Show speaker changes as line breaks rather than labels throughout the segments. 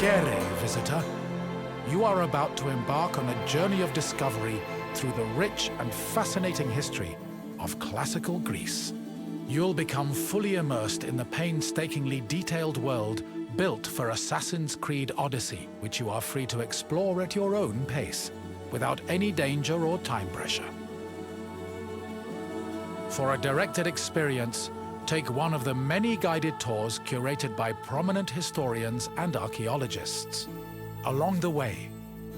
Here, visitor. You are about to embark on a journey of discovery through the rich and fascinating history of classical Greece. You'll become fully immersed in the painstakingly detailed world built for Assassin's Creed Odyssey, which you are free to explore at your own pace, without any danger or time pressure. For a directed experience, take one of the many guided tours curated by prominent historians and archaeologists. Along the way,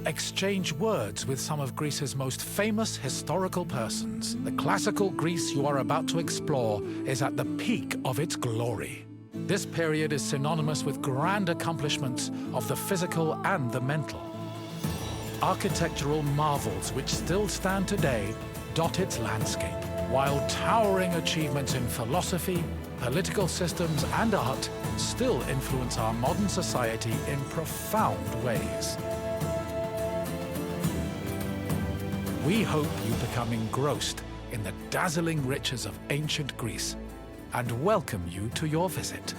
exchange words with some of Greece's most famous historical persons. The classical Greece you are about to explore is at the peak of its glory. This period is synonymous with grand accomplishments of the physical and the mental. Architectural marvels which still stand today dot its landscape, while towering achievements in philosophy, political systems, and art still influence our modern society in profound ways. We hope you become engrossed in the dazzling riches of ancient Greece and welcome you to your visit.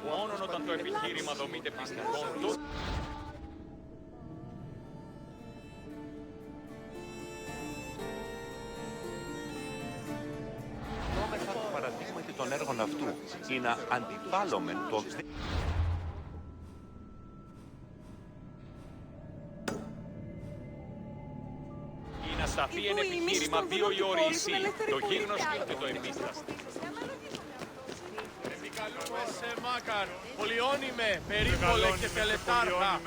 Μόνον όταν το επιχείρημα δομείται πιστικών του.
Το παραδείγμα και των έργων αυτού είναι αντιβάλλομεν το
Είναι ασταθή εν επιχείρημα δύο η ορίσι, το γύρνος και το επίσταση.
Σε μάκαρ, πολιόνιμε, περίπολε και τελετάρχα,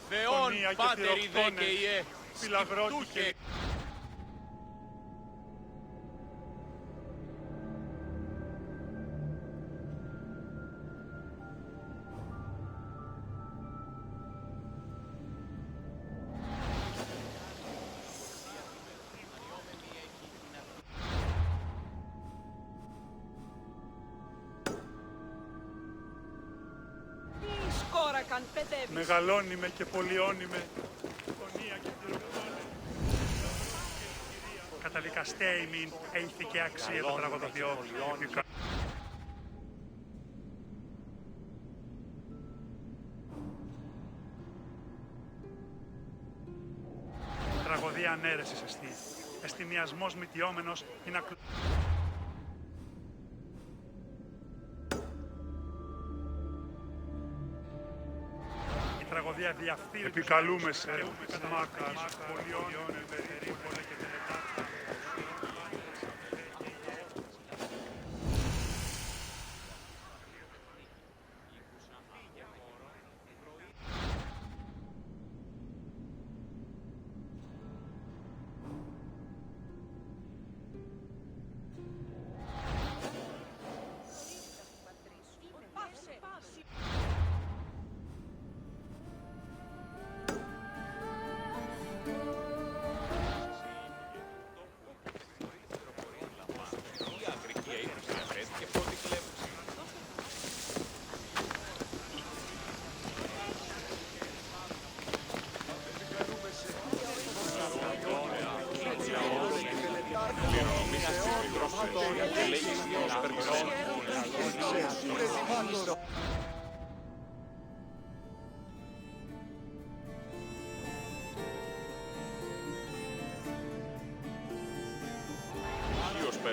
Θεόν, πάτερι δε και ιε, σκυπτούχε.
Μεγαλώνουμε και πολιώνουμε, φωνία και πληρώνουμε. Καταδικαστέη μην έλθηκε αξία το τραγωδοδιό. Τραγωδία ανέρεσης εστί. Εστιμιασμός μυτιόμενος είναι τραγωδία διαφθείρου. Επικαλούμε σε μάκας, πολιών, περίπολε και τελετάρχα.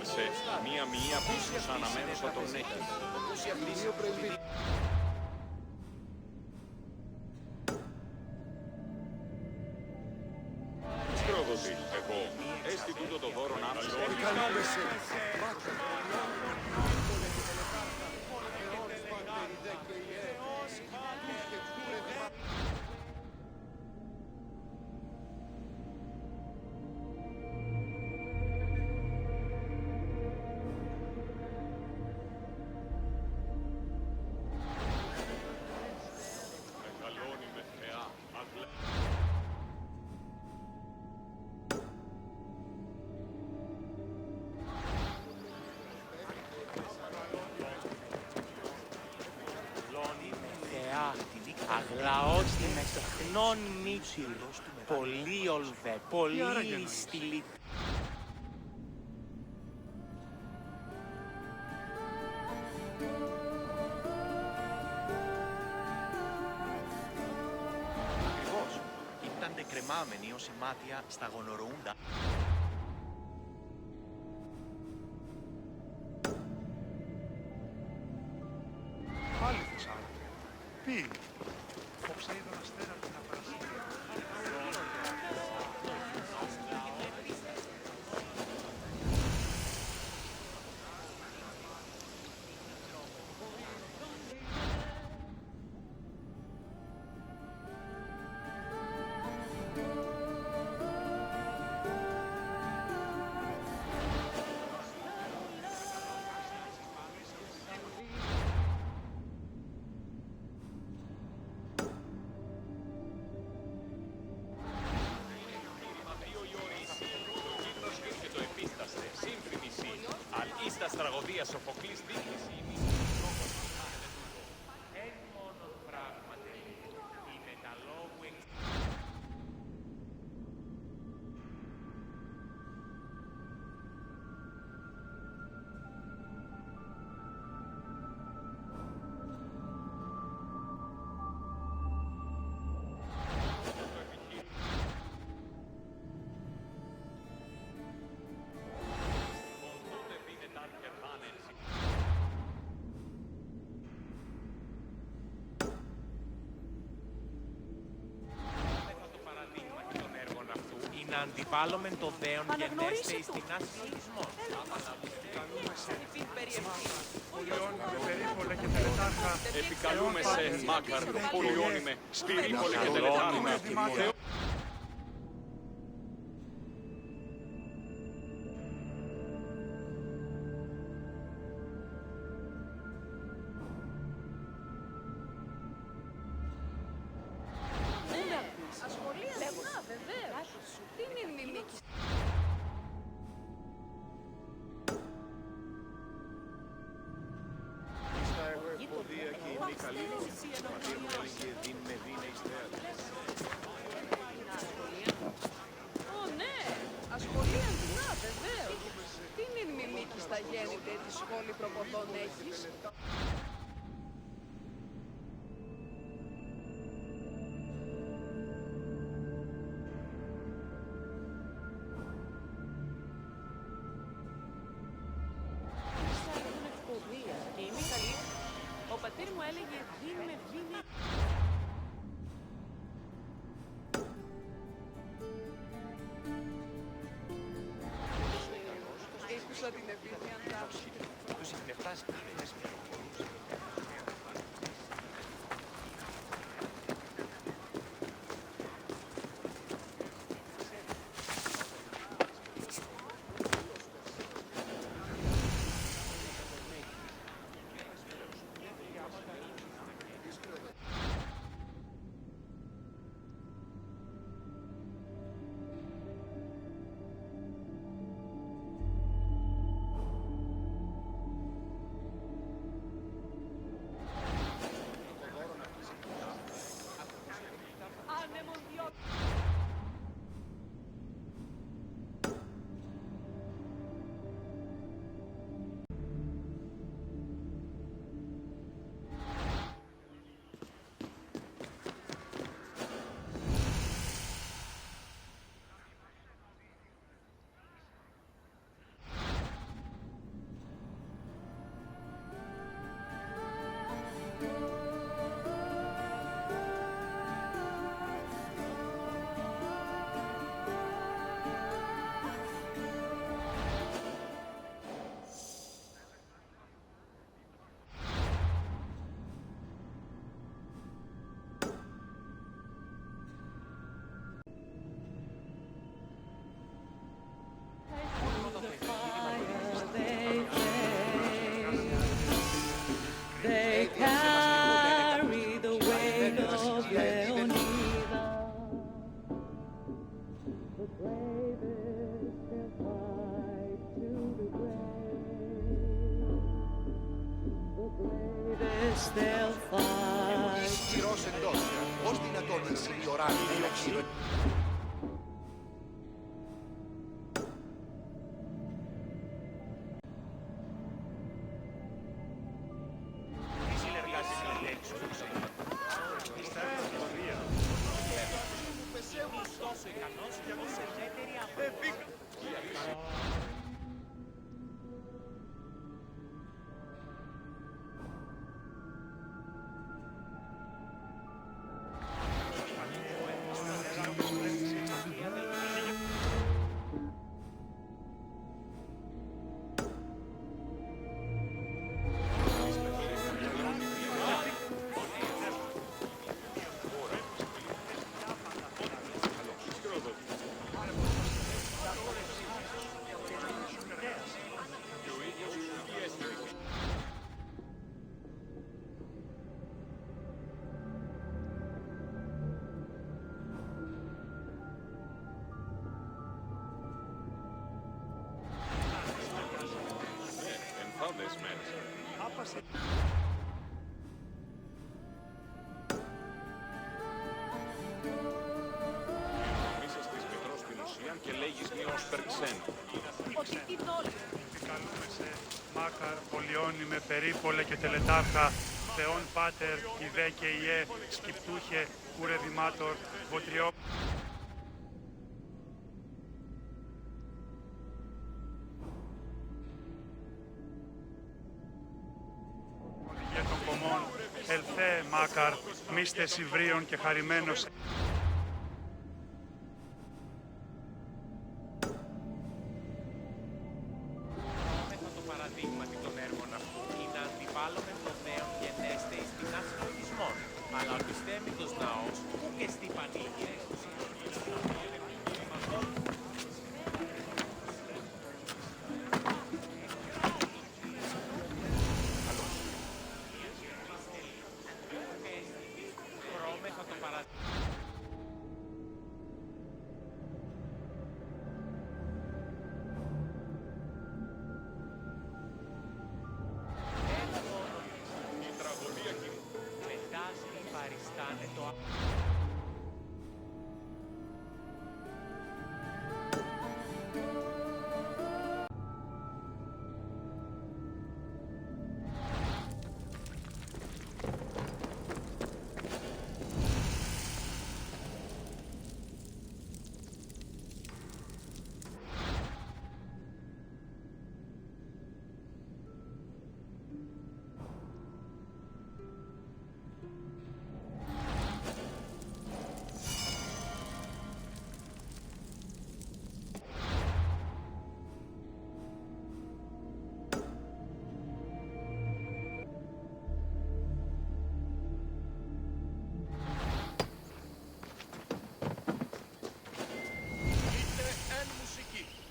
Περσέ, μία πίσω σαν αμένος θα τον έχεις. Πρόδοτη, εγώ, έστι τούτο το δώρο να
Αγλαότιμε τεχνών μύτη, πολύ ολβέ, πολύ στυλί.
Ακριβώς. Ήταν κρεμάμενοι ως μάτια στα γονοροούντα.
Πάλι Θεσσάλονικη. Ποιοι? Ποψέιδων αστέρα την απαραστία.
Αλίστας τραγωδίας ο Φοκλής δείχνεις είναι.
Εν μόνο πράγματι, η μεταλόγου να αντιβάλλομεν το δέον γενέστε εις την ασυλισμόν.
Πολιώνουμε περίπολε και τελετάρχα.
Επικαλούμε σε Μάκαρ, πολιώνουμε, σπυρίπολε και τελετάρχα.
Έτος εντός. Πώς δυνατόν συμπληρώνει ένα ξύλο.
Και λέγεις μειός περξέν.
Επικαλούμεσαι, Μάκαρ, Πολιόνιμε, Περίπολε και Τελετάρχα, Θεόν Πάτερ, Ιδέ και Ιέ, Σκυπτούχε, Κούρε Δημάτορ, Βοτριό. Οδηγέ των κομμών, Ελθέ, Μάκαρ, μίστες Ιβρίων και χαρημένος.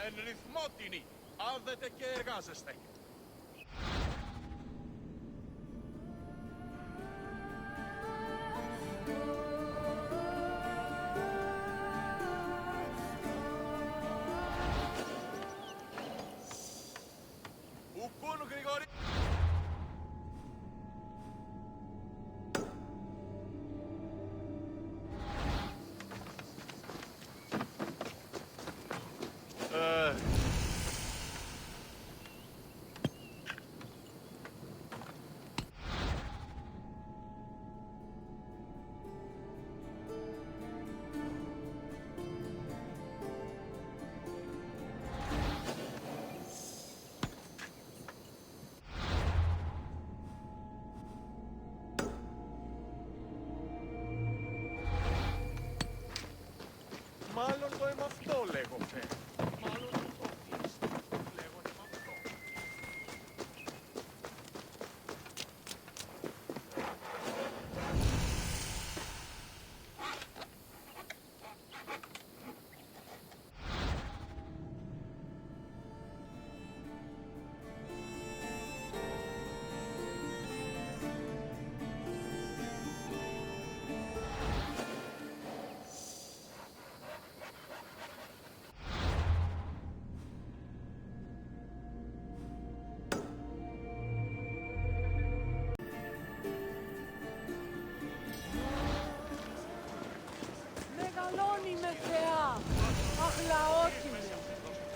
εν ρυθμότινη, άδετε και εργάζεστε. Ουκούν γρηγορή.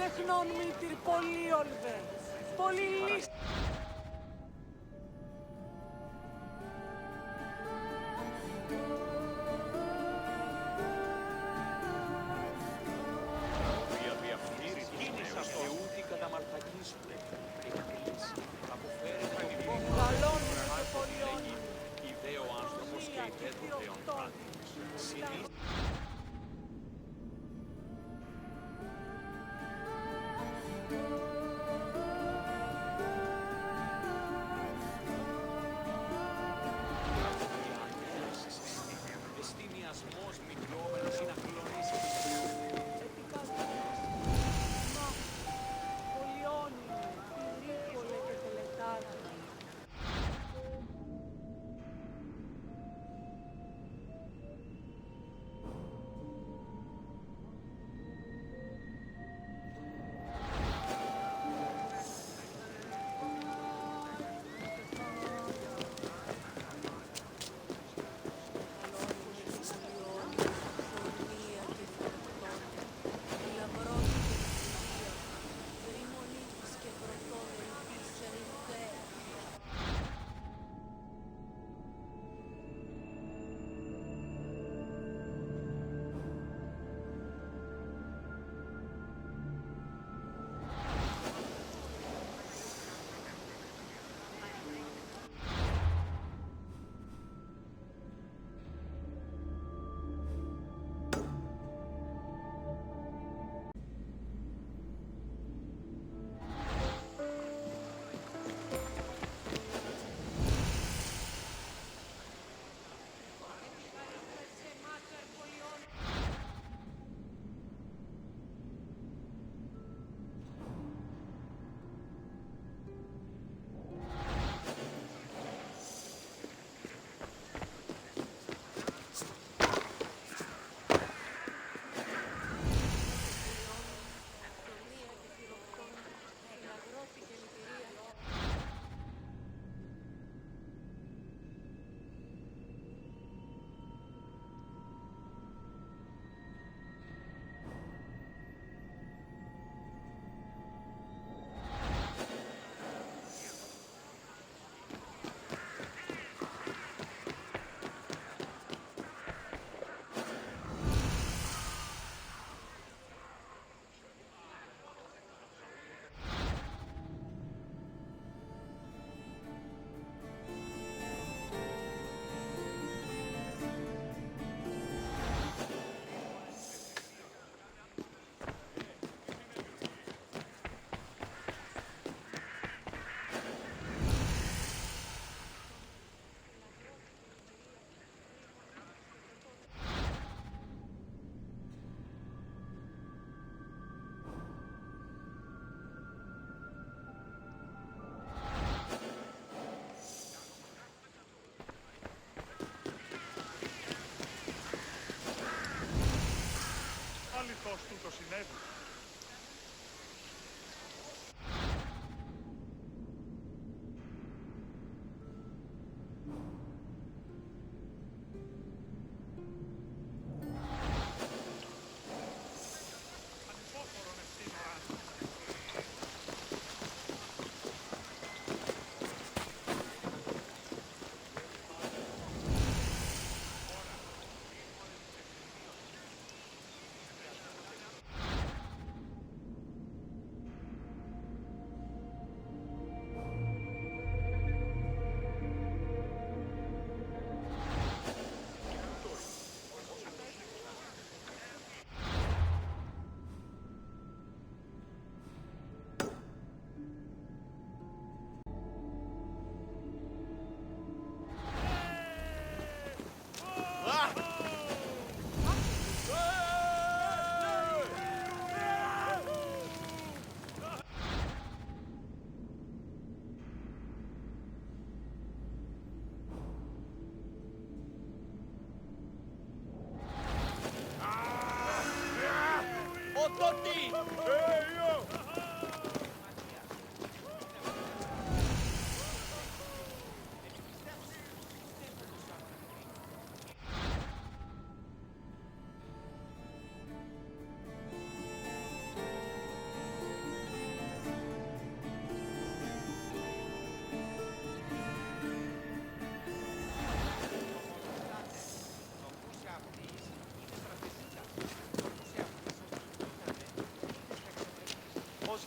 τεχνών μήτυρ πολύολβε, πολυλής.
Αληθώς τούτο συνέβη.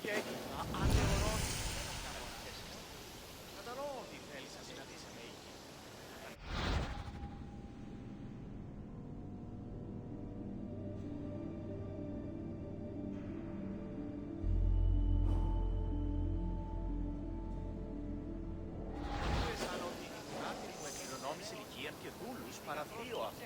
και έχει. Αν θεωρώ ότι κατανοώ ότι θέλεις να συναντήσει με εκεί. Σαν ότι την άτιμη με κληρονόμηση ηλικία και δούλους παραδύο αυτό.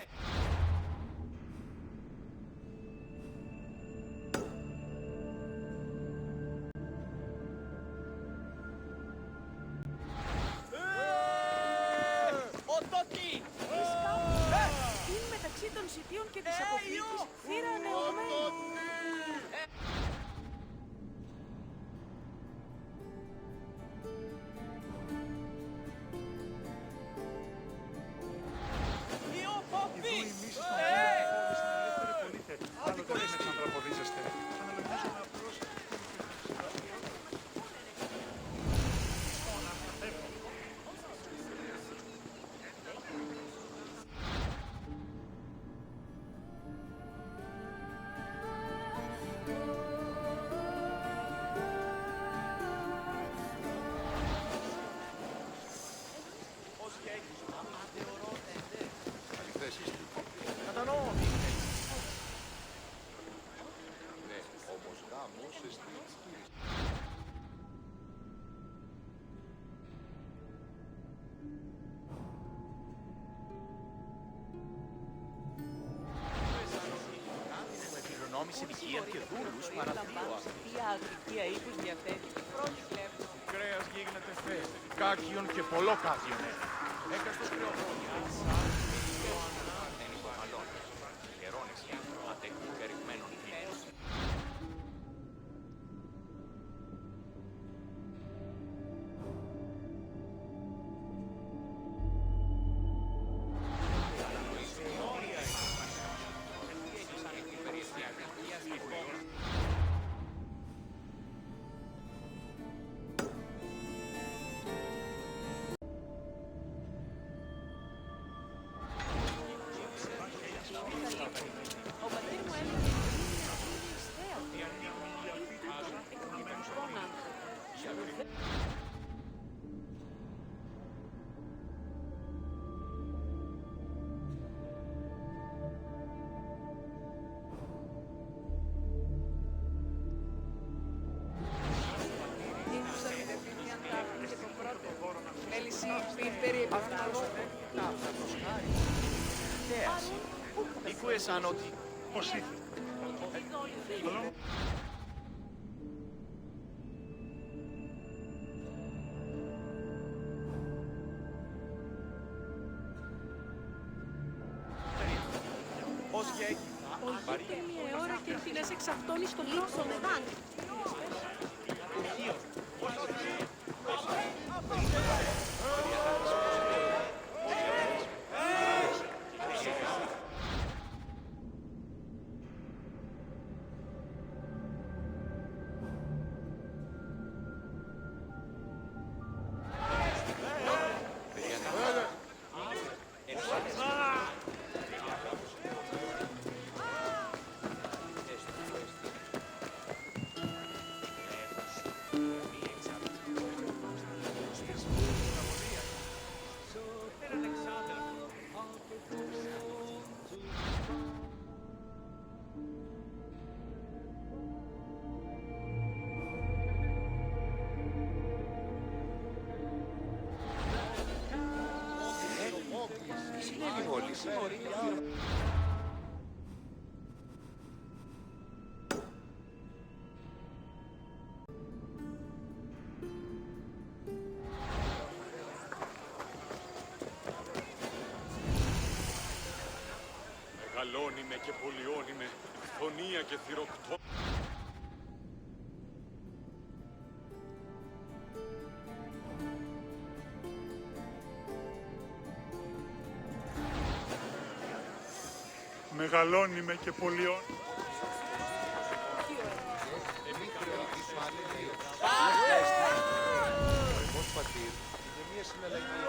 Των σιτίων και της αποθήκης θύρα ανεωμένη.
Νόμιση ηλικία και δούλους παραδύο αυτό.
Τι αγρικία ύπους διαθέτει και πρώτη βλέπω.
Κρέας γίγνεται φε, κάκιον και πολλό κάκιον. Έκαστος κρεοχρόνια. Δεν υπομαλώνεις. Χερώνες και ατέχουν περιγμένων φίλους.
Ο πατήρ μου έλεγε ότι είναι ιστέα. Εκκλητικών άνθρωπων. Ήμουσαν οι δευτικοί αντάρτες και τον πρώτο. Μέληση υπήρπερη επαφναρό.
Ήκουε σαν ότι...
Πώς ήρθε.
Ως και έχει.
Οδείτε μία ώρα και ευθύνες εξ αυτών εις τον λόξο μεγάλη.
Μεγαλώνει με και πολιώνει με, φωνία και θυροκτό.
Μεγαλώνει με και πολιών.
Πώς πατήρ, είναι μια συναλλαγή.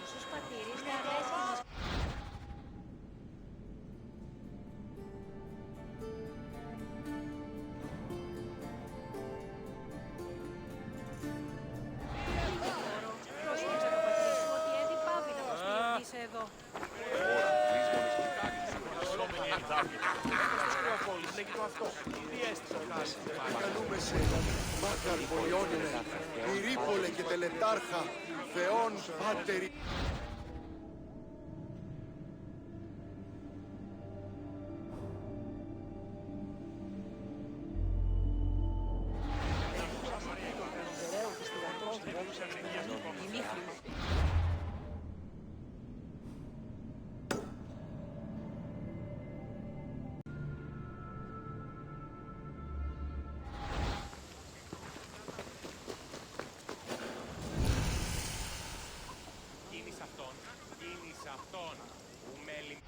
Ίσως πατήρ, είστε αρέσκοι. εδώ.
Καλούμε σε Μάκαρ Πολιόνινε, Πυρίπολε και τελετάρχα, Θεόν Πάτερη.
Κίνησε αυτόν, που μέλη.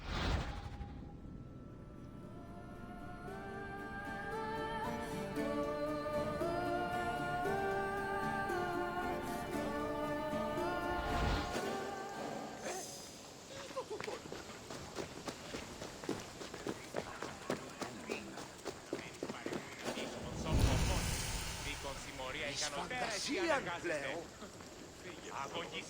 Φαντασία πλέον.
Αγωγής.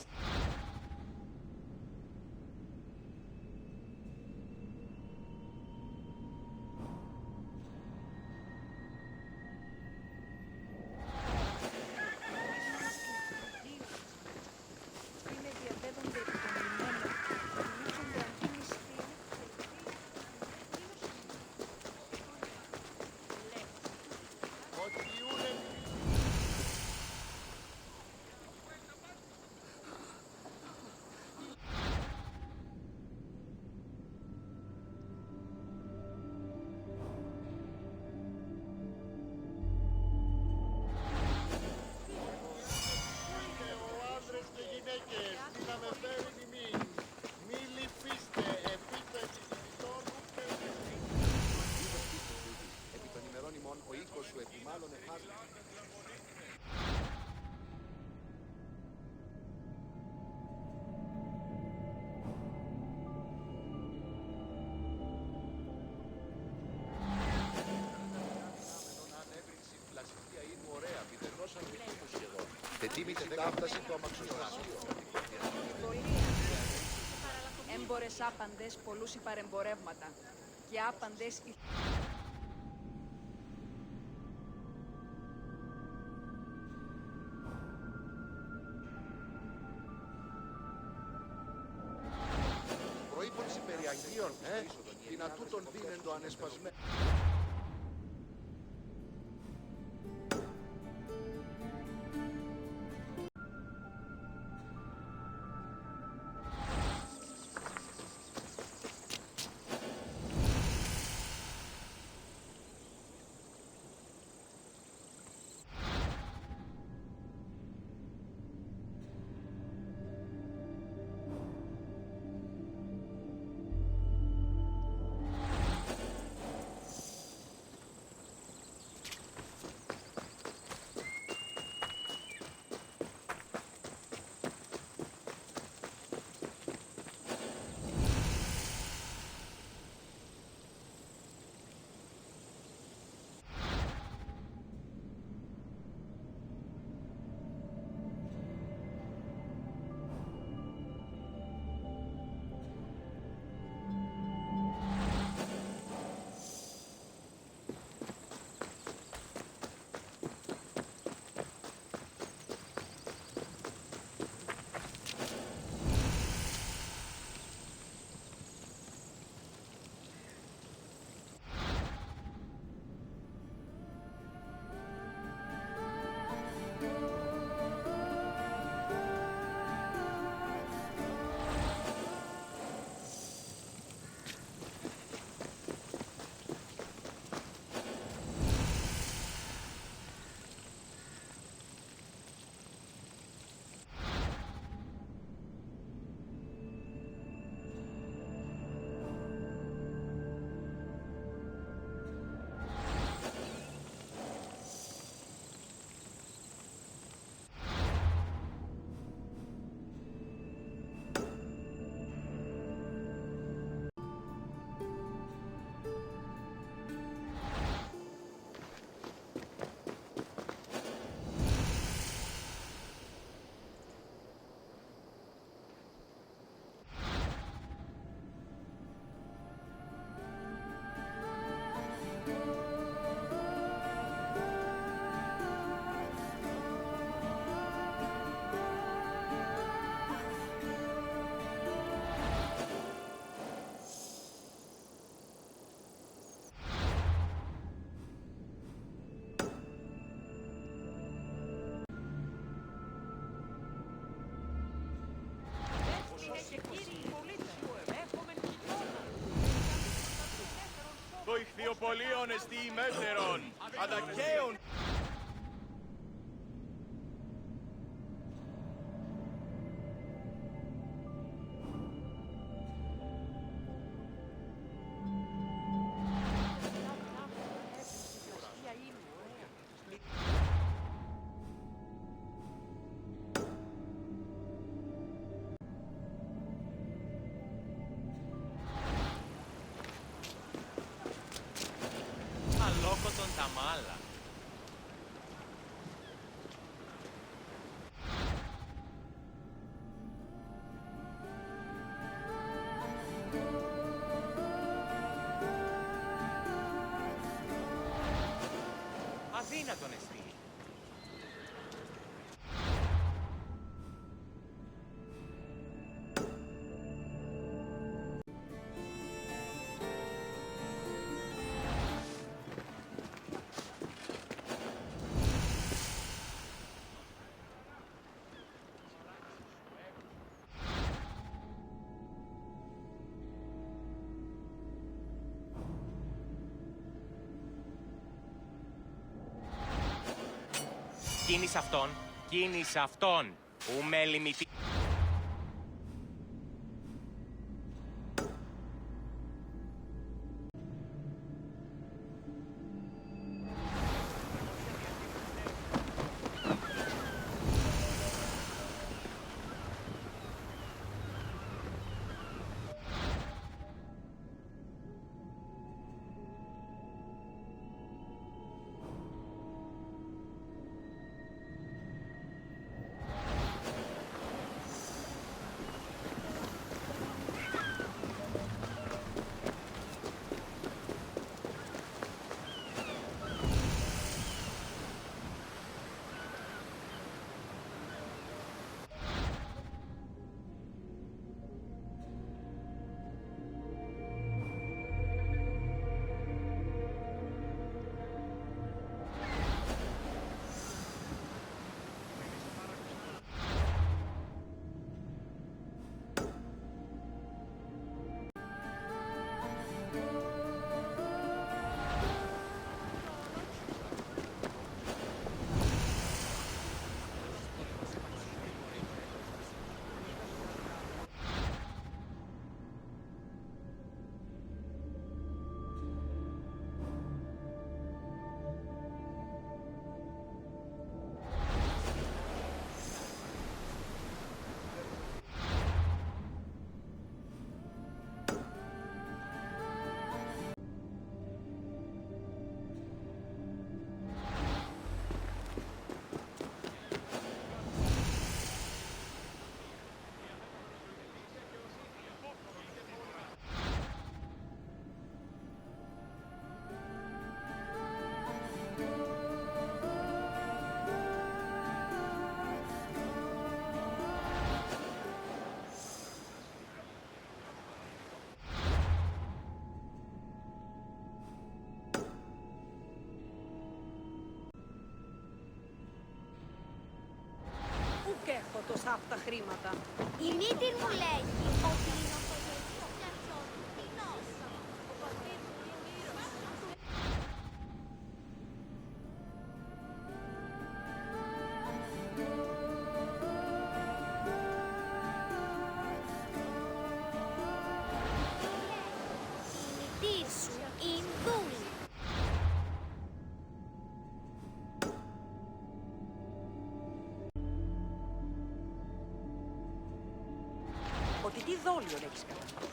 Είναι διαδέδονται επί των λιμένων. Ανοίξονται αντίμιστοι.
Επί των ημερών ημών ο οίκος σου επιμάλλον εφάστα.
Έμπορες άπαντες πολλούς υπαρεμπορεύματα και άπαντες
Προείπονση περί Αγίων, δυνατούτων δίνεντο ανεσπασμένο.
πολίων εστί μέτερον, αδακαίων.
Αλόκοτον τα μάλα. Αδύνατον εστί. Κίνης αυτόν, ου με λυμηθεί.
Πού έχω τόσα αυτά χρήματα.
Η μύτη μου λέγει ότι είναι ο Φοκis πιατσόν φτηνός. Η μύτη σου είναι δούλη.
Ότι τι δόλιον έχεις καταφέρει.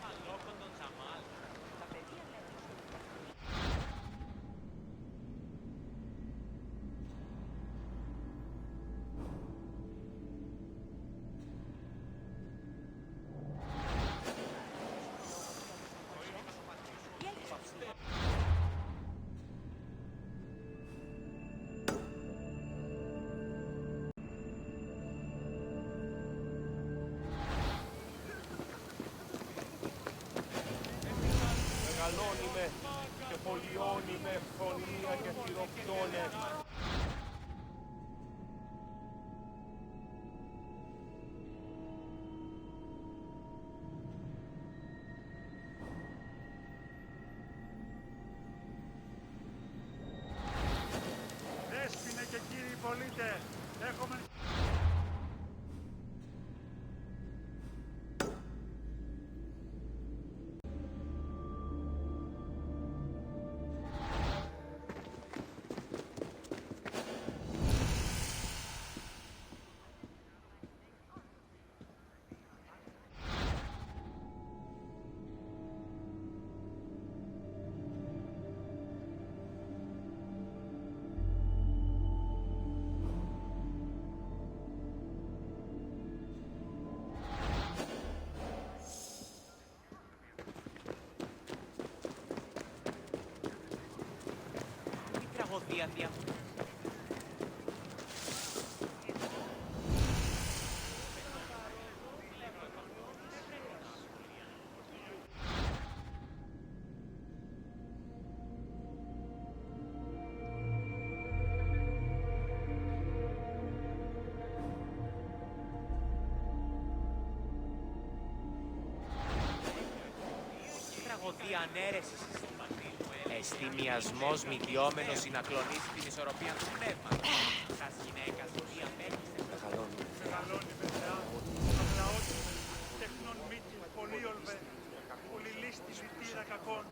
Αλόκοτον τα μάλα.
Μεγαλώνει και πολιώνει με φωνία και θηροπτώνε.
τραγωδία διαφορετική. Τραγωδία ανέρεσης συστηματισμού. Εστιμιασμός μηδιόμενος συνακλονίσει την ισορροπία του πνεύματος. Σας γυναίκας μία μέγιστη.
Μεγαλώνει παιδιά, αγλαότης, τεχνών μύτης, πολύολβε, πολυλίστη βιτήρα κακών.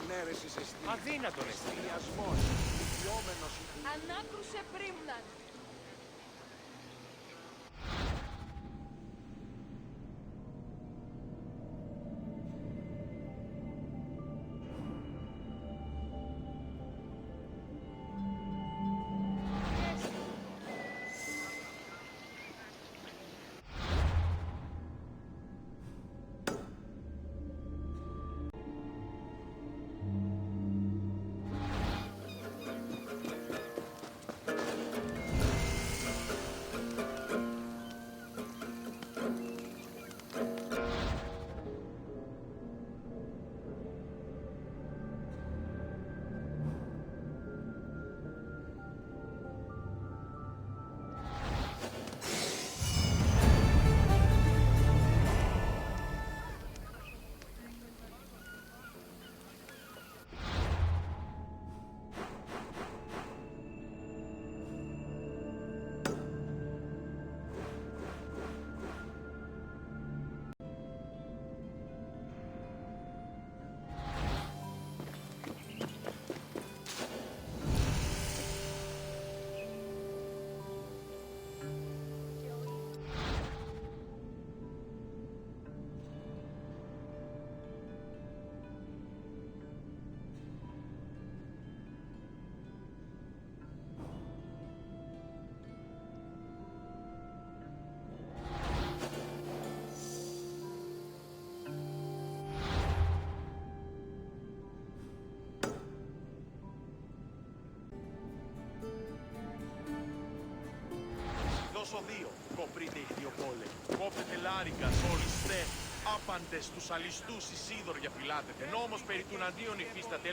ανέρεσης εστί.
Αδύνατον εστί.
Ιασμός, ιδιόμενος
Ανάκρουσε πρίμναν.
Δώσω δύο. Κοπρείτε οι δύο πόλεμοι. Κόπτετε λάρικας, ολιστέ. Άπαντες τους αλιστούς Ισίδωρια φυλάτετε. Νόμος περί του αντίον υφίσταται.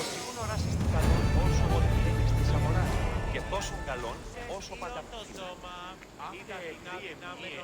Οσίγουν οράσεις την καλόν όσο ότι έχεις της αγοράς. Και τόσο καλόν όσο πανταπτύχει. Άφτε εκδίεμνίε.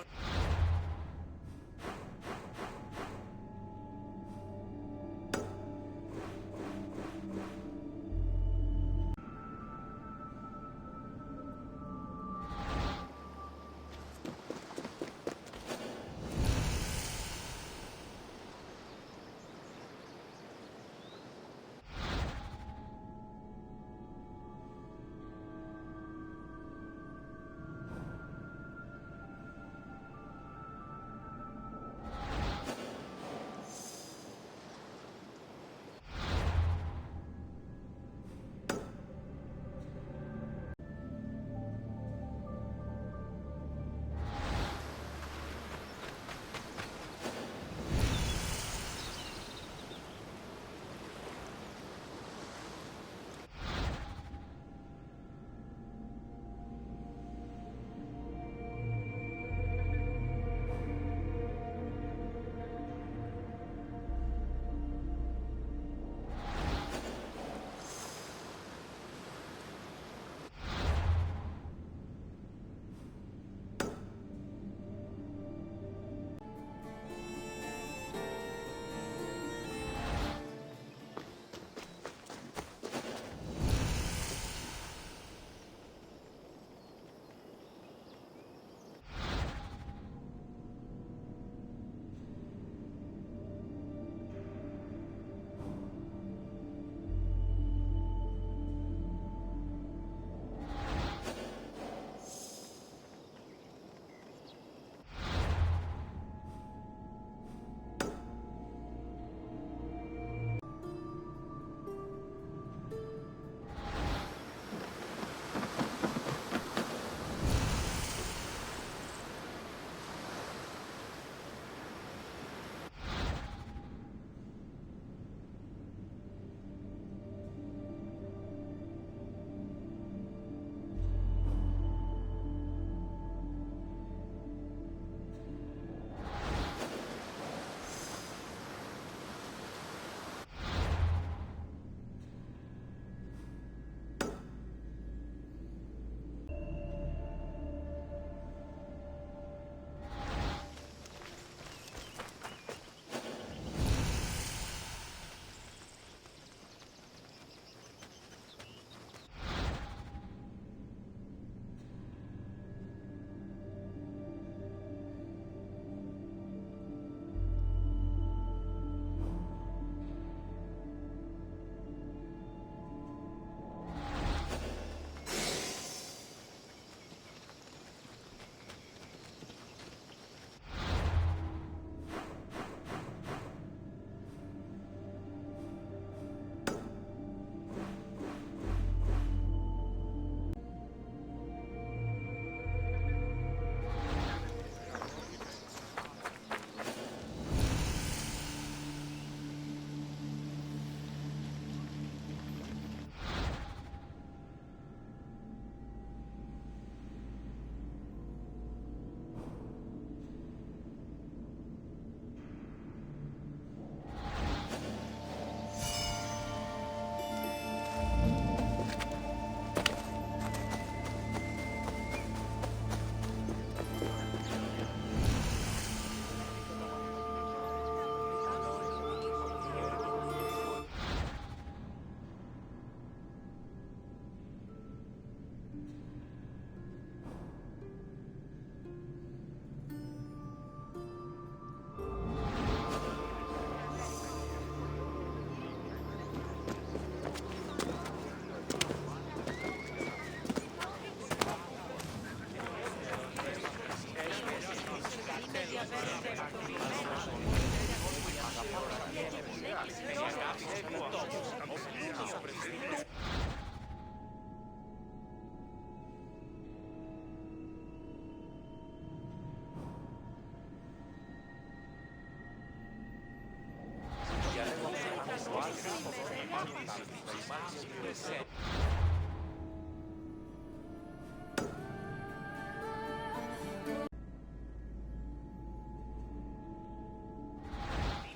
Μεσένια.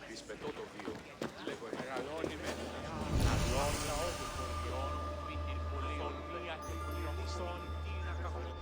Της πετώ το βίο. Λέγω
Μεγαλώνει με
Αλλόν λαό του χωριών, βιτήρ πολιονία και πυρομισόν, τίνα καθόλου.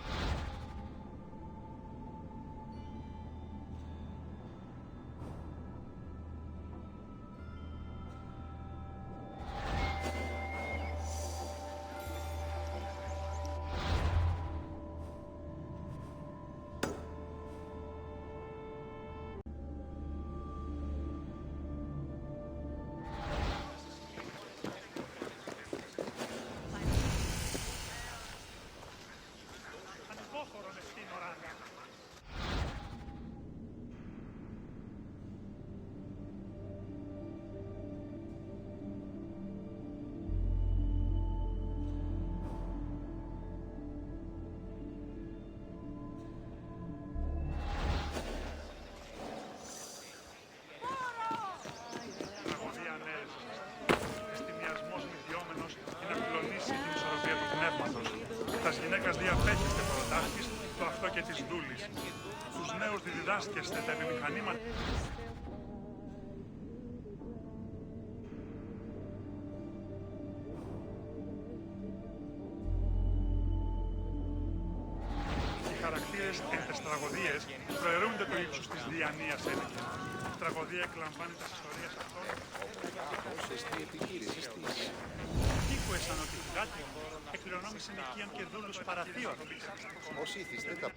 Ανυπόφορον εστίν οράνια. Τραγωδία ανέρεσης. Εστιμιασμός μυθιόμενος είναι να κλονίσει την ισορροπία του πνεύματος. Τας γυναίκας διαπέχεστε προτάχτης, το αυτό και της δούλης. Τους νέους διδάσκεστε τα επιμηχανήματα. Οι χαρακτήρες εν τες τραγωδίες προαιρούνται το ύψος της διανοίας έλεγχης. Η τραγωδία εκλαμβάνει τις ιστορίες αυτών.
Σωστή επιχείρηση της.
Τύχου αισθανότη κάτι, εκκληρονόμησε νοικίαν και δούλους παραθείο.
Ως ήθιστε τα...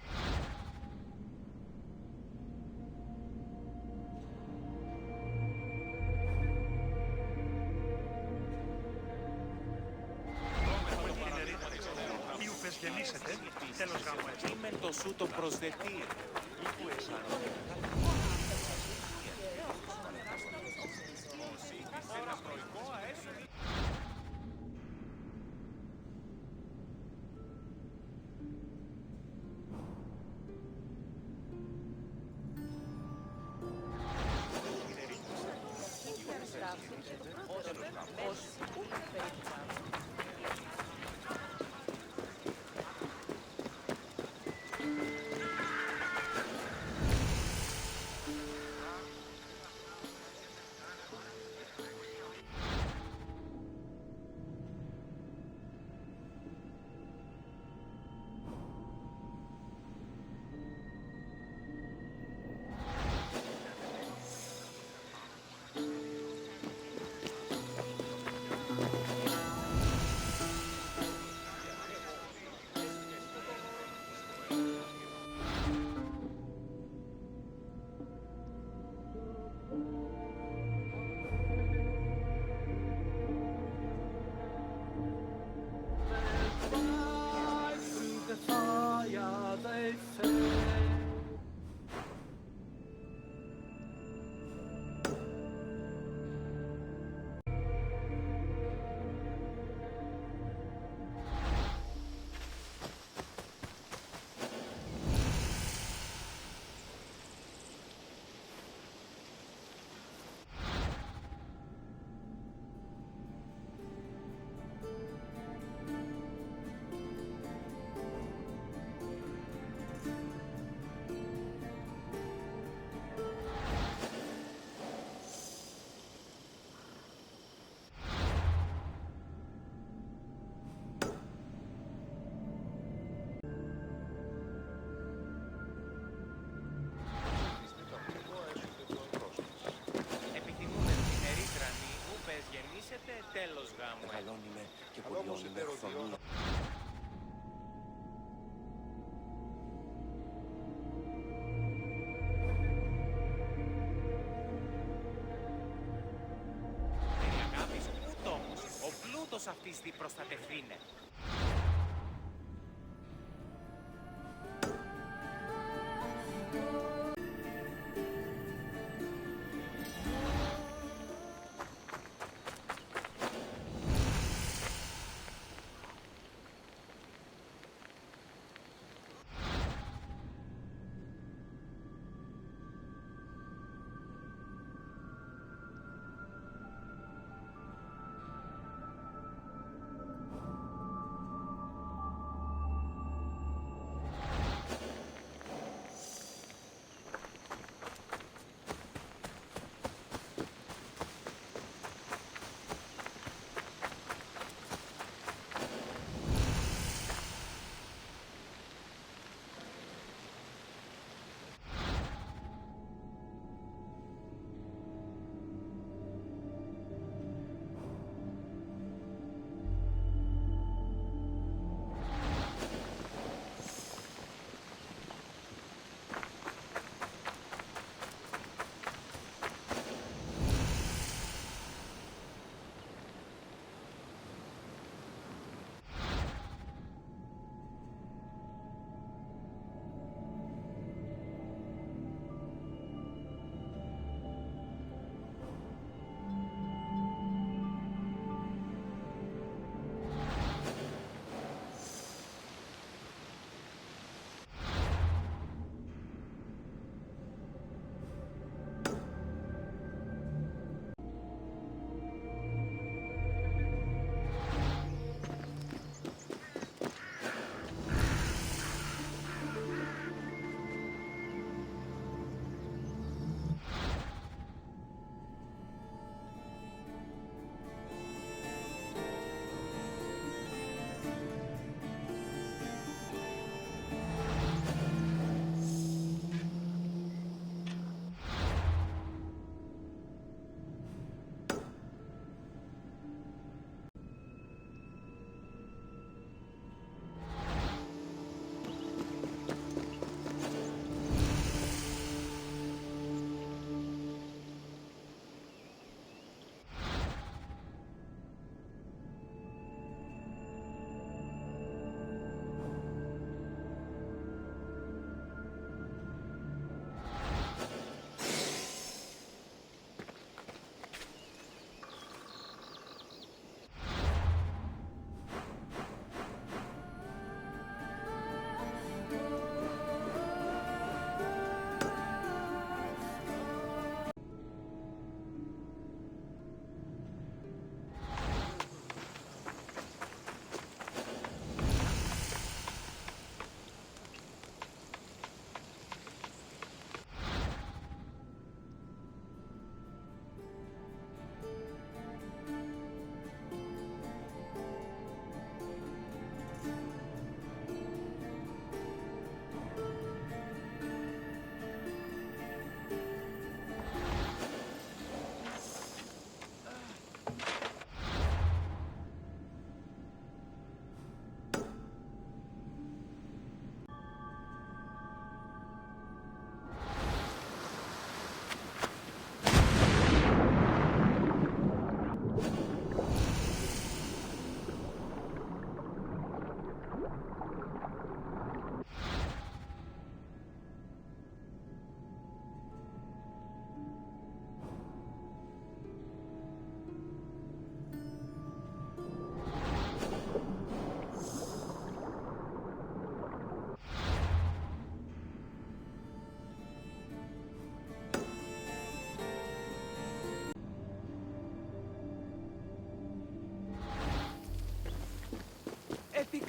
Ήου πες γεννήσετε, τέλος γάμου έτσι.
Είμαι το σου το προσδετήρ. Ήχου αισθανότη. Τέλος γάμου.
Μεγαλώνει με και πολιώνει με φθονία.
Η αγάπη σου ούτε όμως. Ο πλούτος αυτής τι προστατευθύνε.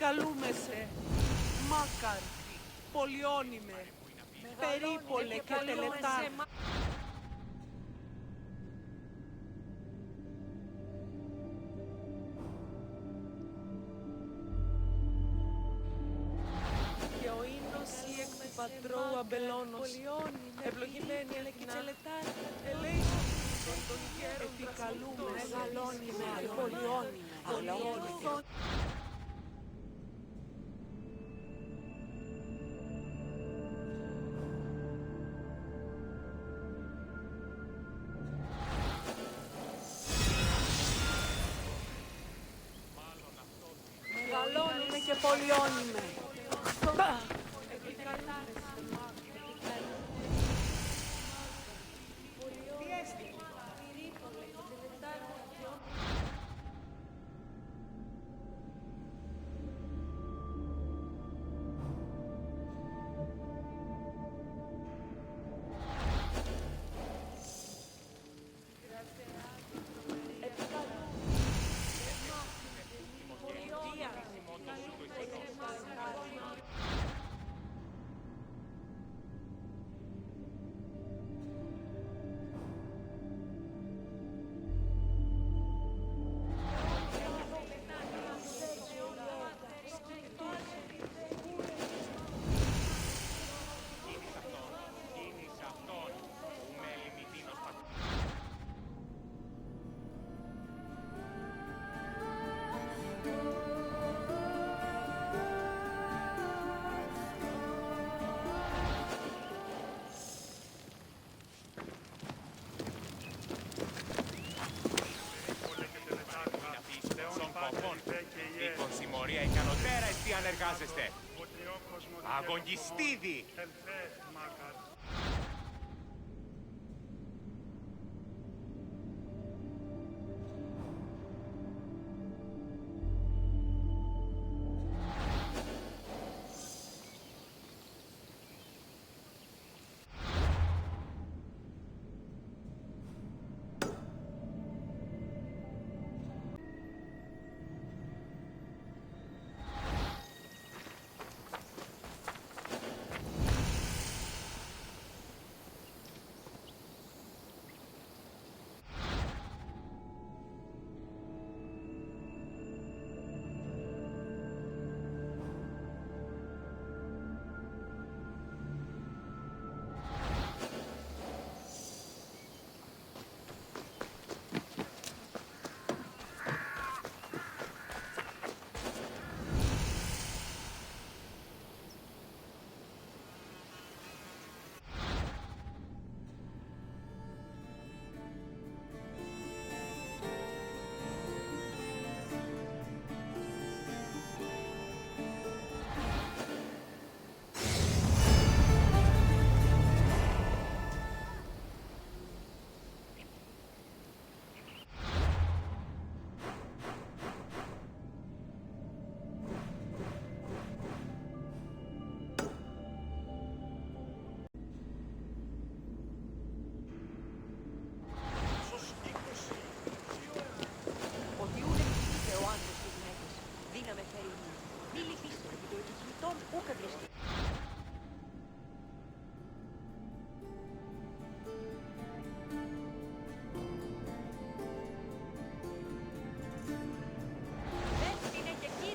επικαλούμε σε. Μάκαρ, πολιόνιμε, περίπολε και τελετά. Και ο ίνος ή εκ του πατρώου αμπελώνος, ευλογημένη αλεκινά, ελέησον τον γέρον επικαλούμε, μεγαλώνιμε, πολιόνιμε, πολιόνιμε. Μεγαλώνιμε και πολιόνιμε.
Δίχως συμμορία ικανοτέρα εστί ανεργάζεστε. Αγωνιστήδη!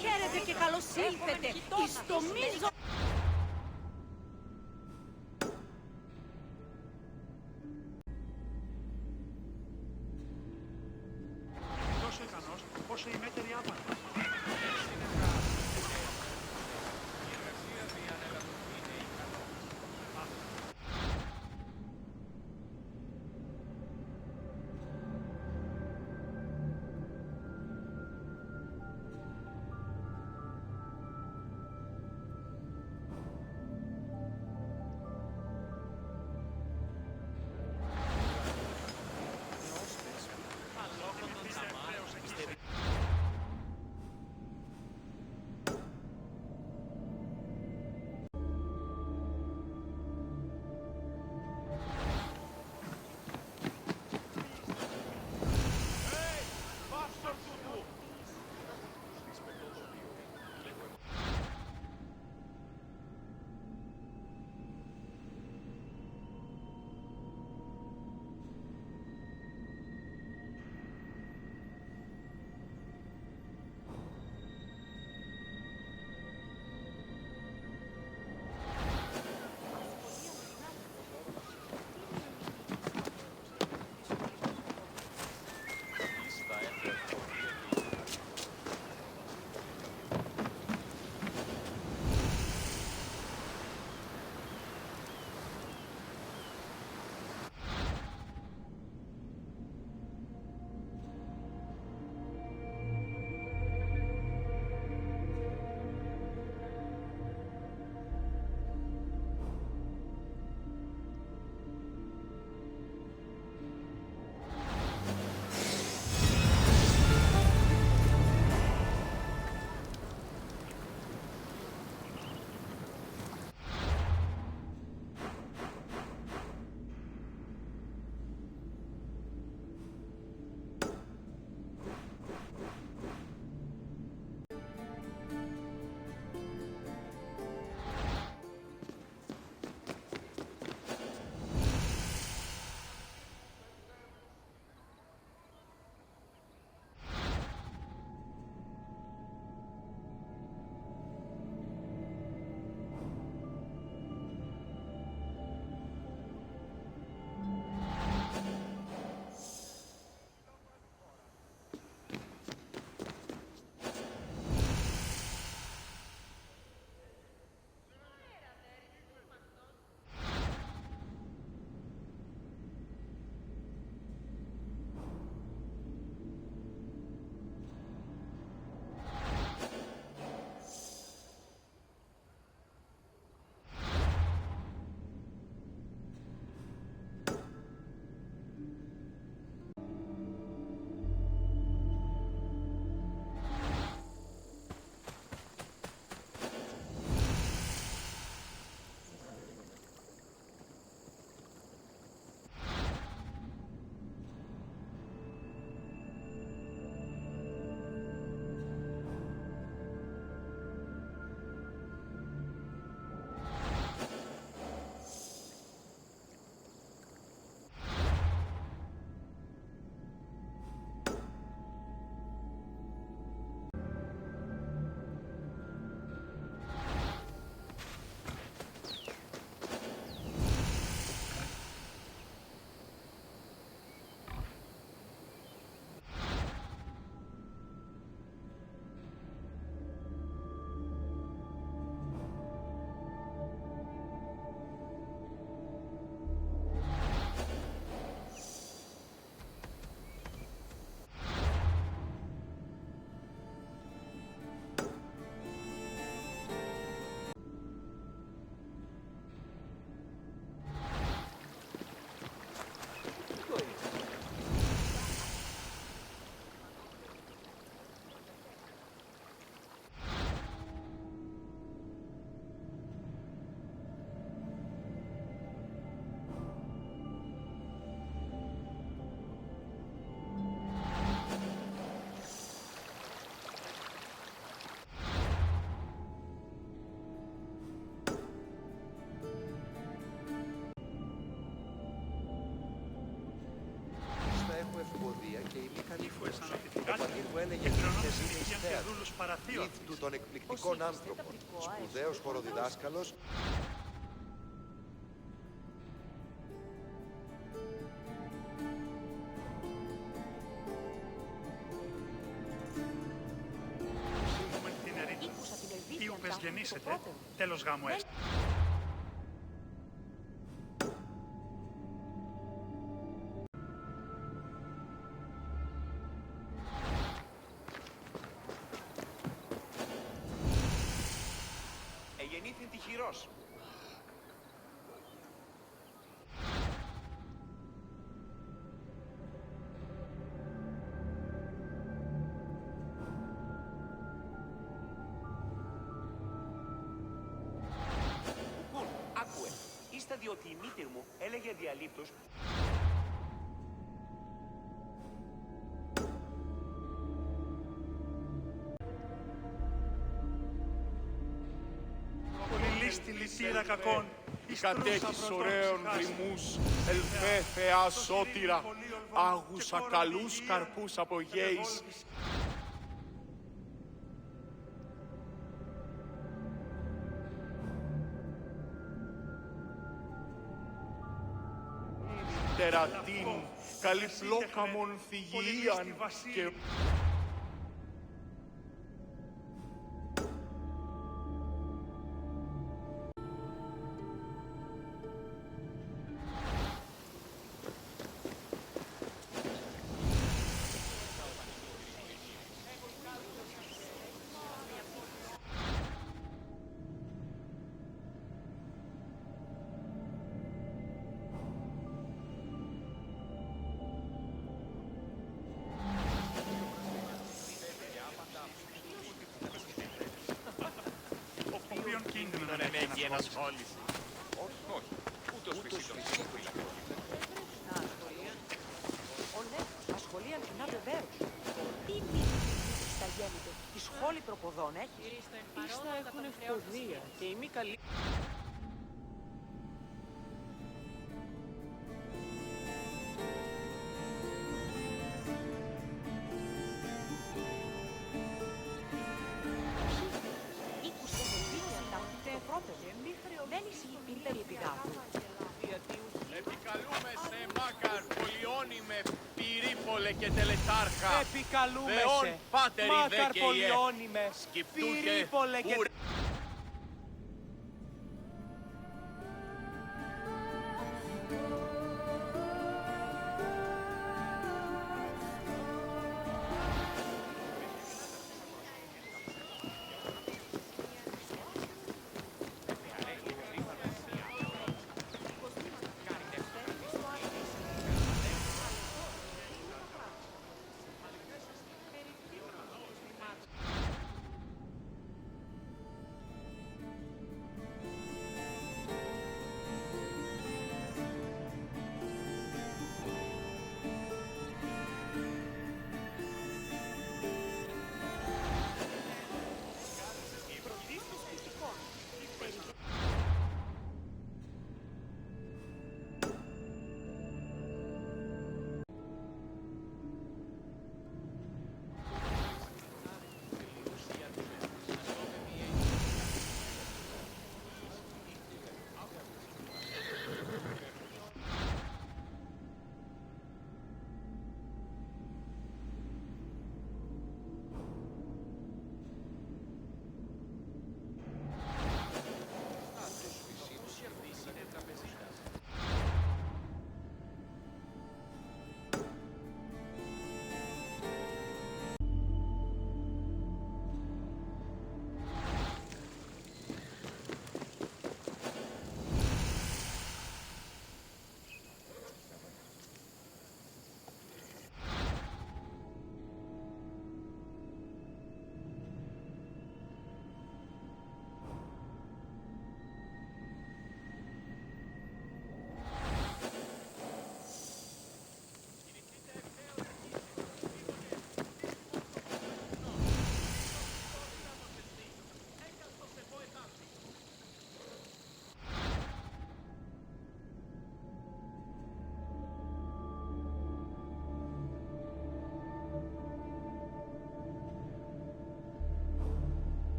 Χαίρετε και καλώς ήλθετε εις το μίζο...
Τόσο ικανός, όσο η μέτερη άπανα.
αυτού των εκπληκτικών άνθρωπων. Σπουδαίος χοροδιδάσκαλος.
Ή ουπες γεννήσετε, τέλος γάμου έστω.
Εγεννήθην τυχηρός. Άκουε, ήστα διότι η μήτηρ μου έλεγε διαλείπτως
Πολυλίστη λυτήρα κακών.
Κατέχεις ωραίων ρυμούς, ελφέ, θεά, σώτηρα, άγουσα καλούς καρπούς από γέης. Τερατίν, καλυφλόκαμον θυγιίαν και...
Δεν έχει ενασχόληση. Όχι, ούτως φυσίτων.
Ασχολίαν να βεβαίως. Τι μήνυση στα γέννητο, τη σχόλη προποδών έχει.
Ίστα έχουν ευκοδία και η μη καλή.
Δεν ισχύει την περιεπιδάτου.
Επικαλούμε σε Μάκαρ, Πολιόνιμε, Πυρήπολε και Τελετάρχα.
Επικαλούμε
Θεόν,
σε
Πάτερ,
Μάκαρ,
Ιδέ και
Πολιόνιμε, Πυρήπολε και...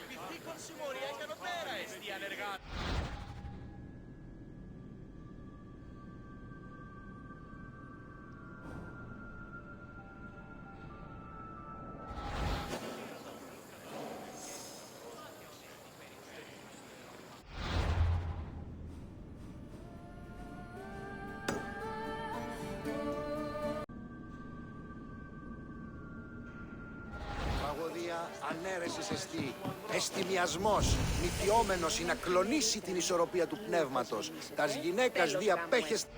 Βυθίκον συμμορία ικανοτέρα εστί ανεργά.
Τραγωδία ανέρεσης εστί. Εστιμιασμός, νητιόμενος είναι να κλονίσει την ισορροπία του πνεύματος. Τας γυναίκας διαπέχεστε.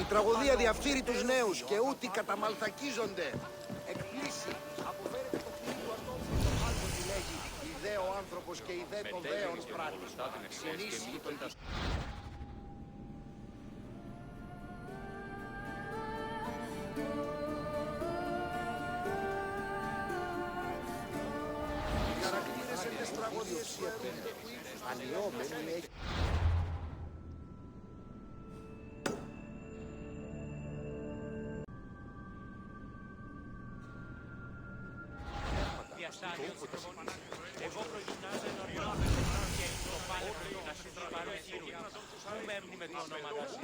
Η τραγωδία διαφθείρει τους νέους και ούτι καταμαλθακίζονται. Εκπλήσει, αποφέρεται το κλείνει του ατόμου και το άλλο τη λέγει. Ιδέ ο άνθρωπος και ιδέ το δέον πράττει. Συνήσυχη τον οι χαρακτήρες εν τες τραγωδίες που έρχονται που ήρθουν ανιόμενοι έχει.
Εγώ προγυμνάζω ενωριών και το πάλευρο να συζητή παροχήρου. Πού μέμνει με το όνομα σου.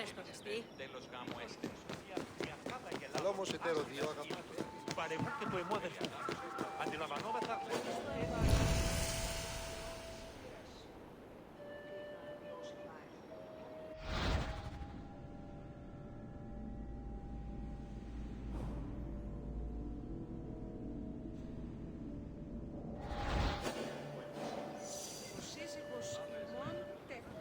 αρεστονιστή.
Τέλος γάμου έστω.
Αλλά όμως εταίρο δύο αγαπητό.
Παρεμού και το εμού αδερφού. Αντιλαμβανόμεθα ότι
Ο σύζυγος ημών τέχνη.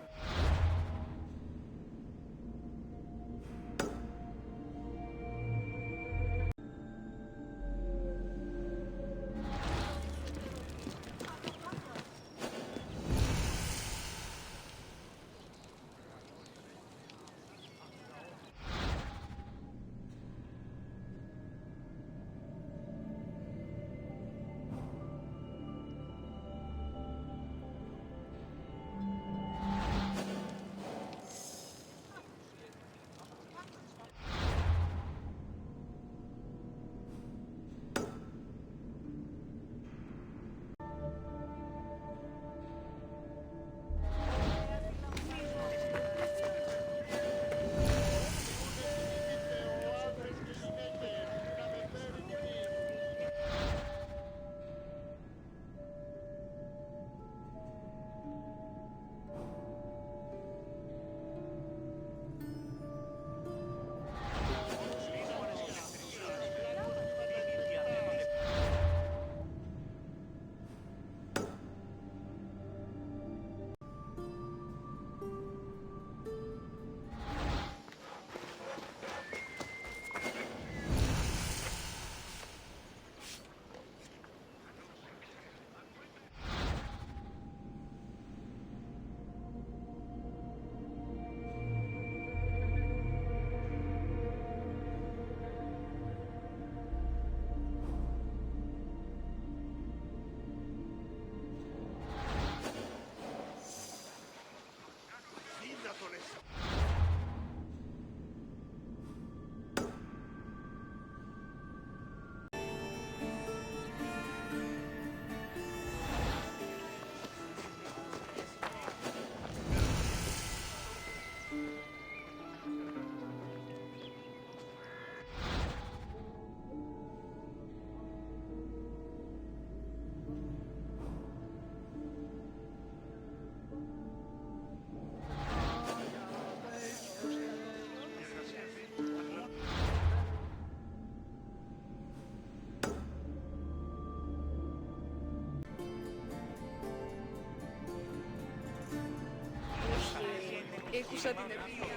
Ήκουσα την εμπειρία.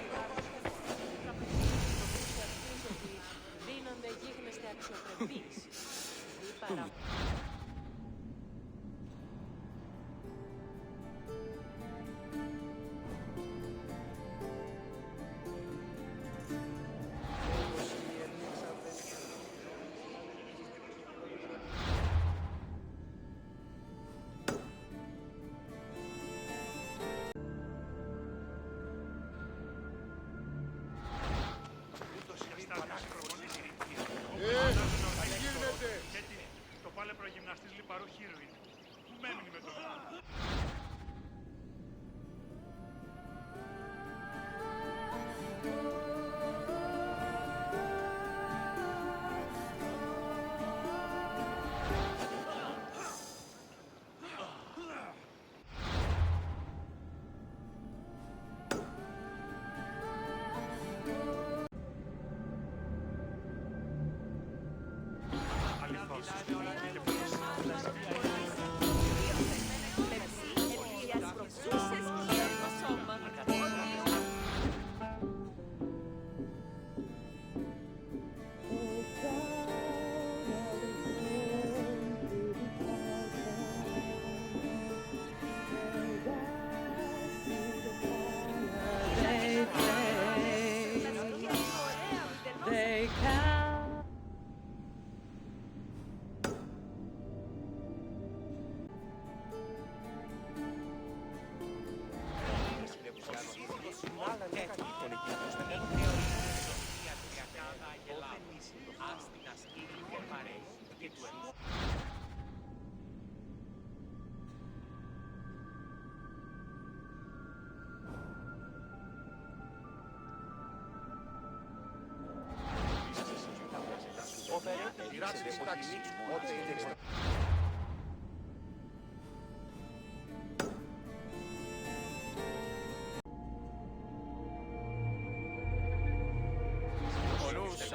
Δίνονται γίγνεσθε αξιοπρεπείς. Ή παρά...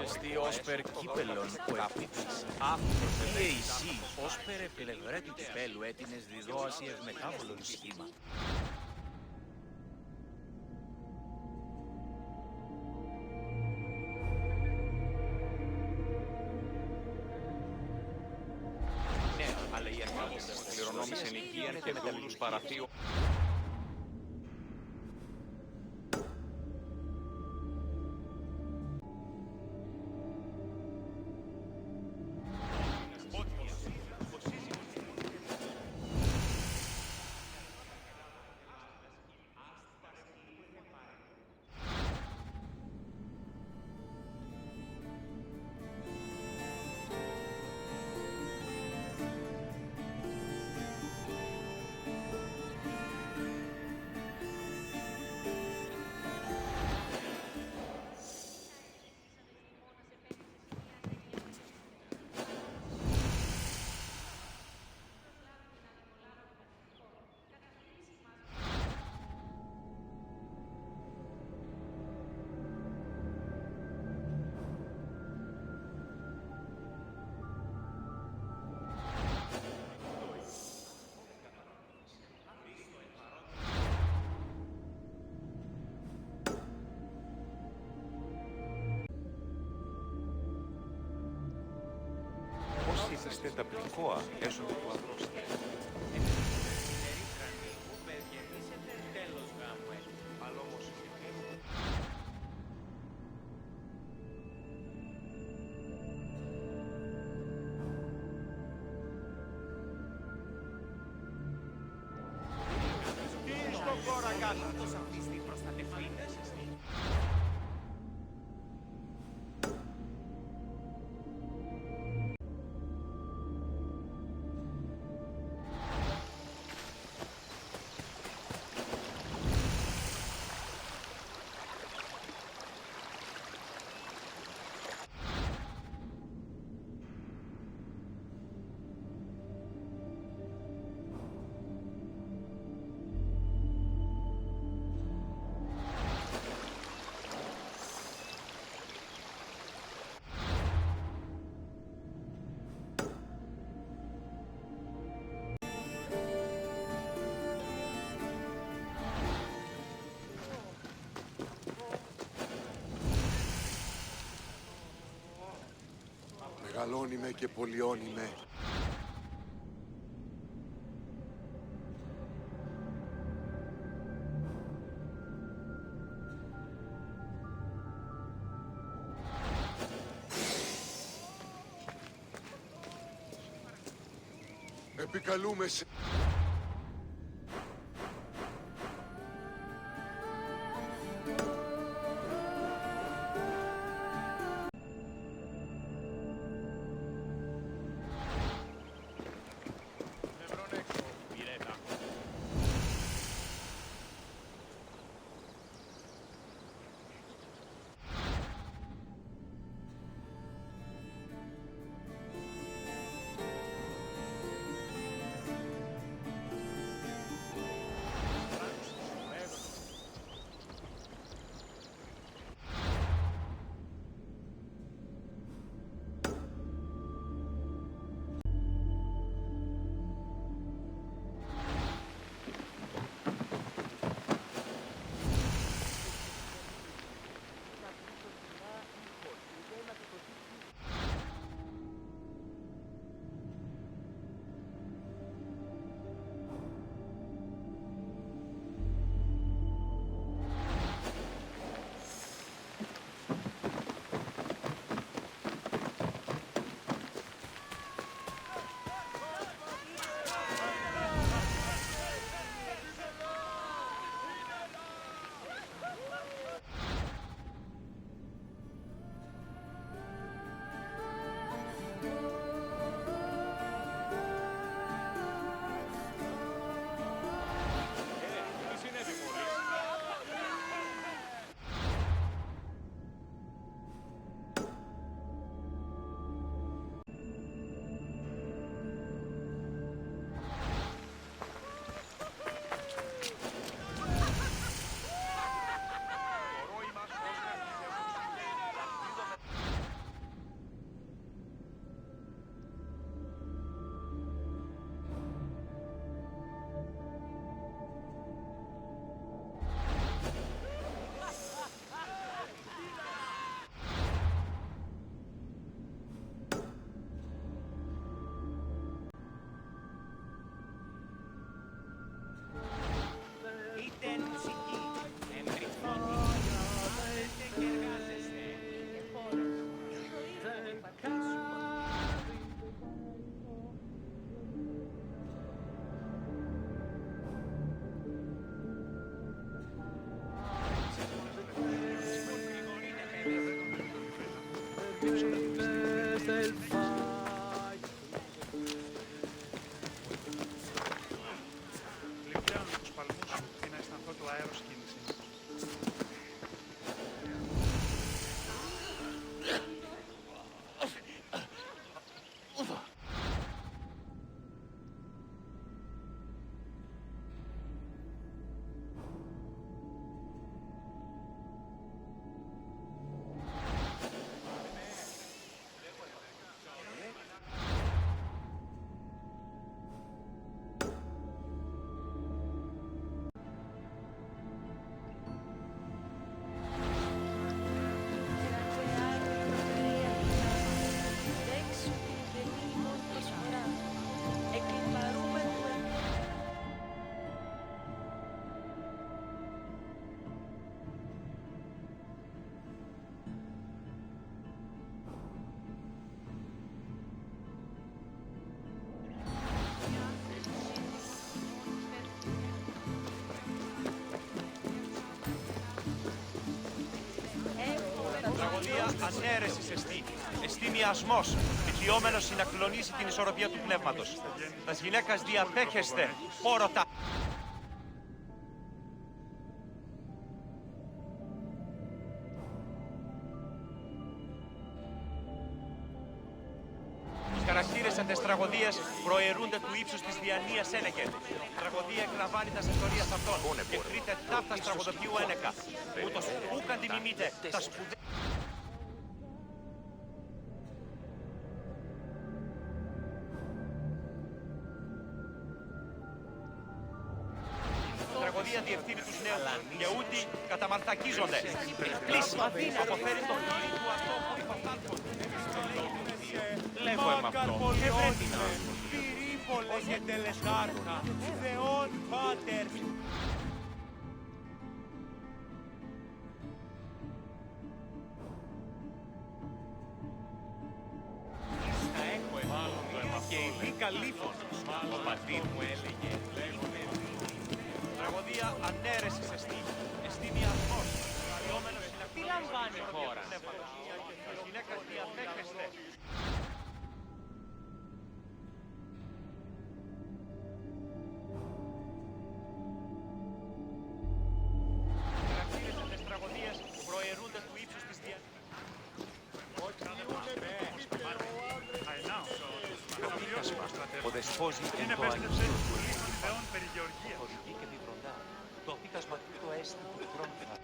Εστί όσπερ κύπελλον που ευτύτης άφητος ή εσύ όσπερ επιλευρέ του κυπέλου έτεινες διδόαση ευμετάβολον σχήμα.
Ναι, αλλά η αρχαιότητα κληρονόμησε νοικίαν και δούλους παραθείου. Πώς ήθεστε τα πληκόα έσοδο του Andros. Αλλά όμως
Τι στον κόρα κάτω.
Μεγαλώνει και πολιώνει με. Επικαλούμε σε...
ανέρεσης εστί. Εστί μιασμός, πηχιόμενος συνακλονίσει την ισορροπία του πνεύματος. Τας γυναίκας διαπέχεστε, πόρωτα. Τους χαρακτήρες αντες τραγωδίες προαιρούνται του ύψους της διανοίας ένεκεν. Τραγωδία εκλαμβάνει τας ιστορίας αυτών. Και κρίτε ταύτας τραγωδοποιού ένεκα. Ούτως ούκαν τιμημείτε τα σπουδαία. Τραγωδία διευθύνει τους νέους και ούτι καταμαρθακίζονται. Πλήση αποφέρει το χείρι του ατόμου υποφάλκων. Λέγω εμ' αυτό. Ευρέτηνα. Πυρήπολε και τελετάρχα. Θεόν πάτερ. Θα έχω εμάλλον το εμ' αυτό. Και η Λίκα Λίφωνος. Ο πατήρ μου έλεγε. Τραγωδία ανέρεσης εστί. Εστί μιασμός. Τι λαμβάνει η χώρα. Γυναίκας διαπέχεστε. Χαρακτήρες αυτές τραγωδίες προαιρούνται του ύψους της
Ο δεσπόζει εν το αγγείο του οδηγεί και διβροντά. Το απίκασμα τούτο έστι του κρόνφα.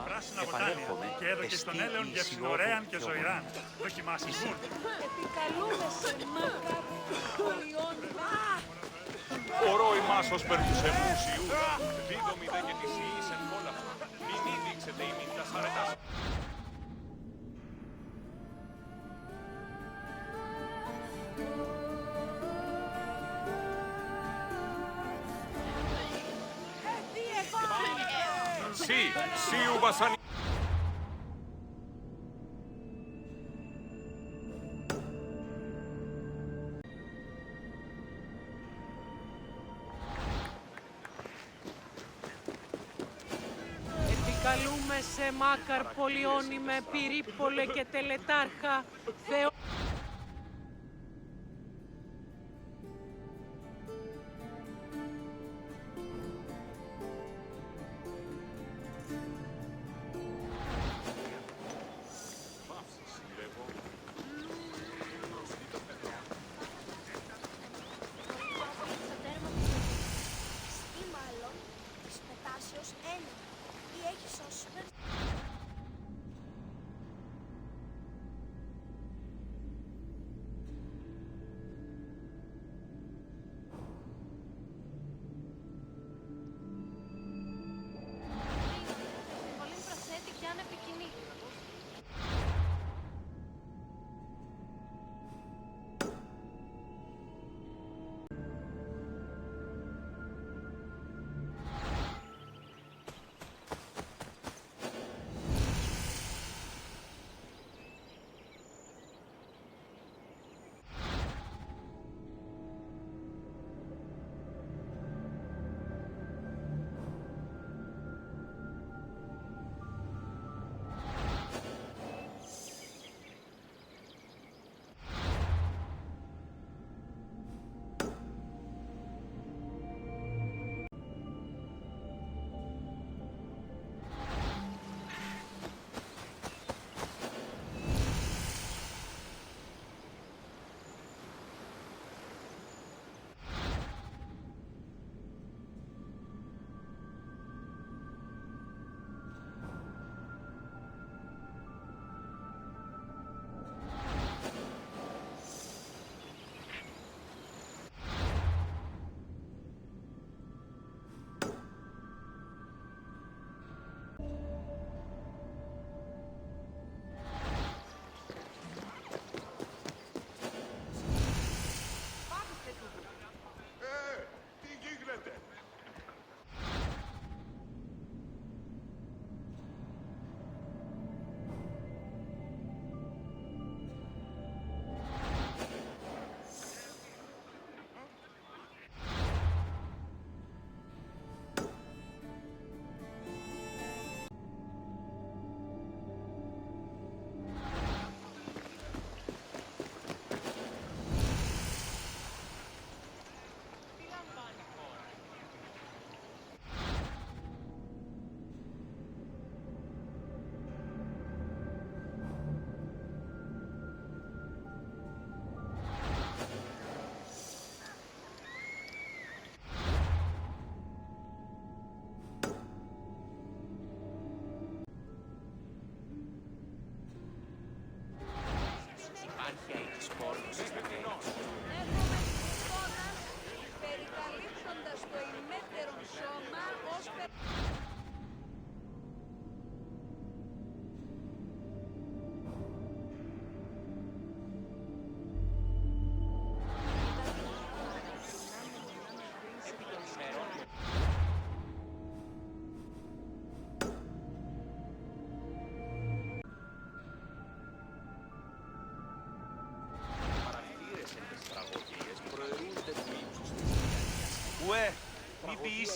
Πράσινα βοτάνια και έδωκε στον έλεον γεύσιν ωραίαν και ζωηράν. Δοκιμάσουν.
Επικαλούμε σε μάκα πολιών.
Ορώ ημάς ως περ τους εμούς Ιούδα, δίδομη δε και της ιής εν πόλαφο. Μην δείξετε ημίν τας αρετάς. Σι ου βασανι...
Επικαλούμε σε μάκαρ πολιόνιμε πυρήπολε και τελετάρχα Θεό.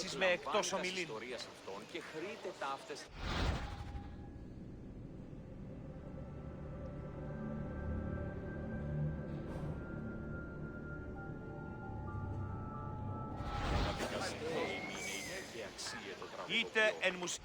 μιλήσεις με εκτός ομιλήν.
Ιστορίας αυτών και χρείτε ταύτες.
Είτε εν μουσική.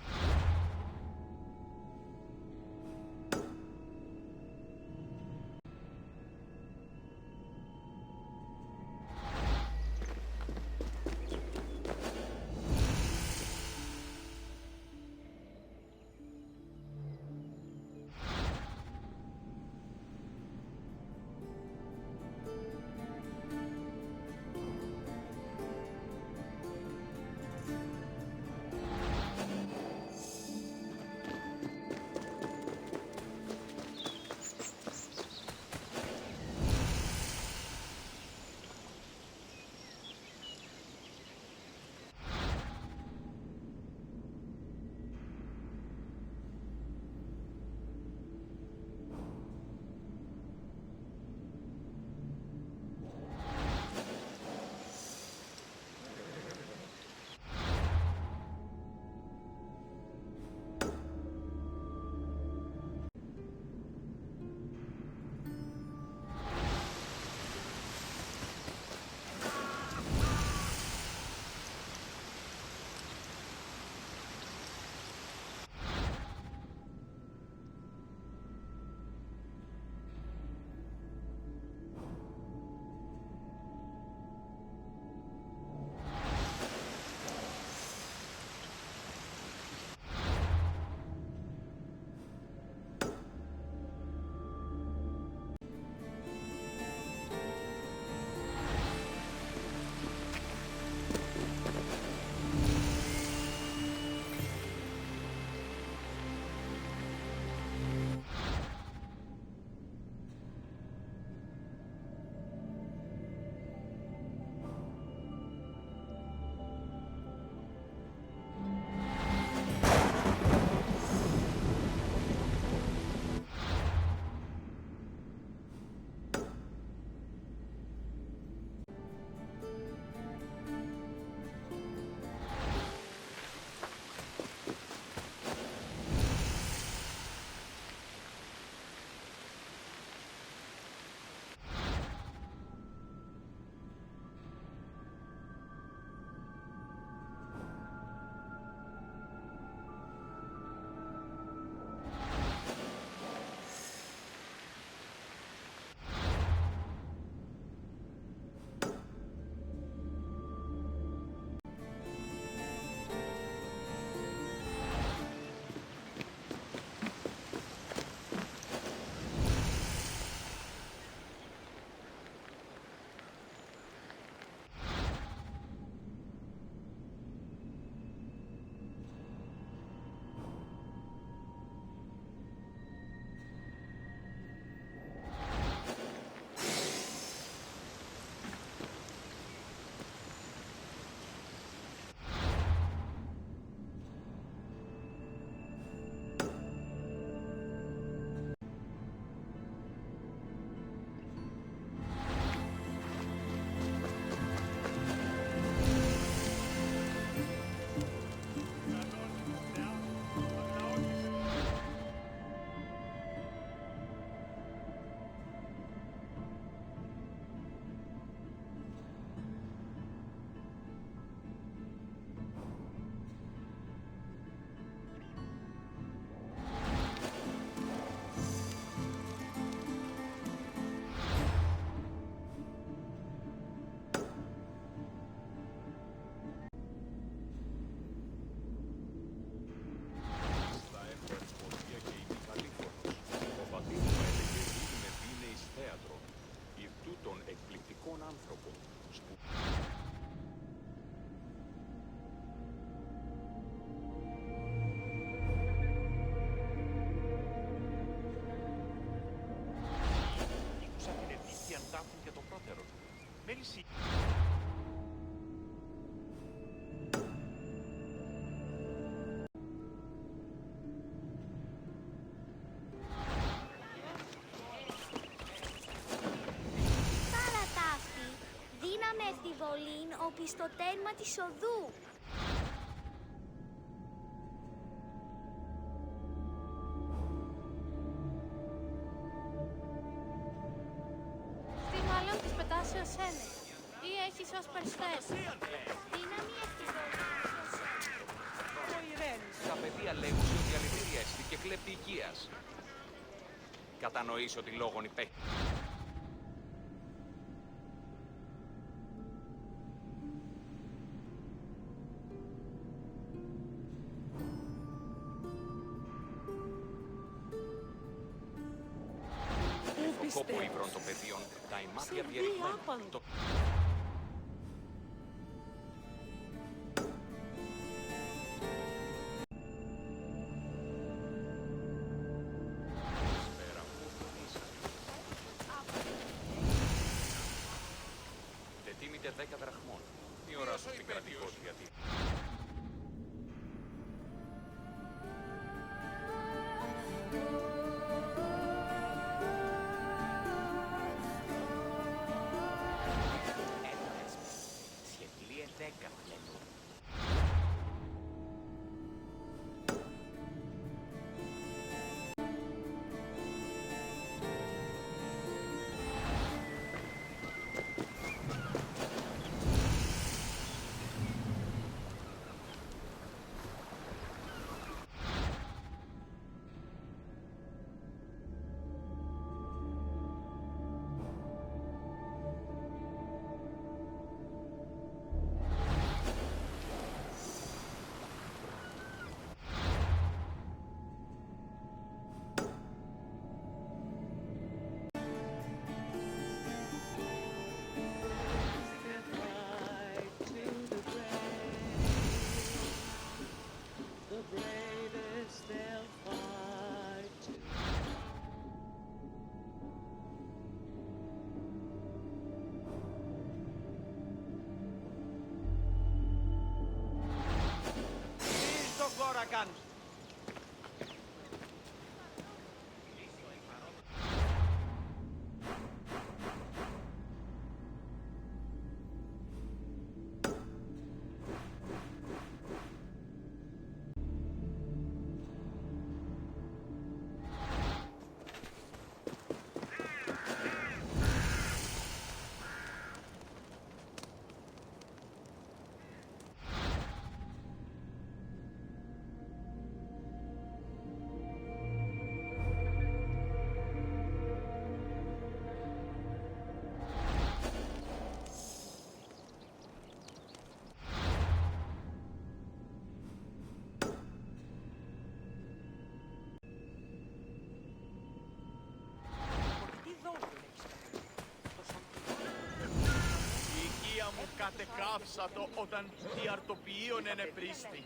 Παρατάφτη, δύναμε ευθυβολήν οπισθο τέρμα της οδού. Σένεκα. Τι έχεις ως Περσφές? Δύναμη ευτυχώς.
Τα παιδεία λέγουν ότι αληθήρια έστι και κλέπτη οικίας. Κατανοήσω τη λόγον υπέχει. Κόπο ύβρων των παιδίων, τα ημάτια διερριγμένα. Τετίμητε 10 δραχμών. Τι ώρα σου στην κρατικός διατήρηση.
κάνεις.
Κατεκάψατο όταν διαρτοποιείον ενεπρίστη.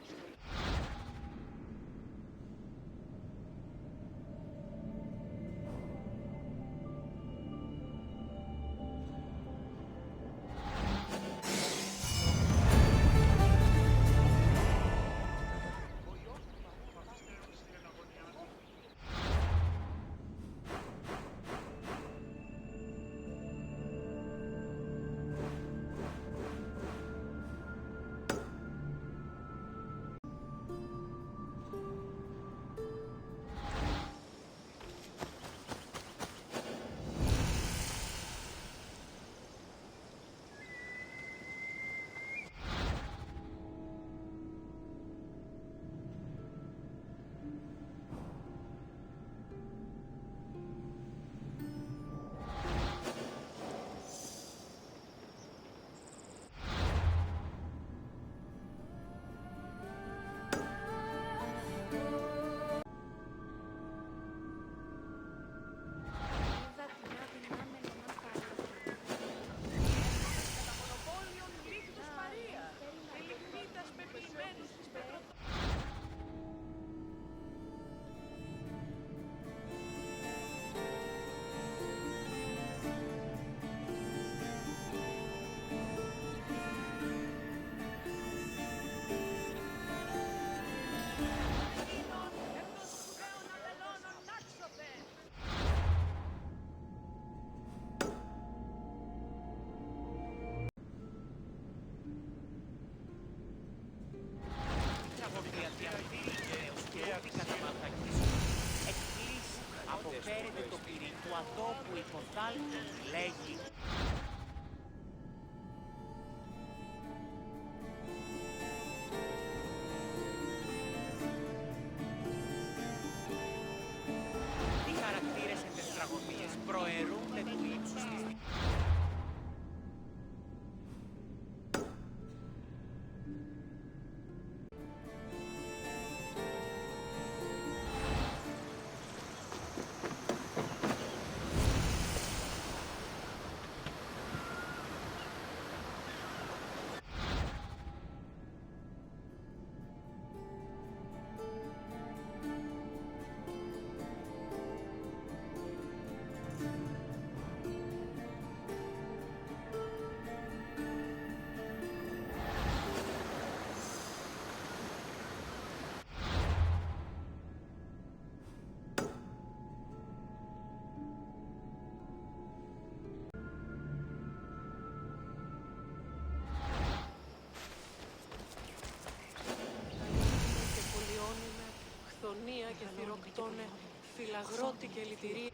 αγρότη και λυτηρία.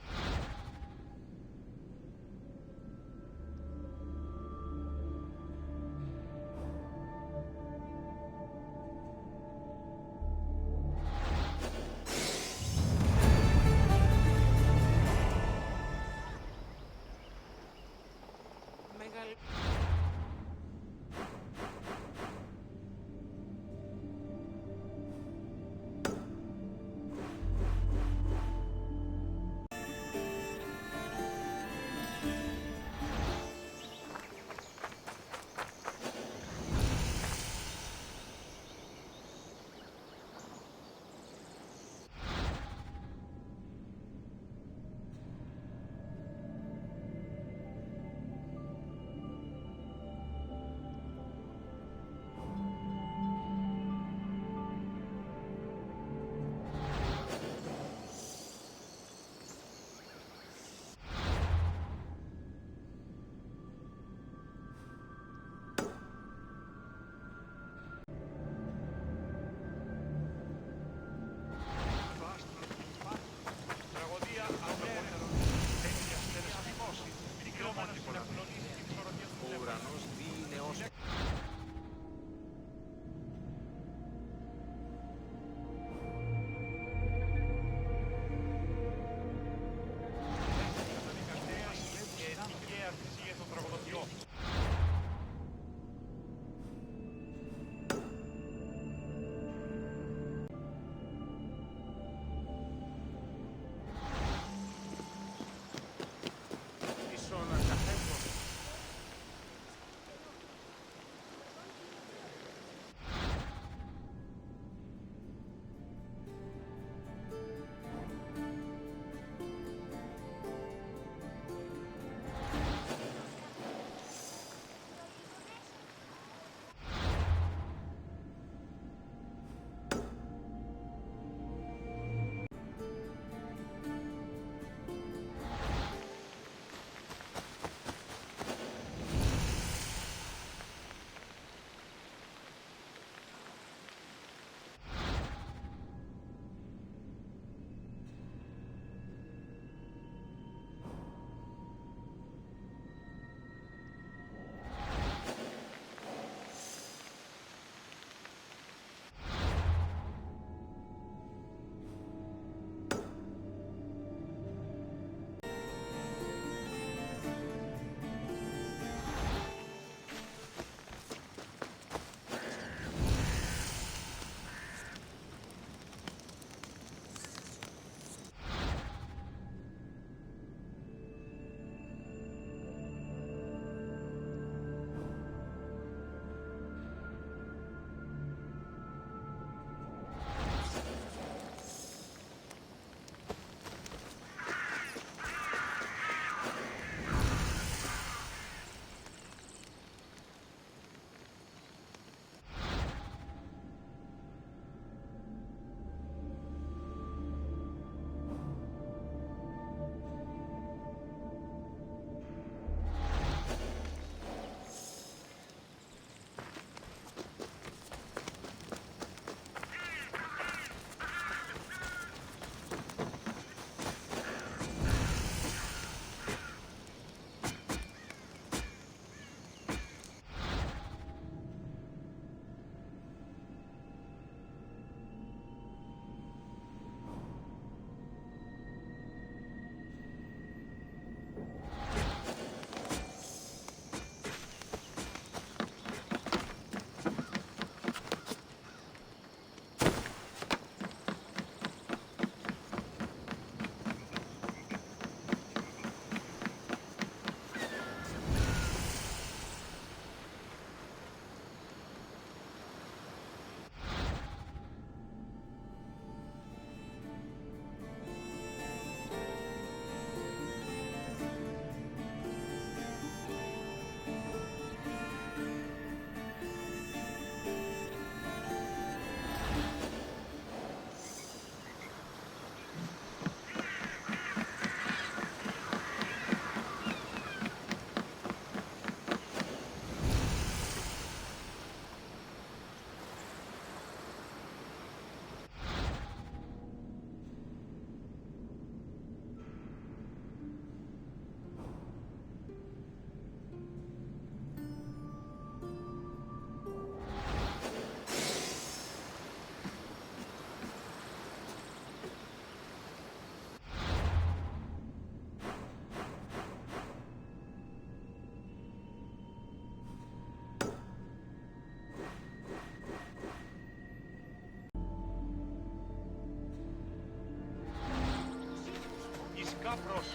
Άφρος.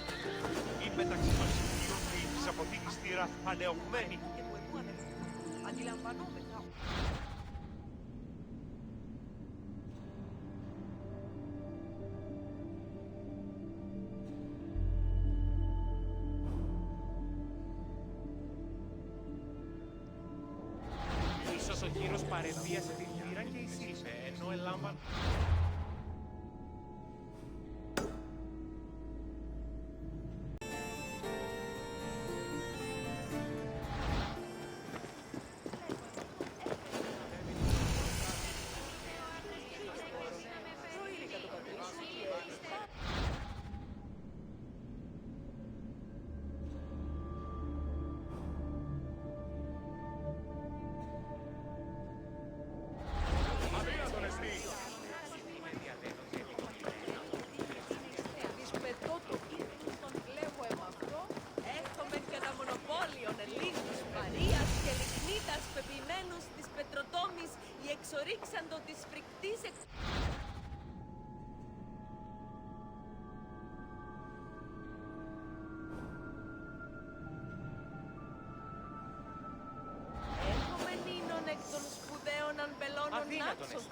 Ή μεταξύ των σημείων και η της αποθήκης θύρα ανεωγμένη.
Και του εμού αδελφού. Αντιλαμβανόμεθα.
Ίσως ο γύρος παρεμβίασε τη θύρα και εισήλθε, ενώ ελάμβανε...
Naxos.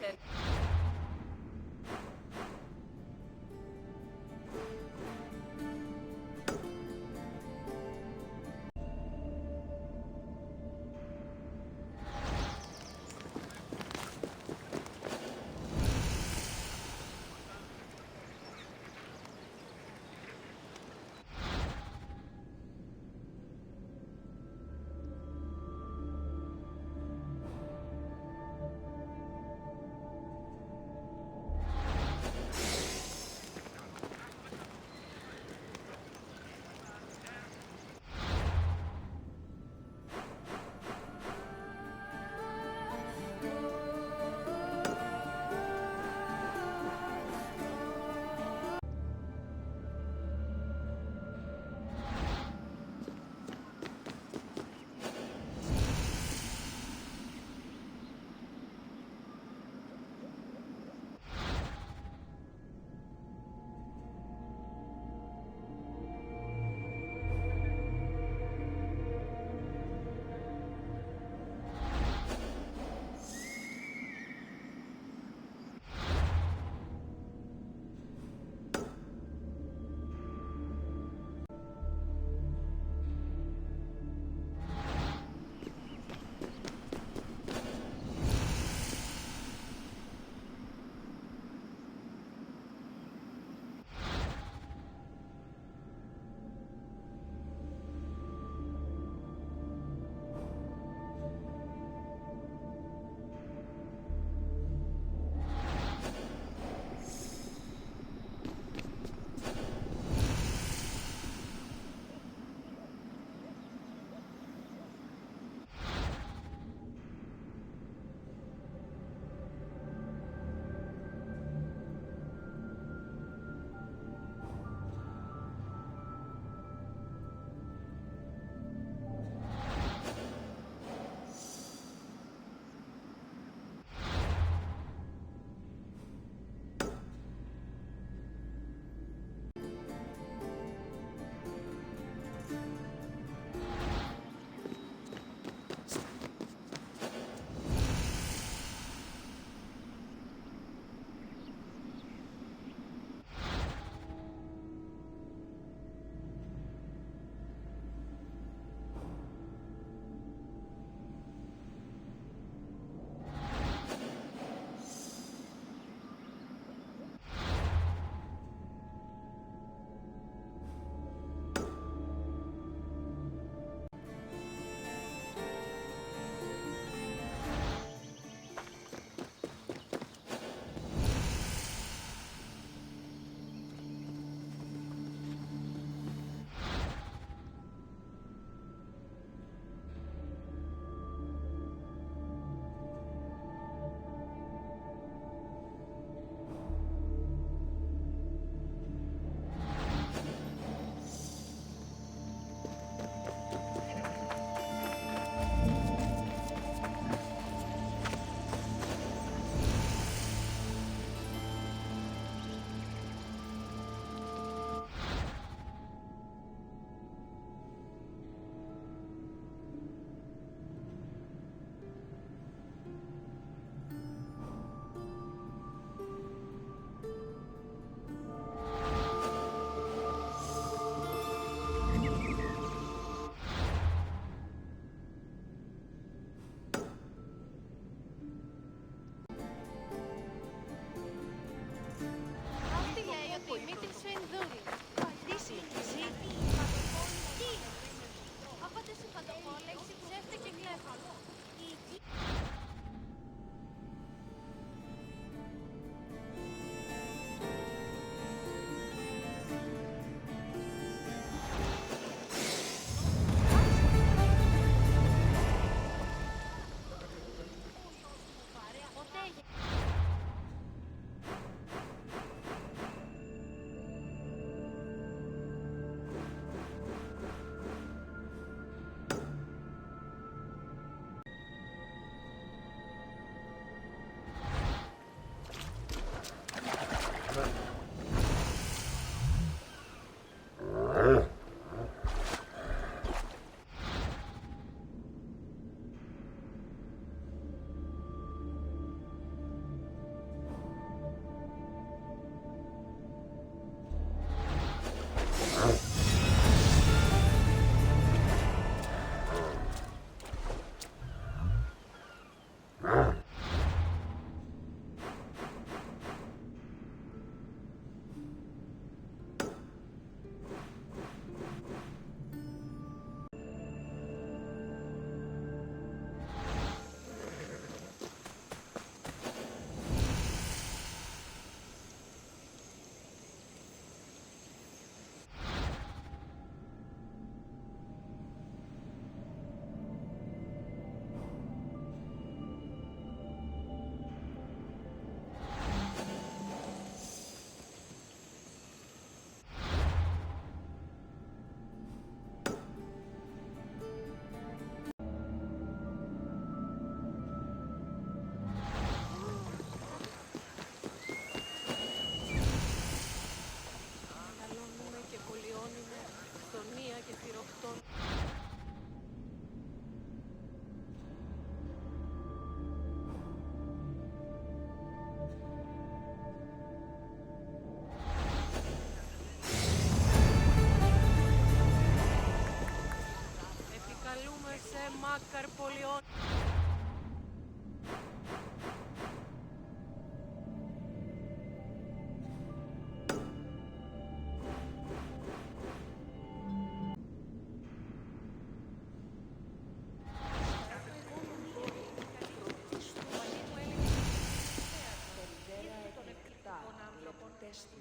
Μάκαρ Πολιών.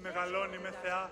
Μεγαλώνει με θεά.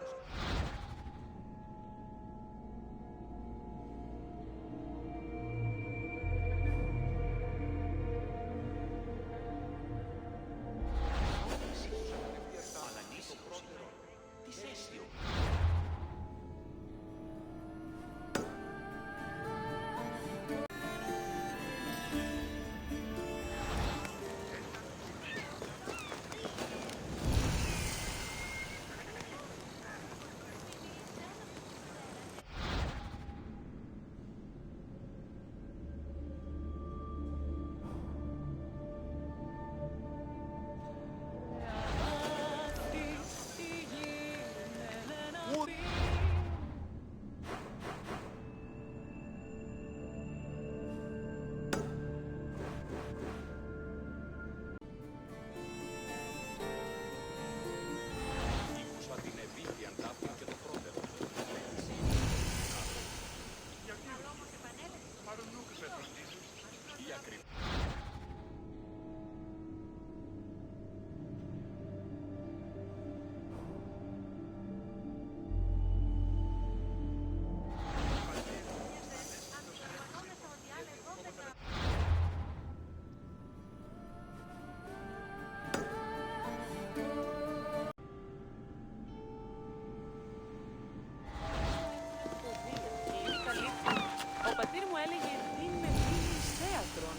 Ο πατήρ μου έλεγε «Δίν με φίλης θέατρων»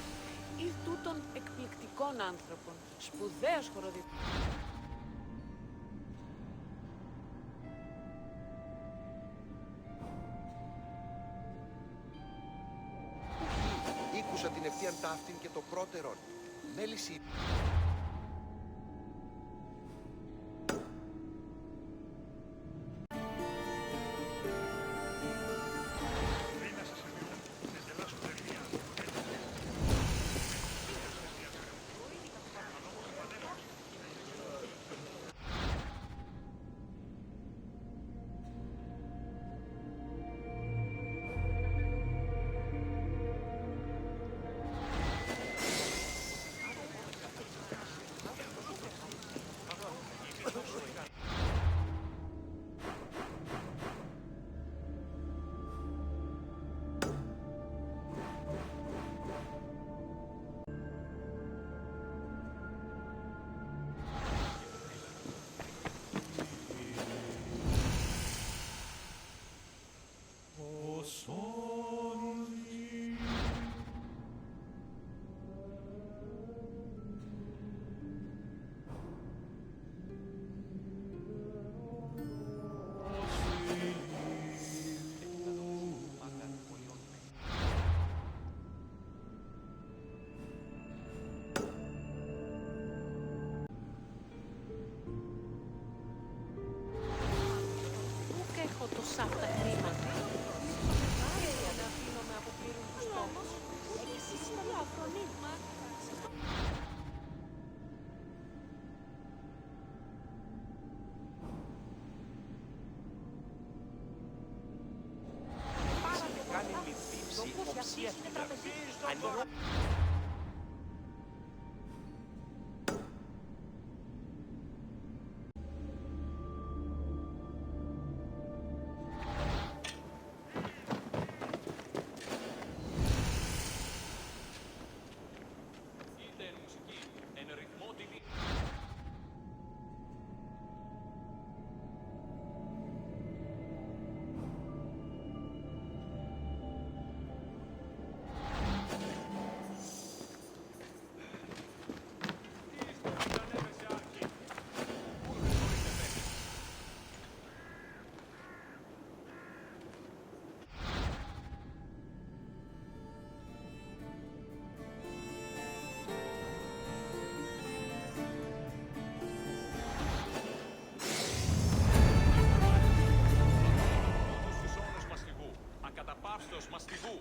ή τούτων εκπληκτικών άνθρωπων, σπουδαίος χοροδητής.
Ήκουσα την ευθείαν ταύτην και το πρώτερον. Μέληση.
Τόσα τα χρήματα. Και να αφήνομαι από πλήρουν τους τόμους. Εσύ σήμερα αφρονίμμα.
Κάνει λιθύψη οψία.
Μαστιγού.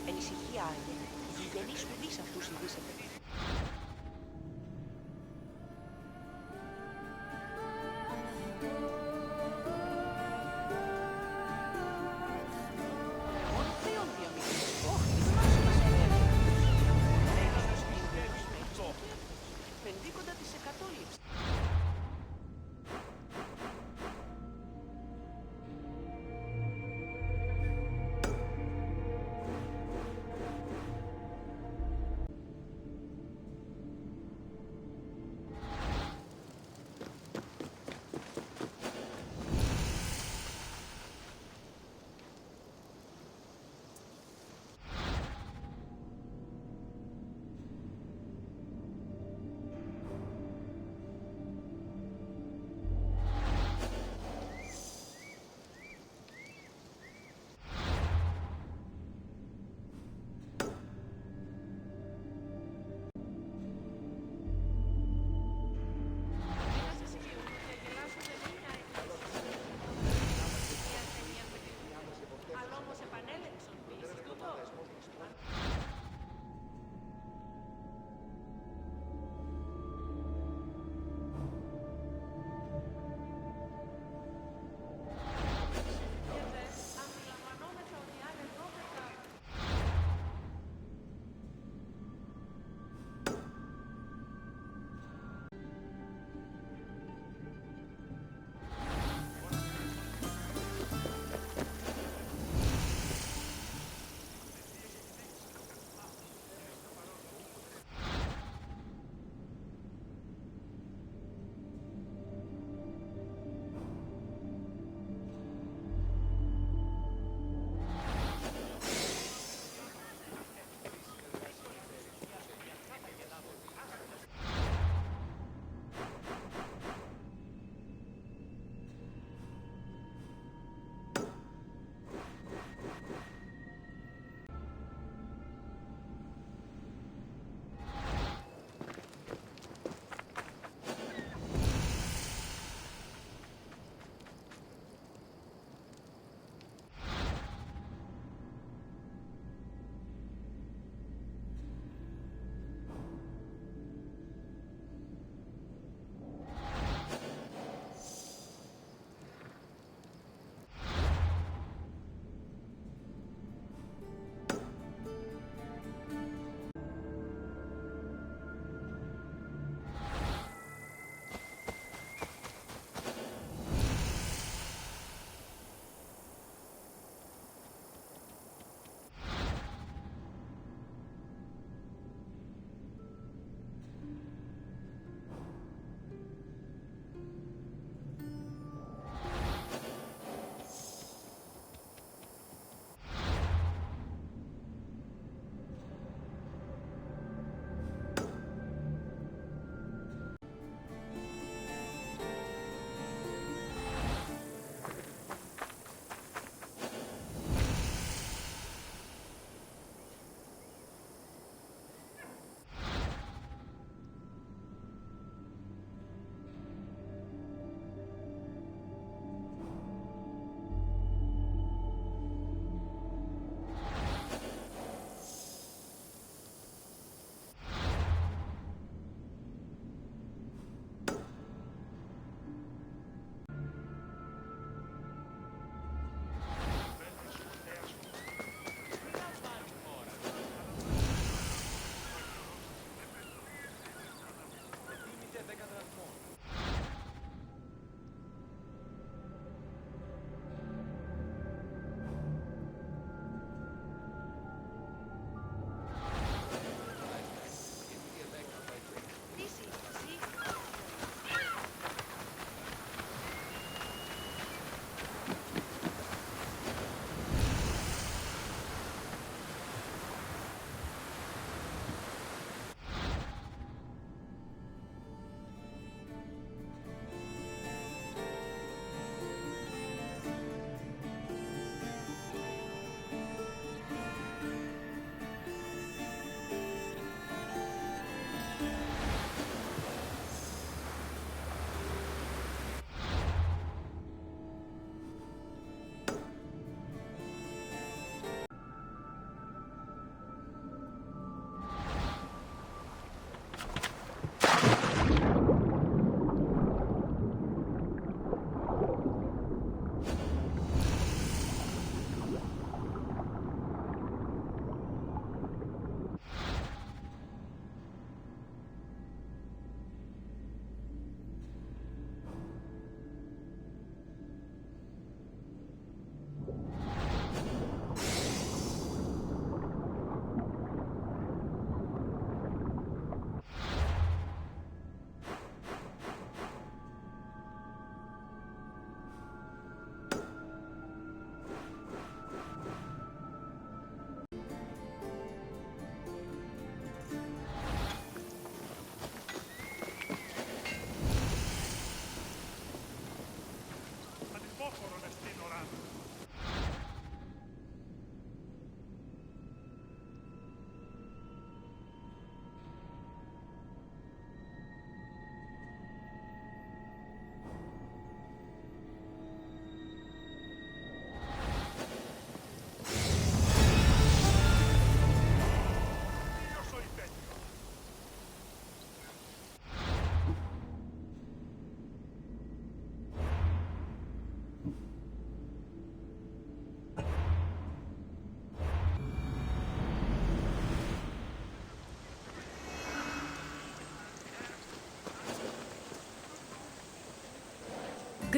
Ενησυχία, Άγιε. Γηγενείς ουδείς αυτούς ειδήσετε.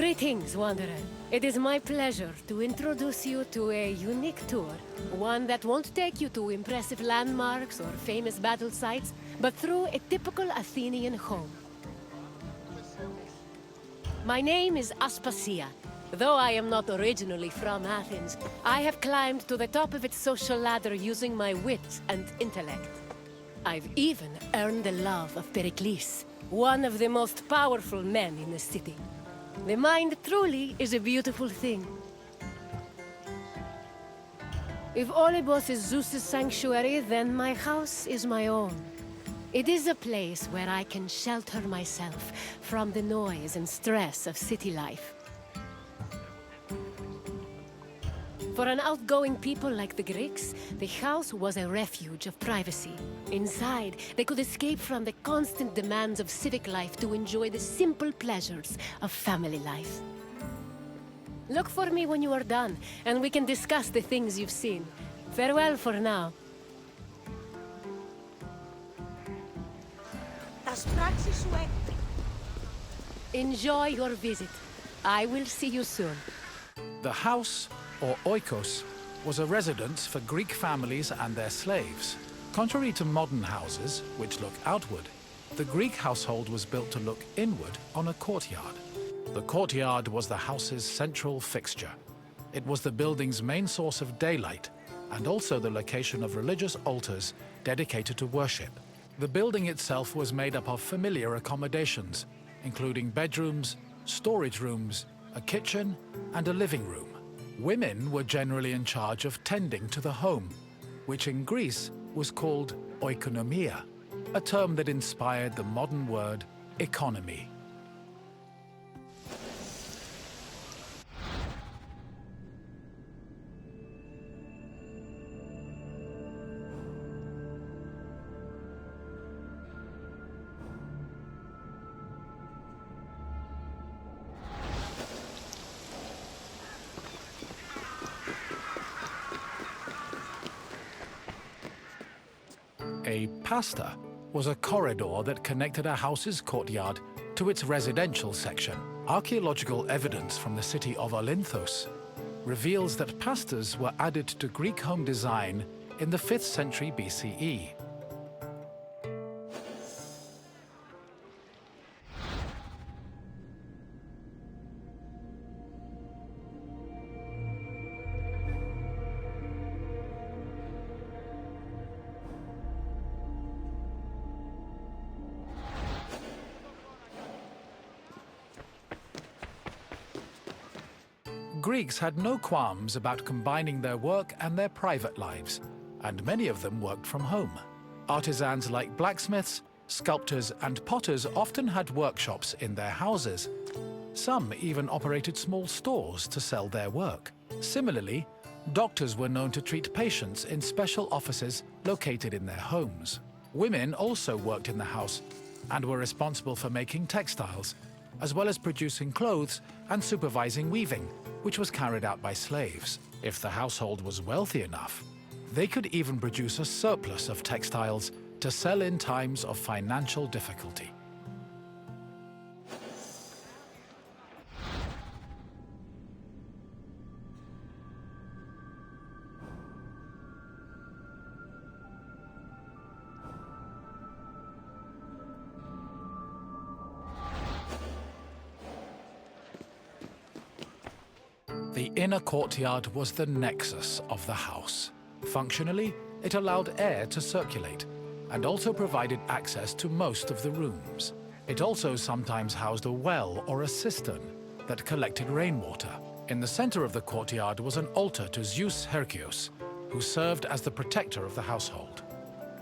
Greetings, Wanderer. It is my pleasure to introduce you to a unique tour. One that won't take you to impressive landmarks or famous battle sites, but through a typical Athenian home. My name is Aspasia. Though I am not originally from Athens, I have climbed to the top of its social ladder using my wit and intellect. I've even earned the love of Pericles, one of the most powerful men in the city. The mind truly is a beautiful thing. If Olympus is Zeus's sanctuary, then my house is my own. It is a place where I can shelter myself from the noise and stress of city life. For an outgoing people like the Greeks, the house was a refuge of privacy. Inside, they could escape from the constant demands of civic life to enjoy the simple pleasures of family life. Look for me when you are done, and we can discuss the things you've seen. Farewell for now. Enjoy your visit. I will see you soon.
The house, or oikos, was a residence for Greek families and their slaves. Contrary to modern houses, which look outward, the Greek household was built to look inward on a courtyard. The courtyard was the house's central fixture. It was the building's main source of daylight, and also the location of religious altars dedicated to worship. The building itself was made up of familiar accommodations, including bedrooms, storage rooms, a kitchen, and a living room. Women were generally in charge of tending to the home, which in Greece was called oikonomia, a term that inspired the modern word economy. A pasta was a corridor that connected a house's courtyard to its residential section. Archaeological evidence from the city of Olynthos reveals that pastas were added to Greek home design in the 5th century BCE. Greeks had no qualms about combining their work and their private lives, and many of them worked from home. Artisans like blacksmiths, sculptors, and potters often had workshops in their houses. Some even operated small stores to sell their work. Similarly, doctors were known to treat patients in special offices located in their homes. Women also worked in the house and were responsible for making textiles, as well as producing clothes and supervising weaving, which was carried out by slaves. If the household was wealthy enough, they could even produce a surplus of textiles to sell in times of financial difficulty. The inner courtyard was the nexus of the house. Functionally, it allowed air to circulate and also provided access to most of the rooms. It also sometimes housed a well or a cistern that collected rainwater. In the center of the courtyard was an altar to Zeus Hercules, who served as the protector of the household.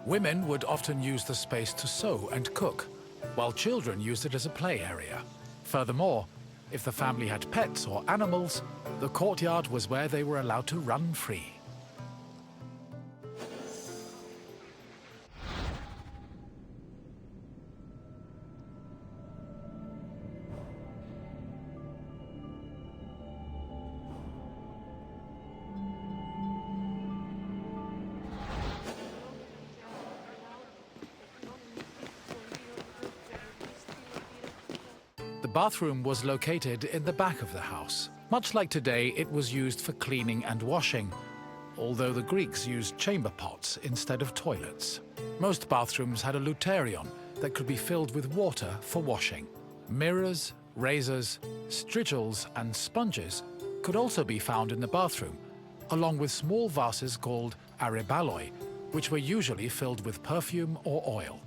Women would often use the space to sew and cook, while children used it as a play area. Furthermore, if the family had pets or animals, the courtyard was where they were allowed to run free. The bathroom was located in the back of the house. Much like today, it was used for cleaning and washing, although the Greeks used chamber pots instead of toilets. Most bathrooms had a luterion that could be filled with water for washing. Mirrors, razors, strigils, and sponges could also be found in the bathroom, along with small vases called arebaloi, which were usually filled with perfume or oil.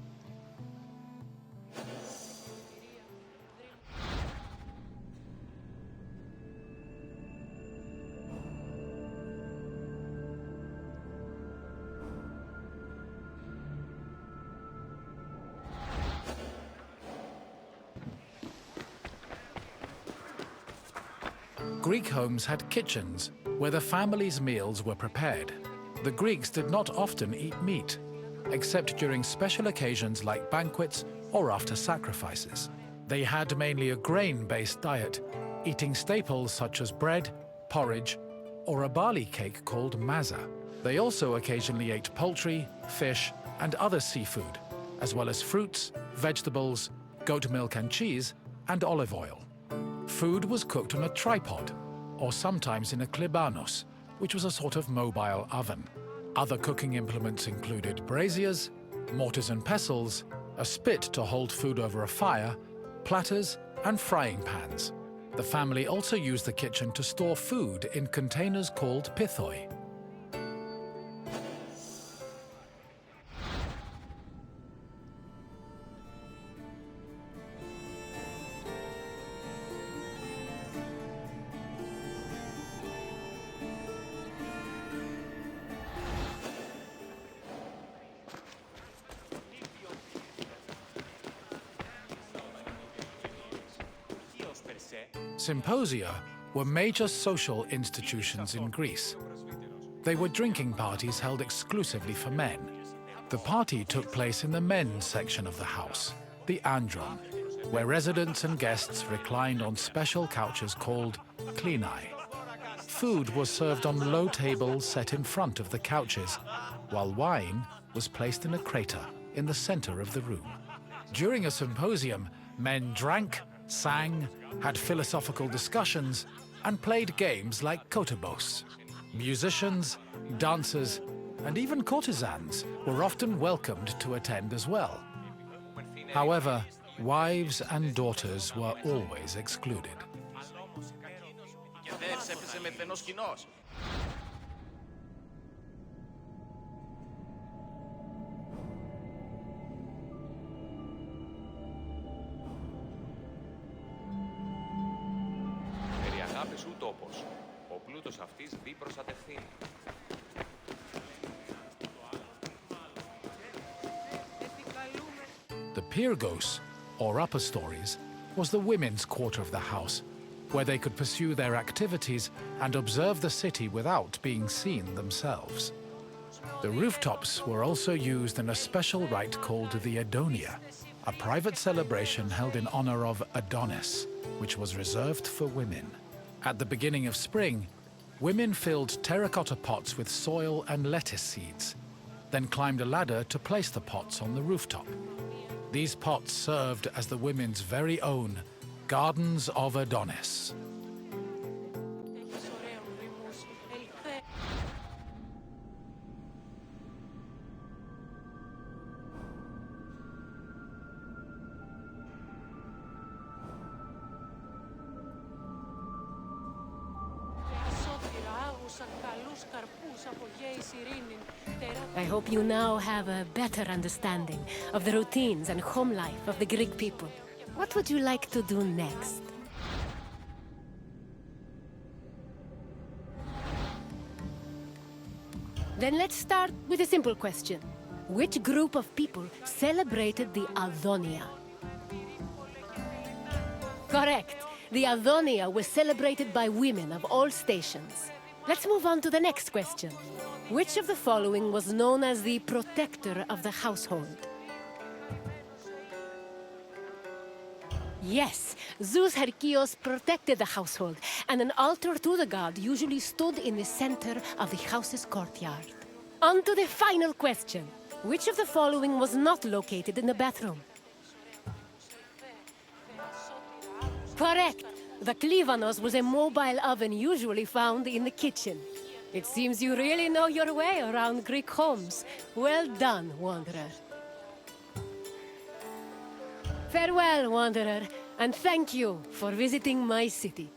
Greek homes had kitchens where the family's meals were prepared. The Greeks did not often eat meat, except during special occasions like banquets or after sacrifices. They had mainly a grain-based diet, eating staples such as bread, porridge, or a barley cake called maza. They also occasionally ate poultry, fish, and other seafood, as well as fruits, vegetables, goat milk and cheese, and olive oil. Food was cooked on a tripod, or sometimes in a klibanos, which was a sort of mobile oven. Other cooking implements included braziers, mortars and pestles, a spit to hold food over a fire, platters, and frying pans. The family also used the kitchen to store food in containers called pithoi. Symposia were major social institutions in Greece. They were drinking parties held exclusively for men. The party took place in the men's section of the house, the andron, where residents and guests reclined on special couches called klinai. Food was served on low tables set in front of the couches, while wine was placed in a crater in the center of the room. During a symposium, men drank, sang, had philosophical discussions, and played games like kotobos. Musicians, dancers, and even courtesans were often welcomed to attend as well. However, wives and daughters were always excluded. The Pyrgos, or upper stories, was the women's quarter of the house, where they could pursue their activities and observe the city without being seen themselves. The rooftops were also used in a special rite called the Adonia, a private celebration held in honor of Adonis, which was reserved for women. At the beginning of spring, women filled terracotta pots with soil and lettuce seeds, then climbed a ladder to place the pots on the rooftop. These pots served as the women's very own Gardens of Adonis.
I hope you now have a better understanding of the routines and home life of the Greek people. What would you like to do next? Then let's start with a simple question. Which group of people celebrated the Adonia? Correct. The Adonia was celebrated by women of all stations. Let's move on to the next question. Which of the following was known as the protector of the household? Yes, Zeus Herkios protected the household, and an altar to the god usually stood in the center of the house's courtyard. On to the final question. Which of the following was not located in the bathroom? Correct. The Klivanos was a mobile oven usually found in the kitchen. It seems you really know your way around Greek homes. Well done, Wanderer. Farewell, Wanderer, and thank you for visiting my city.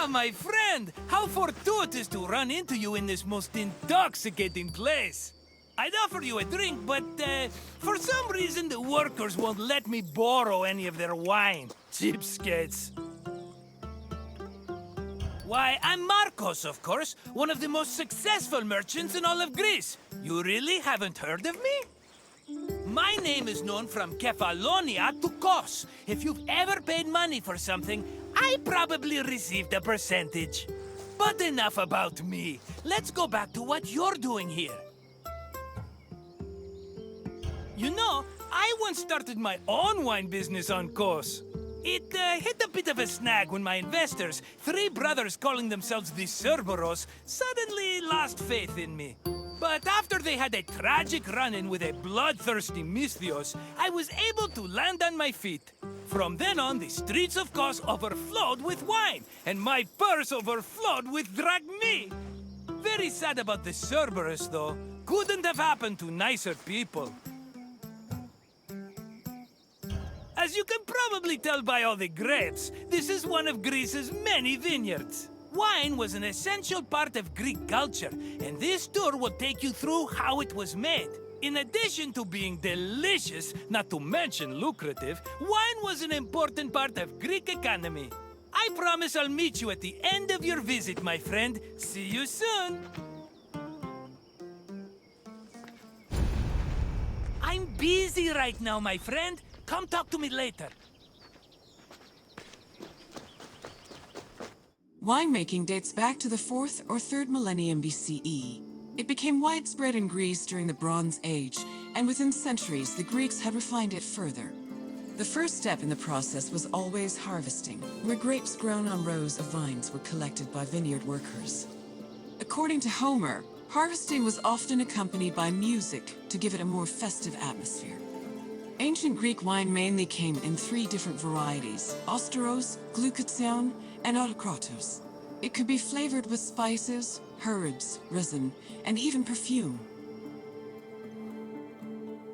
My friend! How fortuitous to run into you in this most intoxicating place! I'd offer you a drink, but for some reason the workers won't let me borrow any of their wine. Cheapskates. Why, I'm Marcos, of course, one of the most successful merchants in all of Greece. You really haven't heard of me? My name is known from Kephallonia to Kos. If you've ever paid money for something, I probably received a percentage. But enough about me. Let's go back to what you're doing here. You know, I once started my own wine business on Kos. It hit a bit of a snag when my investors, 3 brothers calling themselves the Cerberus, suddenly lost faith in me. But after they had a tragic run-in with a bloodthirsty Misthios, I was able to land on my feet. From then on, the streets of Kos overflowed with wine, and my purse overflowed with drachmi. Very sad about the Cerberus, though. Couldn't have happened to nicer people. As you can probably tell by all the grapes, this is one of Greece's many vineyards. Wine was an essential part of Greek culture, and this tour will take you through how it was made. In addition to being delicious, not to mention lucrative, wine was an important part of Greek economy. I promise I'll meet you at the end of your visit, my friend. See you soon! I'm busy right now, my friend. Come talk to me later.
Winemaking dates back to the 4th or 3rd millennium BCE. It became widespread in Greece during the Bronze Age, and within centuries the Greeks had refined it further. The first step in the process was always harvesting, where grapes grown on rows of vines were collected by vineyard workers. According to Homer, harvesting was often accompanied by music to give it a more festive atmosphere. Ancient Greek wine mainly came in 3 different varieties: Osteros, Glucathion, and Autokratos. It could be flavored with spices, herbs, resin, and even perfume.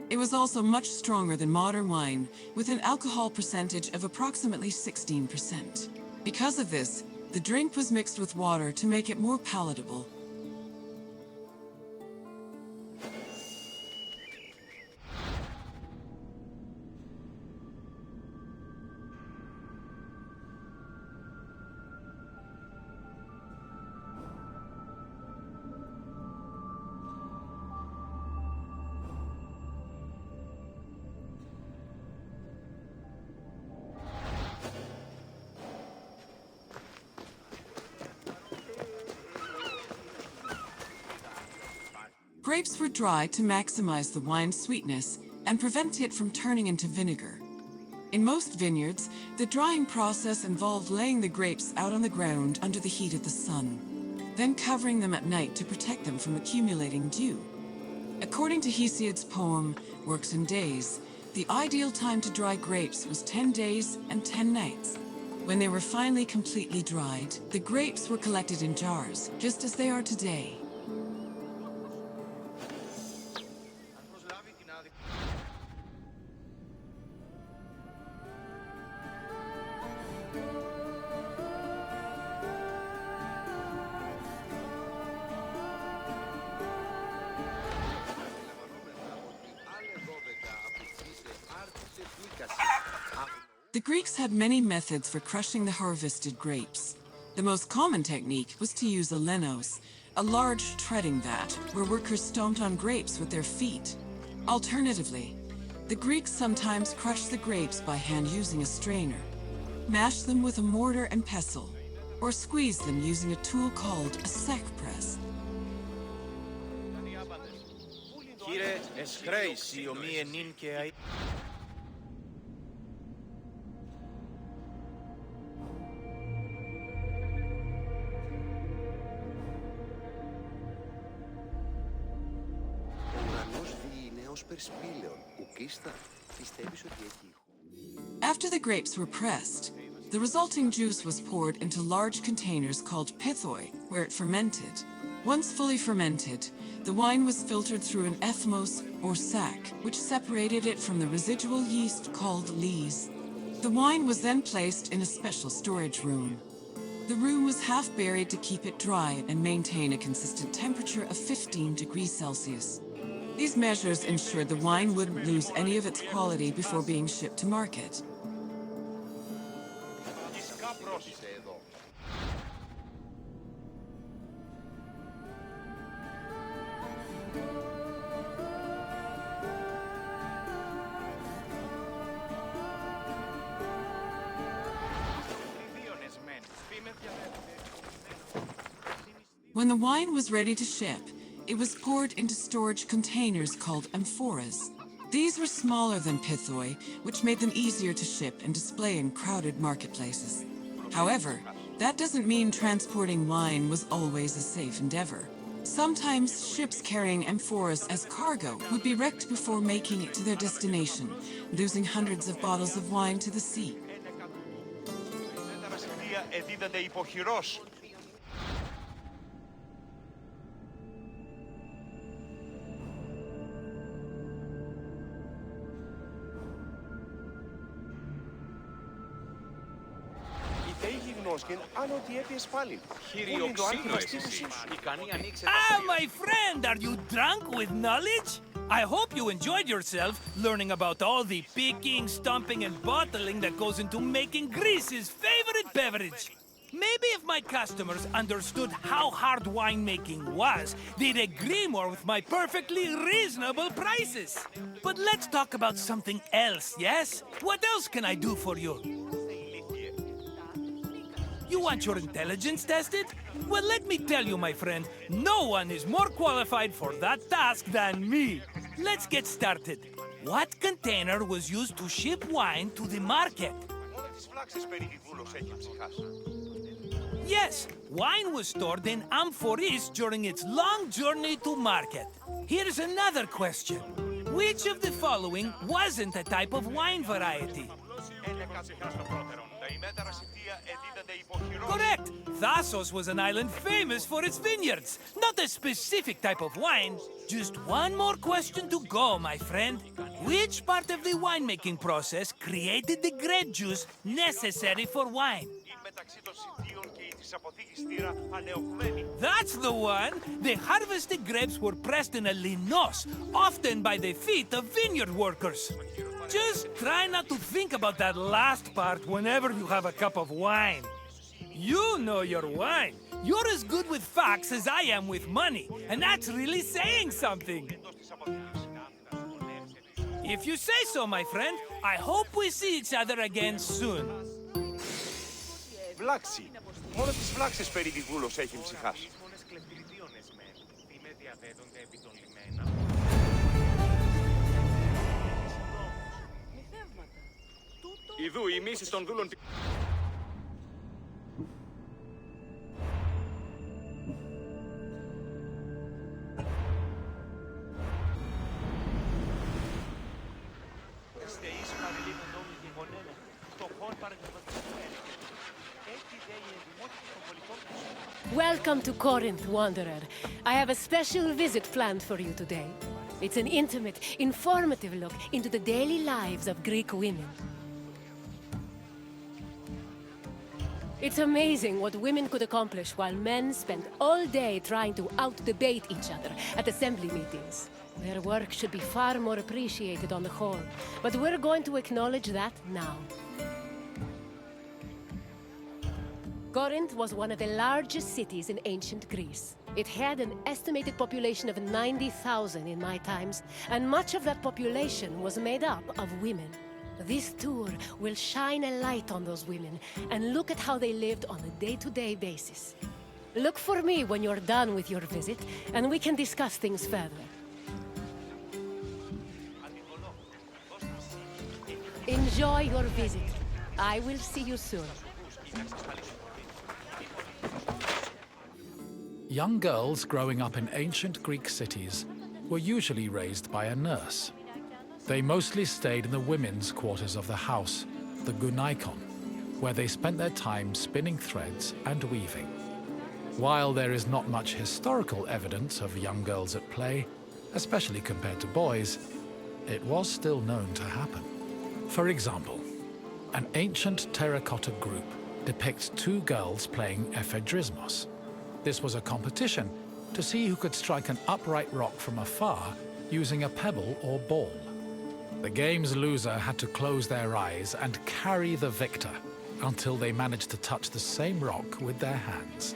It was also much stronger than modern wine, with an alcohol percentage of approximately 16%. Because of this, the drink was mixed with water to make it more palatable. Grapes were dried to maximize the wine's sweetness and prevent it from turning into vinegar. In most vineyards, the drying process involved laying the grapes out on the ground under the heat of the sun, then covering them at night to protect them from accumulating dew. According to Hesiod's poem, Works and Days, the ideal time to dry grapes was 10 days and 10 nights. When they were finally completely dried, the grapes were collected in jars, just as they are today. The Greeks had many methods for crushing the harvested grapes. The most common technique was to use a lenos, a large treading vat where workers stomped on grapes with their feet. Alternatively, the Greeks sometimes crushed the grapes by hand using a strainer. mash them with a mortar and pestle, or squeeze them using a tool called a sack press. After the grapes were pressed, the resulting juice was poured into large containers called pithoi, where it fermented. Once fully fermented, the wine was filtered through an ethmos, or sack, which separated it from the residual yeast called lees. The wine was then placed in a special storage room. The room was half buried to keep it dry and maintain a consistent temperature of 15 degrees Celsius. These measures ensured the wine wouldn't lose any of its quality before being shipped to market. When the wine was ready to ship, it was poured into storage containers called amphoras. These were smaller than pithoi, which made them easier to ship and display in crowded marketplaces. However, that doesn't mean transporting wine was always a safe endeavor. Sometimes ships carrying amphoras as cargo would be wrecked before making it to their destination, losing hundreds of bottles of wine to the sea.
Ah, my friend, are you drunk with knowledge? I hope you enjoyed yourself learning about all the picking, stomping, and bottling that goes into making Greece's favorite beverage. Maybe if my customers understood how hard winemaking was, they'd agree more with my perfectly reasonable prices. But let's talk about something else, yes? What else can I do for you? You want your intelligence tested? Well, let me tell you, my friend, no one is more qualified for that task than me. Let's get started. What container was used to ship wine to the market? Yes, wine was stored in amphoras during its long journey to market. Here's another question. Which of the following wasn't a type of wine variety? Correct! Naxos was an island famous for its vineyards, not a specific type of wine. Just one more question to go, my friend. Which part of the winemaking process created the grape juice necessary for wine? That's the one! The harvested grapes were pressed in a linos, often by the feet of vineyard workers. Just try not to think about that last part whenever you have a cup of wine. You know your wine. You're as good with facts as I am with money, and that's really saying something. If you say so, my friend, I hope we see each other again soon.
Βλάξη. Μόνο τις βλάξεις περί τη γούλος έχει ψυχάσει.
Ιδού, οι μίσεις των δούλων...
Welcome to Corinth, Wanderer. I have a special visit planned for you today. It's an intimate, informative look into the daily lives of Greek women. It's amazing what women could accomplish while men spend all day trying to out-debate each other at assembly meetings. Their work should be far more appreciated on the whole, but we're going to acknowledge that now. Corinth was one of the largest cities in ancient Greece. It had an estimated population of 90,000 in my times, and much of that population was made up of women. This tour will shine a light on those women and look at how they lived on a day-to-day basis. Look for me when you're done with your visit, and we can discuss things further. Enjoy your visit. I will see you soon.
Young girls growing up in ancient Greek cities were usually raised by a nurse. They mostly stayed in the women's quarters of the house, the gunaikon, where they spent their time spinning threads and weaving. While there is not much historical evidence of young girls at play, especially compared to boys, it was still known to happen. For example, an ancient terracotta group depicts two girls playing ephedrismos. This was a competition to see who could strike an upright rock from afar using a pebble or ball. The game's loser had to close their eyes and carry the victor until they managed to touch the same rock with their hands.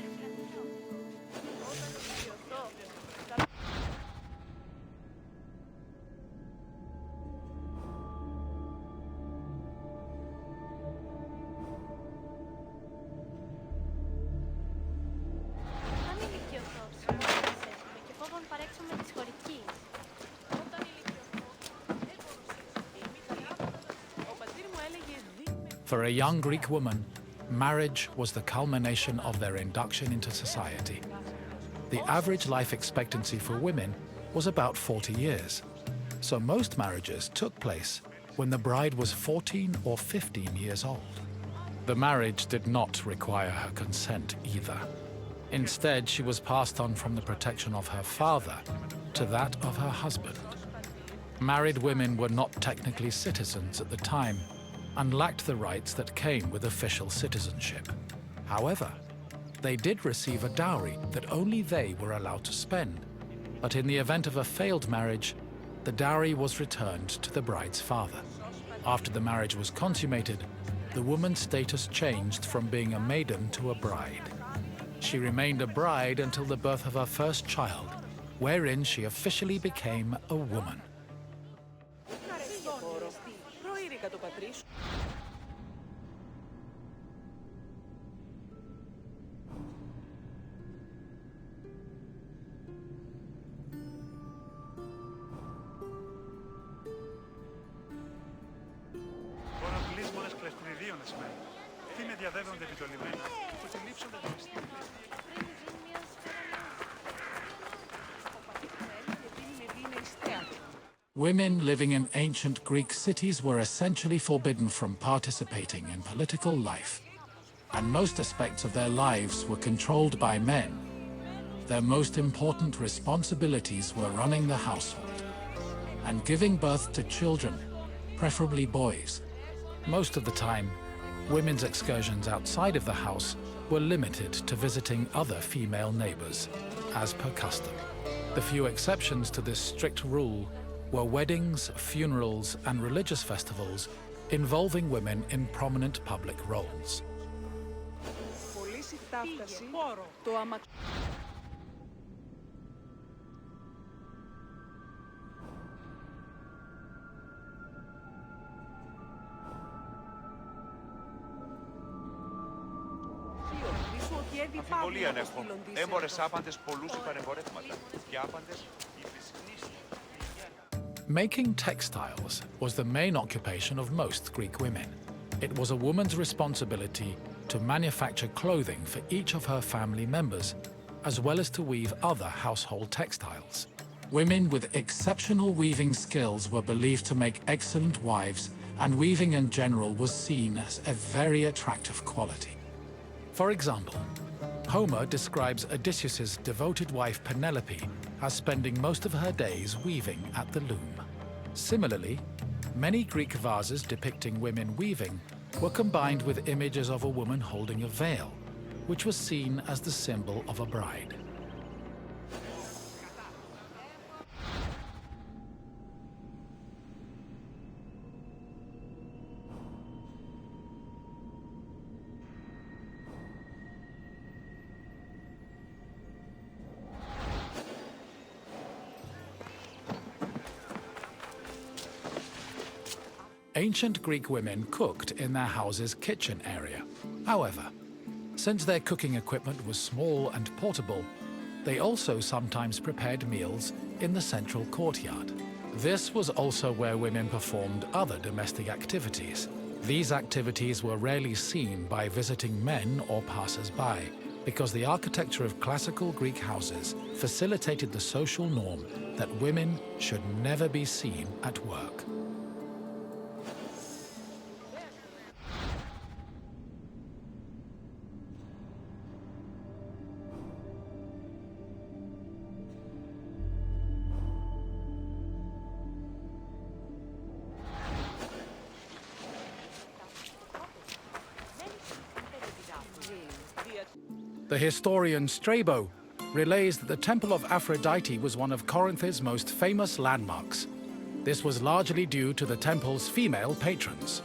For a young Greek woman, marriage was the culmination of their induction into society. The average life expectancy for women was about 40 years, so most marriages took place when the bride was 14 or 15 years old. The marriage did not require her consent either. Instead, she was passed on from the protection of her father to that of her husband. Married women were not technically citizens at the time and lacked the rights that came with official citizenship. However, they did receive a dowry that only they were allowed to spend, but in the event of a failed marriage, the dowry was returned to the bride's father. After the marriage was consummated, the woman's status changed from being a maiden to a bride. She remained a bride until the birth of her first child, wherein she officially became a woman. Women living in ancient Greek cities were essentially forbidden from participating in political life, and most aspects of their lives were controlled by men. Their most important responsibilities were running the household and giving birth to children, preferably boys. Most of the time, women's excursions outside of the house were limited to visiting other female neighbors, as per custom. The few exceptions to this strict rule were weddings, funerals, and religious festivals involving women in prominent public roles.
Αμφιβολία έχω. Έμπορες άπαντες πολλούς παρεμπορεύματα. Και άπαντες
Making textiles was the main occupation of most Greek women. It was a woman's responsibility to manufacture clothing for each of her family members, as well as to weave other household textiles. Women with exceptional weaving skills were believed to make excellent wives, and weaving in general was seen as a very attractive quality. For example, Homer describes Odysseus's devoted wife Penelope as spending most of her days weaving at the loom. Similarly, many Greek vases depicting women weaving were combined with images of a woman holding a veil, which was seen as the symbol of a bride. Ancient Greek women cooked in their house's kitchen area. However, since their cooking equipment was small and portable, they also sometimes prepared meals in the central courtyard. This was also where women performed other domestic activities. These activities were rarely seen by visiting men or passers-by, because the architecture of classical Greek houses facilitated the social norm that women should never be seen at work. The historian Strabo relays that the Temple of Aphrodite was one of Corinth's most famous landmarks. This was largely due to the temple's female patrons.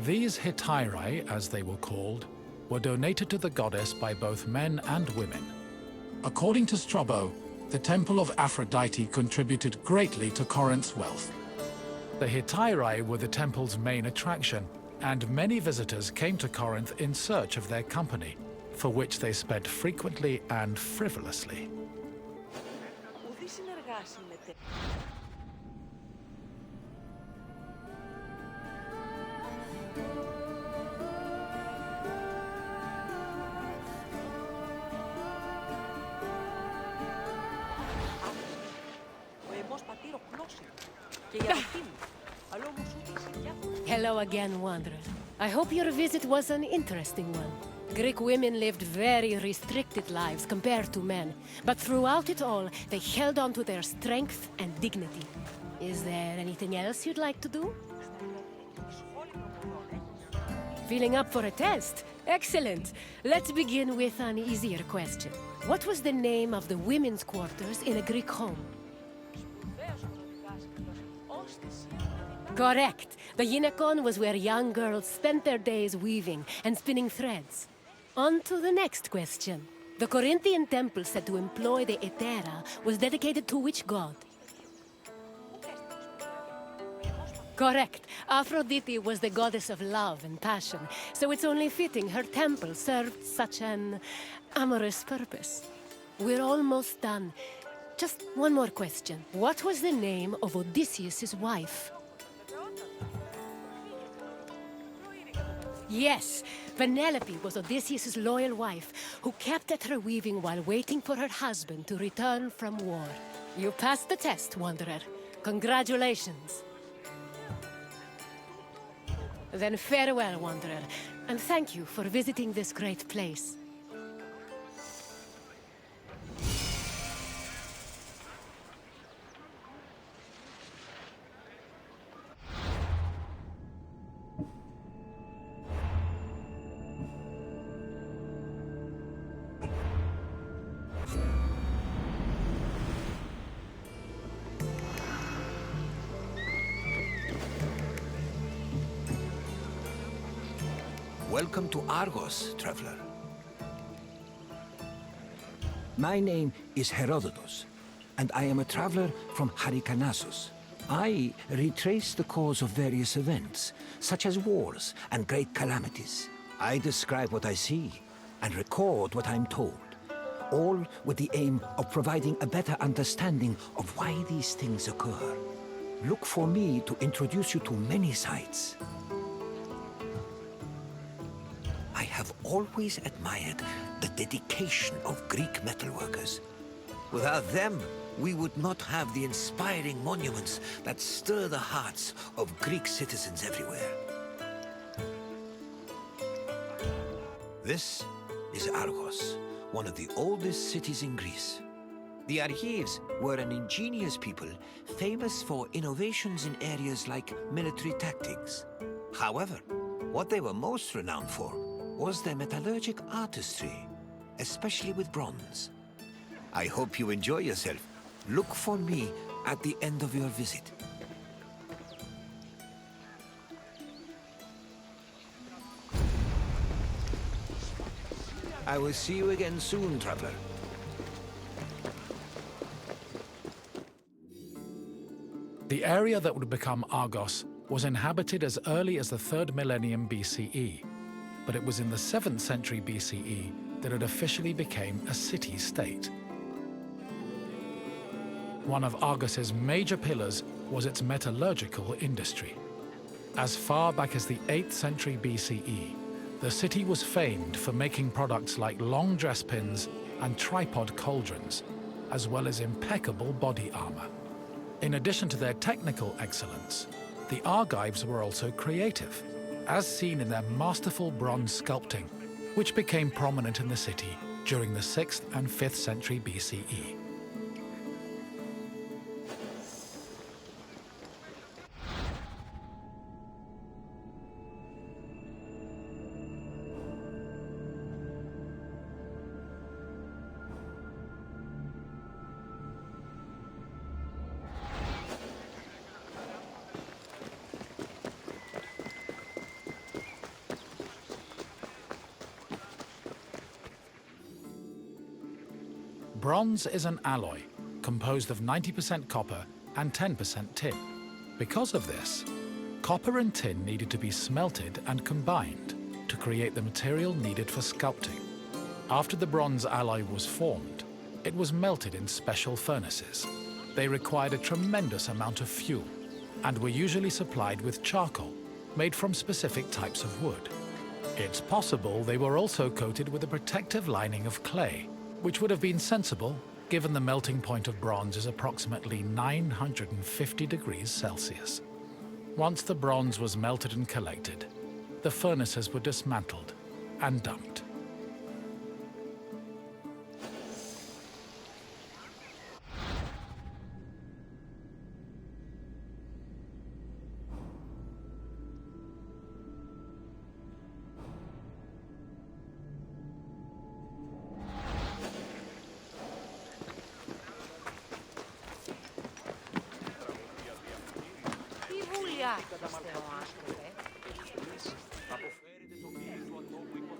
These hetairai, as they were called, were donated to the goddess by both men and women. According to Strabo, the Temple of Aphrodite contributed greatly to Corinth's wealth. The hetairai were the temple's main attraction, and many visitors came to Corinth in search of their company, for which they spent frequently and frivolously.
Hello again, Wanderer. I hope your visit was an interesting one. Greek women lived very restricted lives compared to men, but throughout it all, they held on to their strength and dignity. Is there anything else you'd like to do? Feeling up for a test? Excellent! Let's begin with an easier question. What was the name of the women's quarters in a Greek home? Correct! The gynekon was where young girls spent their days weaving and spinning threads. On to the next question. The Corinthian temple said to employ the Hetera was dedicated to which god? Correct. Aphrodite was the goddess of love and passion, so it's only fitting her temple served such an amorous purpose. We're almost done. Just one more question. What was the name of Odysseus' wife? Yes, Penelope was Odysseus' loyal wife, who kept at her weaving while waiting for her husband to return from war. You passed the test, Wanderer. Congratulations. Then farewell, Wanderer, and thank you for visiting this great place.
Welcome to Argos, traveler. My name is Herodotus, and I am a traveler from Halicarnassus. I retrace the cause of various events, such as wars and great calamities. I describe what I see and record what I'm told, all with the aim of providing a better understanding of why these things occur. Look for me to introduce you to many sites. I have always admired the dedication of Greek metalworkers. Without them, we would not have the inspiring monuments that stir the hearts of Greek citizens everywhere. This is Argos, one of the oldest cities in Greece. The Argives were an ingenious people, famous for innovations in areas like military tactics. However, what they were most renowned for was their metallurgic artistry, especially with bronze. I hope you enjoy yourself. Look for me at the end of your visit. I will see you again soon, traveler.
The area that would become Argos was inhabited as early as the 3rd millennium BCE, but it was in the 7th century BCE that it officially became a city-state. One of Argos's major pillars was its metallurgical industry. As far back as the 8th century BCE, the city was famed for making products like long dress pins and tripod cauldrons, as well as impeccable body armor. In addition to their technical excellence, the Argives were also creative, as seen in their masterful bronze sculpting, which became prominent in the city during the 6th and 5th century BCE. Bronze is an alloy composed of 90% copper and 10% tin. Because of this, copper and tin needed to be smelted and combined to create the material needed for sculpting. After the bronze alloy was formed, it was melted in special furnaces. They required a tremendous amount of fuel and were usually supplied with charcoal made from specific types of wood. It's possible they were also coated with a protective lining of clay, which would have been sensible given the melting point of bronze is approximately 950 degrees Celsius. Once the bronze was melted and collected, the furnaces were dismantled and dumped.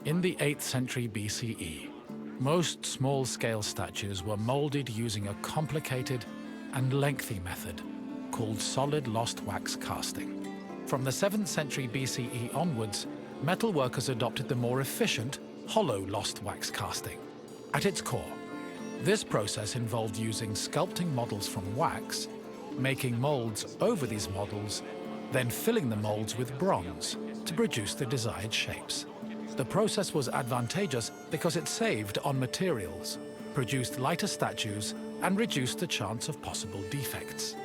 In the 8th century BCE, most small-scale statues were molded using a complicated and lengthy method called solid lost wax casting. From the 7th century BCE onwards, metalworkers adopted the more efficient hollow lost wax casting. At its core, this process involved using sculpting models from wax, making molds over these models, then filling the molds with bronze to produce the desired shapes. The process was advantageous because it saved on materials, produced lighter statues, and reduced the chance of possible defects.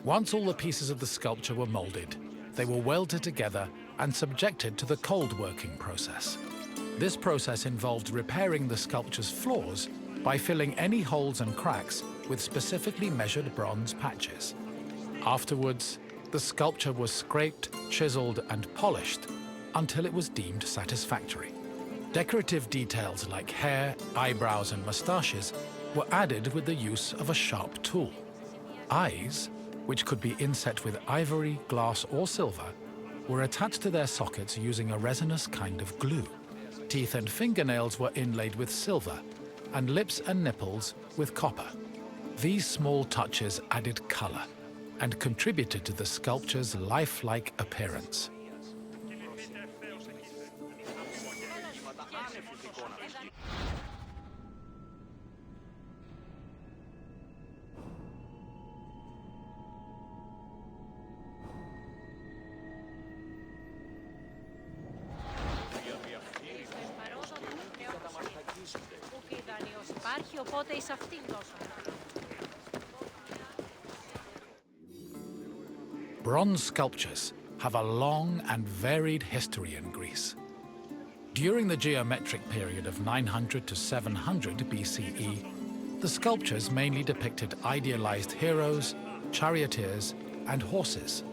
Once all the pieces of the sculpture were molded, they were welded together and subjected to the cold working process. This process involved repairing the sculpture's flaws by filling any holes and cracks with specifically measured bronze patches. Afterwards, the sculpture was scraped, chiseled, and polished until it was deemed satisfactory. Decorative details like hair, eyebrows, and mustaches were added with the use of a sharp tool. Eyes, which could be inset with ivory, glass, or silver, were attached to their sockets using a resinous kind of glue. Teeth and fingernails were inlaid with silver, and lips and nipples with copper. These small touches added color and contributed to the sculpture's lifelike appearance. Bronze sculptures have a long and varied history in Greece. During the geometric period of 900 to 700 BCE, the sculptures mainly depicted idealized heroes, charioteers, and horses,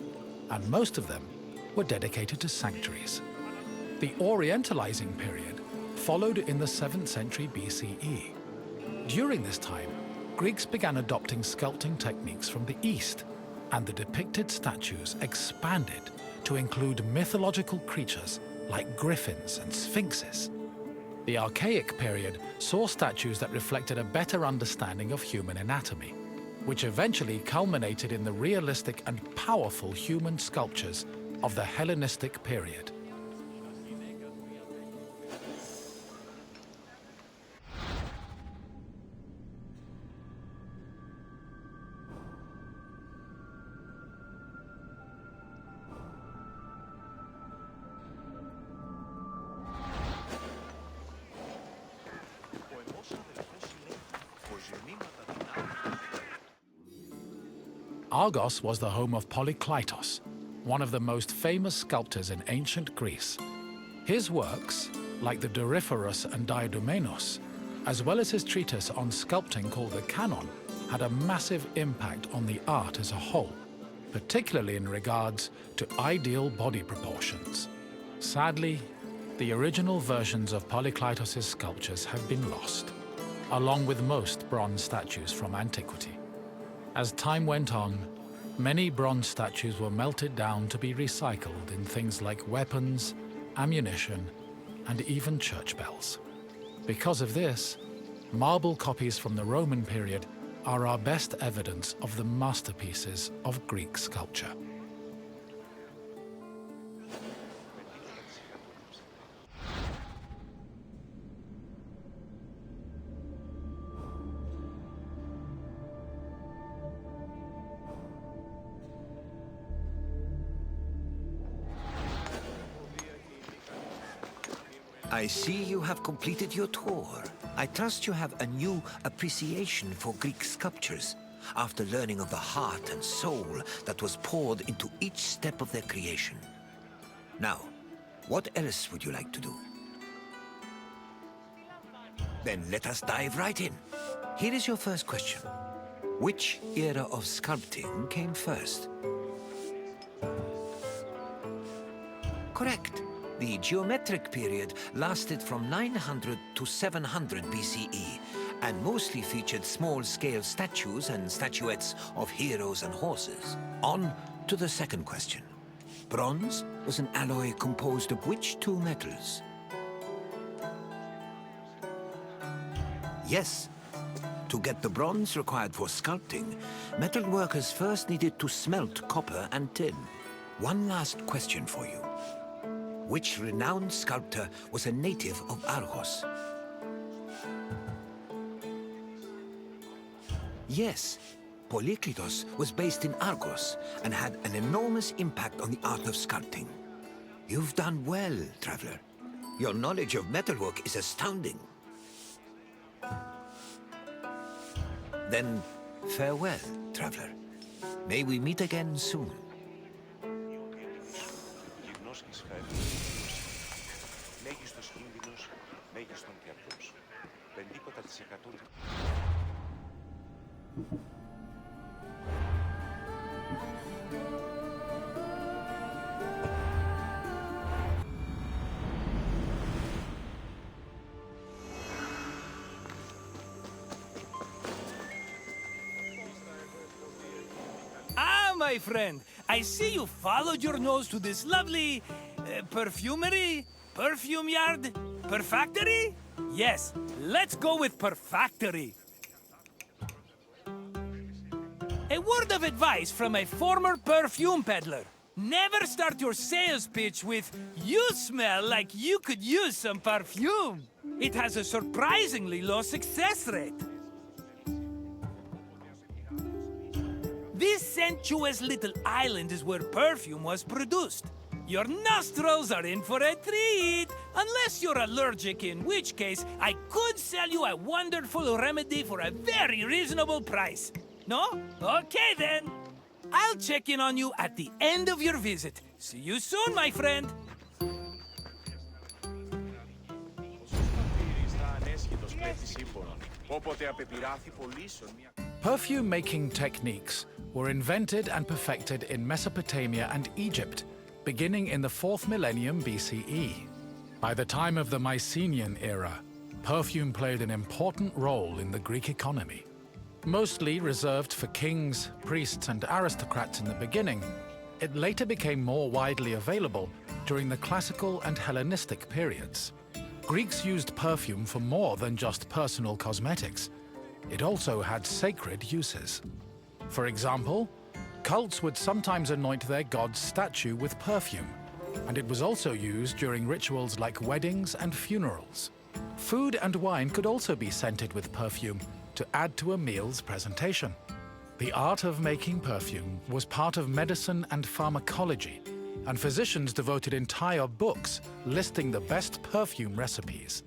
and most of them were dedicated to sanctuaries. The Orientalizing period followed in the 7th century BCE. During this time, Greeks began adopting sculpting techniques from the East, and the depicted statues expanded to include mythological creatures like griffins and sphinxes. The Archaic period saw statues that reflected a better understanding of human anatomy, which eventually culminated in the realistic and powerful human sculptures of the Hellenistic period. Argos was the home of Polykleitos, one of the most famous sculptors in ancient Greece. His works, like the Doryphorus and Diadomenos, as well as his treatise on sculpting called the Canon, had a massive impact on the art as a whole, particularly in regards to ideal body proportions. Sadly, the original versions of Polykleitos' sculptures have been lost, along with most bronze statues from antiquity. As time went on, many bronze statues were melted down to be recycled in things like weapons, ammunition, and even church bells. Because of this, marble copies from the Roman period are our best evidence of the masterpieces of Greek sculpture.
I see you have completed your tour. I trust you have a new appreciation for Greek sculptures after learning of the heart and soul that was poured into each step of their creation. Now, what else would you like to do? Then let us dive right in. Here is your first question. Which era of sculpting came first? Correct. The geometric period lasted from 900 to 700 BCE and mostly featured small-scale statues and statuettes of heroes and horses. On to the second question. Bronze was an alloy composed of which two metals? Yes. To get the bronze required for sculpting, metal workers first needed to smelt copper and tin. One last question for you. Which renowned sculptor was a native of Argos? Yes, Polykleitos was based in Argos and had an enormous impact on the art of sculpting. You've done well, traveler. Your knowledge of metalwork is astounding. Then, farewell, traveler. May we meet again soon.
My friend, I see you followed your nose to this lovely perfumery, perfume yard, perfactory? Yes, let's go with perfactory. A word of advice from a former perfume peddler. Never start your sales pitch with, "You smell like you could use some perfume." It has a surprisingly low success rate. This sensuous little island is where perfume was produced. Your nostrils are in for a treat, unless you're allergic, in which case I could sell you a wonderful remedy for a very reasonable price. No? Okay then. I'll check in on you at the end of your visit. See you soon, my friend.
Perfume-making techniques were invented and perfected in Mesopotamia and Egypt, beginning in the 4th millennium BCE. By the time of the Mycenaean era, perfume played an important role in the Greek economy. Mostly reserved for kings, priests, and aristocrats in the beginning, it later became more widely available during the classical and Hellenistic periods. Greeks used perfume for more than just personal cosmetics. It also had sacred uses. For example, cults would sometimes anoint their god's statue with perfume, and it was also used during rituals like weddings and funerals. Food and wine could also be scented with perfume to add to a meal's presentation. The art of making perfume was part of medicine and pharmacology, and physicians devoted entire books listing the best perfume recipes.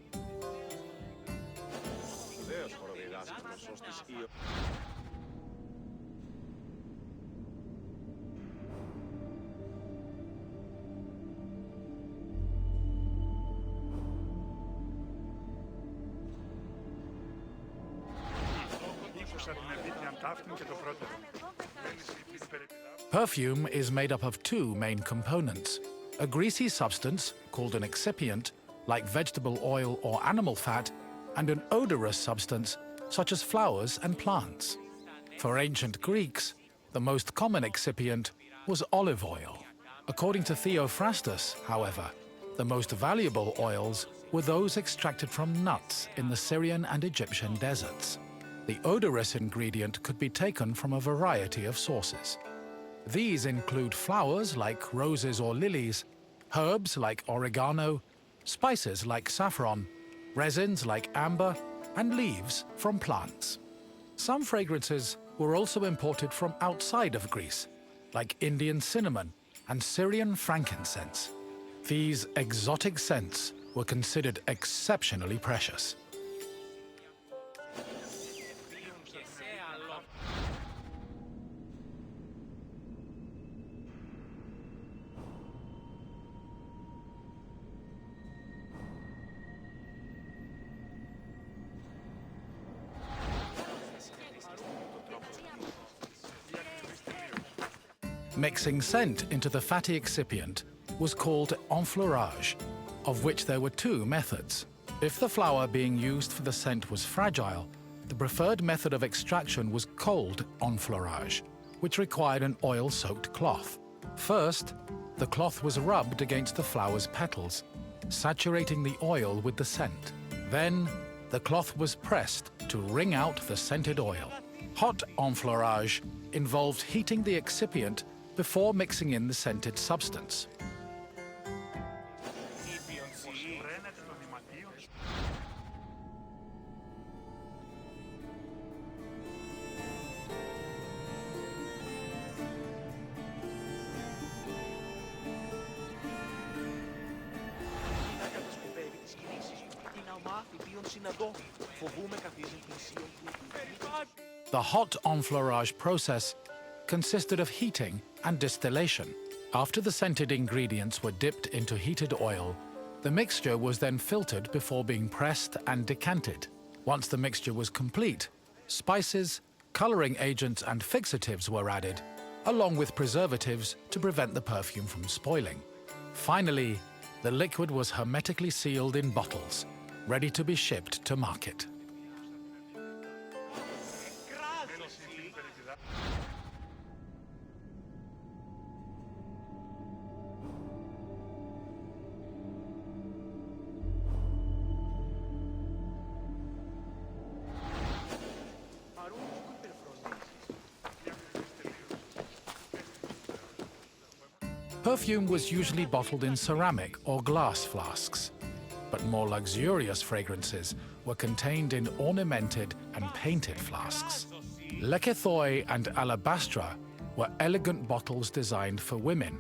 Perfume is made up of two main components: a greasy substance, called an excipient, like vegetable oil or animal fat, and an odorous substance, such as flowers and plants. For ancient Greeks, the most common excipient was olive oil. According to Theophrastus, however, the most valuable oils were those extracted from nuts in the Syrian and Egyptian deserts. The odorous ingredient could be taken from a variety of sources. These include flowers like roses or lilies, herbs like oregano, spices like saffron, resins like amber, and leaves from plants. Some fragrances were also imported from outside of Greece, like Indian cinnamon and Syrian frankincense. These exotic scents were considered exceptionally precious. Mixing scent into the fatty excipient was called enfleurage, of which there were two methods. If the flower being used for the scent was fragile, the preferred method of extraction was cold enfleurage, which required an oil-soaked cloth. First, the cloth was rubbed against the flower's petals, saturating the oil with the scent. Then, the cloth was pressed to wring out the scented oil. Hot enfleurage involved heating the excipient before mixing in the scented substance. The hot enfleurage process consisted of heating and distillation. After the scented ingredients were dipped into heated oil, the mixture was then filtered before being pressed and decanted. Once the mixture was complete, spices, coloring agents and fixatives were added, along with preservatives to prevent the perfume from spoiling. Finally, the liquid was hermetically sealed in bottles, ready to be shipped to market. Perfume was usually bottled in ceramic or glass flasks, but more luxurious fragrances were contained in ornamented and painted flasks. Lekythoi and alabastra were elegant bottles designed for women,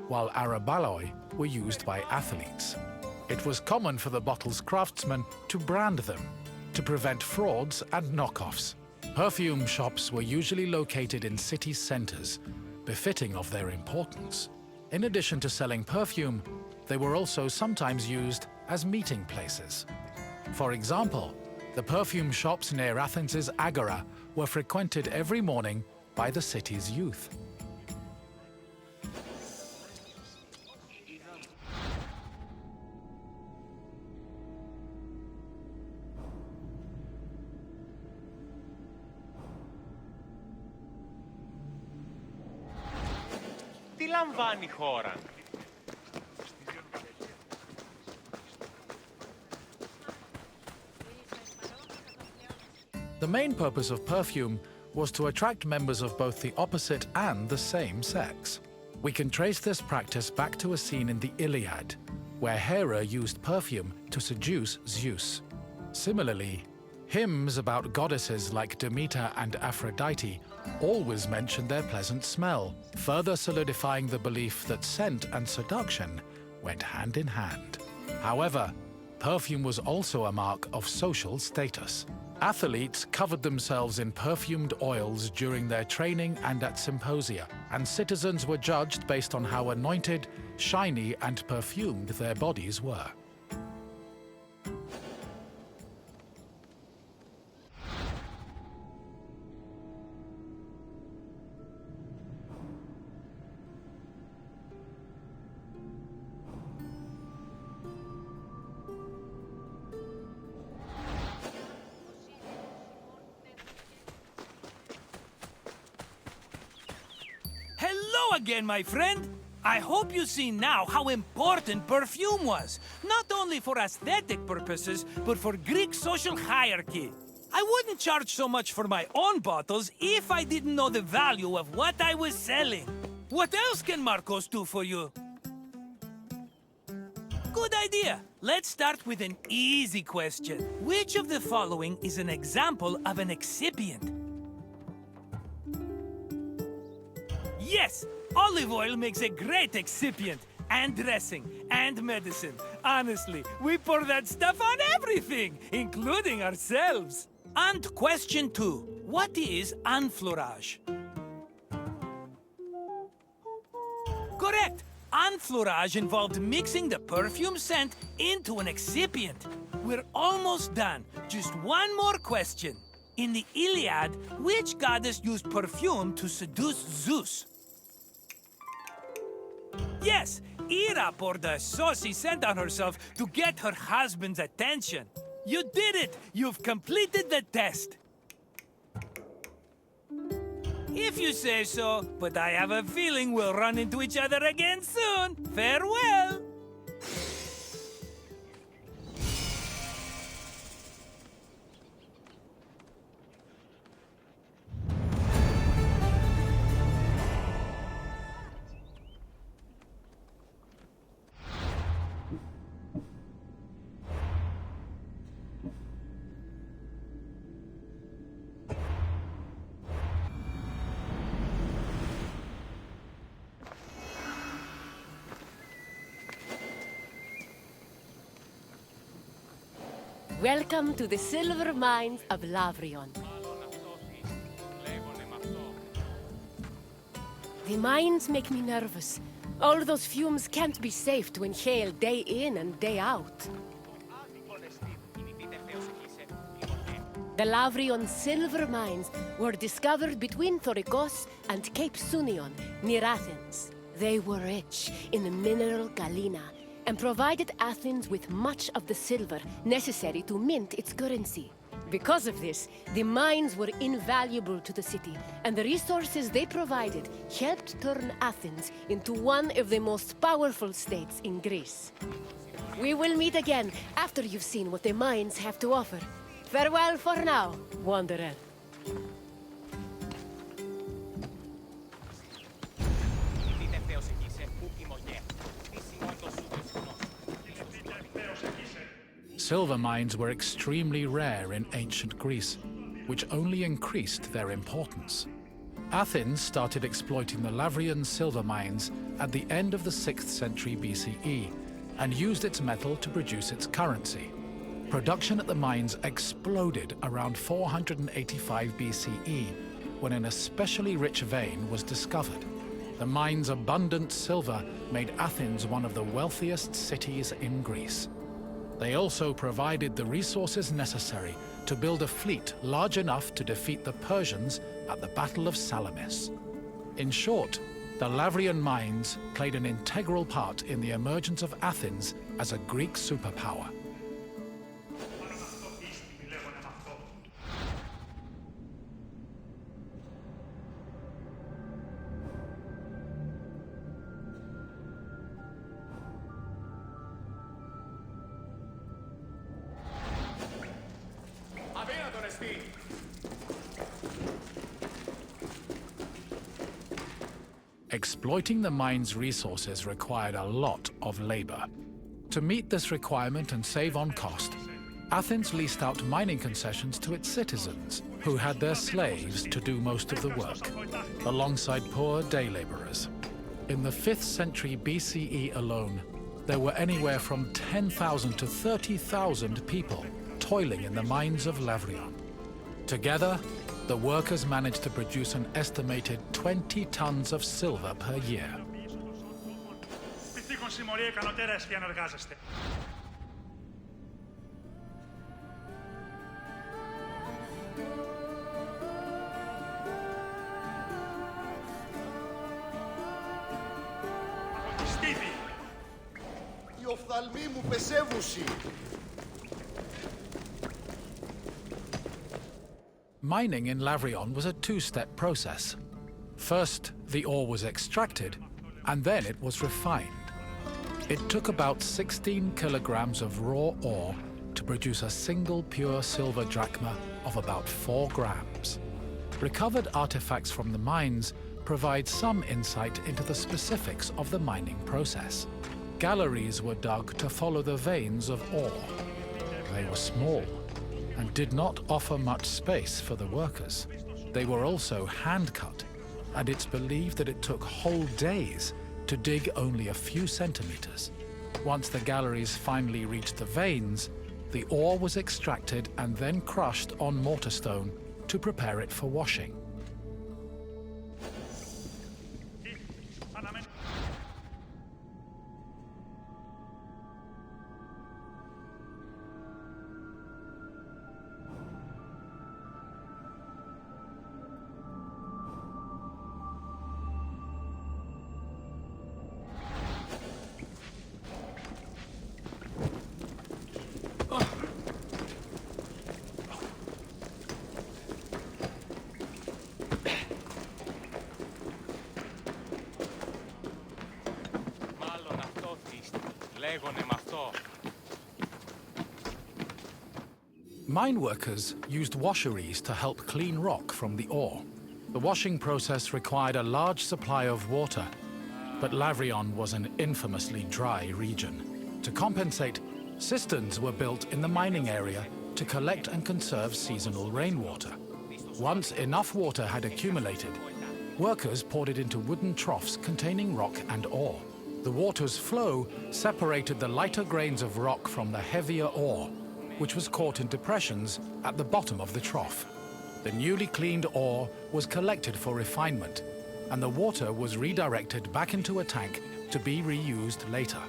while arabaloi were used by athletes. It was common for the bottle's craftsmen to brand them to prevent frauds and knockoffs. Perfume shops were usually located in city centers, befitting of their importance. In addition to selling perfume, they were also sometimes used as meeting places. For example, the perfume shops near Athens' Agora were frequented every morning by the city's youth.
λαμβάνει χώρα?
The main purpose of Perfume was to attract members of both the opposite and the same sex. We can trace this practice back to a scene in the Iliad, where Hera used perfume to seduce Zeus. Similarly, hymns about goddesses like Demeter and Aphrodite always mention their pleasant smell, further solidifying the belief that scent and seduction went hand in hand. However, perfume was also a mark of social status. Athletes covered themselves in perfumed oils during their training and at symposia, and citizens were judged based on how anointed, shiny, and perfumed their bodies were.
Hello again, my friend! I hope you see now how important perfume was, not only for aesthetic purposes, but for Greek social hierarchy. I wouldn't charge so much for my own bottles if I didn't know the value of what I was selling. What else can Marcos do for you? Good idea. Let's start with an easy question. Which of the following is an example of an excipient? Yes! Olive oil makes a great excipient, and dressing, and medicine. Honestly, we pour that stuff on everything, including ourselves. And question 2. What is enfleurage? Correct! Enfleurage involved mixing the perfume scent into an excipient. We're almost done. Just one more question. In the Iliad, which goddess used perfume to seduce Zeus? Yes, Hera poured a saucy scent on herself to get her husband's attention. You did it! You've completed the test. If you say so, but I have a feeling we'll run into each other again soon. Farewell!
Welcome to the silver mines of Laurion. The mines make me nervous. All those fumes can't be safe to inhale day in and day out. The Laurion silver mines were discovered between Thorikos and Cape Sunion, near Athens. They were rich in the mineral galena, and provided Athens with much of the silver necessary to mint its currency. Because of this, the mines were invaluable to the city, and the resources they provided helped turn Athens into one of the most powerful states in Greece. We will meet again after you've seen what the mines have to offer. Farewell for now, wanderer.
Silver mines were extremely rare in ancient Greece, which only increased their importance. Athens started exploiting the Laurion silver mines at the end of the 6th century BCE and used its metal to produce its currency. Production at the mines exploded around 485 BCE when an especially rich vein was discovered. The mine's abundant silver made Athens one of the wealthiest cities in Greece. They also provided the resources necessary to build a fleet large enough to defeat the Persians at the Battle of Salamis. In short, the Laurion mines played an integral part in the emergence of Athens as a Greek superpower. Exploiting the mine's resources required a lot of labor. To meet this requirement and save on cost, Athens leased out mining concessions to its citizens, who had their slaves to do most of the work, alongside poor day laborers. In the 5th century BCE alone, there were anywhere from 10,000 to 30,000 people toiling in the mines of Laurion. Together, the workers managed to produce an estimated 20 tons of silver per year.
Οι οφθαλμοί μου πεσεύουσι.
Mining in Laurion was a two-step process. First, the ore was extracted, and then it was refined. It took about 16 kilograms of raw ore to produce a single pure silver drachma of about 4 grams. Recovered artifacts from the mines provide some insight into the specifics of the mining process. Galleries were dug to follow the veins of ore. They were small and did not offer much space for the workers. They were also hand-cut, and it's believed that it took whole days to dig only a few centimeters. Once the galleries finally reached the veins, the ore was extracted and then crushed on mortar stone to prepare it for washing. Mine workers used washeries to help clean rock from the ore. The washing process required a large supply of water, but Laurion was an infamously dry region. To compensate, cisterns were built in the mining area to collect and conserve seasonal rainwater. Once enough water had accumulated, workers poured it into wooden troughs containing rock and ore. The water's flow separated the lighter grains of rock from the heavier ore, which was caught in depressions at the bottom of the trough. The newly cleaned ore was collected for refinement, and the water was redirected back into a tank to be reused later.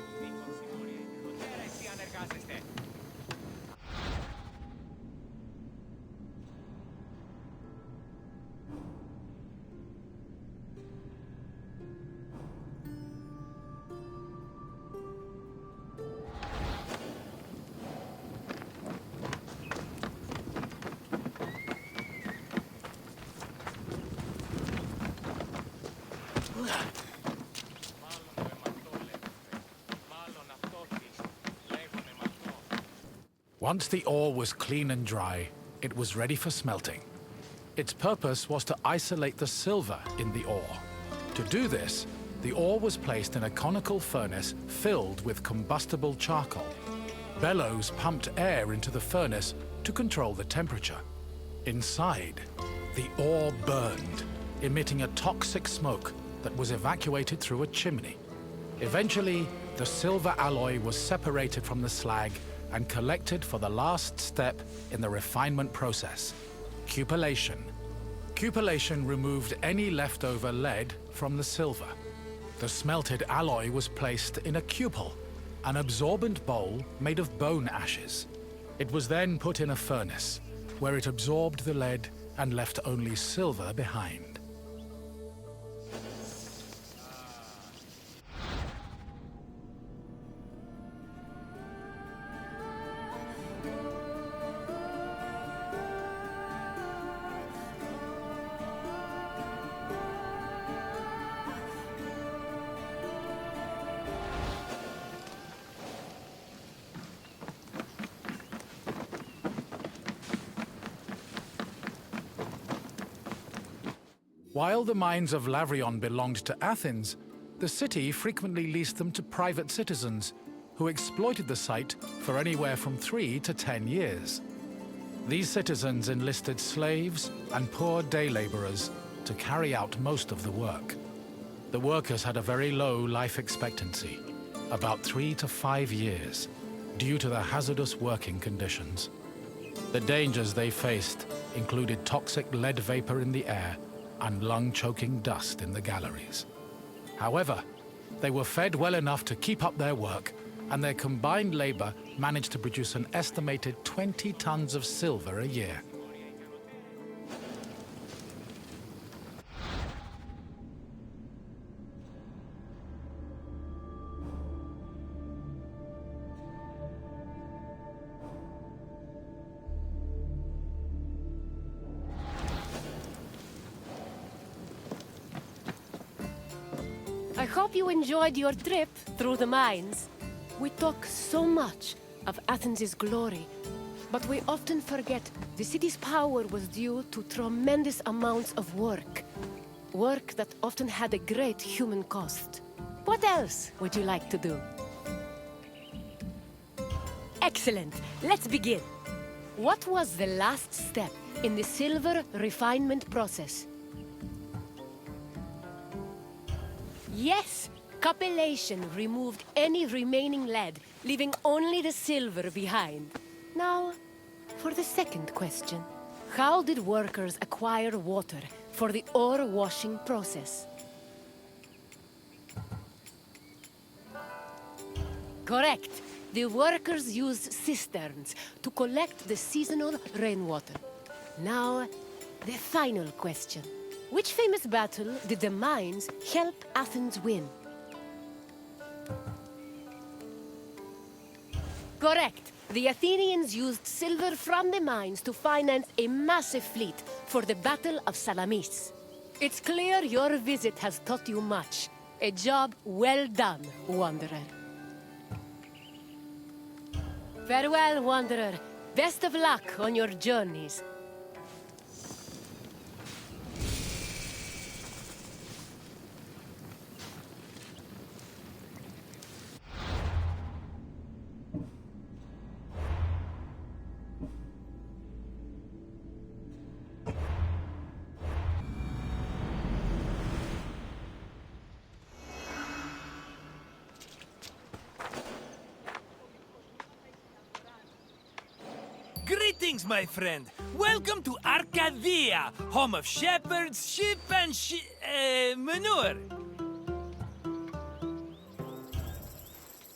Once the ore was clean and dry, it was ready for smelting. Its purpose was to isolate the silver in the ore. To do this, the ore was placed in a conical furnace filled with combustible charcoal. Bellows pumped air into the furnace to control the temperature. Inside, the ore burned, emitting a toxic smoke that was evacuated through a chimney. Eventually, the silver alloy was separated from the slag and collected for the last step in the refinement process, cupellation. Cupellation removed any leftover lead from the silver. The smelted alloy was placed in a cupel, an absorbent bowl made of bone ashes. It was then put in a furnace, where it absorbed the lead and left only silver behind. While the mines of Laurion belonged to Athens, the city frequently leased them to private citizens who exploited the site for anywhere from 3 to 10 years. These citizens enlisted slaves and poor day laborers to carry out most of the work. The workers had a very low life expectancy, about 3 to 5 years, due to the hazardous working conditions. The dangers they faced included toxic lead vapor in the air and lung-choking dust in the galleries. However, they were fed well enough to keep up their work, and their combined labor managed to produce an estimated 20 tons of silver a year.
I hope you enjoyed your trip through the mines. We talk so much of Athens' glory, but we often forget the city's power was due to tremendous amounts of work. Work that often had a great human cost. What else would you like to do? Excellent. Let's begin. What was the last step in the silver refinement process? Yes, capellation removed any remaining lead, leaving only the silver behind. Now, for the second question. How did workers acquire water for the ore washing process? Correct. The workers used cisterns to collect the seasonal rainwater. Now, the final question. Which famous battle did the mines help Athens win? Correct. The Athenians used silver from the mines to finance a massive fleet for the Battle of Salamis. It's clear your visit has taught you much. A job well done, Wanderer. Farewell, Wanderer. Best of luck on your journeys.
Greetings, my friend. Welcome to Arkadia, home of shepherds, sheep, and manure.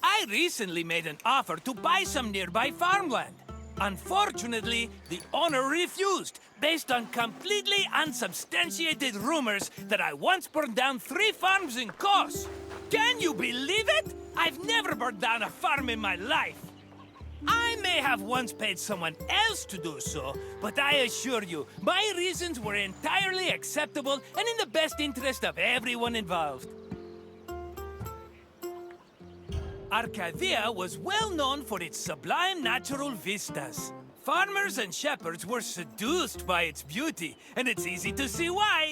I recently made an offer to buy some nearby farmland. Unfortunately, the owner refused, based on completely unsubstantiated rumors that I once burned down 3 farms in Kos. Can you believe it? I've never burned down a farm in my life. I may have once paid someone else to do so, but I assure you, my reasons were entirely acceptable and in the best interest of everyone involved. Arkadia was well known for its sublime natural vistas. Farmers and shepherds were seduced by its beauty, and it's easy to see why.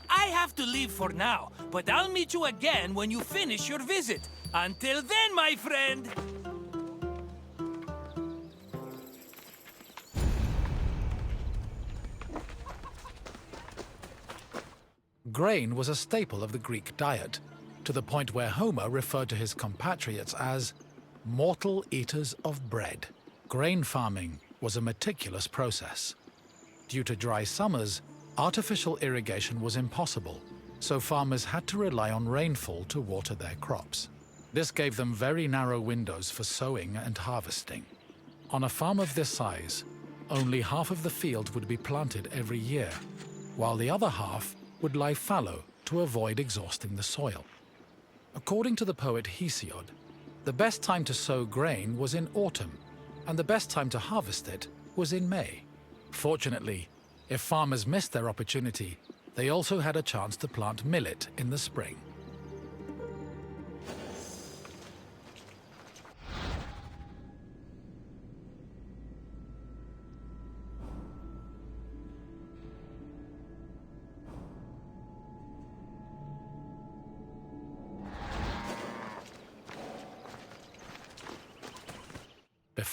I have to leave for now, but I'll meet you again when you finish your visit. Until then, my friend!
Grain was a staple of the Greek diet, to the point where Homer referred to his compatriots as mortal eaters of bread. Grain farming was a meticulous process. Due to dry summers, artificial irrigation was impossible, so farmers had to rely on rainfall to water their crops. This gave them very narrow windows for sowing and harvesting. On a farm of this size, only half of the field would be planted every year, while the other half would lie fallow to avoid exhausting the soil. According to the poet Hesiod, the best time to sow grain was in autumn, and the best time to harvest it was in May. Fortunately, if farmers missed their opportunity, they also had a chance to plant millet in the spring.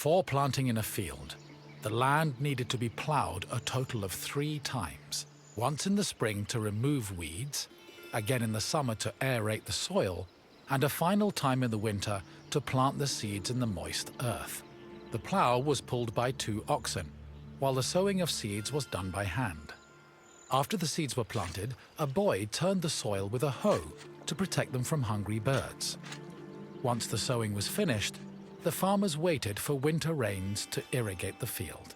Before planting in a field, the land needed to be ploughed a total of 3 times. Once in the spring to remove weeds, again in the summer to aerate the soil, and a final time in the winter to plant the seeds in the moist earth. The plough was pulled by 2 oxen, while the sowing of seeds was done by hand. After the seeds were planted, a boy turned the soil with a hoe to protect them from hungry birds. Once the sowing was finished, the farmers waited for winter rains to irrigate the field.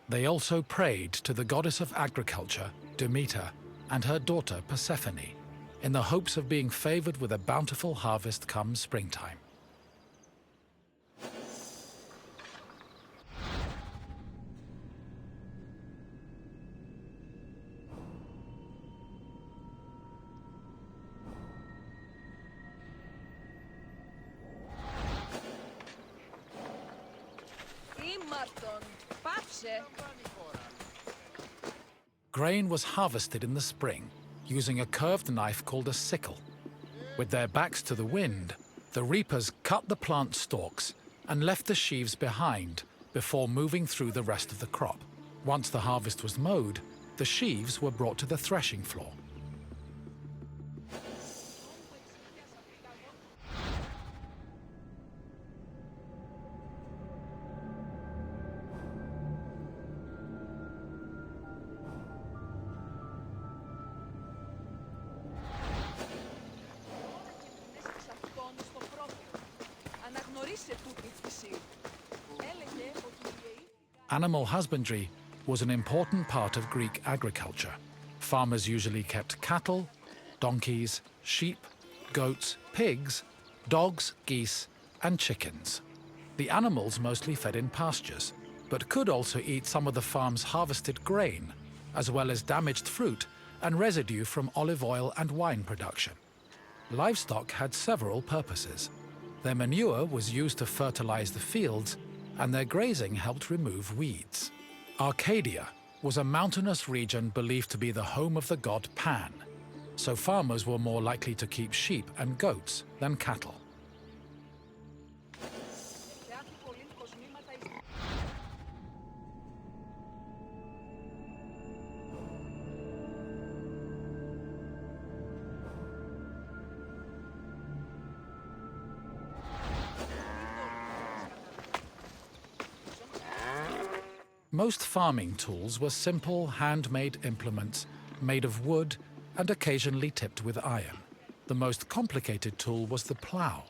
They also prayed to the goddess of agriculture, Demeter, and her daughter Persephone, in the hopes of being favored with a bountiful harvest come springtime. Grain was harvested in the spring using a curved knife called a sickle. With their backs to the wind, the reapers cut the plant stalks and left the sheaves behind before moving through the rest of the crop. Once the harvest was mowed, the sheaves were brought to the threshing floor. Animal husbandry was an important part of Greek agriculture. Farmers usually kept cattle, donkeys, sheep, goats, pigs, dogs, geese, and chickens. The animals mostly fed in pastures, but could also eat some of the farm's harvested grain, as well as damaged fruit and residue from olive oil and wine production. Livestock had several purposes. Their manure was used to fertilize the fields, and their grazing helped remove weeds. Arcadia was a mountainous region believed to be the home of the god Pan, so farmers were more likely to keep sheep and goats than cattle. Most farming tools were simple, handmade implements made of wood and occasionally tipped with iron. The most complicated tool was the plough,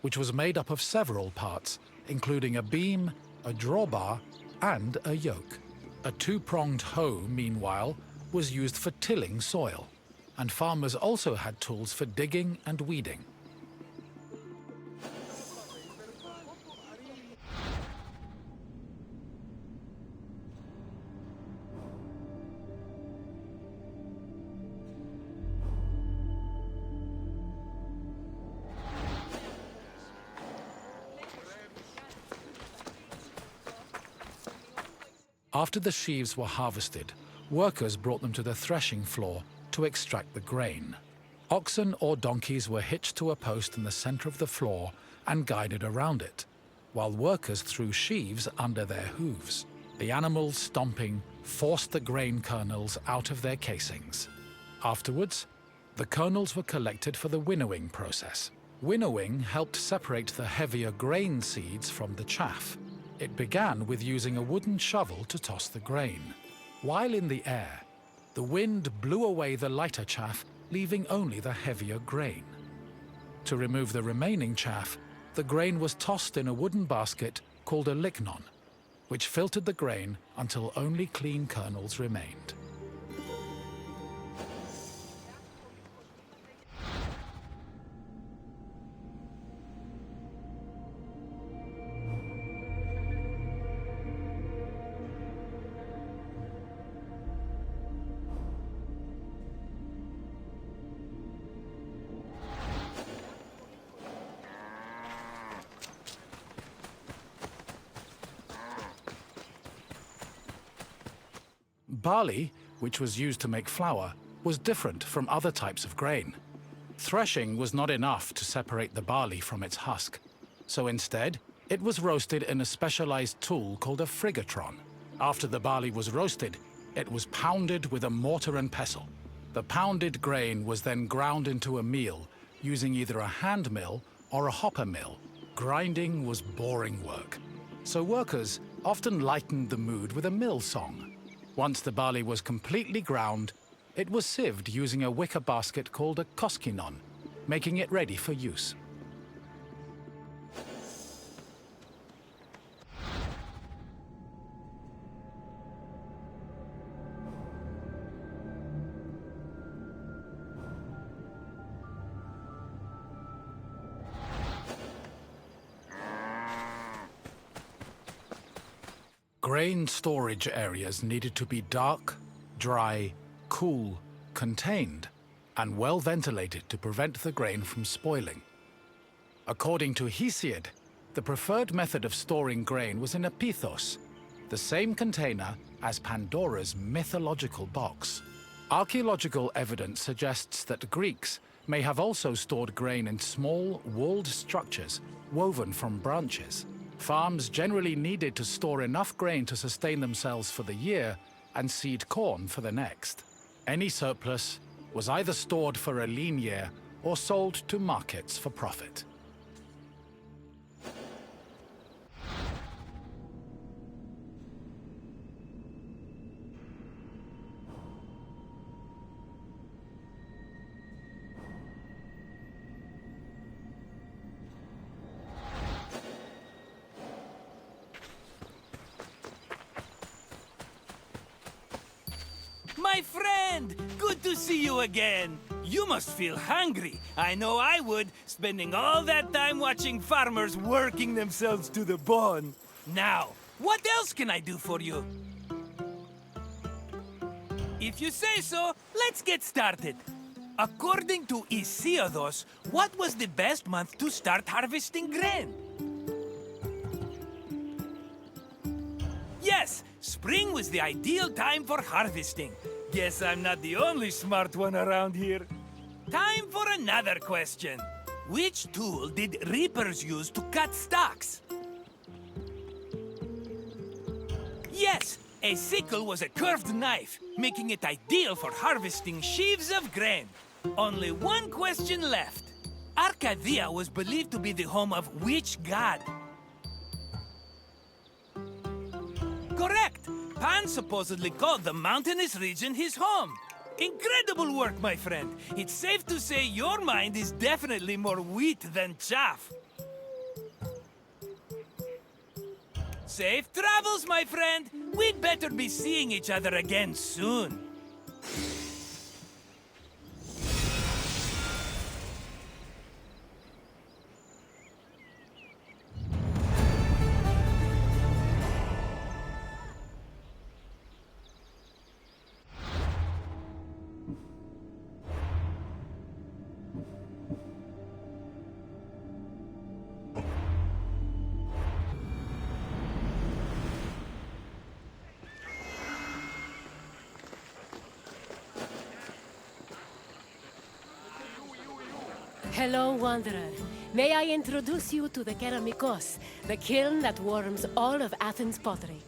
which was made up of several parts, including a beam, a drawbar, and a yoke. A 2-pronged hoe, meanwhile, was used for tilling soil, and farmers also had tools for digging and weeding. After the sheaves were harvested, workers brought them to the threshing floor to extract the grain. Oxen or donkeys were hitched to a post in the center of the floor and guided around it, while workers threw sheaves under their hooves. The animals, stomping, forced the grain kernels out of their casings. Afterwards, the kernels were collected for the winnowing process. Winnowing helped separate the heavier grain seeds from the chaff. It began with using a wooden shovel to toss the grain. While in the air, the wind blew away the lighter chaff, leaving only the heavier grain. To remove the remaining chaff, the grain was tossed in a wooden basket called a lignon, which filtered the grain until only clean kernels remained. Barley, which was used to make flour, was different from other types of grain. Threshing was not enough to separate the barley from its husk, so instead, It was roasted in a specialized tool called a frigatron. After the barley was roasted, it was pounded with a mortar and pestle. The pounded grain was then ground into a meal using either a hand mill or a hopper mill. Grinding was boring work, so workers often lightened the mood with a mill song. Once the barley was completely ground, it was sieved using a wicker basket called a koskinon, making it ready for use. Grain storage areas needed to be dark, dry, cool, contained, and well ventilated to prevent the grain from spoiling. According to Hesiod, the preferred method of storing grain was in a pithos, the same container as Pandora's mythological box. Archaeological evidence suggests that Greeks may have also stored grain in small, walled structures woven from branches. Farms generally needed to store enough grain to sustain themselves for the year and seed corn for the next. Any surplus was either stored for a lean year or sold to markets for profit.
My friend! Good to see you again! You must feel hungry. I know I would, spending all that time watching farmers working themselves to the bone. Now, what else can I do for you? If you say so, let's get started. According to Hesíodos, what was the best month to start harvesting grain? Yes, spring was the ideal time for harvesting. Guess I'm not the only smart one around here. Time for another question. Which tool did reapers use to cut stalks? Yes, a sickle was a curved knife, making it ideal for harvesting sheaves of grain. Only one question left. Arcadia was believed to be the home of which god? Correct! Pan supposedly called the mountainous region his home. Incredible work, my friend. It's safe to say your mind is definitely more wheat than chaff. Safe travels, my friend. We'd better be seeing each other again soon.
Hello, Wanderer. May I introduce you to the Keramikos, the kiln that warms all of Athens' pottery.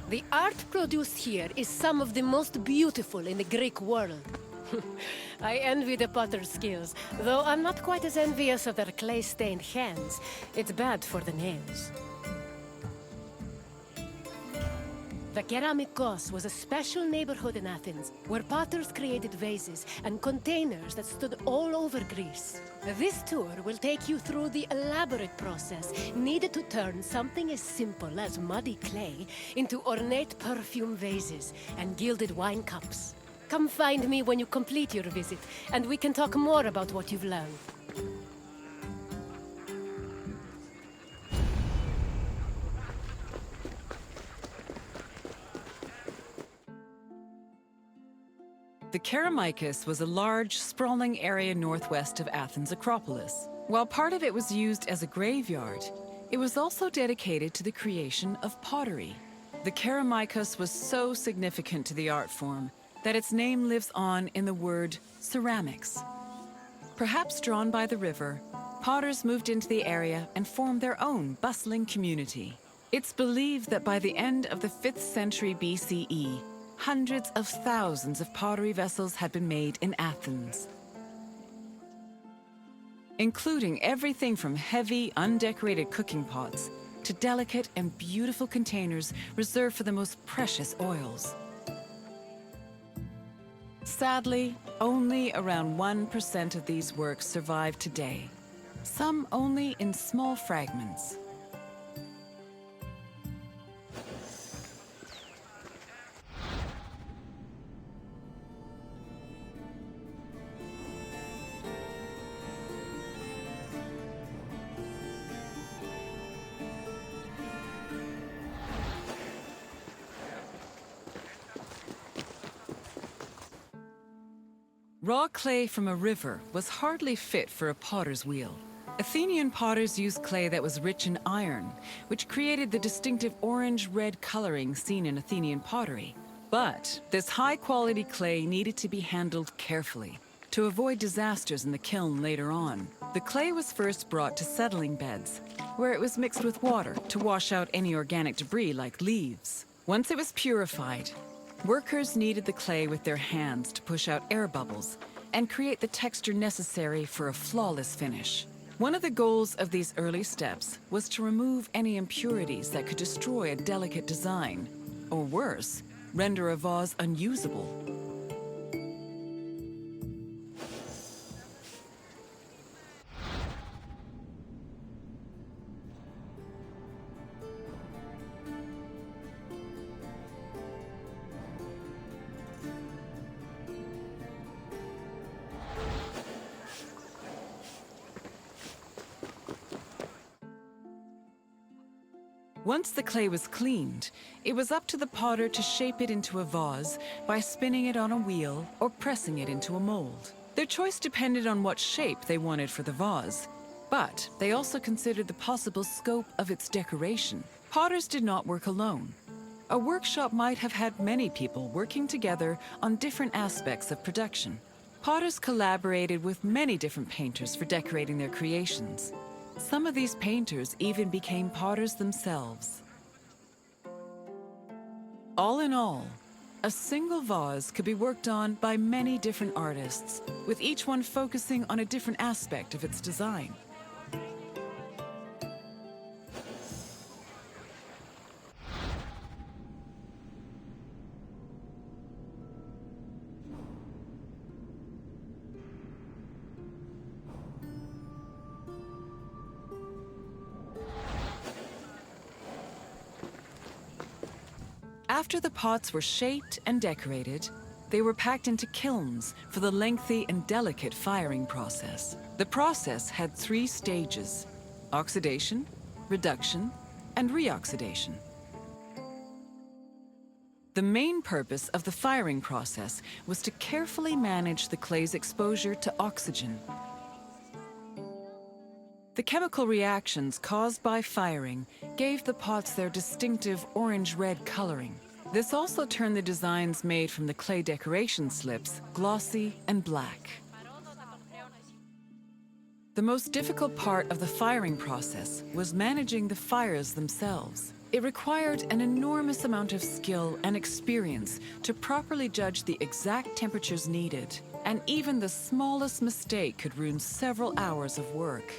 The art produced here is some of the most beautiful in the Greek world. I envy the potter's skills, though I'm not quite as envious of their clay-stained hands. It's bad for the nails. The Keramikos was a special neighborhood in Athens, where potters created vases and containers that stood all over Greece. This tour will take you through the elaborate process needed to turn something as simple as muddy clay into ornate perfume vases and gilded wine cups. Come find me when you complete your visit, and we can talk more about what you've learned.
The Keramikos was a large, sprawling area northwest of Athens' Acropolis. While part of it was used as a graveyard, it was also dedicated to the creation of pottery. The Keramikos was so significant to the art form that its name lives on in the word ceramics. Perhaps drawn by the river, potters moved into the area and formed their own bustling community. It's believed that by the end of the 5th century BCE, hundreds of thousands of pottery vessels had been made in Athens, including everything from heavy, undecorated cooking pots to delicate and beautiful containers reserved for the most precious oils. Sadly, only around 1% of these works survive today, some only in small fragments. Raw clay from a river was hardly fit for a potter's wheel. Athenian potters used clay that was rich in iron, which created the distinctive orange-red coloring seen in Athenian pottery. But this high-quality clay needed to be handled carefully to avoid disasters in the kiln later on. The clay was first brought to settling beds, where it was mixed with water to wash out any organic debris like leaves. Once it was purified, workers kneaded the clay with their hands to push out air bubbles and create the texture necessary for a flawless finish. One of the goals of these early steps was to remove any impurities that could destroy a delicate design, or worse, render a vase unusable. Once the clay was cleaned, it was up to the potter to shape it into a vase by spinning it on a wheel or pressing it into a mold. Their choice depended on what shape they wanted for the vase, but they also considered the possible scope of its decoration. Potters did not work alone. A workshop might have had many people working together on different aspects of production. Potters collaborated with many different painters for decorating their creations. Some of these painters even became potters themselves. All in all, a single vase could be worked on by many different artists, with each one focusing on a different aspect of its design. After the pots were shaped and decorated, they were packed into kilns for the lengthy and delicate firing process. The process had 3 stages: oxidation, reduction, and reoxidation. The main purpose of the firing process was to carefully manage the clay's exposure to oxygen. The chemical reactions caused by firing gave the pots their distinctive orange-red coloring. This also turned the designs made from the clay decoration slips glossy and black. The most difficult part of the firing process was managing the fires themselves. It required an enormous amount of skill and experience to properly judge the exact temperatures needed, and even the smallest mistake could ruin several hours of work.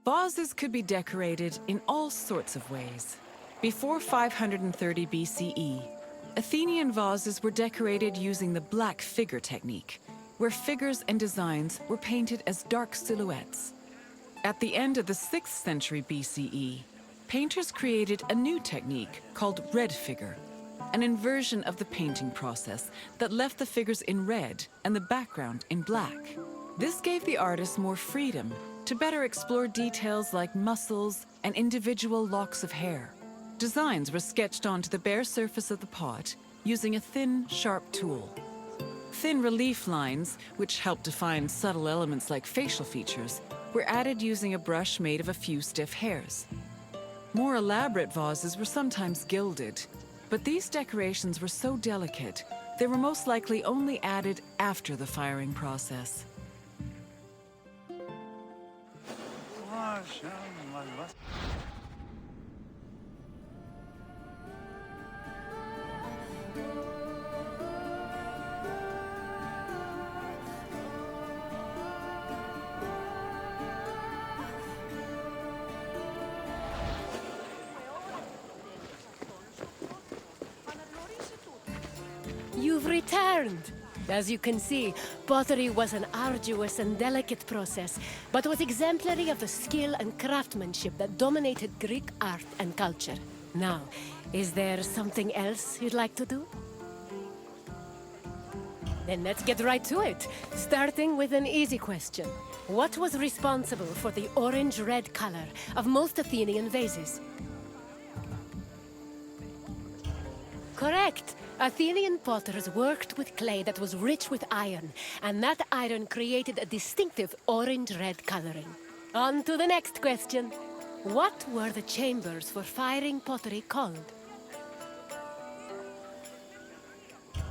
Vases could be decorated in all sorts of ways. Before 530 BCE, Athenian vases were decorated using the black figure technique, where figures and designs were painted as dark silhouettes. At the end of the 6th century BCE, painters created a new technique called red figure, an inversion of the painting process that left the figures in red and the background in black. This gave the artist more freedom to better explore details like muscles and individual locks of hair. Designs were sketched onto the bare surface of the pot using a thin, sharp tool. Thin relief lines, which help define subtle elements like facial features, were added using a brush made of a few stiff hairs. More elaborate vases were sometimes gilded, but these decorations were so delicate, they were most likely only added after the firing process.
You've returned! As you can see, pottery was an arduous and delicate process, but was exemplary of the skill and craftsmanship that dominated Greek art and culture. Now, is there something else you'd like to do? Then let's get right to it, starting with an easy question. What was responsible for the orange-red color of most Athenian vases? Correct! Athenian potters worked with clay that was rich with iron, and that iron created a distinctive orange-red coloring. On to the next question. What were the chambers for firing pottery called?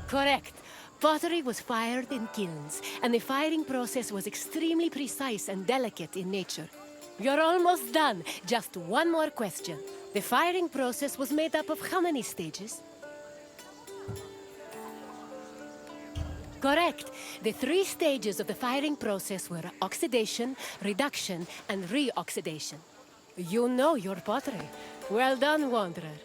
Correct. Pottery was fired in kilns, and the firing process was extremely precise and delicate in nature. You're almost done. Just one more question. The firing process was made up of how many stages? Correct. The 3 stages of the firing process were oxidation, reduction, and re-oxidation. You know your pottery. Well done, Wanderer.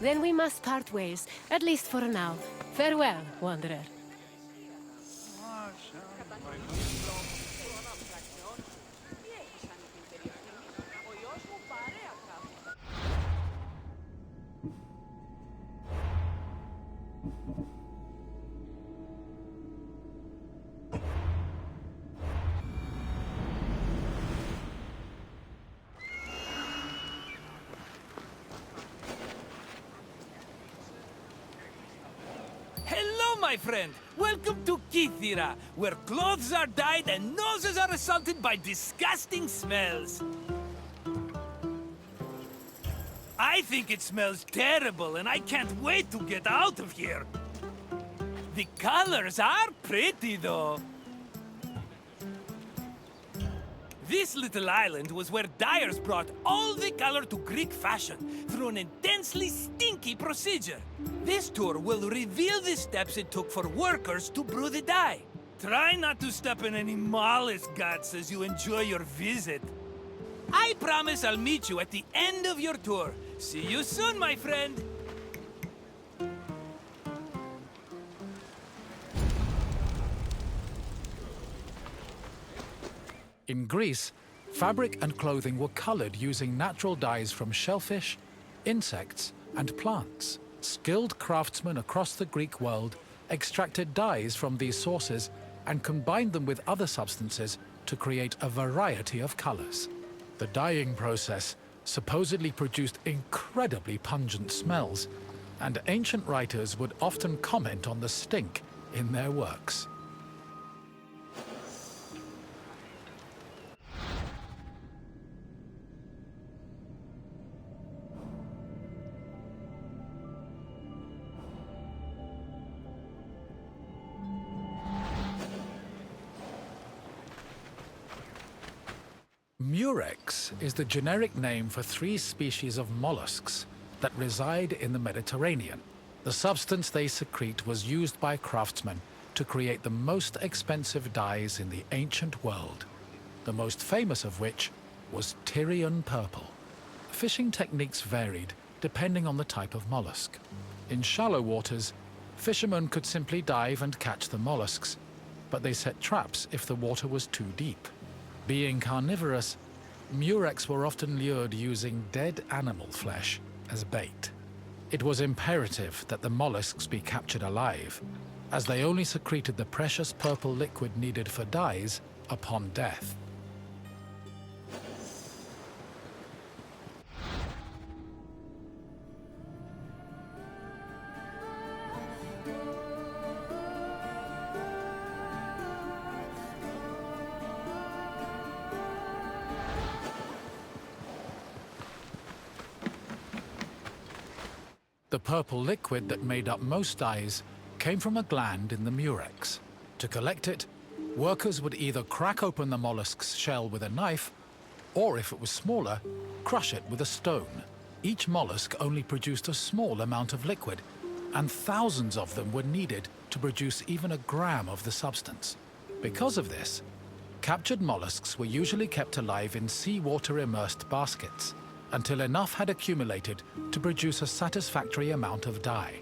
Then we must part ways, at least for now. Farewell, Wanderer.
My friend, welcome to Kythera, where clothes are dyed and noses are assaulted by disgusting smells. I think it smells terrible, and I can't wait to get out of here. The colors are pretty, though. This little island was where dyers brought all the color to Greek fashion through an intensely stinky procedure. This tour will reveal the steps it took for workers to brew the dye. Try not to step in any mollusk guts as you enjoy your visit. I promise I'll meet you at the end of your tour. See you soon, my friend.
In Greece, fabric and clothing were colored using natural dyes from shellfish, insects, and plants. Skilled craftsmen across the Greek world extracted dyes from these sources and combined them with other substances to create a variety of colors. The dyeing process supposedly produced incredibly pungent smells, and ancient writers would often comment on the stink in their works. Murex is the generic name for 3 species of mollusks that reside in the Mediterranean. The substance they secrete was used by craftsmen to create the most expensive dyes in the ancient world, the most famous of which was Tyrian purple. Fishing techniques varied depending on the type of mollusk. In shallow waters, fishermen could simply dive and catch the mollusks, but they set traps if the water was too deep. Being carnivorous, murex were often lured using dead animal flesh as bait. It was imperative that the mollusks be captured alive, as they only secreted the precious purple liquid needed for dyes upon death. The purple liquid that made up most dyes came from a gland in the murex. To collect it, workers would either crack open the mollusk's shell with a knife, or if it was smaller, crush it with a stone. Each mollusk only produced a small amount of liquid, and thousands of them were needed to produce even a gram of the substance. Because of this, captured mollusks were usually kept alive in seawater-immersed baskets until enough had accumulated to produce a satisfactory amount of dye.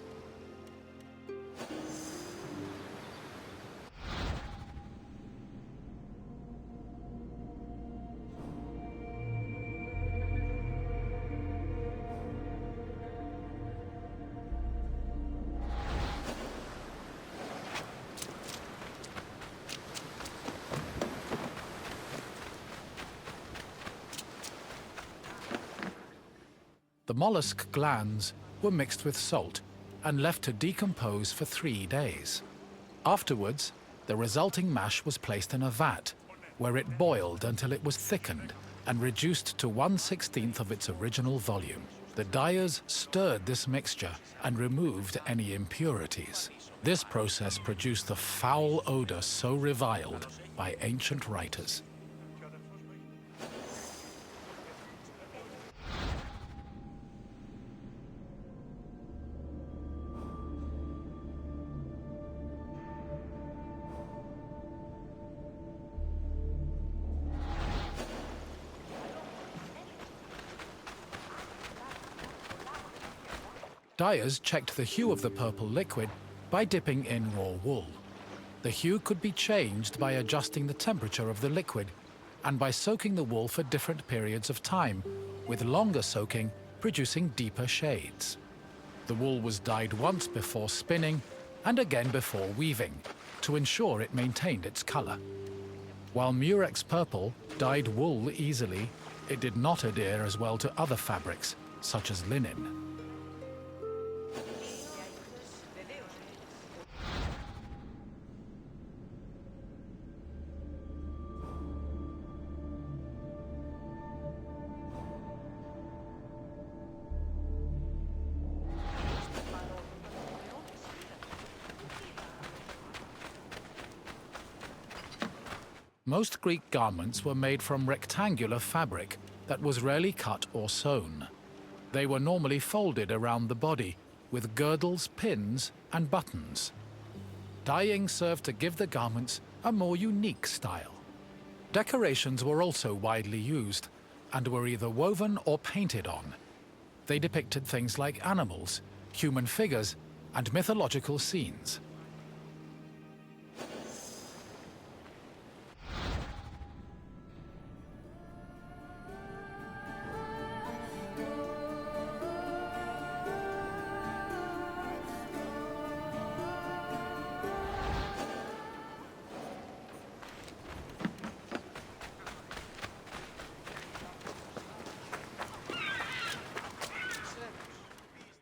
The mollusk glands were mixed with salt and left to decompose for 3 days. Afterwards, the resulting mash was placed in a vat, where it boiled until it was thickened and reduced to 1/16 of its original volume. The dyers stirred this mixture and removed any impurities. This process produced the foul odor so reviled by ancient writers. Dyers checked the hue of the purple liquid by dipping in raw wool. The hue could be changed by adjusting the temperature of the liquid and by soaking the wool for different periods of time, with longer soaking producing deeper shades. The wool was dyed once before spinning and again before weaving to ensure it maintained its color. While murex purple dyed wool easily, it did not adhere as well to other fabrics, such as linen. Most Greek garments were made from rectangular fabric that was rarely cut or sewn. They were normally folded around the body, with girdles, pins, and buttons. Dyeing served to give the garments a more unique style. Decorations were also widely used, and were either woven or painted on. They depicted things like animals, human figures, and mythological scenes.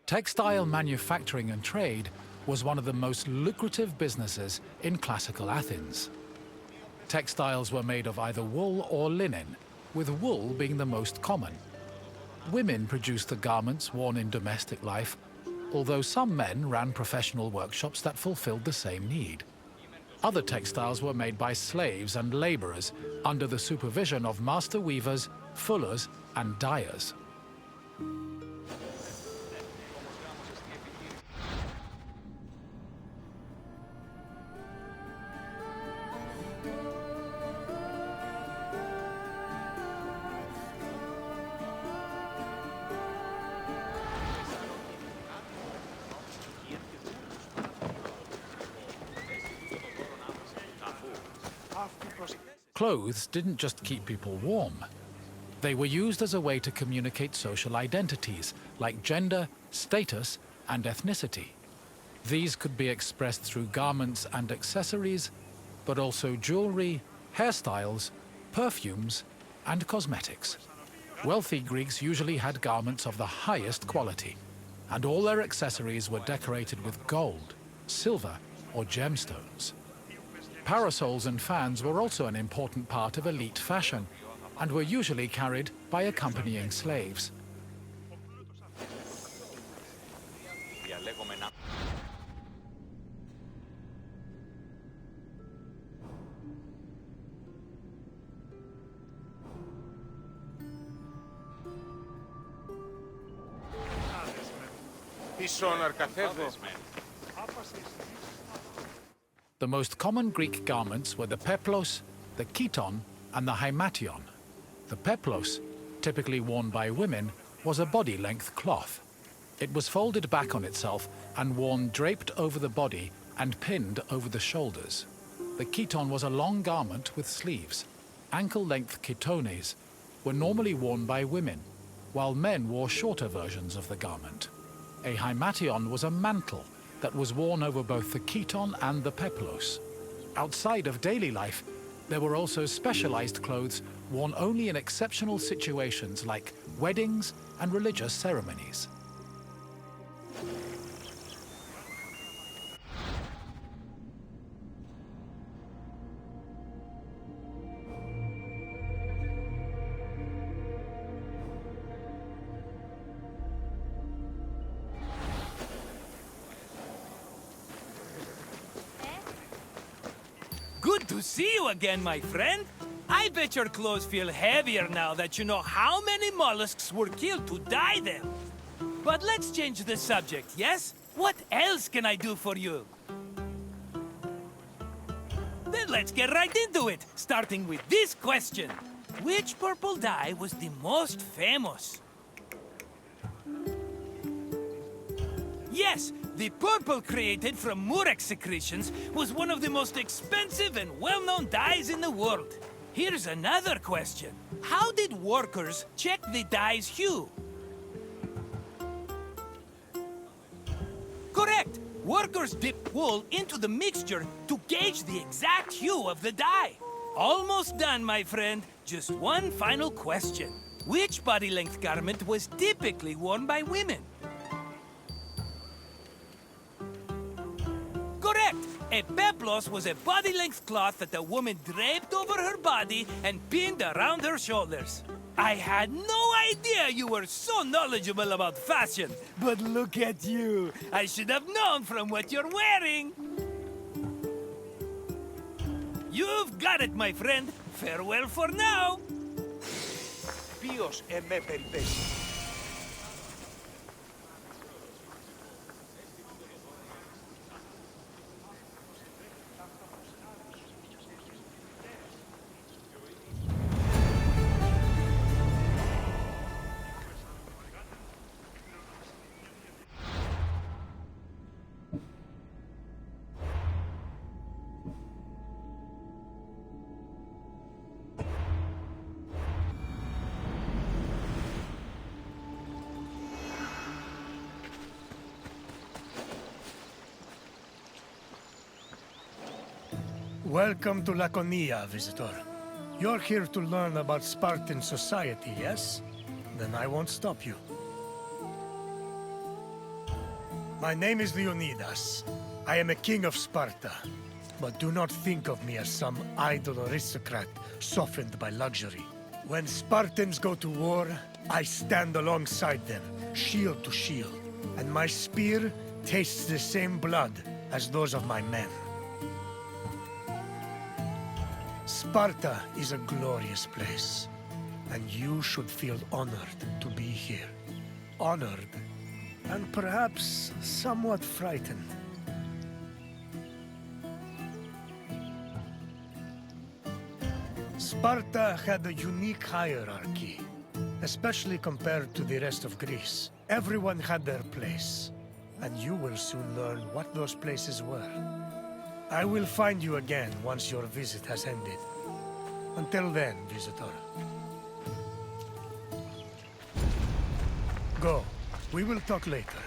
Textile manufacturing and trade was one of the most lucrative businesses in classical Athens. Textiles were made of either wool or linen, with wool being the most common. Women produced the garments worn in domestic life, although some men ran professional workshops that fulfilled the same need. Other textiles were made by slaves and laborers under the supervision of master weavers, fullers, and dyers. Clothes didn't just keep people warm. They were used as a way to communicate social identities like gender, status, and ethnicity. These could be expressed through garments and accessories, but also jewelry, hairstyles, perfumes, and cosmetics. Wealthy Greeks usually had garments of the highest quality, and all their accessories were decorated with gold, silver, or gemstones. Parasols and fans were also an important part of elite fashion, and were usually carried by accompanying slaves.
λεγόμενα...
The most common Greek garments were the peplos, the chiton, and the hymation. The peplos, typically worn by women, was a body-length cloth. It was folded back on itself and worn draped over the body and pinned over the shoulders. The chiton was a long garment with sleeves. Ankle-length chitones were normally worn by women, while men wore shorter versions of the garment. A hymation was a mantle that was worn over both the chiton and the peplos. Outside of daily life, there were also specialized clothes worn only in exceptional situations like weddings and religious ceremonies.
Good to see you again, my friend. I bet your clothes feel heavier now that you know how many mollusks were killed to dye them. But let's change the subject, yes? What else can I do for you? Then let's get right into it, starting with this question. Which purple dye was the most famous? Yes, the purple created from murex secretions was one of the most expensive and well-known dyes in the world. Here's another question. How did workers check the dye's hue? Correct! Workers dipped wool into the mixture to gauge the exact hue of the dye. Almost done, my friend. Just one final question. Which body-length garment was typically worn by women? Correct! A peplos was a body-length cloth that a woman draped over her body and pinned around her shoulders. I had no idea you were so knowledgeable about fashion, but look at you. I should have known from what you're wearing. You've got it, my friend. Farewell for now.
Ποιος εμέ περιπέσει.
Welcome to Lakonia, visitor. You're here to learn about Spartan society, yes? Then I won't stop you. My name is Leonidas. I am a king of Sparta. But do not think of me as some idle aristocrat softened by luxury. When Spartans go to war, I stand alongside them, shield to shield. And my spear tastes the same blood as those of my men. Sparta is a glorious place, and you should feel honored to be here. Honored, and perhaps somewhat frightened. Sparta had a unique hierarchy, especially compared to the rest of Greece. Everyone had their place, and you will soon learn what those places were. I will find you again once your visit has ended. Until then, visitor. Go. We will talk later.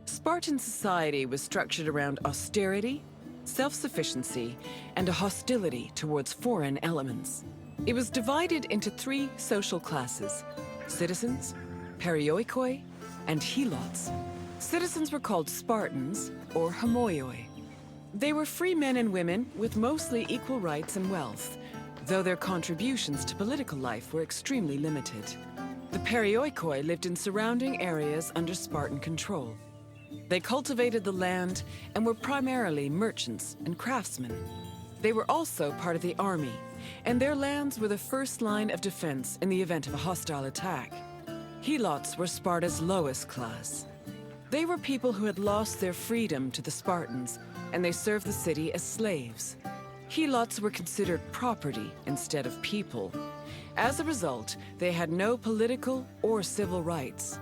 Spartan society was structured around austerity, self-sufficiency, and a hostility towards foreign elements. It was divided into three social classes: citizens, perioikoi, and helots. Citizens were called Spartans, or homoioi. They were free men and women with mostly equal rights and wealth, though their contributions to political life were extremely limited. The Perioikoi lived in surrounding areas under Spartan control. They cultivated the land and were primarily merchants and craftsmen. They were also part of the army, and their lands were the first line of defense in the event of a hostile attack. Helots were Sparta's lowest class. They were people who had lost their freedom to the Spartans, and they served the city as slaves. Helots were considered property instead of people. As a result, they had no political or civil rights.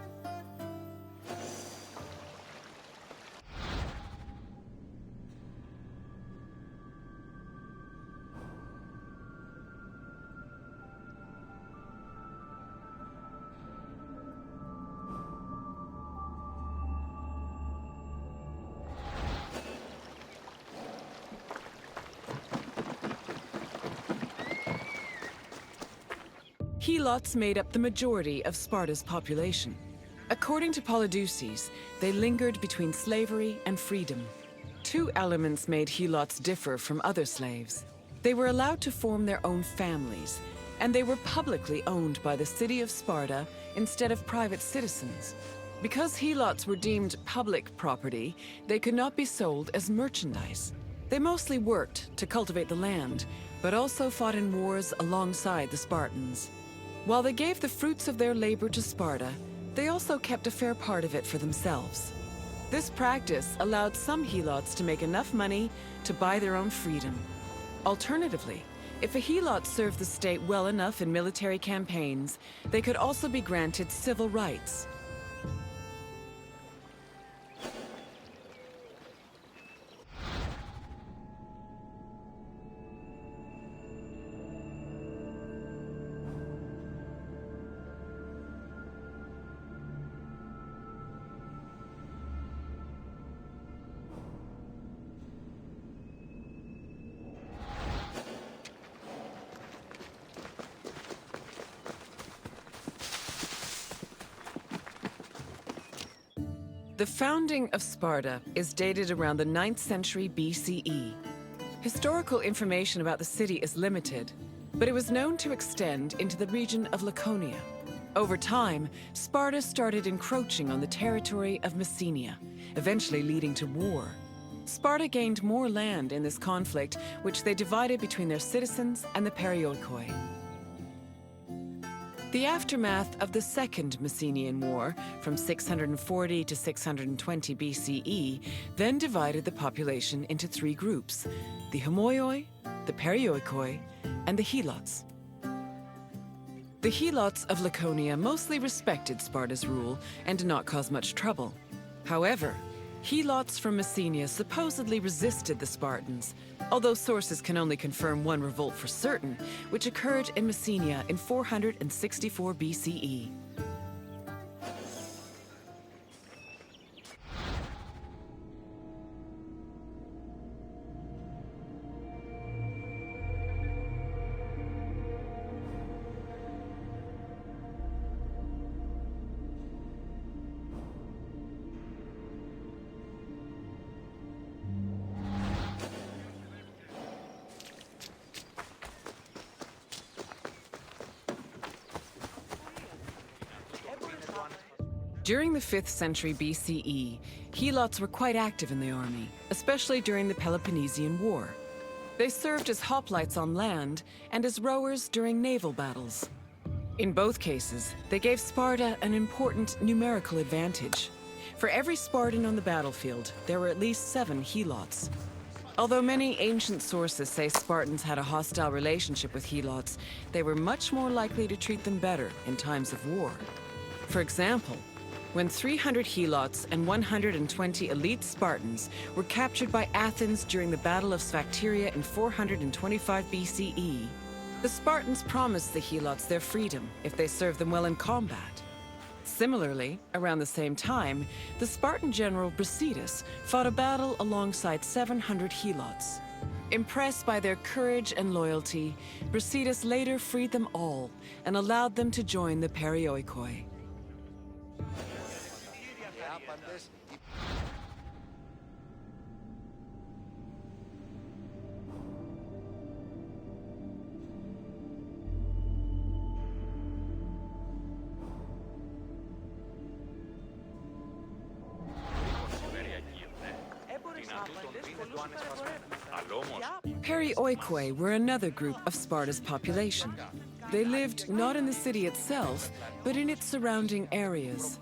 Helots made up the majority of Sparta's population. According to Polydeuces, they lingered between slavery and freedom. Two elements made Helots differ from other slaves. They were allowed to form their own families, and they were publicly owned by the city of Sparta instead of private citizens. Because Helots were deemed public property, they could not be sold as merchandise. They mostly worked to cultivate the land, but also fought in wars alongside the Spartans. While they gave the fruits of their labor to Sparta, they also kept a fair part of it for themselves. This practice allowed some Helots to make enough money to buy their own freedom. Alternatively, if a Helot served the state well enough in military campaigns, they could also be granted civil rights. The founding of Sparta is dated around the 9th century BCE. Historical information about the city is limited, but it was known to extend into the region of Lakonia. Over time, Sparta started encroaching on the territory of Messenia, eventually leading to war. Sparta gained more land in this conflict, which they divided between their citizens and the Perioikoi. The aftermath of the Second Messenian War, from 640 to 620 BCE, then divided the population into three groups: the Homoioi, the Perioikoi, and the Helots. The Helots of Lakonia mostly respected Sparta's rule and did not cause much trouble. However, Helots from Messenia supposedly resisted the Spartans, although sources can only confirm one revolt for certain, which occurred in Messenia in 464 BCE. During the 5th century BCE, Helots were quite active in the army, especially during the Peloponnesian War. They served as hoplites on land and as rowers during naval battles. In both cases, they gave Sparta an important numerical advantage. For every Spartan on the battlefield, there were at least 7 Helots. Although many ancient sources say Spartans had a hostile relationship with Helots, they were much more likely to treat them better in times of war. For example, when 300 Helots and 120 elite Spartans were captured by Athens during the Battle of Sphacteria in 425 BCE, the Spartans promised the Helots their freedom if they served them well in combat. Similarly, around the same time, the Spartan general Brasidas fought a battle alongside 700 Helots. Impressed by their courage and loyalty, Brasidas later freed them all and allowed them to join the Perioikoi. Perioikoi were another group of Sparta's population. They lived not in the city itself, but in its surrounding areas.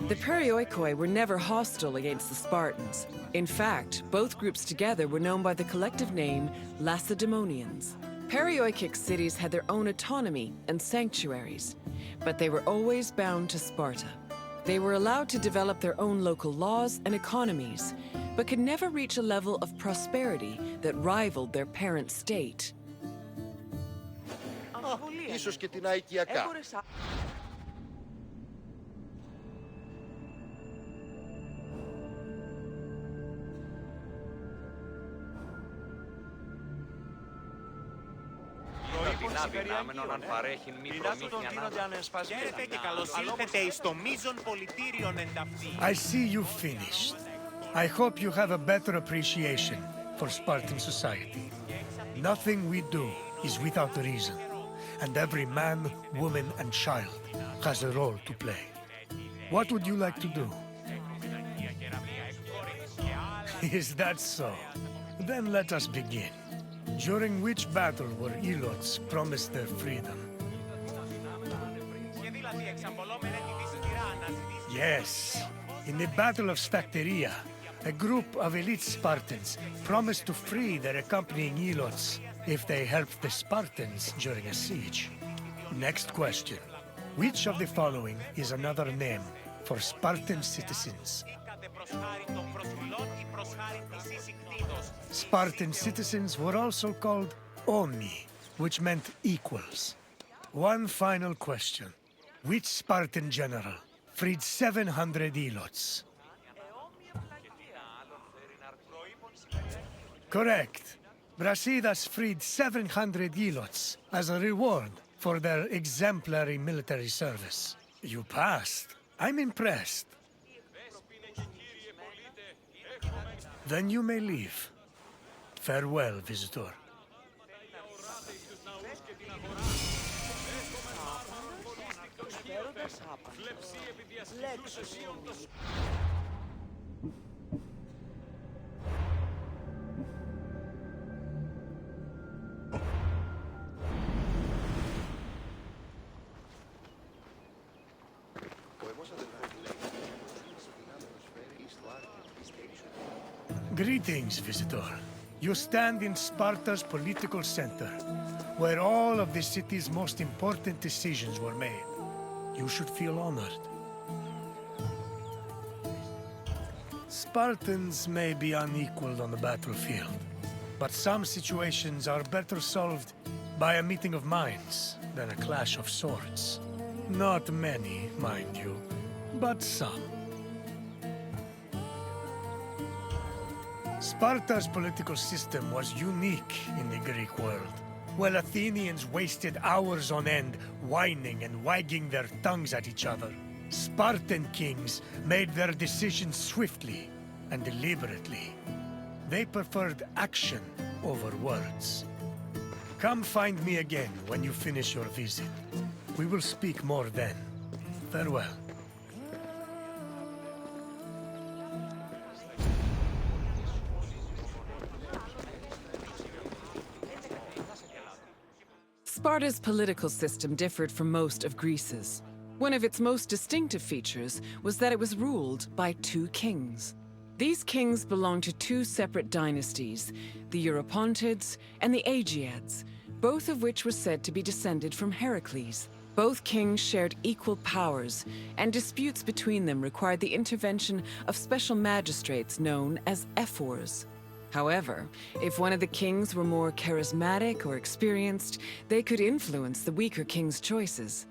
The Perioikoi were never hostile against the Spartans. In fact, both groups together were known by the collective name Lacedaemonians. Perioikic cities had their own autonomy and sanctuaries, but they were always bound to Sparta. They were allowed to develop their own local laws and economies, but could never reach a level of prosperity that rivaled their parent state.
Ίσως και την αικιακά.
I see you finished. I hope you have a better appreciation for Spartan society. Nothing we do is without reason, and every man, woman, and child has a role to play. What would you like to do? Is that so? Then let us begin. During which battle were Ilots promised their freedom? Yes, in the Battle of Sphacteria, a group of elite Spartans promised to free their accompanying Ilots if they helped the Spartans during a siege. Next question. Which of the following is another name for Spartan citizens? Spartan citizens were also called Omni, which meant equals. One final question. Which Spartan general freed 700 Ilots? Correct. Brasidas freed 700 Ilots as a reward for their exemplary military service. You passed. I'm impressed. Then you may leave. Farewell, visitor. Greetings, visitor. You stand in Sparta's political center, where all of the city's most important decisions were made. You should feel honored. Spartans may be unequaled on the battlefield, but some situations are better solved by a meeting of minds than a clash of swords. Not many, mind you, but some. Sparta's political system was unique in the Greek world. While Athenians wasted hours on end whining and wagging their tongues at each other, Spartan kings made their decisions swiftly and deliberately. They preferred action over words. Come find me again when you finish your visit. We will speak more then. Farewell.
Sparta's political system differed from most of Greece's. One of its most distinctive features was that it was ruled by two kings. These kings belonged to two separate dynasties, the Eurypontids and the Aegeads, both of which were said to be descended from Heracles. Both kings shared equal powers, and disputes between them required the intervention of special magistrates known as ephors. However, if one of the kings were more charismatic or experienced, they could influence the weaker king's choices.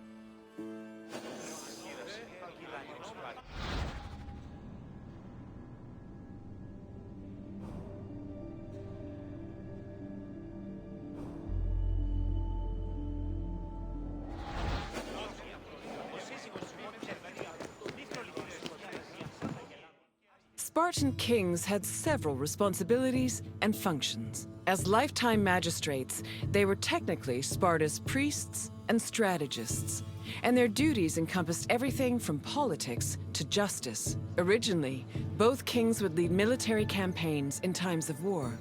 Spartan kings had several responsibilities and functions. As lifetime magistrates, they were technically Sparta's priests and strategists, and their duties encompassed everything from politics to justice. Originally, Both kings would lead military campaigns in times of war.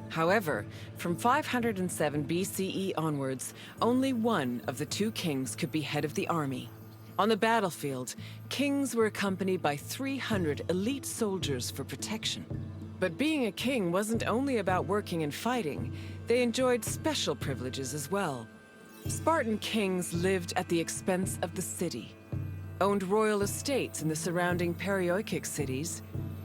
However, from 507 BCE onwards, only one of the two kings could be head of the army. On the battlefield, kings were accompanied by 300 elite soldiers for protection. But being a king wasn't only about working and fighting, they enjoyed special privileges as well. Spartan kings lived at the expense of the city, owned royal estates in the surrounding Perioikic cities,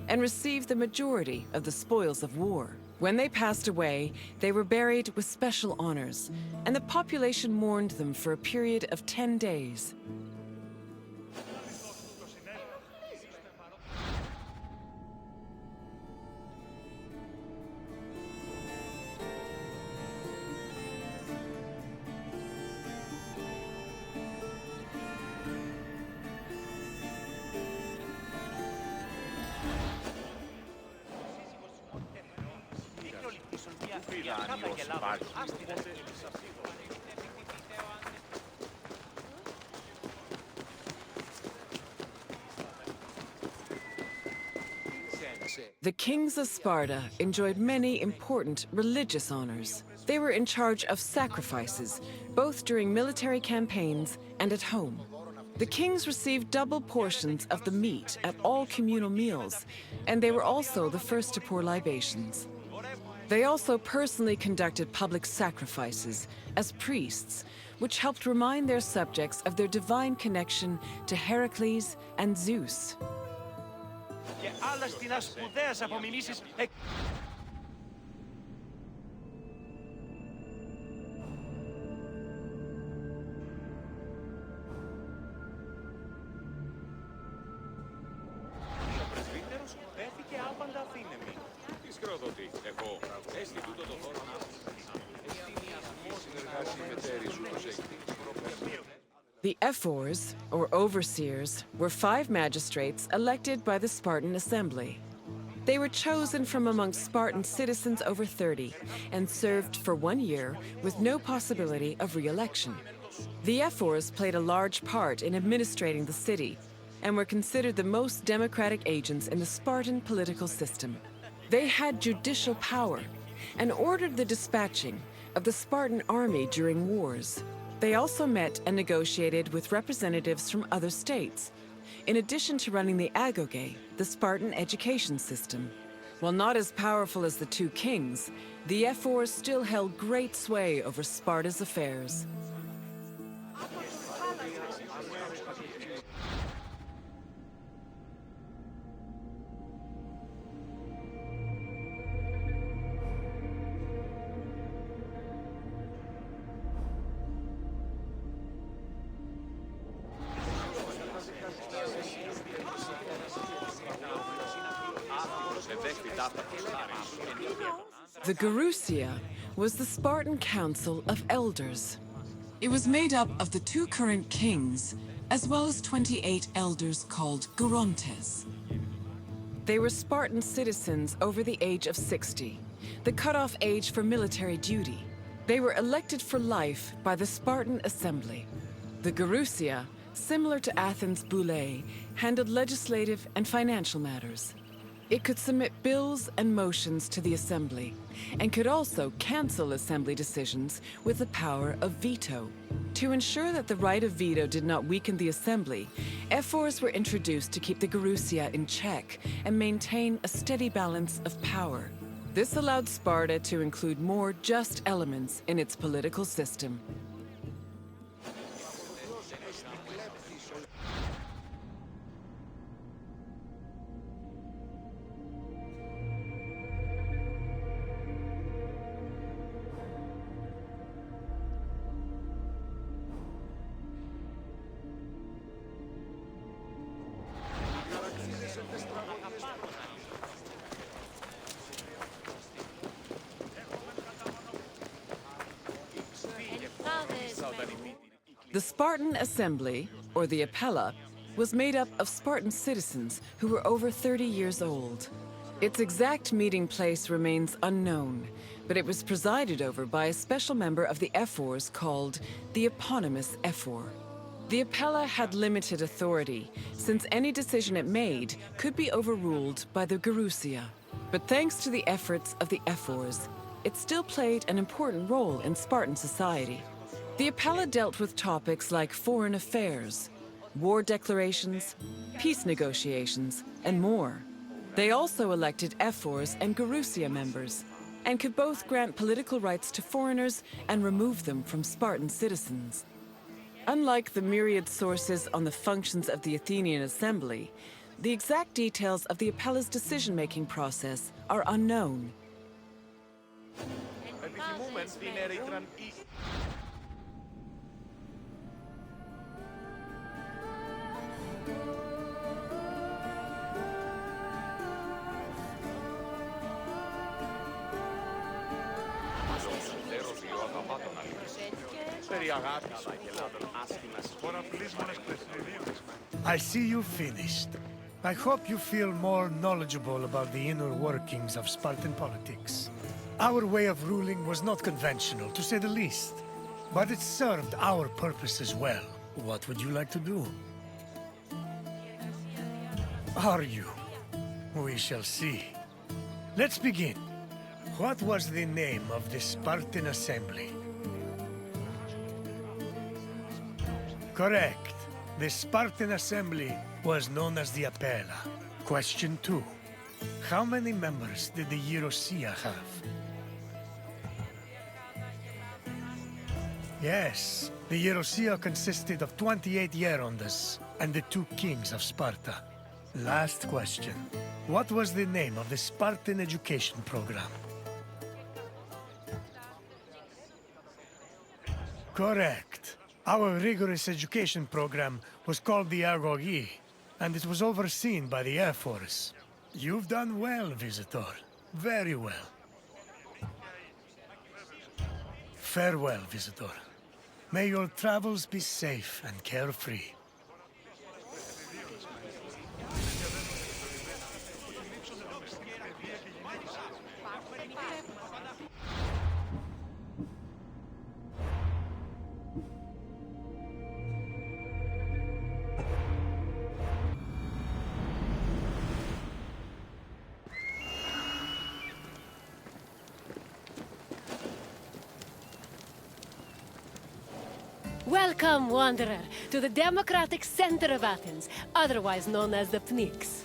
and received the majority of the spoils of war. When they passed away, they were buried with special honors, and the population mourned them for a period of 10 days. The kings of Sparta enjoyed many important religious honors. They were in charge of sacrifices, both during military campaigns and at home. The kings received double portions of the meat at all communal meals, and they were also the first to pour libations. They also personally conducted public sacrifices as priests, which helped remind their subjects of their divine connection to Heracles and Zeus.
Και άλλα στενά σπουδαίες απομιμήσεις.
Ο πρεσβύτερος πέθηκε άπαντα αφήνεμη. Τι σκροδότη, εγώ, έστι τούτο το χώρο να συνεργάσει με τέρι σου τους έκτης.
The ephors, or overseers, were 5 magistrates elected by the Spartan Assembly. They were chosen from amongst Spartan citizens over 30 and served for 1 year with no possibility of re-election. The ephors played a large part in administrating the city and were considered the most democratic agents in the Spartan political system. They had judicial power and ordered the dispatching of the Spartan army during wars. They also met and negotiated with representatives from other states, in addition to running the Agoge, the Spartan education system. While not as powerful as the two kings, the ephors still held great sway over Sparta's affairs. The Gerousia was the Spartan Council of Elders.
It was made up of the 2 current kings, as well as 28 elders called Gerontes.
They were Spartan citizens over the age of 60, the cutoff age for military duty. They were elected for life by the Spartan Assembly. The Gerousia, similar to Athens' Boulé, handled legislative and financial matters. It could submit bills and motions to the Assembly, and could also cancel Assembly decisions with the power of veto. To ensure that the right of veto did not weaken the Assembly, ephors were introduced to keep the Gerousia in check and maintain a steady balance of power. This allowed Sparta to include more just elements in its political system. The Spartan Assembly, or the Apella, was made up of Spartan citizens who were over 30 years old. Its exact meeting place remains unknown, but it was presided over by a special member of the ephors called the eponymous ephor. The Apella had limited authority, since any decision it made could be overruled by the Gerousia. But thanks to the efforts of the Ephors, it still played an important role in Spartan society. The Apella dealt with topics like foreign affairs, war declarations, peace negotiations, and more. They also elected Ephors and Gerousia members, and could both grant political rights to foreigners and remove them from Spartan citizens. Unlike the myriad sources on the functions of the Athenian Assembly, the exact details of the Apella's decision-making process are unknown.
I see you finished. I hope you feel more knowledgeable about the inner workings of Spartan politics. Our way of ruling was not conventional, to say the least. But it served our purposes well. What would you like to do? Are you? We shall see. Let's begin. What was the name of the Spartan Assembly? Correct. The Spartan Assembly was known as the Apella. Question 2. How many members did the Gerousia have? Yes, the Gerousia consisted of 28 Gerondas and the 2 kings of Sparta. Last question. What was the name of the Spartan Education program? Correct. Our rigorous education program was called the Argolis, and it was overseen by the Air Force. You've done well, Visitor. Very well. Farewell, Visitor. May your travels be safe and carefree.
Welcome, Wanderer, to the democratic center of Athens, otherwise known as the Pnyx.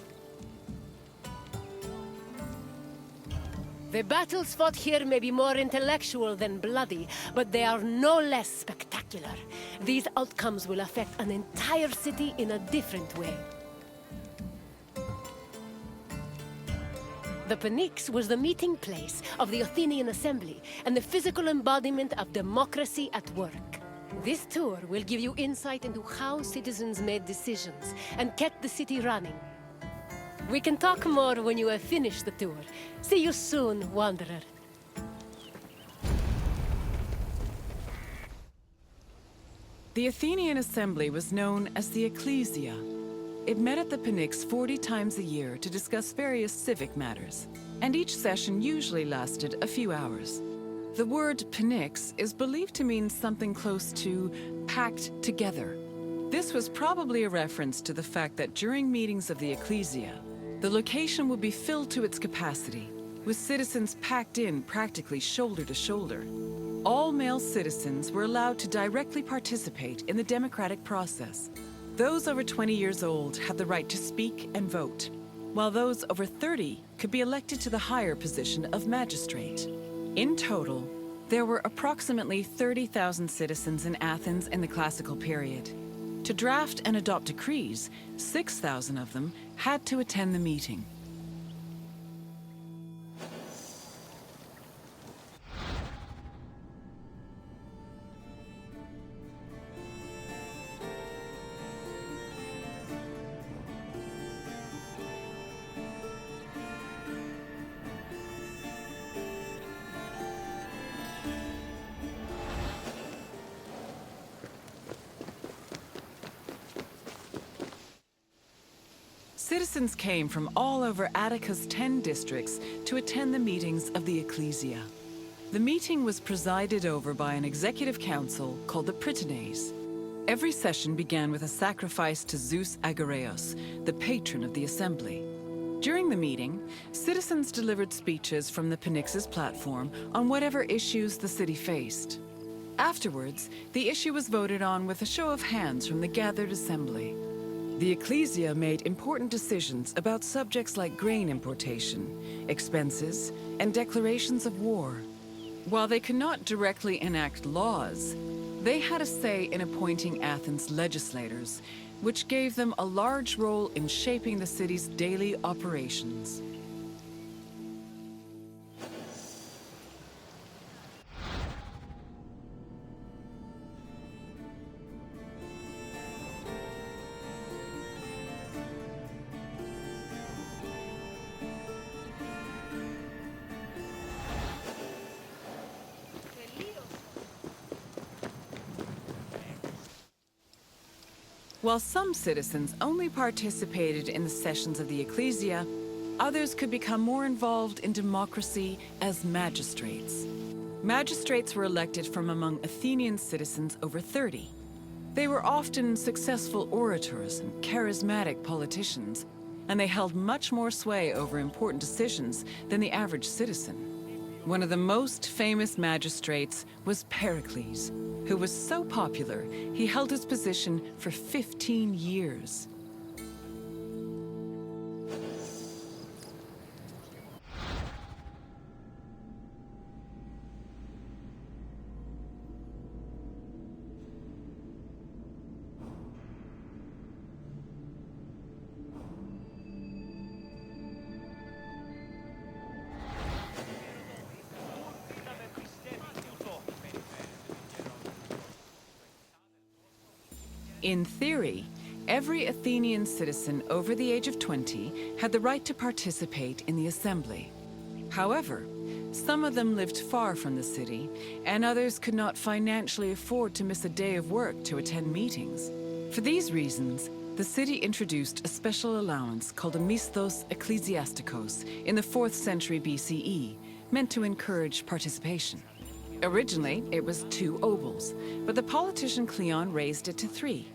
The battles fought here may be more intellectual than bloody, but they are no less spectacular. These outcomes will affect an entire city in a different way. The Pnyx was the meeting place of the Athenian Assembly and the physical embodiment of democracy at work. This tour will give you insight into how citizens made decisions and kept the city running. We can talk more when you have finished the tour. See you soon, Wanderer.
The Athenian Assembly was known as the Ecclesia. It met at the Pnyx 40 times a year to discuss various civic matters, and each session usually lasted a few hours. The word Pnyx is believed to mean something close to packed together. This was probably a reference to the fact that during meetings of the Ecclesia, the location would be filled to its capacity, with citizens packed in practically shoulder to shoulder. All male citizens were allowed to directly participate in the democratic process. Those over 20 years old had the right to speak and vote, while those over 30 could be elected to the higher position of magistrate. In total, there were approximately 30,000 citizens in Athens in the classical period. To draft and adopt decrees, 6,000 of them had to attend the meeting. Citizens came from all over Attica's 10 districts to attend the meetings of the Ecclesia. The meeting was presided over by an executive council called the Prytanes. Every session began with a sacrifice to Zeus Agoreos, the patron of the assembly. During the meeting, citizens delivered speeches from the Pnyx's platform on whatever issues the city faced. Afterwards, the issue was voted on with a show of hands from the gathered assembly. The Ecclesia made important decisions about subjects like grain importation, expenses, and declarations of war. While they could not directly enact laws, they had a say in appointing Athens' legislators, which gave them a large role in shaping the city's daily operations. While some citizens only participated in the sessions of the Ecclesia, others could become more involved in democracy as magistrates. Magistrates were elected from among Athenian citizens over 30. They were often successful orators and charismatic politicians, and they held much more sway over important decisions than the average citizen. One of the most famous magistrates was Pericles, who was so popular, he held his position for 15 years. In theory, every Athenian citizen over the age of 20 had the right to participate in the assembly. However, some of them lived far from the city, and others could not financially afford to miss a day of work to attend meetings. For these reasons, the city introduced a special allowance called a misthos ecclesiastikos in the 4th century BCE, meant to encourage participation. Originally, it was 2 obols, but the politician Cleon raised it to 3.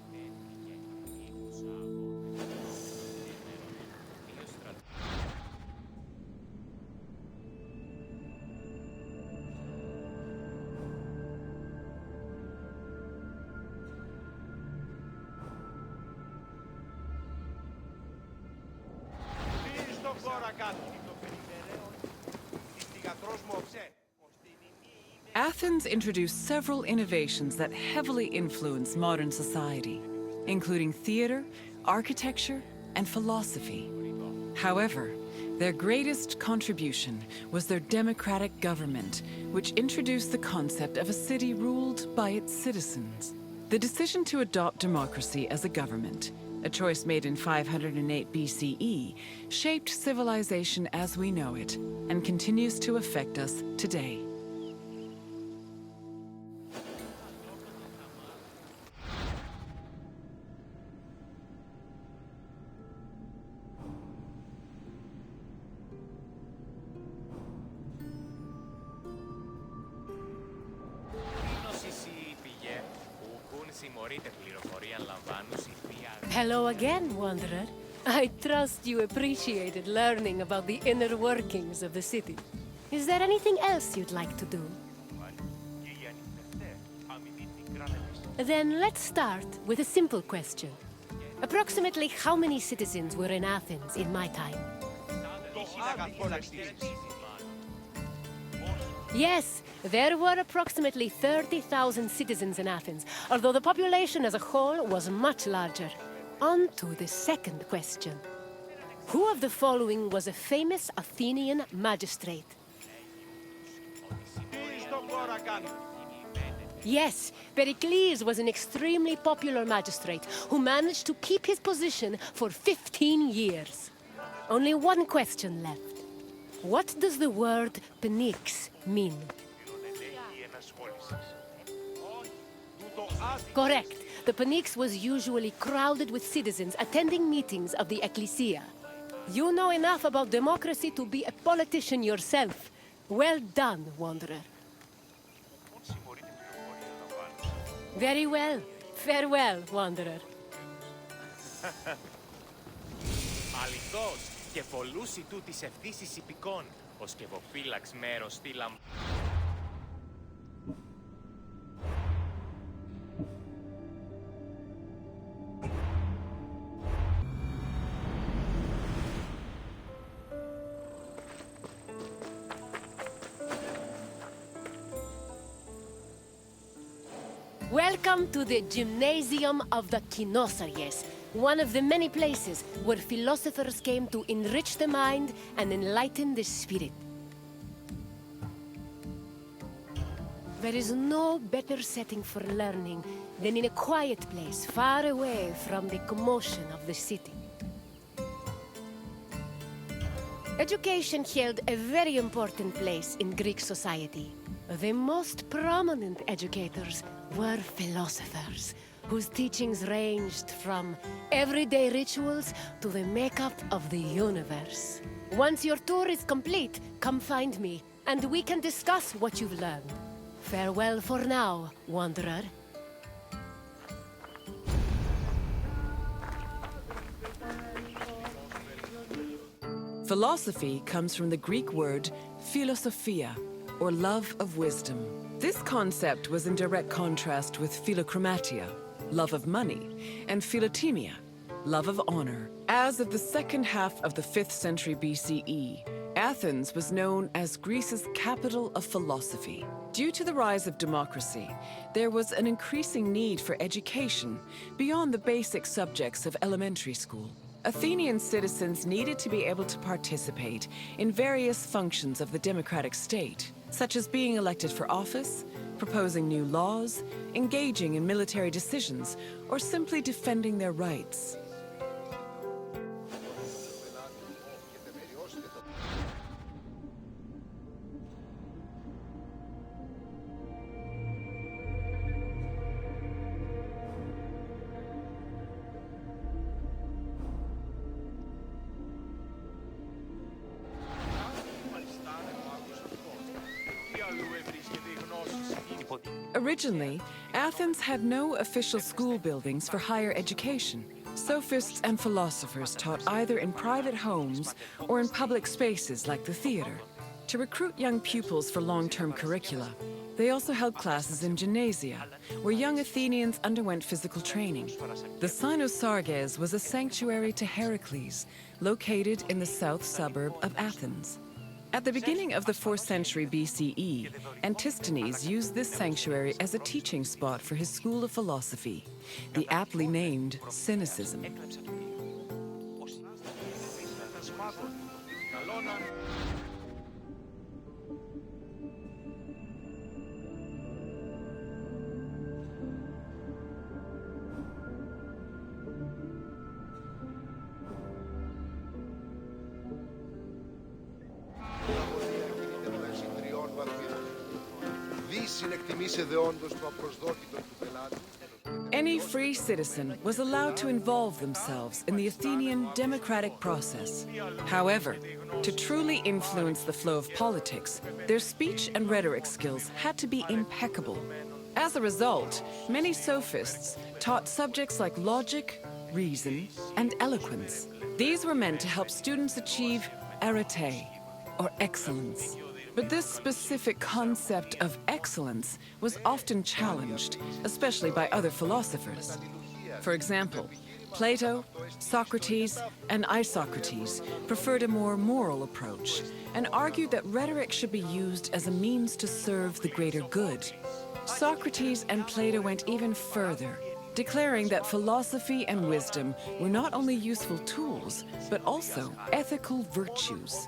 Athens introduced several innovations that heavily influenced modern society, including theater, architecture, and philosophy. However, their greatest contribution was their democratic government, which introduced the concept of a city ruled by its citizens. The decision to adopt democracy as a government, a choice made in 508 BCE, shaped civilization as we know it, and continues to affect us today.
Hello again, Wanderer. I trust you appreciated learning about the inner workings of the city. Is there anything else you'd like to do? Then let's start with a simple question. Approximately how many citizens were in Athens in my time? Yes, there were approximately 30,000 citizens in Athens, although the population as a whole was much larger. On to the second question. Who of the following was a famous Athenian magistrate? Yes, Pericles was an extremely popular magistrate who managed to keep his position for 15 years. Only one question left. What does the word Pnyx mean? Correct. The Pnyx was usually crowded with citizens attending meetings of the Ecclesia. You know enough about democracy to be a politician yourself. Well done, Wanderer. Very well. Farewell, wanderer.
Αληθώς, και πολλούς ητού της ευθύσης υπηκών, ο σκευοφύλαξ μέρος στη
Welcome to the Gymnasium of the Kinosaries, one of the many places where philosophers came to enrich the mind and enlighten the spirit. There is no better setting for learning than in a quiet place far away from the commotion of the city. Education held a very important place in Greek society. The most prominent educators were philosophers, whose teachings ranged from everyday rituals to the makeup of the universe. Once your tour is complete, come find me, and we can discuss what you've learned. Farewell for now, wanderer.
Philosophy comes from the Greek word philosophia, or love of wisdom. This concept was in direct contrast with philochromatia, love of money, and philotimia, love of honor. As of the second half of the 5th century BCE, Athens was known as Greece's capital of philosophy. Due to the rise of democracy, there was an increasing need for education beyond the basic subjects of elementary school. Athenian citizens needed to be able to participate in various functions of the democratic state, such as being elected for office, proposing new laws, engaging in military decisions, or simply defending their rights. Originally, Athens had no official school buildings for higher education. Sophists and philosophers taught either in private homes or in public spaces like the theater. To recruit young pupils for long-term curricula, they also held classes in gymnasia, where young Athenians underwent physical training. The Cynosarges was a sanctuary to Heracles, located in the south suburb of Athens. At the beginning of the 4th century BCE, Antisthenes used this sanctuary as a teaching spot for his school of philosophy, the aptly named Cynicism. Any free citizen was allowed to involve themselves in the Athenian democratic process. However, to truly influence the flow of politics, their speech and rhetoric skills had to be impeccable. As a result, many sophists taught subjects like logic, reason, and eloquence. These were meant to help students achieve arete, or excellence. But this specific concept of excellence was often challenged, especially by other philosophers. For example, Plato, Socrates, and Isocrates preferred a more moral approach and argued that rhetoric should be used as a means to serve the greater good. Socrates and Plato went even further, declaring that philosophy and wisdom were not only useful tools, but also ethical virtues.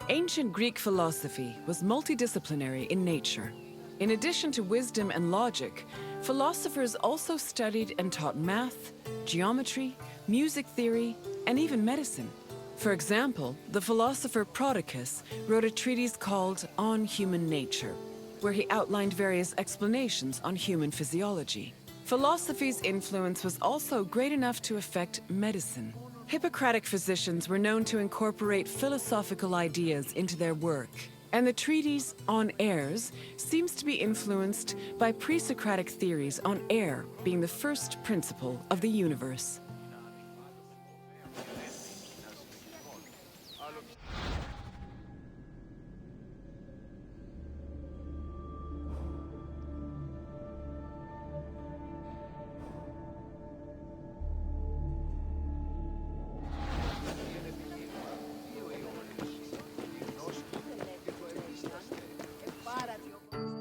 Ancient Greek philosophy was multidisciplinary in nature. In addition to wisdom and logic, philosophers also studied and taught math, geometry, music theory, and even medicine. For example, the philosopher Prodicus wrote a treatise called On Human Nature, where he outlined various explanations on human physiology. Philosophy's influence was also great enough to affect medicine. Hippocratic physicians were known to incorporate philosophical ideas into their work, and the treatise On Airs seems to be influenced by pre-Socratic theories on air being the first principle of the universe.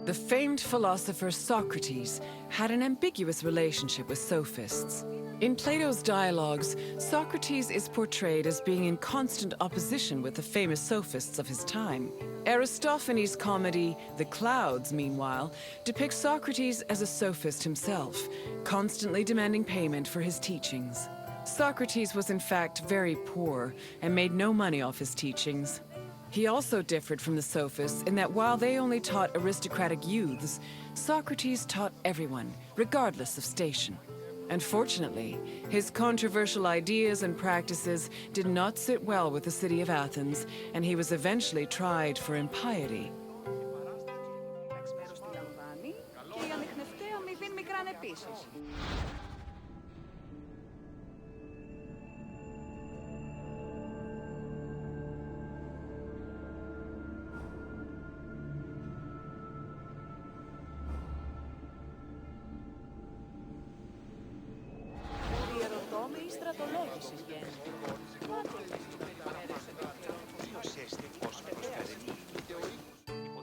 The famed philosopher Socrates had an ambiguous relationship with sophists. In Plato's dialogues, Socrates is portrayed as being in constant opposition with the famous sophists of his time. Aristophanes' comedy, The Clouds, meanwhile, depicts Socrates as a sophist himself, constantly demanding payment for his teachings. Socrates was in fact very poor and made no money off his teachings. He also differed from the sophists in that while they only taught aristocratic youths, Socrates taught everyone, regardless of station. Unfortunately, his controversial ideas and practices did not sit well with the city of Athens, and he was eventually tried for impiety.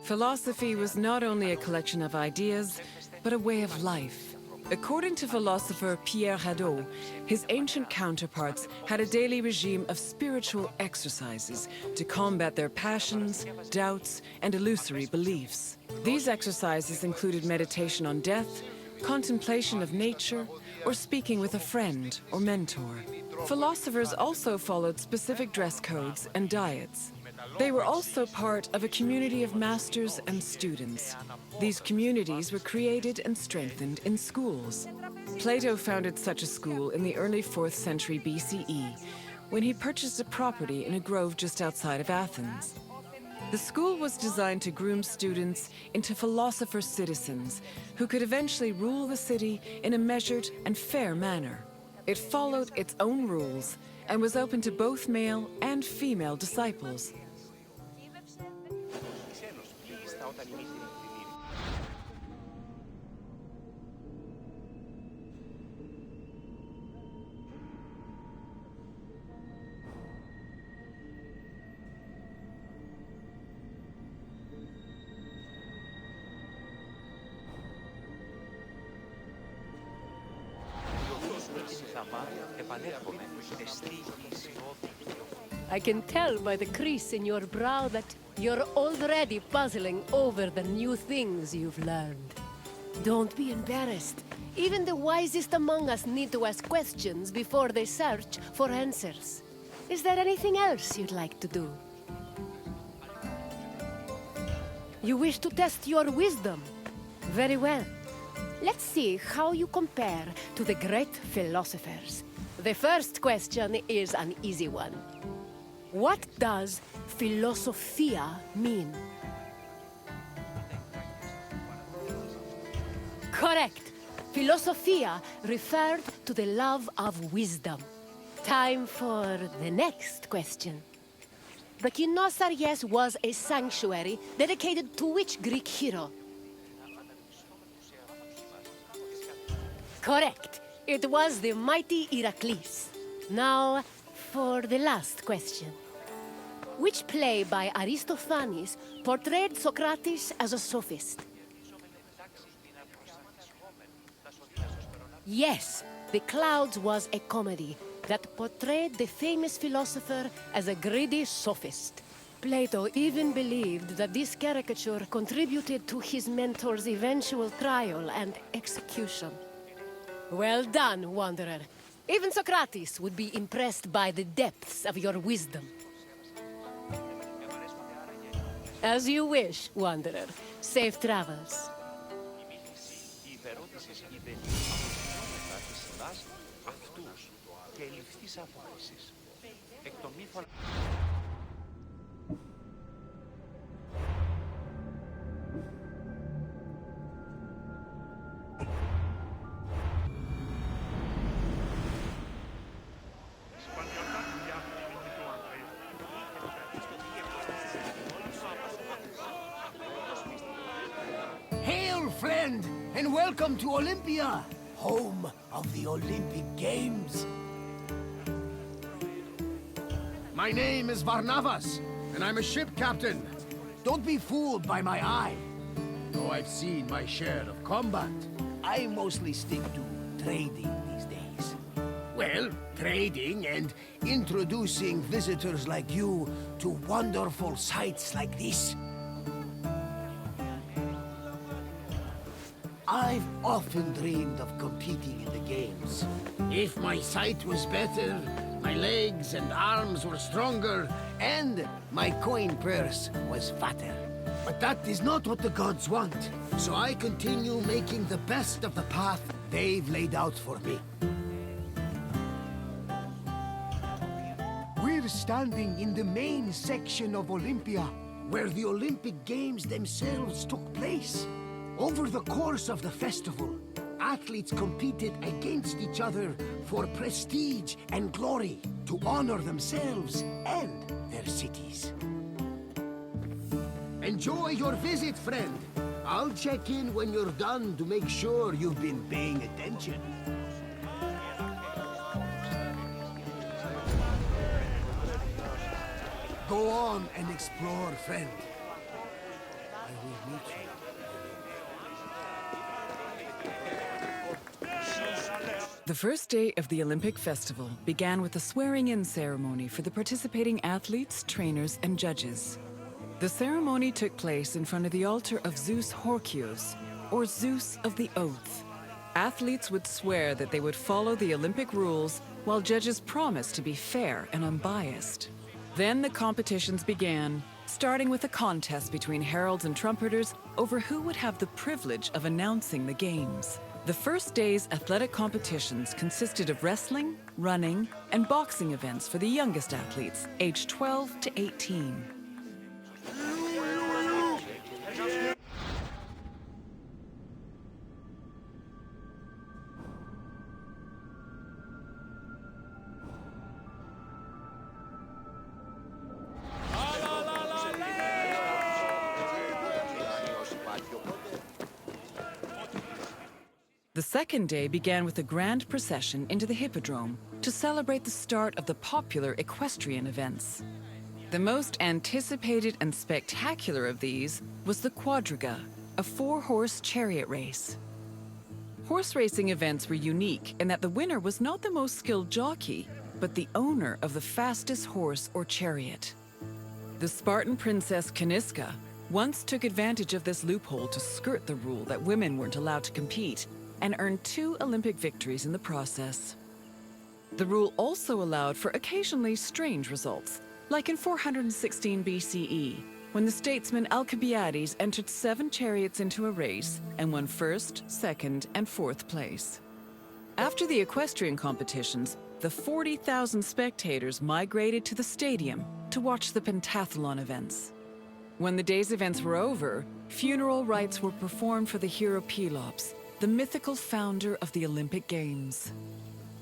Philosophy was not only a collection of ideas, but a way of life. According to philosopher Pierre Hadot, his ancient counterparts had a daily regime of spiritual exercises to combat their passions, doubts, and illusory beliefs. These exercises included meditation on death, contemplation of nature, or speaking with a friend or mentor. Philosophers also followed specific dress codes and diets. They were also part of a community of masters and students. These communities were created and strengthened in schools. Plato founded such a school in the early 4th century BCE, when he purchased a property in a grove just outside of Athens. The school was designed to groom students into philosopher citizens who could eventually rule the city in a measured and fair manner. It followed its own rules and was open to both male and female disciples.
I can tell by the crease in your brow that you're already puzzling over the new things you've learned. Don't be embarrassed. Even the wisest among us need to ask questions before they search for answers. Is there anything else you'd like to do? You wish to test your wisdom? Very well. Let's see how you compare to the great philosophers. The first question is an easy one. What does philosophia mean? Correct. Philosophia referred to the love of wisdom. Time for the next question. The Kynosarges was a sanctuary dedicated to which Greek hero? Correct. It was the mighty Heracles. Now, for the last question. Which play by Aristophanes portrayed Socrates as a sophist? Yes, The Clouds was a comedy that portrayed the famous philosopher as a greedy sophist. Plato even believed that this caricature contributed to his mentor's eventual trial and execution. Well done, Wanderer. Even Socrates would be impressed by the depths of your wisdom. As you wish, Wanderer. Safe travels.
Hail, friend, and welcome to Olympia, home of the Olympic Games. My name is Varnavas, and I'm a ship captain. Don't be fooled by my eye. Though I've seen my share of combat, I mostly stick to trading these days. Well, trading and introducing visitors like you to wonderful sights like this. I've often dreamed of competing in the games. If my sight was better, my legs and arms were stronger, and my coin purse was fatter. But that is not what the gods want, so I continue making the best of the path they've laid out for me. We're standing in the main section of Olympia, where the Olympic Games themselves took place. Over the course of the festival, athletes competed against each other for prestige and glory to honor themselves and their cities. Enjoy your visit, friend. I'll check in when you're done to make sure you've been paying attention. Go on and explore, friend. I will meet you.
The first day of the Olympic Festival began with a swearing-in ceremony for the participating athletes, trainers, and judges. The ceremony took place in front of the altar of Zeus Horkios, or Zeus of the Oath. Athletes would swear that they would follow the Olympic rules, while judges promised to be fair and unbiased. Then the competitions began, starting with a contest between heralds and trumpeters over who would have the privilege of announcing the games. The first day's athletic competitions consisted of wrestling, running, and boxing events for the youngest athletes, aged 12 to 18. The second day began with a grand procession into the Hippodrome to celebrate the start of the popular equestrian events. The most anticipated and spectacular of these was the Quadriga, a four-horse chariot race. Horse racing events were unique in that the winner was not the most skilled jockey, but the owner of the fastest horse or chariot. The Spartan princess Caniska once took advantage of this loophole to skirt the rule that women weren't allowed to compete, and earned 2 Olympic victories in the process. The rule also allowed for occasionally strange results, like in 416 BCE, when the statesman Alcibiades entered 7 chariots into a race and won 1st, 2nd, and 4th place. After the equestrian competitions, the 40,000 spectators migrated to the stadium to watch the pentathlon events. When the day's events were over, funeral rites were performed for the hero Pelops, the mythical founder of the Olympic Games.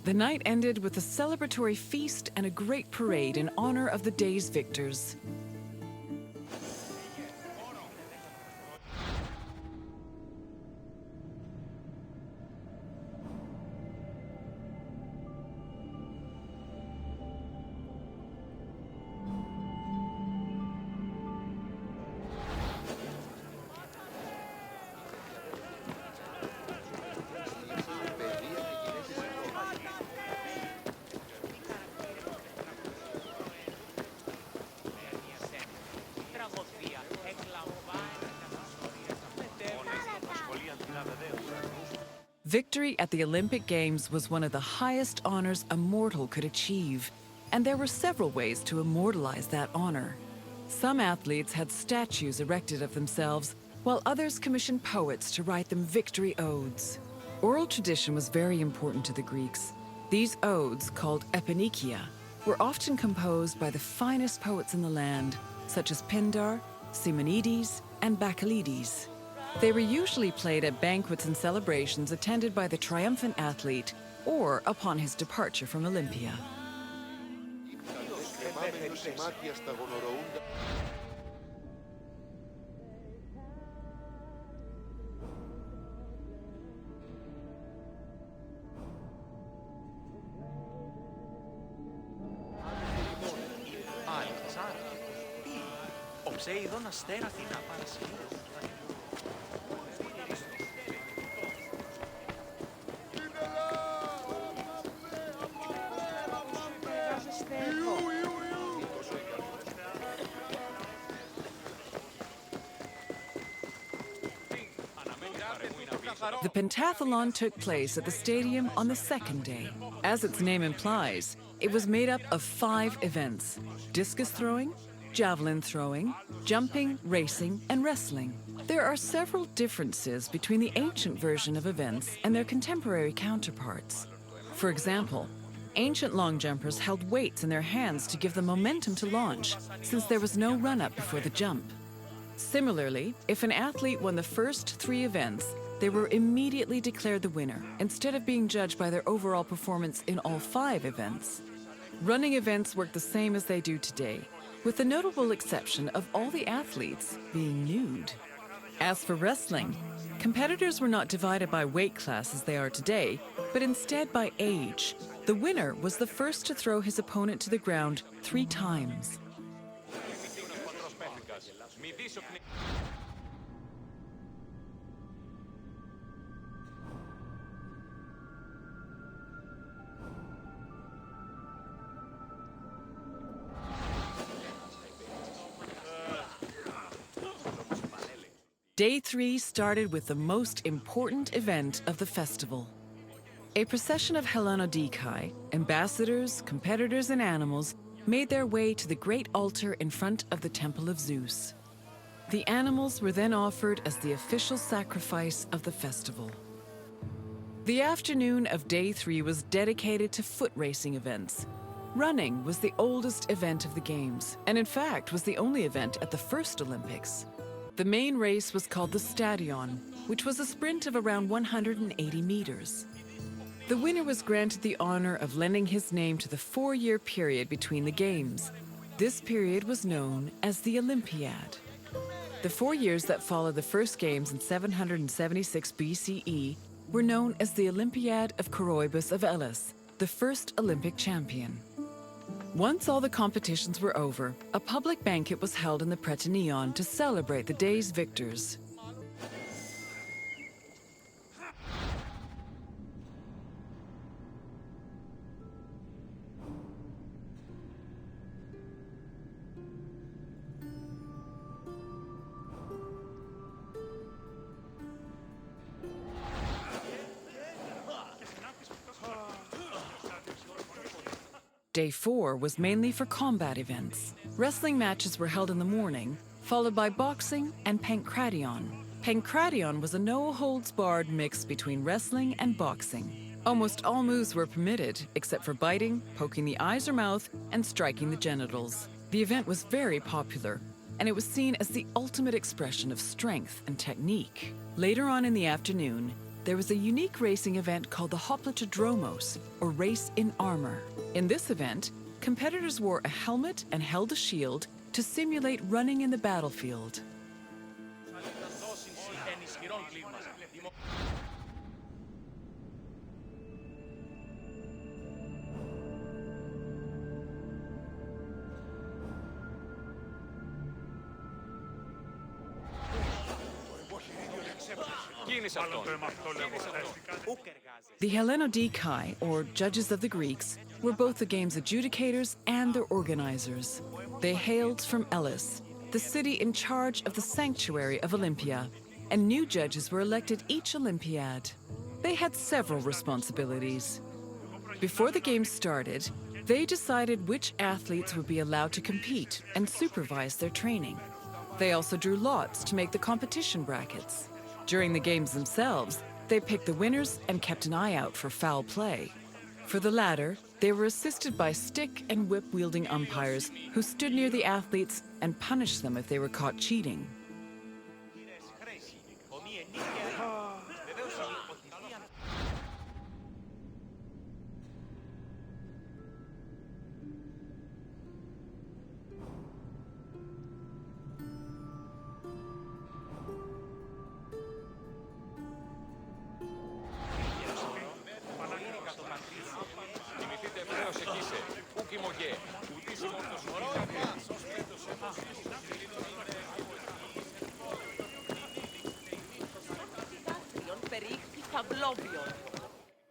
The night ended with a celebratory feast and a great parade in honor of the day's victors. Victory at the Olympic Games was one of the highest honors a mortal could achieve, and there were several ways to immortalize that honor. Some athletes had statues erected of themselves, while others commissioned poets to write them victory odes. Oral tradition was very important to the Greeks. These odes, called eponychia, were often composed by the finest poets in the land, such as Pindar, Simonides, and Bacchylides. They were usually played at banquets and celebrations attended by the triumphant athlete or upon his departure from Olympia.
Ποσέιδων αστέρα Αθηνά παρασύλλου.
The pentathlon took place at the stadium on the second day. As its name implies, it was made up of 5 events: discus throwing, javelin throwing, jumping, racing, and wrestling. There are several differences between the ancient version of events and their contemporary counterparts. For example, ancient long jumpers held weights in their hands to give them momentum to launch, since there was no run-up before the jump. Similarly, if an athlete won the first 3 events, they were immediately declared the winner, instead of being judged by their overall performance in all 5 events. Running events work the same as they do today, with the notable exception of all the athletes being nude. As for wrestling, competitors were not divided by weight class as they are today, but instead by age. The winner was the first to throw his opponent to the ground 3 times. Day 3 started with the most important event of the festival. A procession of Hellenodikai, ambassadors, competitors, and animals made their way to the great altar in front of the Temple of Zeus. The animals were then offered as the official sacrifice of the festival. The afternoon of Day 3 was dedicated to foot racing events. Running was the oldest event of the Games, and in fact was the only event at the first Olympics. The main race was called the Stadion, which was a sprint of around 180 meters. The winner was granted the honor of lending his name to the 4-year period between the Games. This period was known as the Olympiad. The 4 years that followed the first Games in 776 BCE were known as the Olympiad of Coroebus of Elis, the first Olympic champion. Once all the competitions were over, a public banquet was held in the Prytaneion to celebrate the day's victors. Day 4 was mainly for combat events. Wrestling matches were held in the morning, followed by boxing and pankration. Pankration was a no-holds-barred mix between wrestling and boxing. Almost all moves were permitted, except for biting, poking the eyes or mouth, and striking the genitals. The event was very popular, and it was seen as the ultimate expression of strength and technique. Later on in the afternoon, there was a unique racing event called the Hoplitodromos, or Race in Armor. In this event, competitors wore a helmet and held a shield to simulate running in the battlefield. The Hellenodikai, or judges of the Greeks, were both the game's adjudicators and their organizers. They hailed from Elis, the city in charge of the sanctuary of Olympia, and new judges were elected each Olympiad. they had several responsibilities. Before the games started, they decided which athletes would be allowed to compete and supervise their training. They also drew lots to make the competition brackets. During the games themselves, they picked the winners and kept an eye out for foul play. For the latter, they were assisted by stick and whip-wielding umpires who stood near the athletes and punished them if they were caught cheating.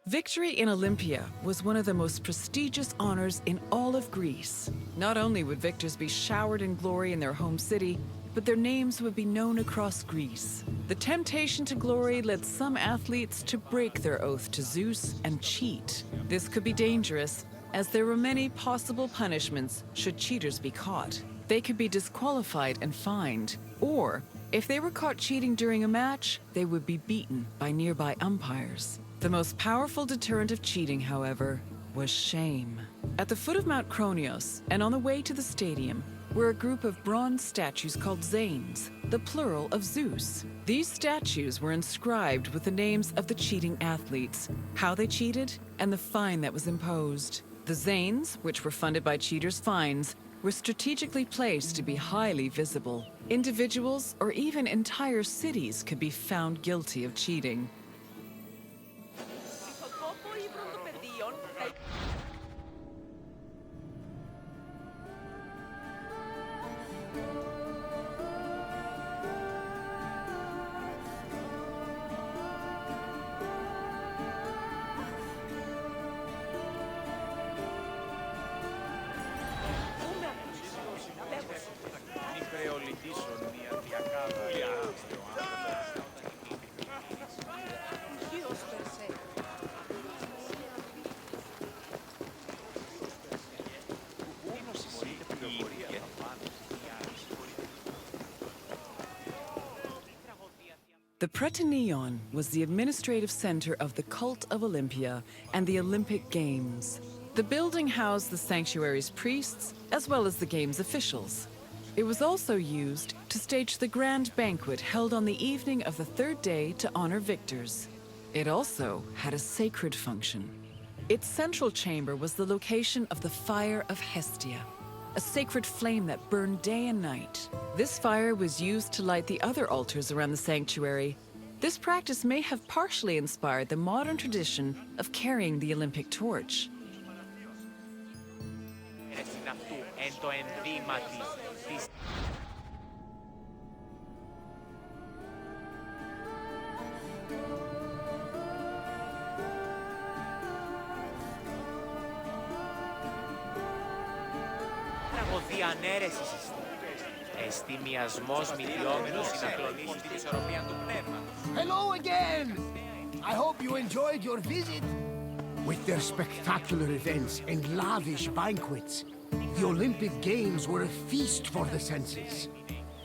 Victory in Olympia was one of the most prestigious honors in all of Greece. Not only would victors be showered in glory in their home city, but their names would be known across Greece. The temptation to glory led some athletes to break their oath to Zeus and cheat. This could be dangerous, as there were many possible punishments should cheaters be caught. They could be disqualified and fined, or if they were caught cheating during a match, they would be beaten by nearby umpires. The most powerful deterrent of cheating, however, was shame. At the foot of Mount Kronios, and on the way to the stadium, were a group of bronze statues called Zanes, the plural of Zeus. These statues were inscribed with the names of the cheating athletes, how they cheated, and the fine that was imposed. The Zanes, which were funded by cheaters' fines, were strategically placed to be highly visible. Individuals or even entire cities could be found guilty of cheating. The Prytaneion was the administrative center of the cult of Olympia and the Olympic Games. The building housed the sanctuary's priests, as well as the game's officials. It was also used to stage the grand banquet held on the evening of the third day to honor victors. It also had a sacred function. Its central chamber was the location of the Fire of Hestia, a sacred flame that burned day and night. This fire was used to light the other altars around the sanctuary. This practice may have partially inspired the modern tradition of carrying the Olympic torch.
Hello again! I hope you enjoyed your visit. With their spectacular events and lavish banquets, the Olympic Games were a feast for the senses.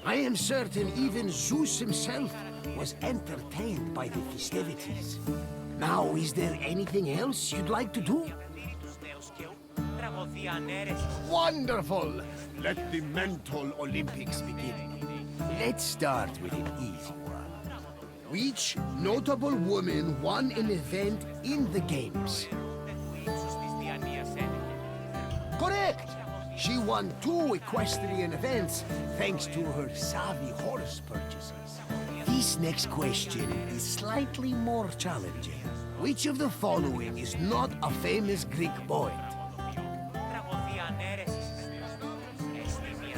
I am certain even Zeus himself was entertained by the festivities. Now, is there anything else you'd like to do? Wonderful! Let the mental Olympics begin. Let's start with an easy one. Which notable woman won an event in the Games? Correct! She won 2 equestrian events thanks to her savvy horse purchases. This next question is slightly more challenging. Which of the following is not a famous Greek poet?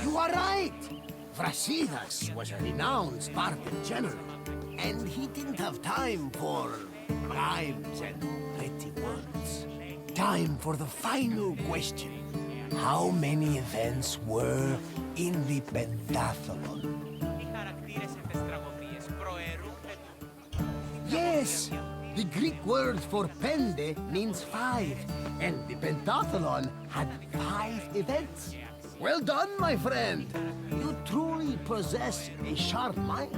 You are right! Brasidas was a renowned Spartan general, and he didn't have time for rhymes and pretty words. Time for the final question. How many events were in the pentathlon? Yes! The Greek word for pende means 5, and the pentathlon had 5 events. Well done, my friend. You truly possess a sharp mind.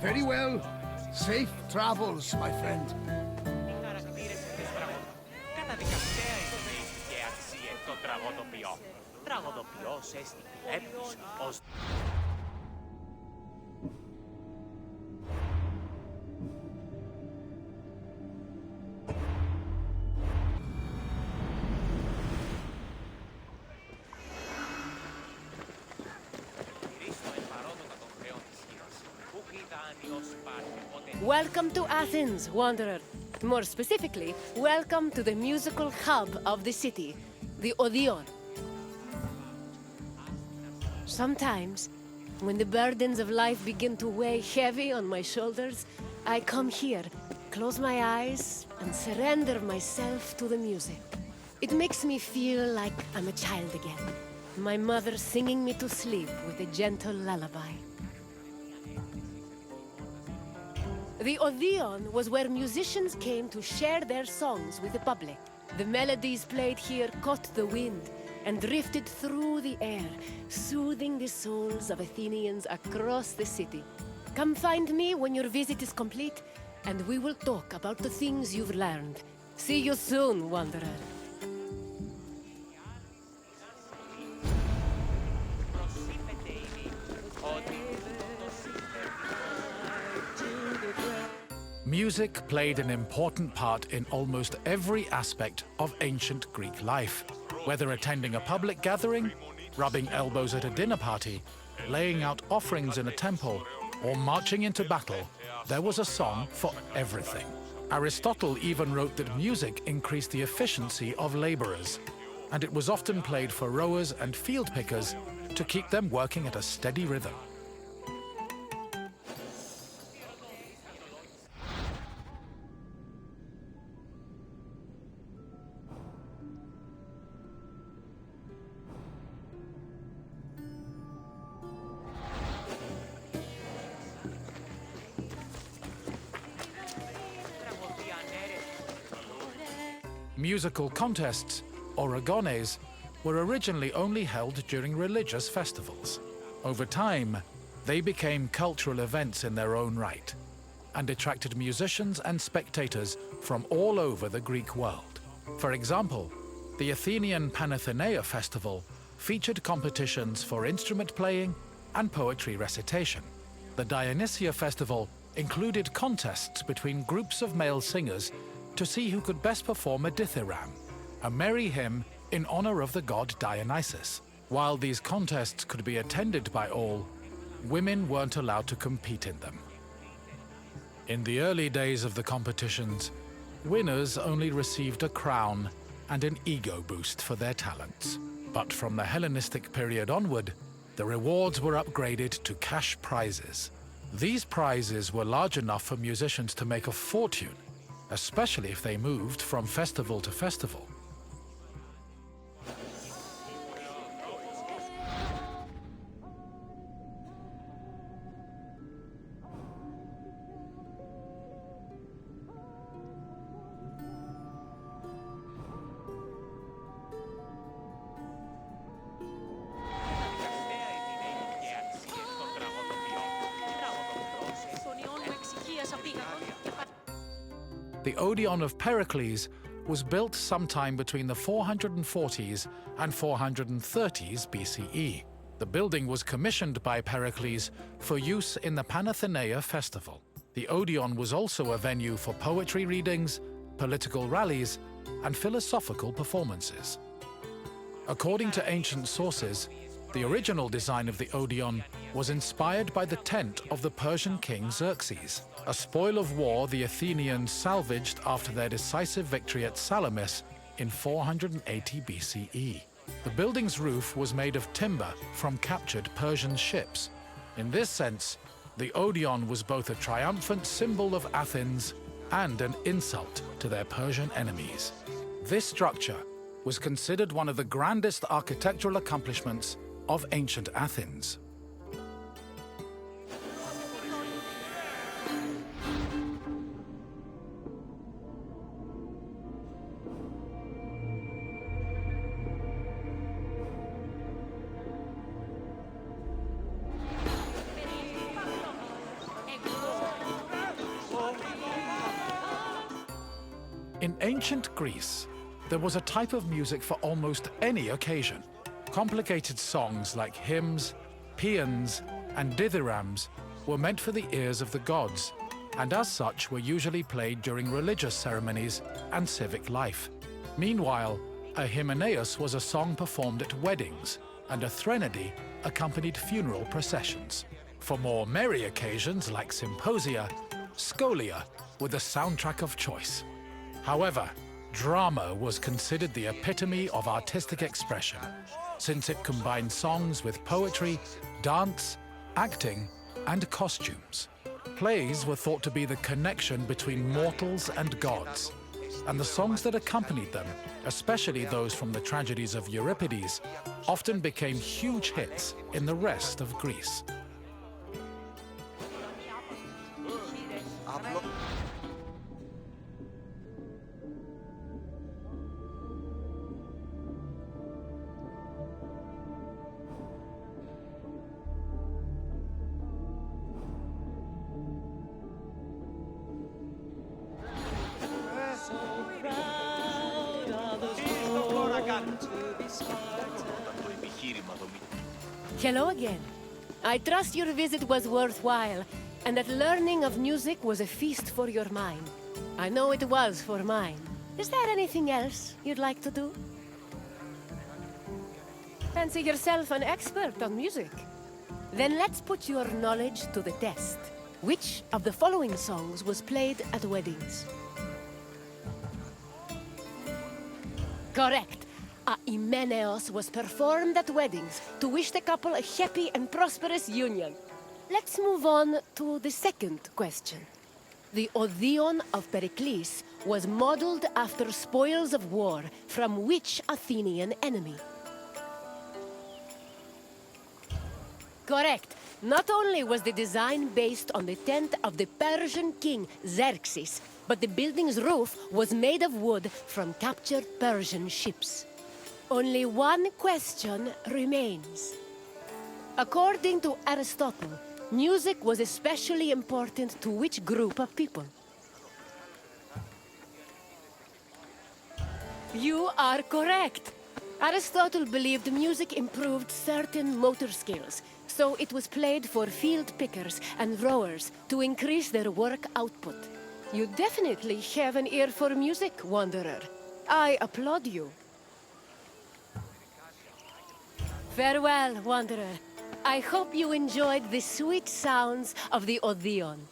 Very well. Safe travels, my friend.
Welcome to Athens, wanderer. More specifically, welcome to the musical hub of the city, the Odeon. Sometimes, when the burdens of life begin to weigh heavy on my shoulders, I come here, close my eyes, and surrender myself to the music. It makes me feel like I'm a child again. My mother singing me to sleep with a gentle lullaby. The Odeon was where musicians came to share their songs with the public. The melodies played here caught the wind and drifted through the air, soothing the souls of Athenians across the city. Come find me when your visit is complete, and we will talk about the things you've learned. See you soon, wanderer.
Music played an important part in almost every aspect of ancient Greek life. Whether attending a public gathering, rubbing elbows at a dinner party, laying out offerings in a temple, or marching into battle, there was a song for everything. Aristotle even wrote that music increased the efficiency of laborers, and it was often played for rowers and field pickers to keep them working at a steady rhythm. Musical contests, or agones, were originally only held during religious festivals. Over time, they became cultural events in their own right, and attracted musicians and spectators from all over the Greek world. For example, the Athenian Panathenaea festival featured competitions for instrument playing and poetry recitation. The Dionysia festival included contests between groups of male singers to see who could best perform a dithyramb, a merry hymn in honor of the god Dionysus. While these contests could be attended by all, women weren't allowed to compete in them. In the early days of the competitions, winners only received a crown and an ego boost for their talents. But from the Hellenistic period onward, the rewards were upgraded to cash prizes. These prizes were large enough for musicians to make a fortune, especially if they moved from festival to festival. The Odeon of Pericles was built sometime between the 440s and 430s BCE. The building was commissioned by Pericles for use in the Panathenaea festival. The Odeon was also a venue for poetry readings, political rallies, and philosophical performances. According to ancient sources, the original design of the Odeon was inspired by the tent of the Persian king Xerxes, a spoil of war the Athenians salvaged after their decisive victory at Salamis in 480 BCE. The building's roof was made of timber from captured Persian ships. In this sense, the Odeon was both a triumphant symbol of Athens and an insult to their Persian enemies. This structure was considered one of the grandest architectural accomplishments of ancient Athens. In ancient Greece, there was a type of music for almost any occasion. Complicated songs like hymns, paeans, and dithyrambs were meant for the ears of the gods, and as such were usually played during religious ceremonies and civic life. Meanwhile, a hymenaeus was a song performed at weddings, and a threnody accompanied funeral processions. For more merry occasions like symposia, scholia were the soundtrack of choice. However, drama was considered the epitome of artistic expression, since it combined songs with poetry, dance, acting, and costumes. Plays were thought to be the connection between mortals and gods, and the songs that accompanied them, especially those from the tragedies of Euripides, often became huge hits in the rest of Greece.
Hello again. I trust your visit was worthwhile, and that learning of music was a feast for your mind. I know it was for mine. Is there anything else you'd like to do? Fancy yourself an expert on music? Then let's put your knowledge to the test. Which of the following songs was played at weddings? Correct. A hymenaeus was performed at weddings to wish the couple a happy and prosperous union. Let's move on to the second question. The Odeon of Pericles was modeled after spoils of war from which Athenian enemy? Correct. Not only was the design based on the tent of the Persian king Xerxes, but the building's roof was made of wood from captured Persian ships. Only one question remains. According to Aristotle, music was especially important to which group of people? You are correct. Aristotle believed music improved certain motor skills, so it was played for field pickers and rowers to increase their work output. You definitely have an ear for music, Wanderer. I applaud you. Farewell, Wanderer. I hope you enjoyed the sweet sounds of the Odeon.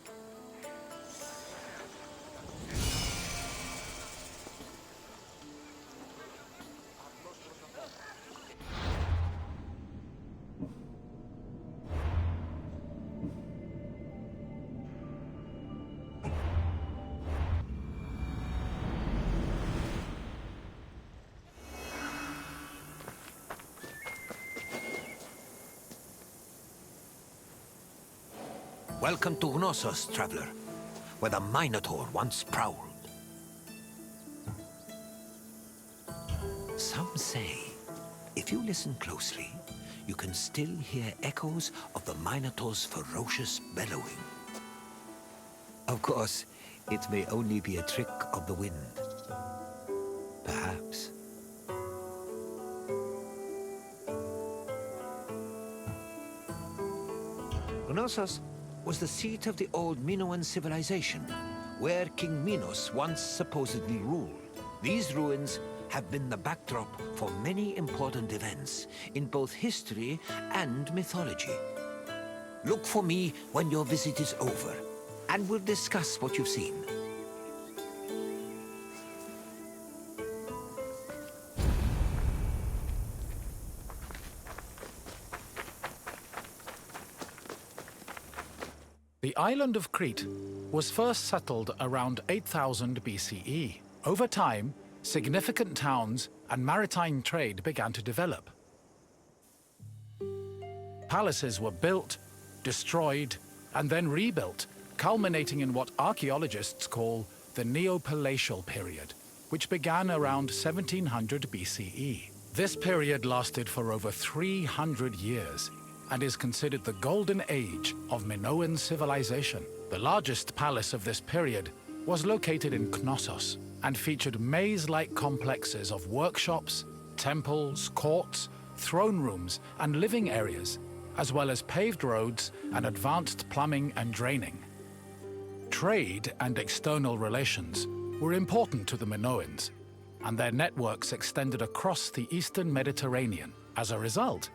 Welcome to Naxos, traveler, where the Minotaur once prowled. Some say, if you listen closely, you can still hear echoes of the Minotaur's ferocious bellowing. Of course, it may only be a trick of the wind. Perhaps. Naxos was the seat of the old Minoan civilization, where King Minos once supposedly ruled. These ruins have been the backdrop for many important events in both history and mythology. Look for me when your visit is over, and we'll discuss what you've seen.
The island of Crete was first settled around 8000 BCE. Over time, significant towns and maritime trade began to develop. Palaces were built, destroyed, and then rebuilt, culminating in what archaeologists call the Neopalatial period, which began around 1700 BCE. This period lasted for over 300 years, and is considered the golden age of Minoan civilization. The largest palace of this period was located in Knossos, and featured maze-like complexes of workshops, temples, courts, throne rooms, and living areas, as well as paved roads and advanced plumbing and draining. Trade and external relations were important to the Minoans, and their networks extended across the eastern Mediterranean. As a result,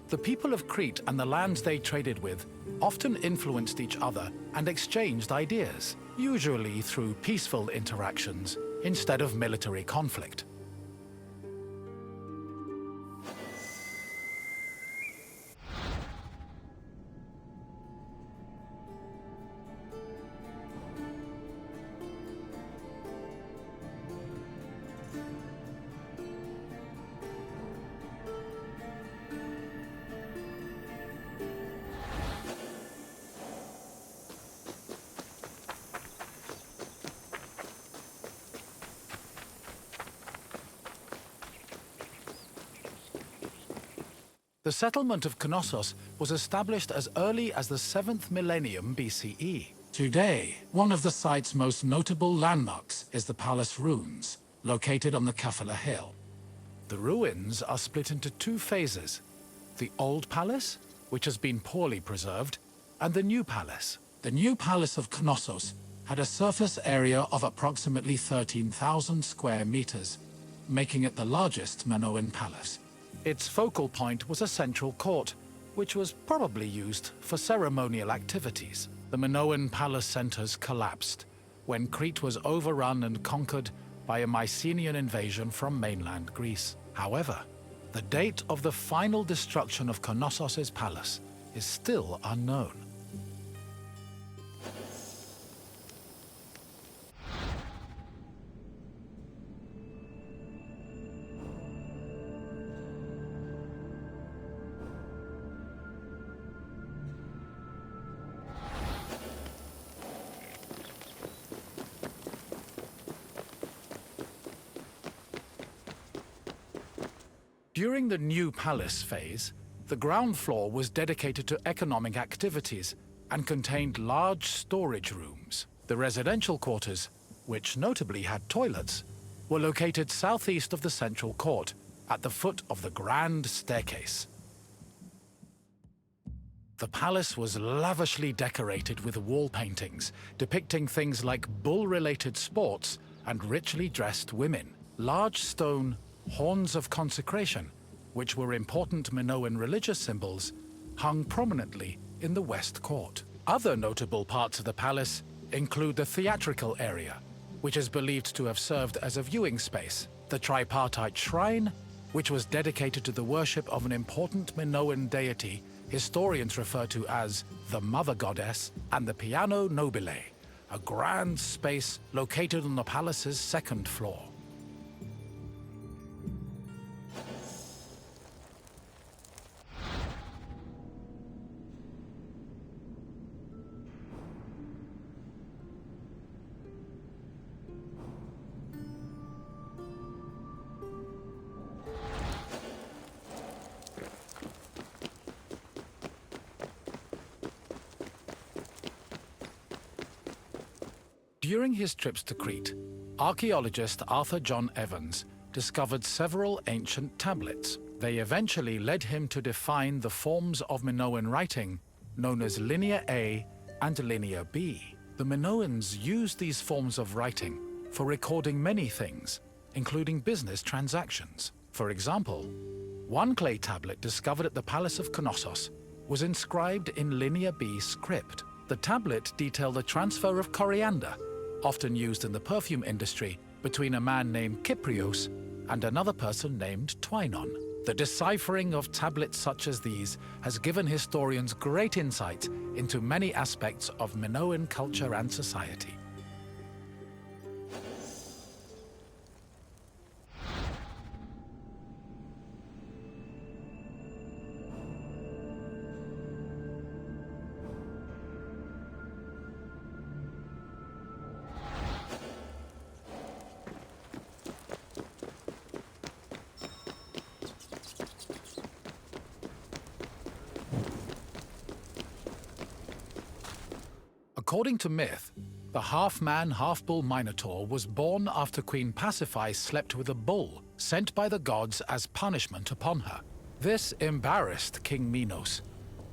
the people of Crete and the lands they traded with often influenced each other and exchanged ideas, usually through peaceful interactions instead of military conflict. The settlement of Knossos was established as early as the 7th millennium BCE. Today, one of the site's most notable landmarks is the palace ruins, located on the Kephallonia Hill. The ruins are split into two phases: the old palace, which has been poorly preserved, and the new palace. The new palace of Knossos had a surface area of approximately 13,000 square meters, making it the largest Minoan palace. Its focal point was a central court, which was probably used for ceremonial activities. The Minoan palace centers collapsed when Crete was overrun and conquered by a Mycenaean invasion from mainland Greece. However, the date of the final destruction of Knossos' palace is still unknown. During the new palace phase, the ground floor was dedicated to economic activities and contained large storage rooms. The residential quarters, which notably had toilets, were located southeast of the central court, at the foot of the grand staircase. The palace was lavishly decorated with wall paintings depicting things like bull-related sports and richly dressed women. Large stone horns of consecration, which were important Minoan religious symbols, hung prominently in the west court. Other notable parts of the palace include the theatrical area, which is believed to have served as a viewing space, the tripartite shrine, which was dedicated to the worship of an important Minoan deity historians refer to as the Mother Goddess, and the Piano Nobile, a grand space located on the palace's second floor. During his trips to Crete, archaeologist Arthur John Evans discovered several ancient tablets. They eventually led him to define the forms of Minoan writing known as Linear A and Linear B. The Minoans used these forms of writing for recording many things, including business transactions. For example, one clay tablet discovered at the Palace of Knossos was inscribed in Linear B script. The tablet detailed a transfer of coriander, often used in the perfume industry, between a man named Kyprios and another person named Twinon. The deciphering of tablets such as these has given historians great insight into many aspects of Minoan culture and society. According to myth, The half-man, half-bull Minotaur was born after Queen Pasiphae slept with a bull sent by the gods as punishment upon her. This embarrassed King Minos,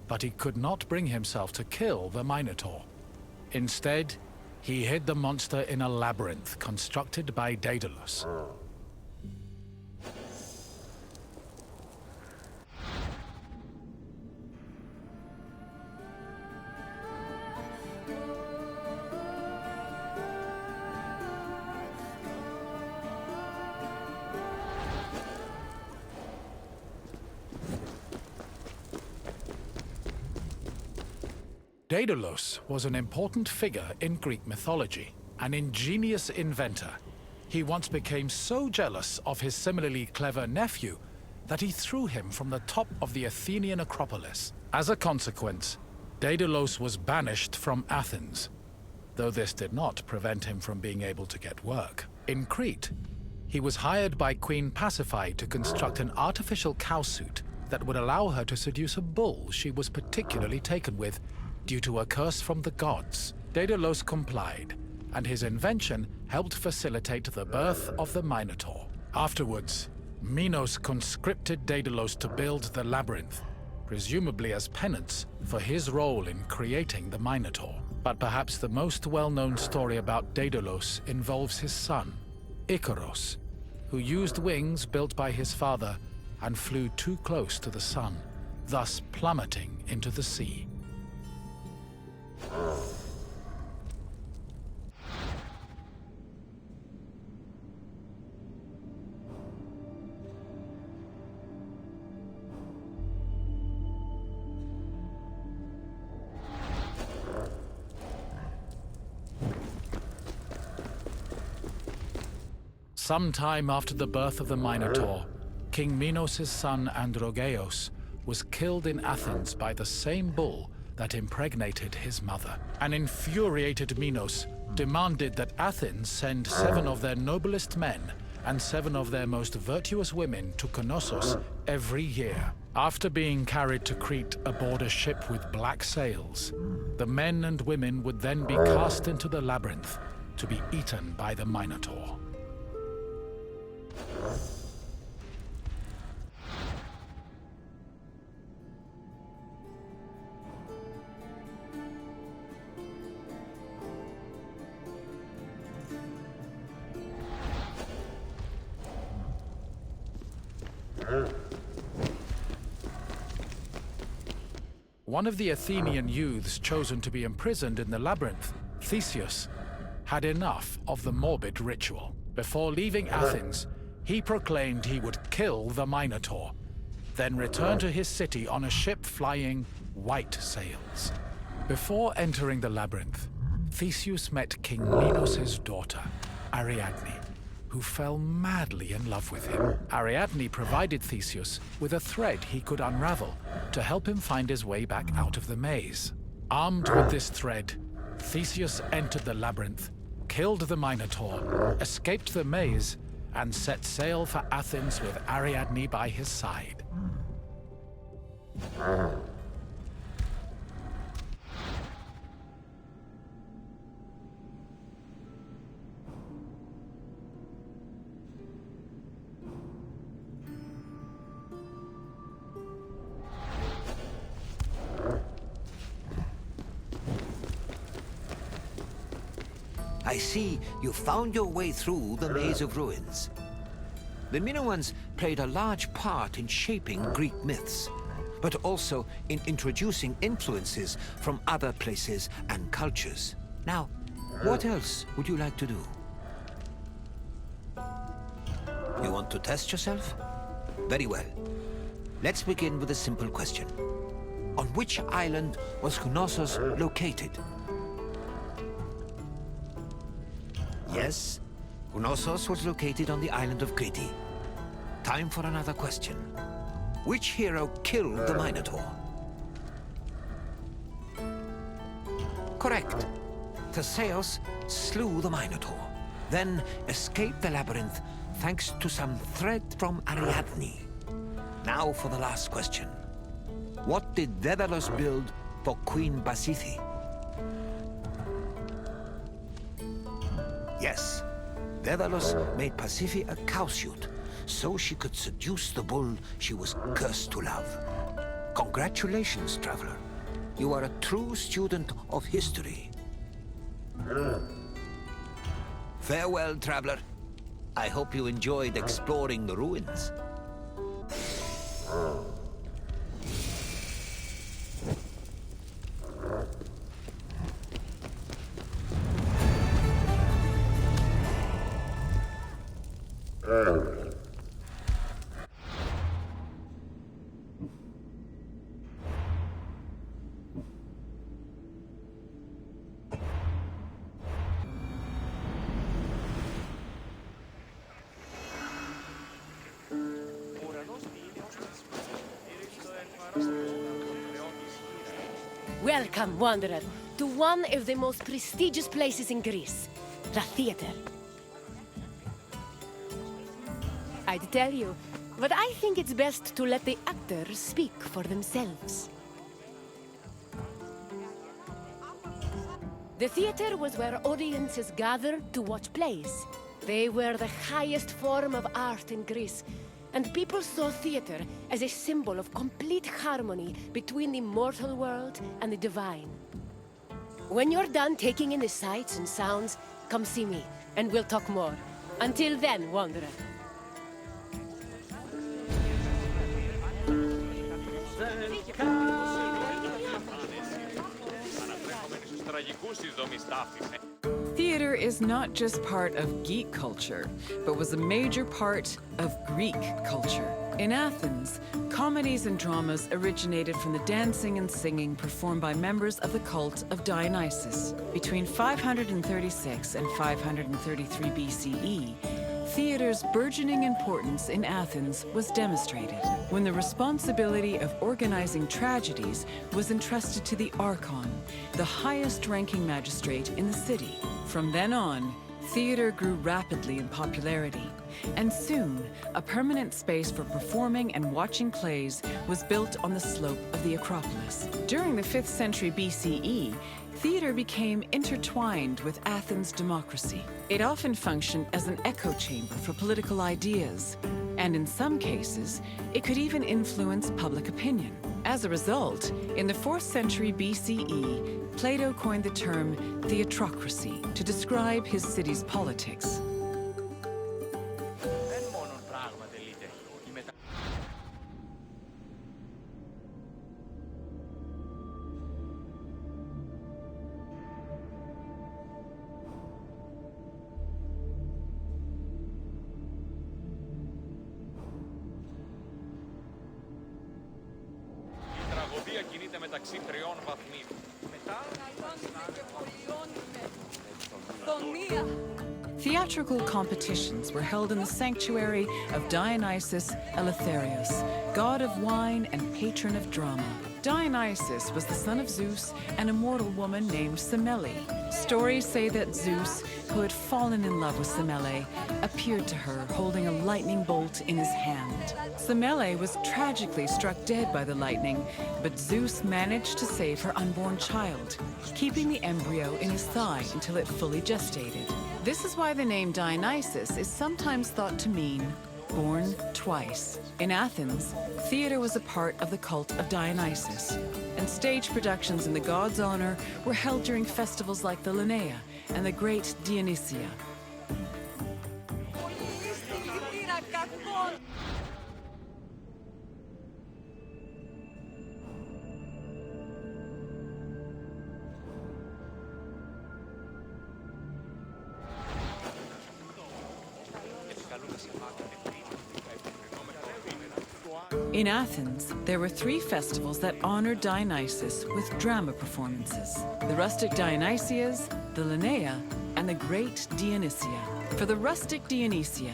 but he could not bring himself to kill the Minotaur. Instead, he hid the monster in a labyrinth constructed by Daedalus. Daedalus was an important figure in Greek mythology, an ingenious inventor. He once became so jealous of his similarly clever nephew that he threw him from the top of the Athenian Acropolis. As a consequence, Daedalus was banished from Athens, though this did not prevent him from being able to get work. In Crete, he was hired by Queen Pasiphae to construct an artificial cowsuit that would allow her to seduce a bull she was particularly taken with due to a curse from the gods. Daedalus complied, and his invention helped facilitate the birth of the Minotaur. Afterwards, Minos conscripted Daedalus to build the labyrinth, presumably as penance for his role in creating the Minotaur. But perhaps the most well-known story about Daedalus involves his son, Icaros, who used wings built by his father and flew too close to the sun, thus plummeting into the sea. Sometime after the birth of the Minotaur, King Minos' son Androgeos was killed in Athens by the same bull that impregnated his mother. An infuriated Minos demanded that Athens send 7 of their noblest men and 7 of their most virtuous women to Knossos every year. After being carried to Crete aboard a ship with black sails, the men and women would then be cast into the labyrinth to be eaten by the Minotaur. One of the Athenian youths chosen to be imprisoned in the labyrinth, Theseus, had enough of the morbid ritual. Before leaving Athens, he proclaimed he would kill the Minotaur, then return to his city on a ship flying white sails. Before entering the labyrinth, Theseus met King Minos' daughter, Ariadne, who fell madly in love with him. Ariadne provided Theseus with a thread he could unravel to help him find his way back out of the maze. Armed with this thread, Theseus entered the labyrinth, killed the Minotaur, escaped the maze, and set sail for Athens with Ariadne by his side.
I see you found your way through the maze of ruins. The Minoans played a large part in shaping Greek myths, but also in introducing influences from other places and cultures. Now, what else would you like to do? You want to test yourself? Very well. Let's begin with a simple question. On which island was Knossos located? Yes, Knossos was located on the island of Crete. Time for another question. Which hero killed the Minotaur? Correct. Theseus slew the Minotaur, then escaped the labyrinth thanks to some thread from Ariadne. Now for the last question. What did Daedalus build for Queen Pasiphae? Yes. Daedalus made Pasiphae a cowsuit, so she could seduce the bull she was cursed to love. Congratulations, traveler. You are a true student of history. Farewell, traveler. I hope you enjoyed exploring the ruins.
Welcome, wanderer, to one of the most prestigious places in Greece, the theater. I'd tell you, but I think it's best to let the actors speak for themselves. The theater was where audiences gathered to watch plays. They were the highest form of art in Greece, and people saw theater as a symbol of complete harmony between the mortal world and the divine. When you're done taking in the sights and sounds, come see me, and we'll talk more. Until then, wanderer.
Theater is not just part of geek culture, but was a major part of Greek culture. In Athens, comedies and dramas originated from the dancing and singing performed by members of the cult of Dionysus. Between 536 and 533 BCE, theater's burgeoning importance in Athens was demonstrated when the responsibility of organizing tragedies was entrusted to the Archon, the highest-ranking magistrate in the city. From then on, theater grew rapidly in popularity, and soon, a permanent space for performing and watching plays was built on the slope of the Acropolis. During the 5th century BCE, theater became intertwined with Athens' democracy. It often functioned as an echo chamber for political ideas, and in some cases, it could even influence public opinion. As a result, in the 4th century BCE, Plato coined the term theatrocracy to describe his city's politics. Theatrical competitions were held in the sanctuary of Dionysus Eleutherius, god of wine and patron of drama. Dionysus was the son of Zeus and a mortal woman named Semele. Stories say that Zeus, who had fallen in love with Semele, appeared to her holding a lightning bolt in his hand. Semele was tragically struck dead by the lightning, but Zeus managed to save her unborn child, keeping the embryo in his thigh until it fully gestated. This is why the name Dionysus is sometimes thought to mean born twice. In Athens, theater was a part of the cult of Dionysus, and stage productions in the god's honor were held during festivals like the Lakonia and the Great Dionysia. In Athens, there were 3 festivals that honored Dionysus with drama performances: the rustic Dionysias, the Lakonia, and the Great Dionysia. For the rustic Dionysia,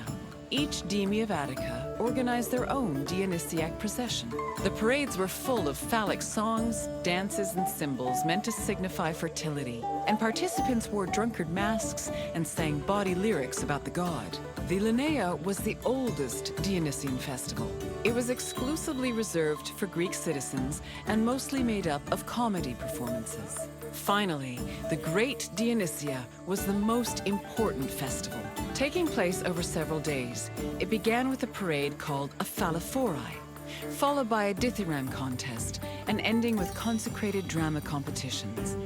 each deme of Attica organized their own Dionysiac procession. The parades were full of phallic songs, dances, and symbols meant to signify fertility, and participants wore drunkard masks and sang bawdy lyrics about the god. The Lakonia was the oldest Dionysian festival, It was exclusively reserved for Greek citizens and mostly made up of comedy performances. Finally, the Great Dionysia was the most important festival. Taking place over several days, it began with a parade called a Phallophori, followed by a dithyramb contest, and ending with consecrated drama competitions.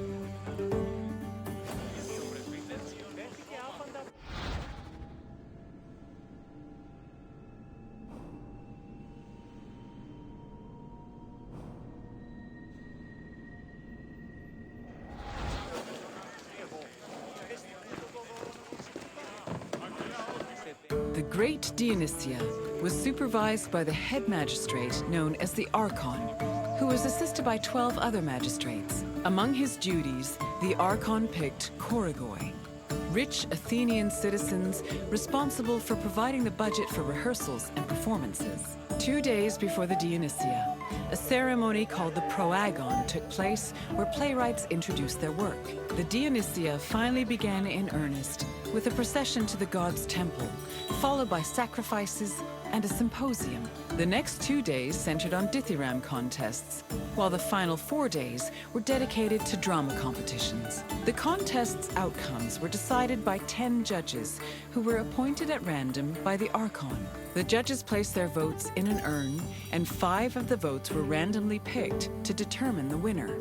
The Great Dionysia was supervised by the head magistrate known as the Archon, who was assisted by 12 other magistrates. Among his duties, the Archon picked Korigoi, rich Athenian citizens responsible for providing the budget for rehearsals and performances. 2 days before the Dionysia, a ceremony called the Proagon took place where playwrights introduced their work. The Dionysia finally began in earnest with a procession to the god's temple, followed by sacrifices and a symposium. The next 2 days centered on dithyramb contests, while the final 4 days were dedicated to drama competitions. The contests' outcomes were decided by 10 judges who were appointed at random by the Archon. The judges placed their votes in an urn, and 5 of the votes were randomly picked to determine the winner.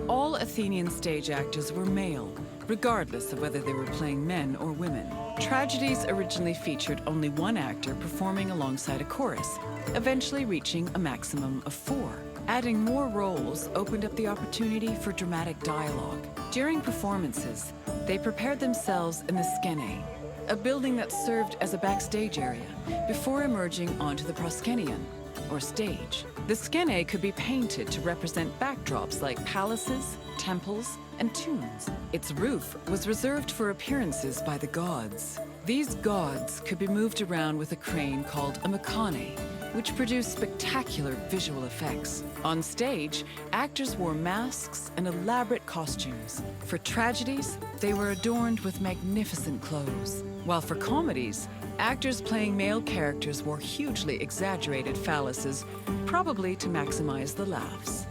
All Athenian stage actors were male, regardless of whether they were playing men or women. Tragedies originally featured only one actor performing alongside a chorus, eventually reaching a maximum of 4. Adding more roles opened up the opportunity for dramatic dialogue. During performances, they prepared themselves in the skene, a building that served as a backstage area, before emerging onto the proskenion, or stage. The skene could be painted to represent backdrops like palaces, temples, and tombs. Its roof was reserved for appearances by the gods. These gods could be moved around with a crane called a mechane, which produced spectacular visual effects. On stage, actors wore masks and elaborate costumes. For tragedies, they were adorned with magnificent clothes, while for comedies, actors playing male characters wore hugely exaggerated phalluses, probably to maximize the laughs.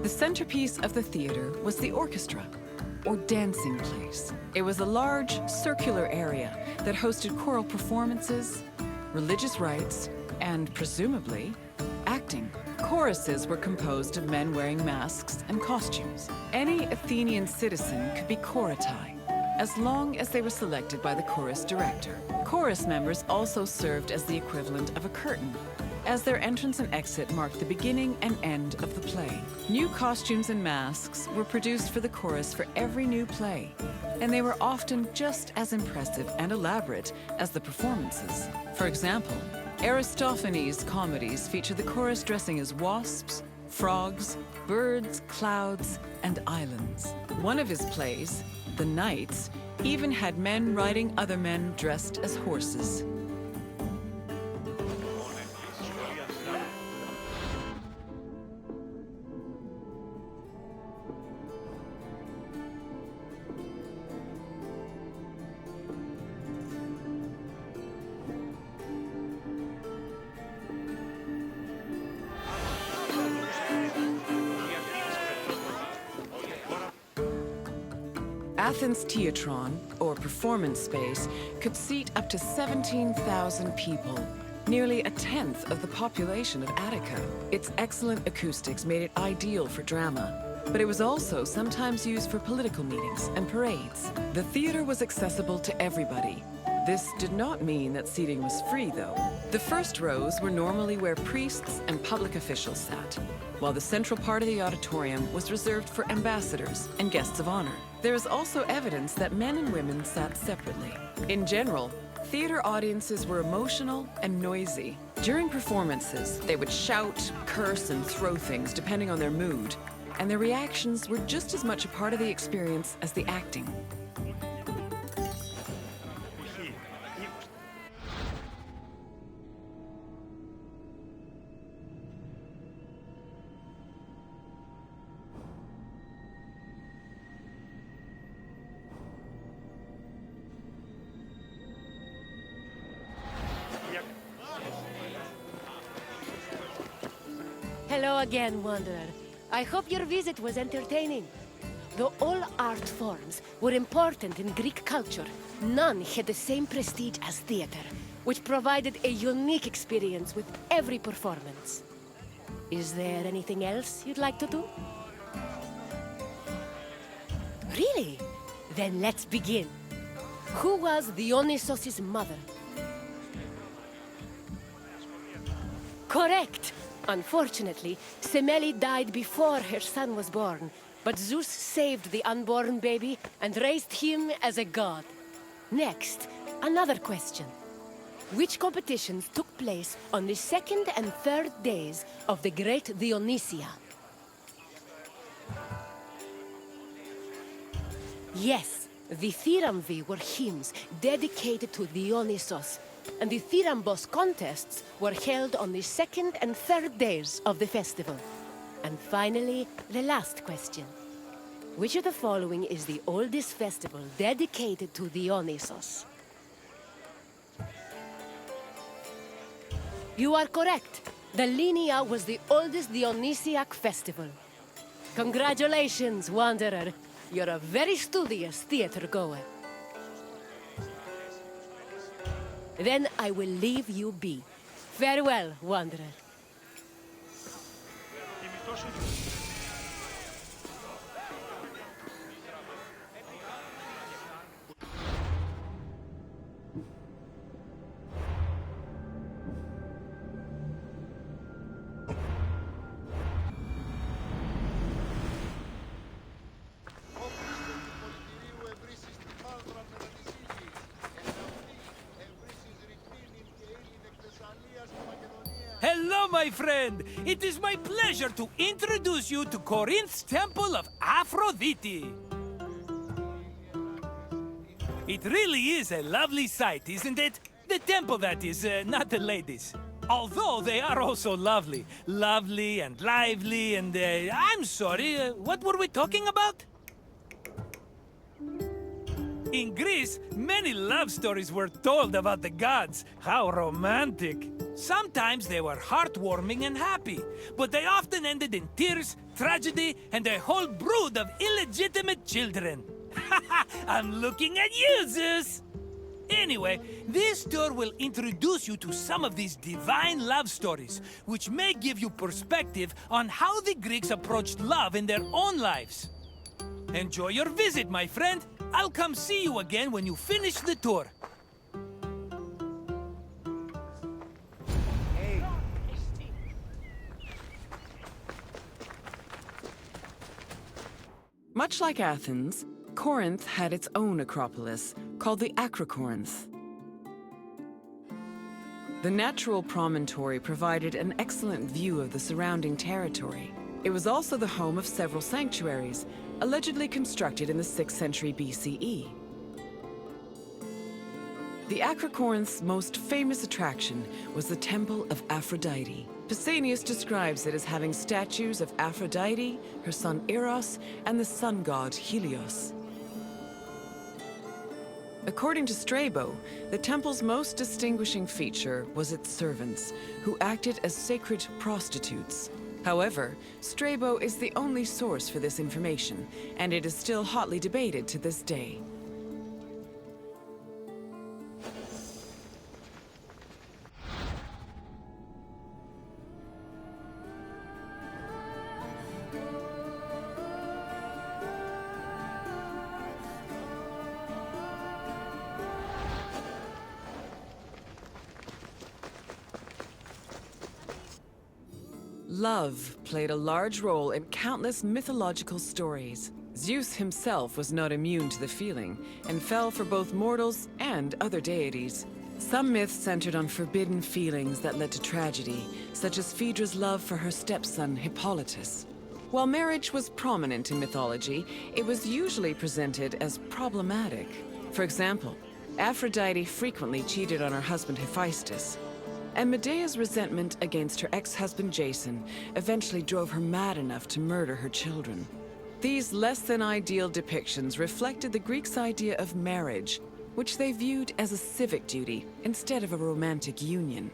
The centerpiece of the theater was the orchestra, or dancing place. It was a large, circular area that hosted choral performances, religious rites, and, presumably, acting. Choruses were composed of men wearing masks and costumes. Any Athenian citizen could be choritai, as long as they were selected by the chorus director. Chorus members also served as the equivalent of a curtain, as their entrance and exit marked the beginning and end of the play. New costumes and masks were produced for the chorus for every new play, and they were often just as impressive and elaborate as the performances. For example, Aristophanes' comedies feature the chorus dressing as wasps, frogs, birds, clouds, and islands. One of his plays, The Knights, even had men riding other men dressed as horses. Athens' Theatron, or performance space, could seat up to 17,000 people, nearly a tenth of the population of Attica. Its excellent acoustics made it ideal for drama, but it was also sometimes used for political meetings and parades. The theater was accessible to everybody, This did not mean that seating was free, though. The first rows were normally where priests and public officials sat, while the central part of the auditorium was reserved for ambassadors and guests of honor. There is also evidence that men and women sat separately. In general, theater audiences were emotional and noisy. During performances, they would shout, curse, and throw things depending on their mood, and their reactions were just as much a part of the experience as the acting.
Hello again, Wanderer. I hope your visit was entertaining. Though all art forms were important in Greek culture, none had the same prestige as theater, which provided a unique experience with every performance. Is there anything else you'd like to do? Really? Then let's begin. Who was Dionysos' mother? Correct! Unfortunately, Semele died before her son was born, but Zeus saved the unborn baby and raised him as a god. Next, another question. Which competitions took place on the second and third days of the Great Dionysia? Yes, the Thyramvi were hymns dedicated to Dionysos, and the Thyrambos contests were held on the second and third days of the festival. And finally, the last question. Which of the following is the oldest festival dedicated to Dionysos? You are correct. The Linnea was the oldest Dionysiac festival. Congratulations, Wanderer. You're a very studious theater goer. Then I will leave you be. Farewell, Wanderer.
Hello, my friend! It is my pleasure to introduce you to Corinth's Temple of Aphrodite. It really is a lovely sight, isn't it? The temple, that is, not the ladies. Although they are also lovely. Lovely and lively and, I'm sorry, what were we talking about? In Greece, many love stories were told about the gods. How romantic. Sometimes they were heartwarming and happy, but they often ended in tears, tragedy, and a whole brood of illegitimate children. I'm looking at you, Zeus! Anyway, this tour will introduce you to some of these divine love stories, which may give you perspective on how the Greeks approached love in their own lives. Enjoy your visit, my friend. I'll come see you again when you finish the tour.
Much like Athens, Corinth had its own acropolis, called the Acrocorinth. The natural promontory provided an excellent view of the surrounding territory. It was also the home of several sanctuaries, allegedly constructed in the 6th century BCE. The Acrocorinth's most famous attraction was the Temple of Aphrodite. Pausanias describes it as having statues of Aphrodite, her son Eros, and the sun god Helios. According to Strabo, the temple's most distinguishing feature was its servants, who acted as sacred prostitutes. However, Strabo is the only source for this information, and it is still hotly debated to this day. Love played a large role in countless mythological stories. Zeus himself was not immune to the feeling, and fell for both mortals and other deities. Some myths centered on forbidden feelings that led to tragedy, such as Phaedra's love for her stepson Hippolytus. While marriage was prominent in mythology, it was usually presented as problematic. For example, Aphrodite frequently cheated on her husband Hephaistos, and Medea's resentment against her ex-husband Jason eventually drove her mad enough to murder her children. These less-than-ideal depictions reflected the Greeks' idea of marriage, which they viewed as a civic duty instead of a romantic union.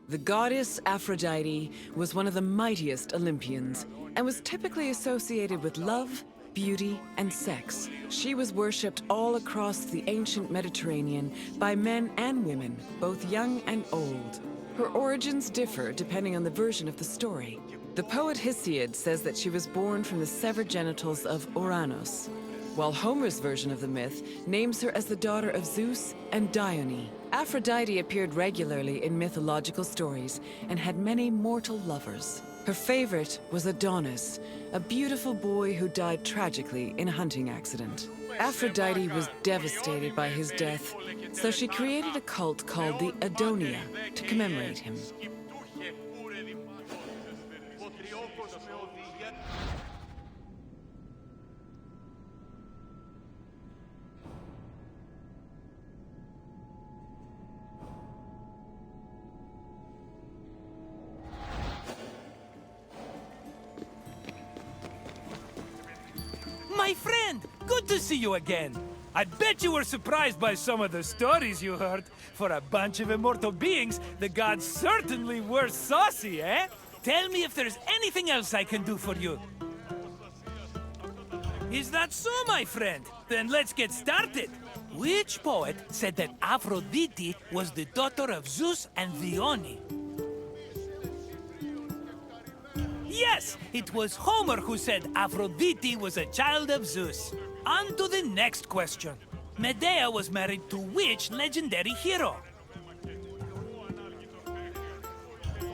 The goddess Aphrodite was one of the mightiest Olympians and was typically associated with love, beauty, and sex. She was worshipped all across the ancient Mediterranean by men and women, both young and old. Her origins differ depending on the version of the story. The poet Hesiod says that she was born from the severed genitals of Uranos, while Homer's version of the myth names her as the daughter of Zeus and Dione. Aphrodite appeared regularly in mythological stories and had many mortal lovers. Her favorite was Adonis, a beautiful boy who died tragically in a hunting accident. Aphrodite was devastated by his death, so she created a cult called the Adonia to commemorate him.
My friend, good to see you again. I bet you were surprised by some of the stories you heard. For a bunch of immortal beings, the gods certainly were saucy, eh? Tell me if there's anything else I can do for you. Is that so, my friend? Then let's get started. Which poet said that Aphrodite was the daughter of Zeus and Dione? Yes, it was Homer who said Aphrodite was a child of Zeus. On to the next question. Medea was married to which legendary hero?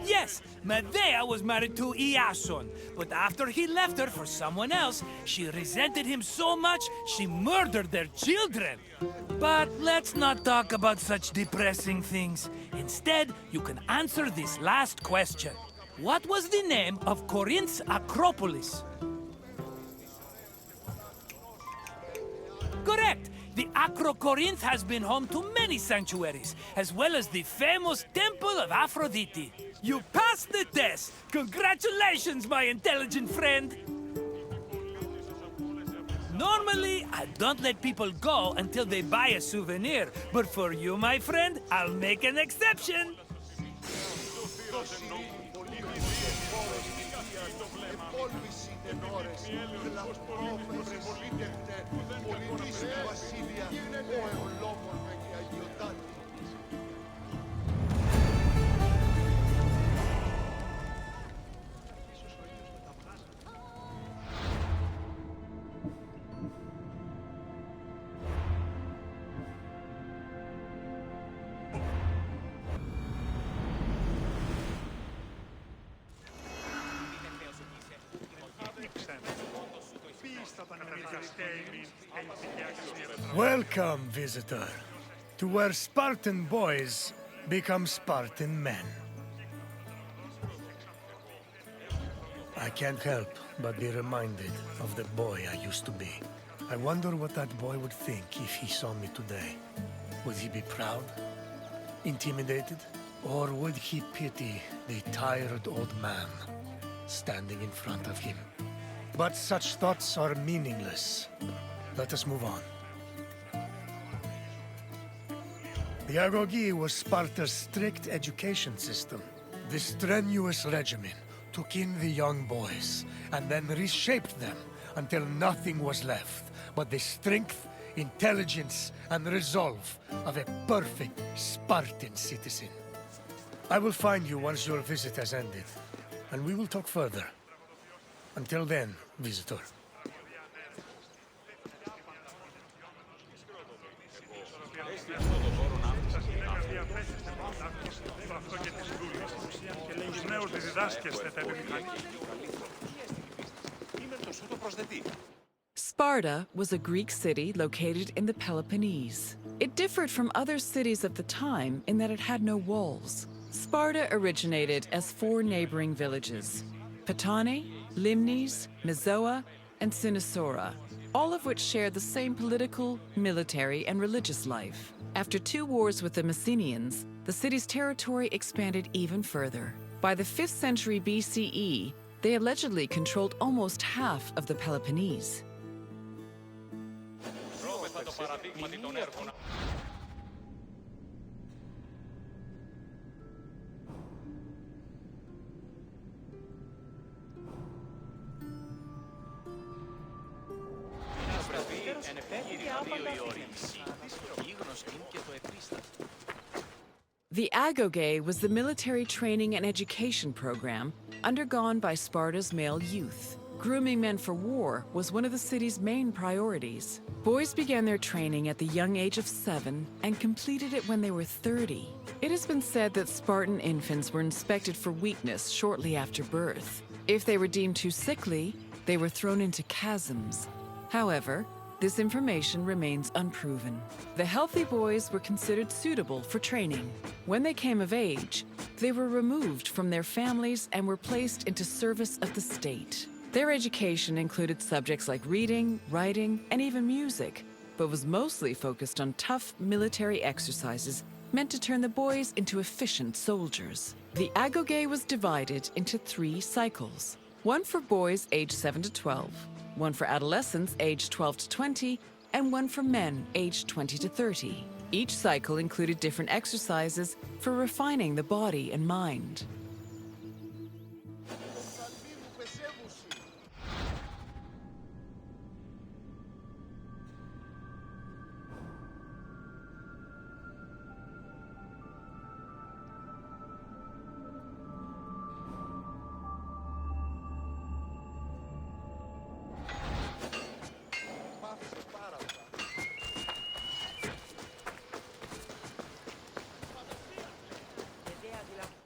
Yes, Medea was married to Iason, but after he left her for someone else, she resented him so much she murdered their children. But let's not talk about such depressing things. Instead, you can answer this last question. What was the name of Corinth's Acropolis? Correct! The Acro-Corinth has been home to many sanctuaries, as well as the famous Temple of Aphrodite. You passed the test! Congratulations, my intelligent friend! Normally, I don't let people go until they buy a souvenir, but for you, my friend, I'll make an exception!
Welcome, visitor, to where Spartan boys become Spartan men. I can't help but be reminded of the boy I used to be. I wonder what that boy would think if he saw me today. Would he be proud? Intimidated? Or would he pity the tired old man standing in front of him? But such thoughts are meaningless. Let us move on. The Argogi was Sparta's strict education system. The strenuous regimen took in the young boys, and then reshaped them until nothing was left but the strength, intelligence, and resolve of a perfect Spartan citizen. I will find you once your visit has ended, and we will talk further. Until then, visitor.
Sparta was a Greek city located in the Peloponnese. It differed from other cities of the time in that it had no walls. Sparta originated as 4 neighboring villages: Patane, Limnes, Mizoa, and Cynosura, all of which shared the same political, military, and religious life. After 2 wars with the Messenians, the city's territory expanded even further. By the 5th century BCE, they allegedly controlled almost half of the Peloponnese. The Agoge was the military training and education program undergone by Sparta's male youth. Grooming men for war was one of the city's main priorities. Boys began their training at the young age of 7 and completed it when they were 30. It has been said that Spartan infants were inspected for weakness shortly after birth. If they were deemed too sickly, they were thrown into chasms. However, this information remains unproven. The healthy boys were considered suitable for training. When they came of age, they were removed from their families and were placed into service of the state. Their education included subjects like reading, writing, and even music, but was mostly focused on tough military exercises meant to turn the boys into efficient soldiers. The Agoge was divided into 3 cycles: one for boys aged 7 to 12, one for adolescents aged 12 to 20, and one for men aged 20 to 30. Each cycle included different exercises for refining the body and mind.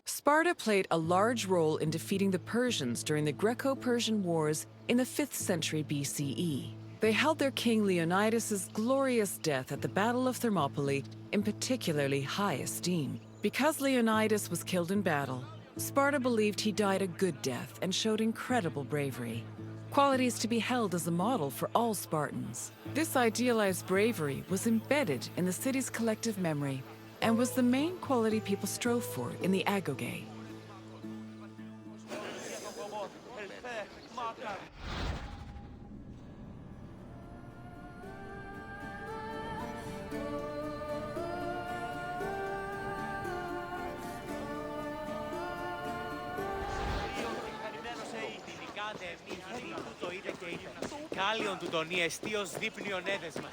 Sparta played a large role in defeating the Persians during the Greco-Persian Wars in the 5th century BCE. They held their king Leonidas' glorious death at the Battle of Thermopylae in particularly high esteem. Because Leonidas was killed in battle, Sparta believed he died a good death and showed incredible bravery, qualities to be held as a model for all Spartans. This idealized bravery was embedded in the city's collective memory and was the main quality people strove for in the Agoge.
Κάλιον του τον ιεστίος δείπνιον έδεσμα.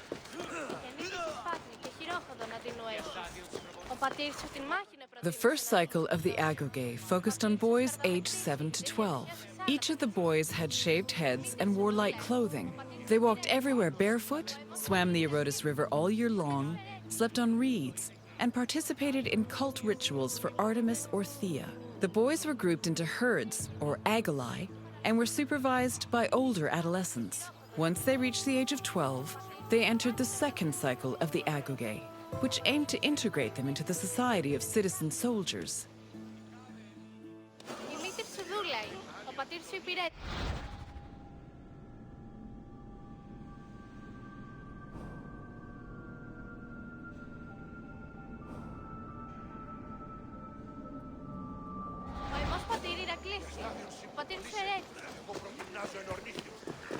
The first cycle of the Agoge focused on boys aged 7 to 12. Each of the boys had shaved heads and wore light clothing. They walked everywhere barefoot, swam the Eurotas River all year long, slept on reeds, and participated in cult rituals for Artemis or Thea. The boys were grouped into herds, or agoli, and were supervised by older adolescents. Once they reached the age of 12, they entered the second cycle of the Agoge, which aimed to integrate them into the society of citizen soldiers.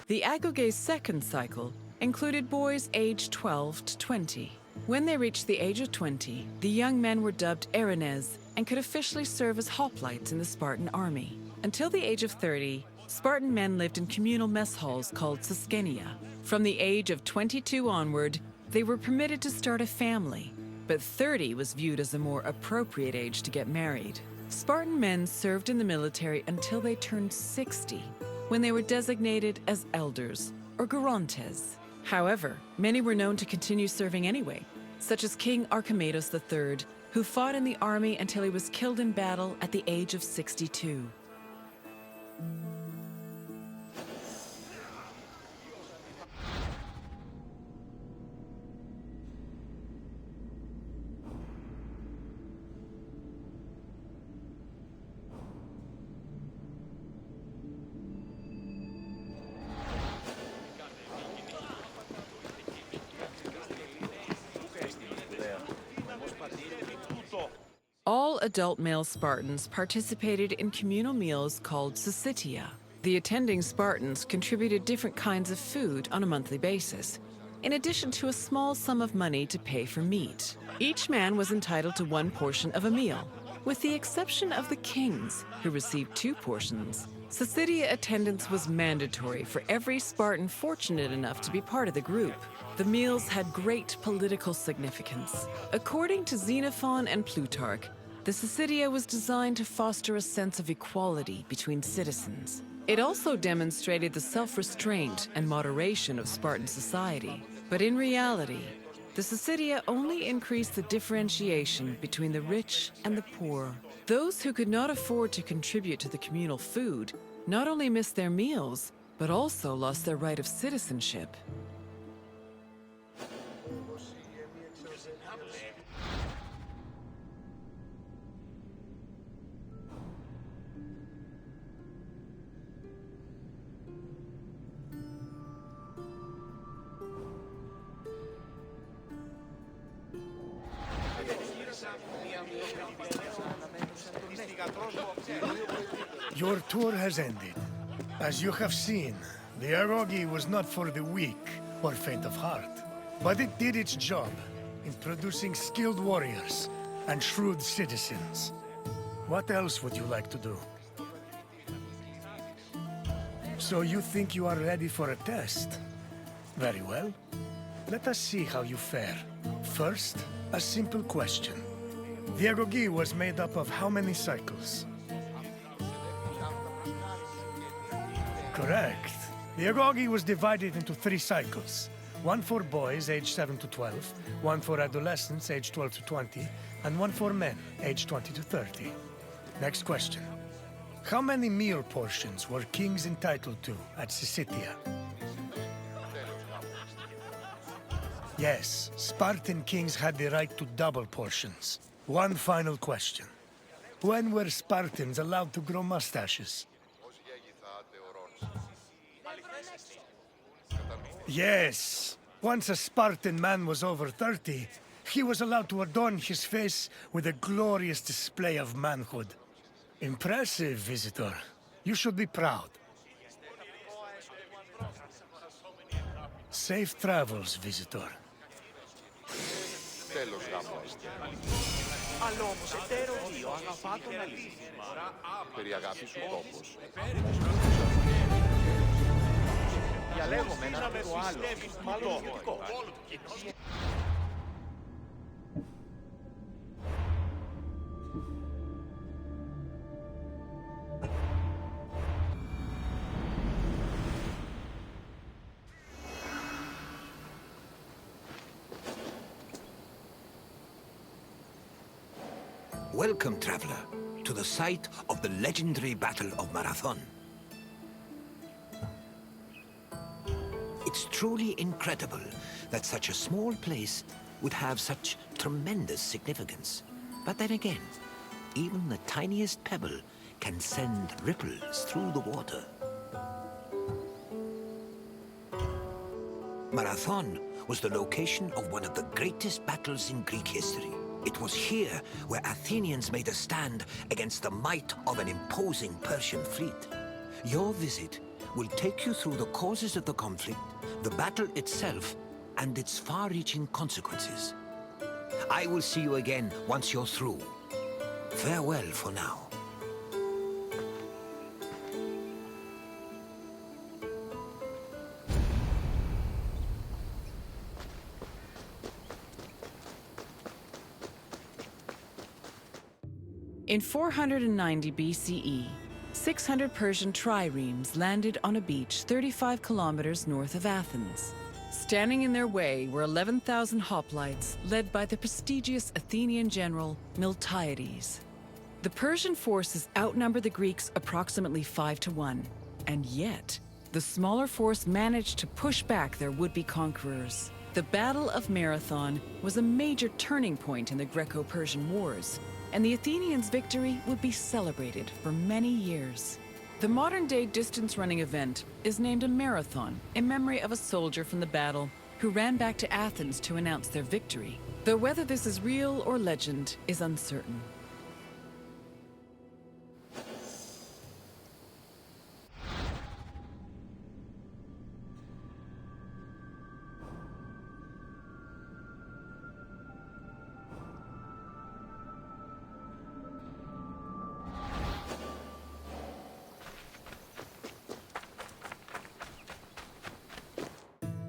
The Agoge's second cycle included boys aged 12 to 20. When they reached the age of 20, the young men were dubbed Erines and could officially serve as hoplites in the Spartan army. Until the age of 30, Spartan men lived in communal mess halls called Siscenia. From the age of 22 onward, they were permitted to start a family, but 30 was viewed as a more appropriate age to get married. Spartan men served in the military until they turned 60, when they were designated as elders, or gerontes. However, many were known to continue serving anyway, such as King Archimedes III, who fought in the army until he was killed in battle at the age of 62. All adult male Spartans participated in communal meals called syssitia. The attending Spartans contributed different kinds of food on a monthly basis, in addition to a small sum of money to pay for meat. Each man was entitled to one portion of a meal, with the exception of the kings, who received 2 portions. Syssitia attendance was mandatory for every Spartan fortunate enough to be part of the group. The meals had great political significance. According to Xenophon and Plutarch, the syssitia was designed to foster a sense of equality between citizens. It also demonstrated the self-restraint and moderation of Spartan society. But in reality, the syssitia only increased the differentiation between the rich and the poor. Those who could not afford to contribute to the communal food not only missed their meals, but also lost their right of citizenship.
Your tour has ended. As you have seen, the Argolis was not for the weak or faint of heart, but it did its job in producing skilled warriors and shrewd citizens. What else would you like to do? So you think you are ready for a test? Very well. Let us see how you fare. First, a simple question. The Argolis was made up of how many cycles? Correct. The Argolis was divided into 3 cycles. One for boys aged 7 to 12, one for adolescents aged 12 to 20, and one for men aged 20 to 30. Next question. How many meal portions were kings entitled to at Syssitia? Yes, Spartan kings had the right to double portions. One final question. When were Spartans allowed to grow mustaches? Yes. Once a Spartan man was over 30, he was allowed to adorn his face with a glorious display of manhood. Impressive, visitor. You should be proud. Safe travels, visitor.
Τέλος γάμος.
Αλλά όμως εταίρο δύο αγαπά τον αλήθεια.
Περί αγάπης σου τόπος.
Διαλέγομαι έναν από το άλλο. Μάλλον ιδιωτικό.
Welcome, traveler, to the site of the legendary Battle of Marathon. It's truly incredible that such a small place would have such tremendous significance. But then again, even the tiniest pebble can send ripples through the water. Marathon was the location of one of the greatest battles in Greek history. It was here where Athenians made a stand against the might of an imposing Persian fleet. Your visit will take you through the causes of the conflict, the battle itself, and its far-reaching consequences. I will see you again once you're through. Farewell for now.
In 490 BCE, 600 Persian triremes landed on a beach 35 kilometers north of Athens. Standing in their way were 11,000 hoplites led by the prestigious Athenian general Miltiades. The Persian forces outnumbered the Greeks approximately 5-1, and yet the smaller force managed to push back their would-be conquerors. The Battle of Marathon was a major turning point in the Greco-Persian Wars, and the Athenians' victory would be celebrated for many years. The modern-day distance-running event is named a marathon in memory of a soldier from the battle who ran back to Athens to announce their victory, though whether this is real or legend is uncertain.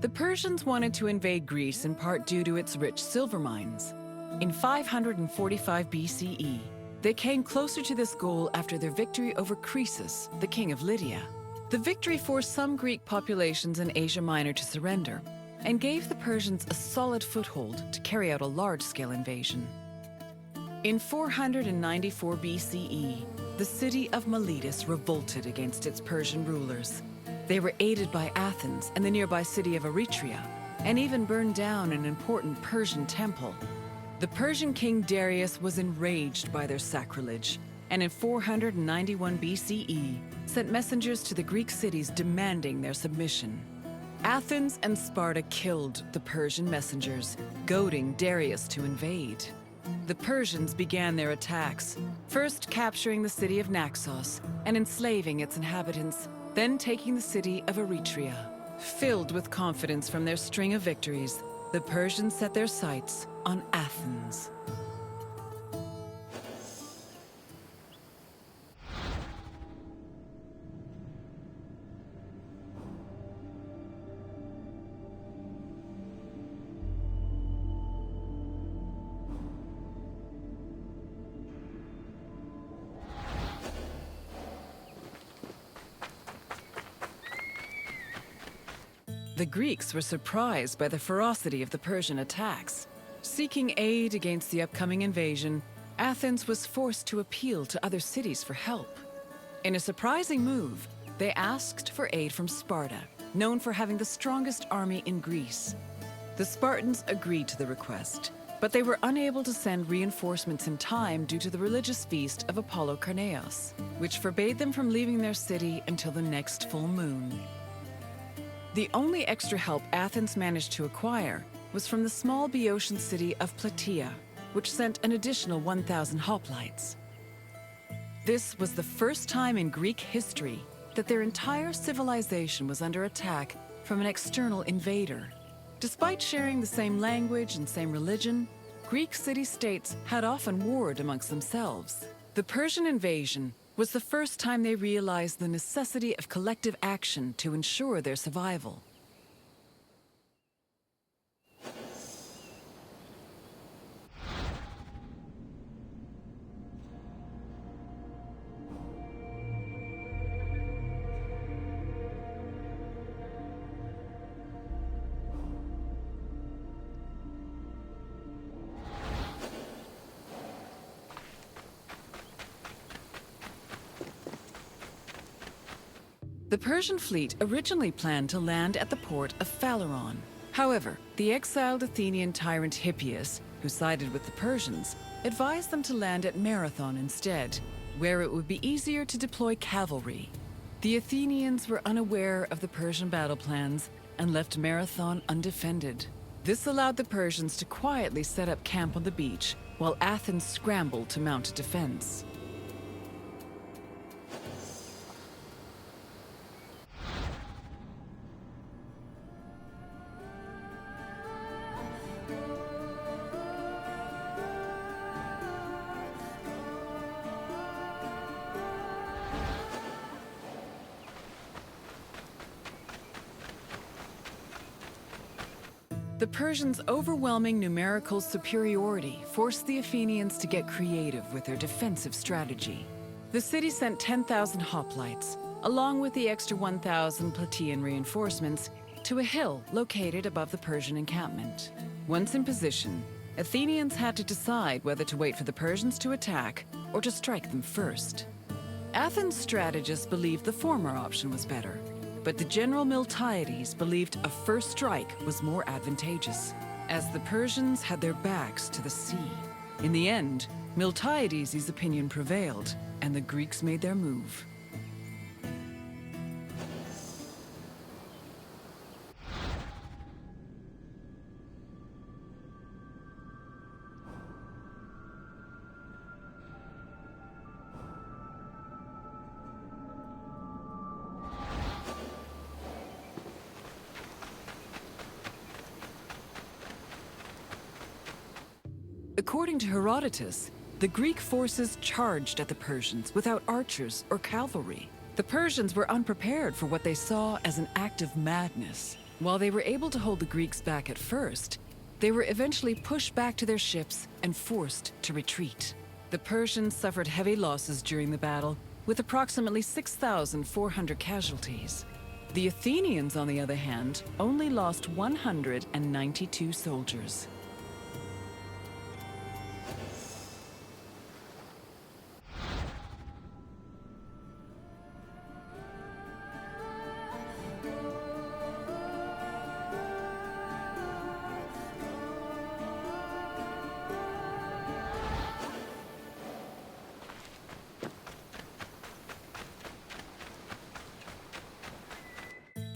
The Persians wanted to invade Greece in part due to its rich silver mines. In 545 BCE, they came closer to this goal after their victory over Croesus, the king of Lydia. The victory forced some Greek populations in Asia Minor to surrender and gave the Persians a solid foothold to carry out a large-scale invasion. In 494 BCE, the city of Miletus revolted against its Persian rulers. They were aided by Athens and the nearby city of Eretria, and even burned down an important Persian temple. The Persian king Darius was enraged by their sacrilege, and in 491 BCE, sent messengers to the Greek cities demanding their submission. Athens and Sparta killed the Persian messengers, goading Darius to invade. The Persians began their attacks, first capturing the city of Naxos and enslaving its inhabitants, then taking the city of Eretria. Filled with confidence from their string of victories, the Persians set their sights on Athens. The Greeks were surprised by the ferocity of the Persian attacks. Seeking aid against the upcoming invasion, Athens was forced to appeal to other cities for help. In a surprising move, they asked for aid from Sparta, known for having the strongest army in Greece. The Spartans agreed to the request, but they were unable to send reinforcements in time due to the religious feast of Apollo Karneos, which forbade them from leaving their city until the next full moon. The only extra help Athens managed to acquire was from the small Boeotian city of Plataea, which sent an additional 1,000 hoplites. This was the first time in Greek history that their entire civilization was under attack from an external invader. Despite sharing the same language and same religion, Greek city-states had often warred amongst themselves. The Persian invasion was the first time they realized the necessity of collective action to ensure their survival. The Persian fleet originally planned to land at the port of Phaleron. However, the exiled Athenian tyrant Hippias, who sided with the Persians, advised them to land at Marathon instead, where it would be easier to deploy cavalry. The Athenians were unaware of the Persian battle plans and left Marathon undefended. This allowed the Persians to quietly set up camp on the beach, while Athens scrambled to mount a defense. The Persians' overwhelming numerical superiority forced the Athenians to get creative with their defensive strategy. The city sent 10,000 hoplites, along with the extra 1,000 Plataean reinforcements, to a hill located above the Persian encampment. Once in position, Athenians had to decide whether to wait for the Persians to attack or to strike them first. Athens' strategists believed the former option was better, but the general Miltiades believed a first strike was more advantageous, as the Persians had their backs to the sea. In the end, Miltiades' opinion prevailed, and the Greeks made their move. According to Herodotus, the Greek forces charged at the Persians without archers or cavalry. The Persians were unprepared for what they saw as an act of madness. While they were able to hold the Greeks back at first, they were eventually pushed back to their ships and forced to retreat. The Persians suffered heavy losses during the battle, with approximately 6,400 casualties. The Athenians, on the other hand, only lost 192 soldiers.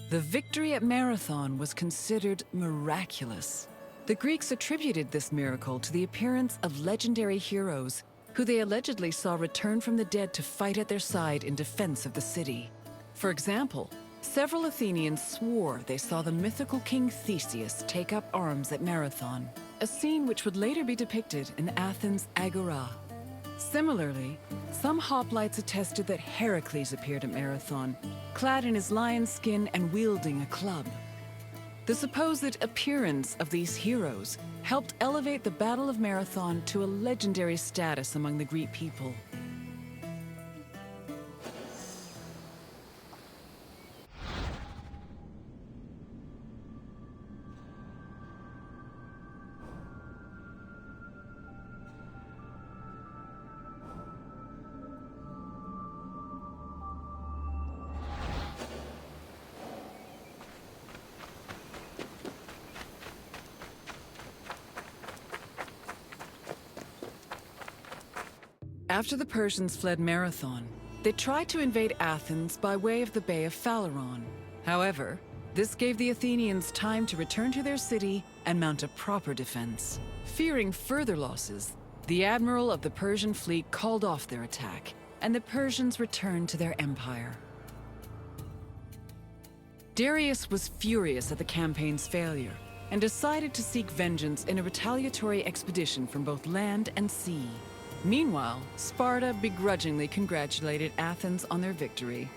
The victory at Marathon was considered miraculous. The Greeks attributed this miracle to the appearance of legendary heroes who they allegedly saw return from the dead to fight at their side in defense of the city. For example, several Athenians swore they saw the mythical king Theseus take up arms at Marathon, a scene which would later be depicted in Athens' Agora. Similarly, some hoplites attested that Heracles appeared at Marathon, clad in his lion's skin and wielding a club. The supposed appearance of these heroes helped elevate the Battle of Marathon to a legendary status among the Greek people. After the Persians fled Marathon, they tried to invade Athens by way of the Bay of Phaleron. However, this gave the Athenians time to return to their city and mount a proper defense. Fearing further losses, the admiral of the Persian fleet called off their attack, and the Persians returned to their empire. Darius was furious at the campaign's failure and decided to seek vengeance in a retaliatory expedition from both land and sea. Meanwhile, Sparta begrudgingly congratulated Athens on their victory.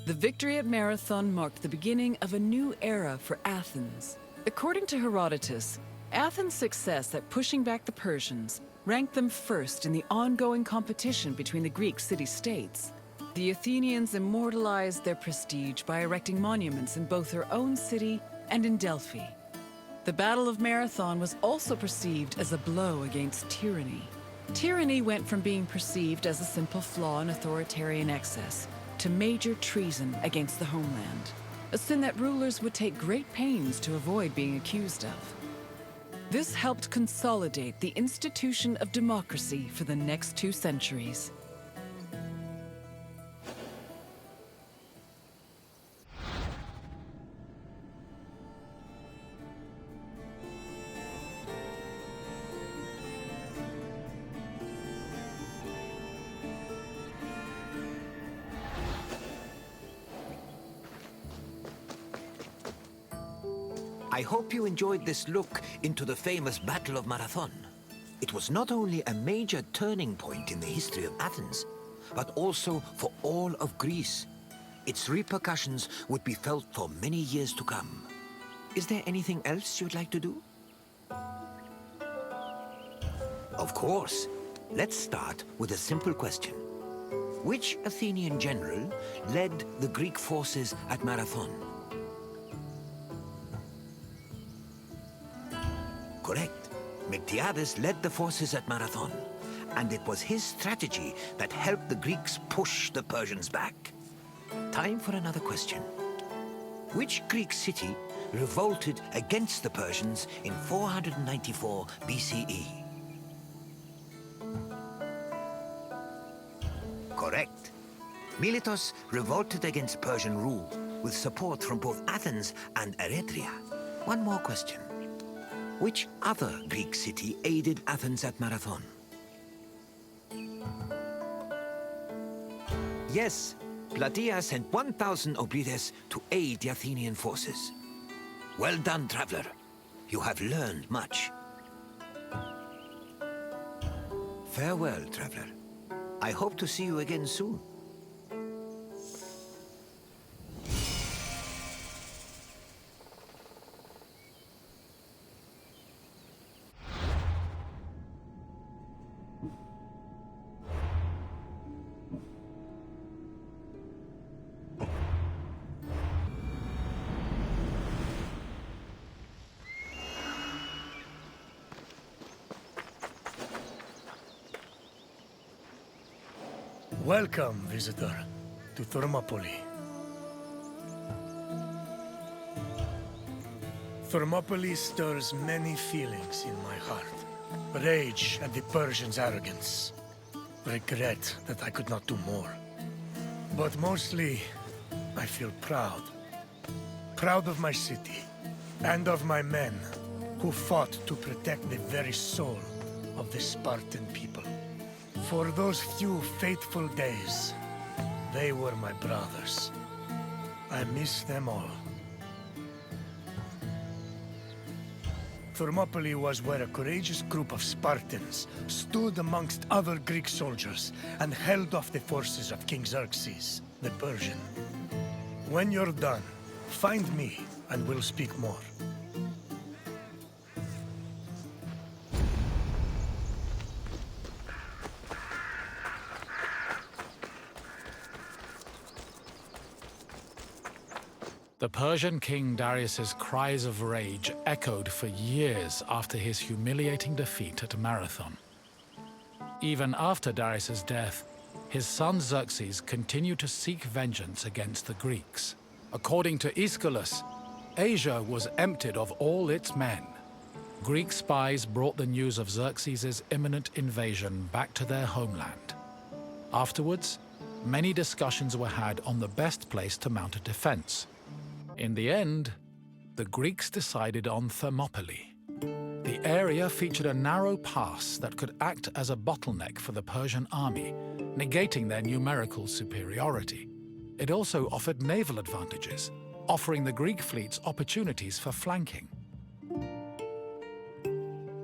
The victory at Marathon marked the beginning of a new era for Athens. According to Herodotus, Athens' success at pushing back the Persians ranked them first in the ongoing competition between the Greek city-states. The Athenians immortalized their prestige by erecting monuments in both their own city and in Delphi. The Battle of Marathon was also perceived as a blow against tyranny. Tyranny went from being perceived as a simple flaw in authoritarian excess to major treason against the homeland, a sin that rulers would take great pains to avoid being accused of. This helped consolidate the institution of democracy for the next 2 centuries.
I hope you enjoyed this look into the famous Battle of Marathon. It was not only a major turning point in the history of Athens, but also for all of Greece. Its repercussions would be felt for many years to come. Is there anything else you'd like to do? Of course. Let's start with a simple question. Which Athenian general led the Greek forces at Marathon? Correct. Miltiades led the forces at Marathon, and it was his strategy that helped the Greeks push the Persians back. Time for another question. Which Greek city revolted against the Persians in 494 BCE? Correct. Miletus revolted against Persian rule, with support from both Athens and Eretria. One more question. Which other Greek city aided Athens at Marathon? Yes, Plataea sent 1,000 Obsidians to aid the Athenian forces. Well done, traveler. You have learned much. Farewell, traveler. I hope to see you again soon.
Welcome, visitor, to Thermopylae. Thermopylae stirs many feelings in my heart. Rage at the Persians' arrogance. Regret that I could not do more. But mostly, I feel proud. Proud of my city, and of my men, who fought to protect the very soul of the Spartan people. For those few fateful days, they were my brothers. I miss them all. Thermopylae was where a courageous group of Spartans stood amongst other Greek soldiers and held off the forces of King Xerxes, the Persian. When you're done, find me and we'll speak more.
The Persian king Darius's cries of rage echoed for years after his humiliating defeat at Marathon. Even after Darius's death, his son Xerxes continued to seek vengeance against the Greeks. According to Aeschylus, Asia was emptied of all its men. Greek spies brought the news of Xerxes' imminent invasion back to their homeland. Afterwards, many discussions were had on the best place to mount a defense. In the end, the Greeks decided on Thermopylae. The area featured a narrow pass that could act as a bottleneck for the Persian army, negating their numerical superiority. It also offered naval advantages, offering the Greek fleets opportunities for flanking.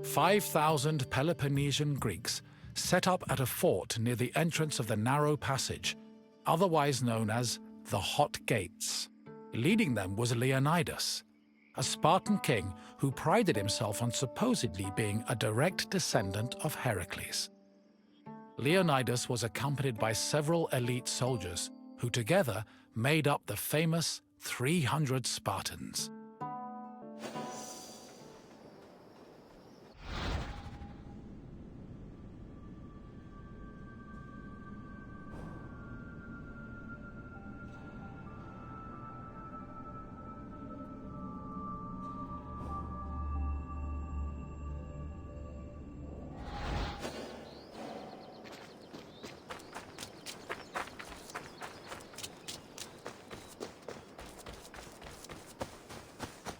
5,000 Peloponnesian Greeks set up at a fort near the entrance of the narrow passage, otherwise known as the Hot Gates. Leading them was Leonidas, a Spartan king who prided himself on supposedly being a direct descendant of Heracles. Leonidas was accompanied by several elite soldiers who together made up the famous 300 Spartans.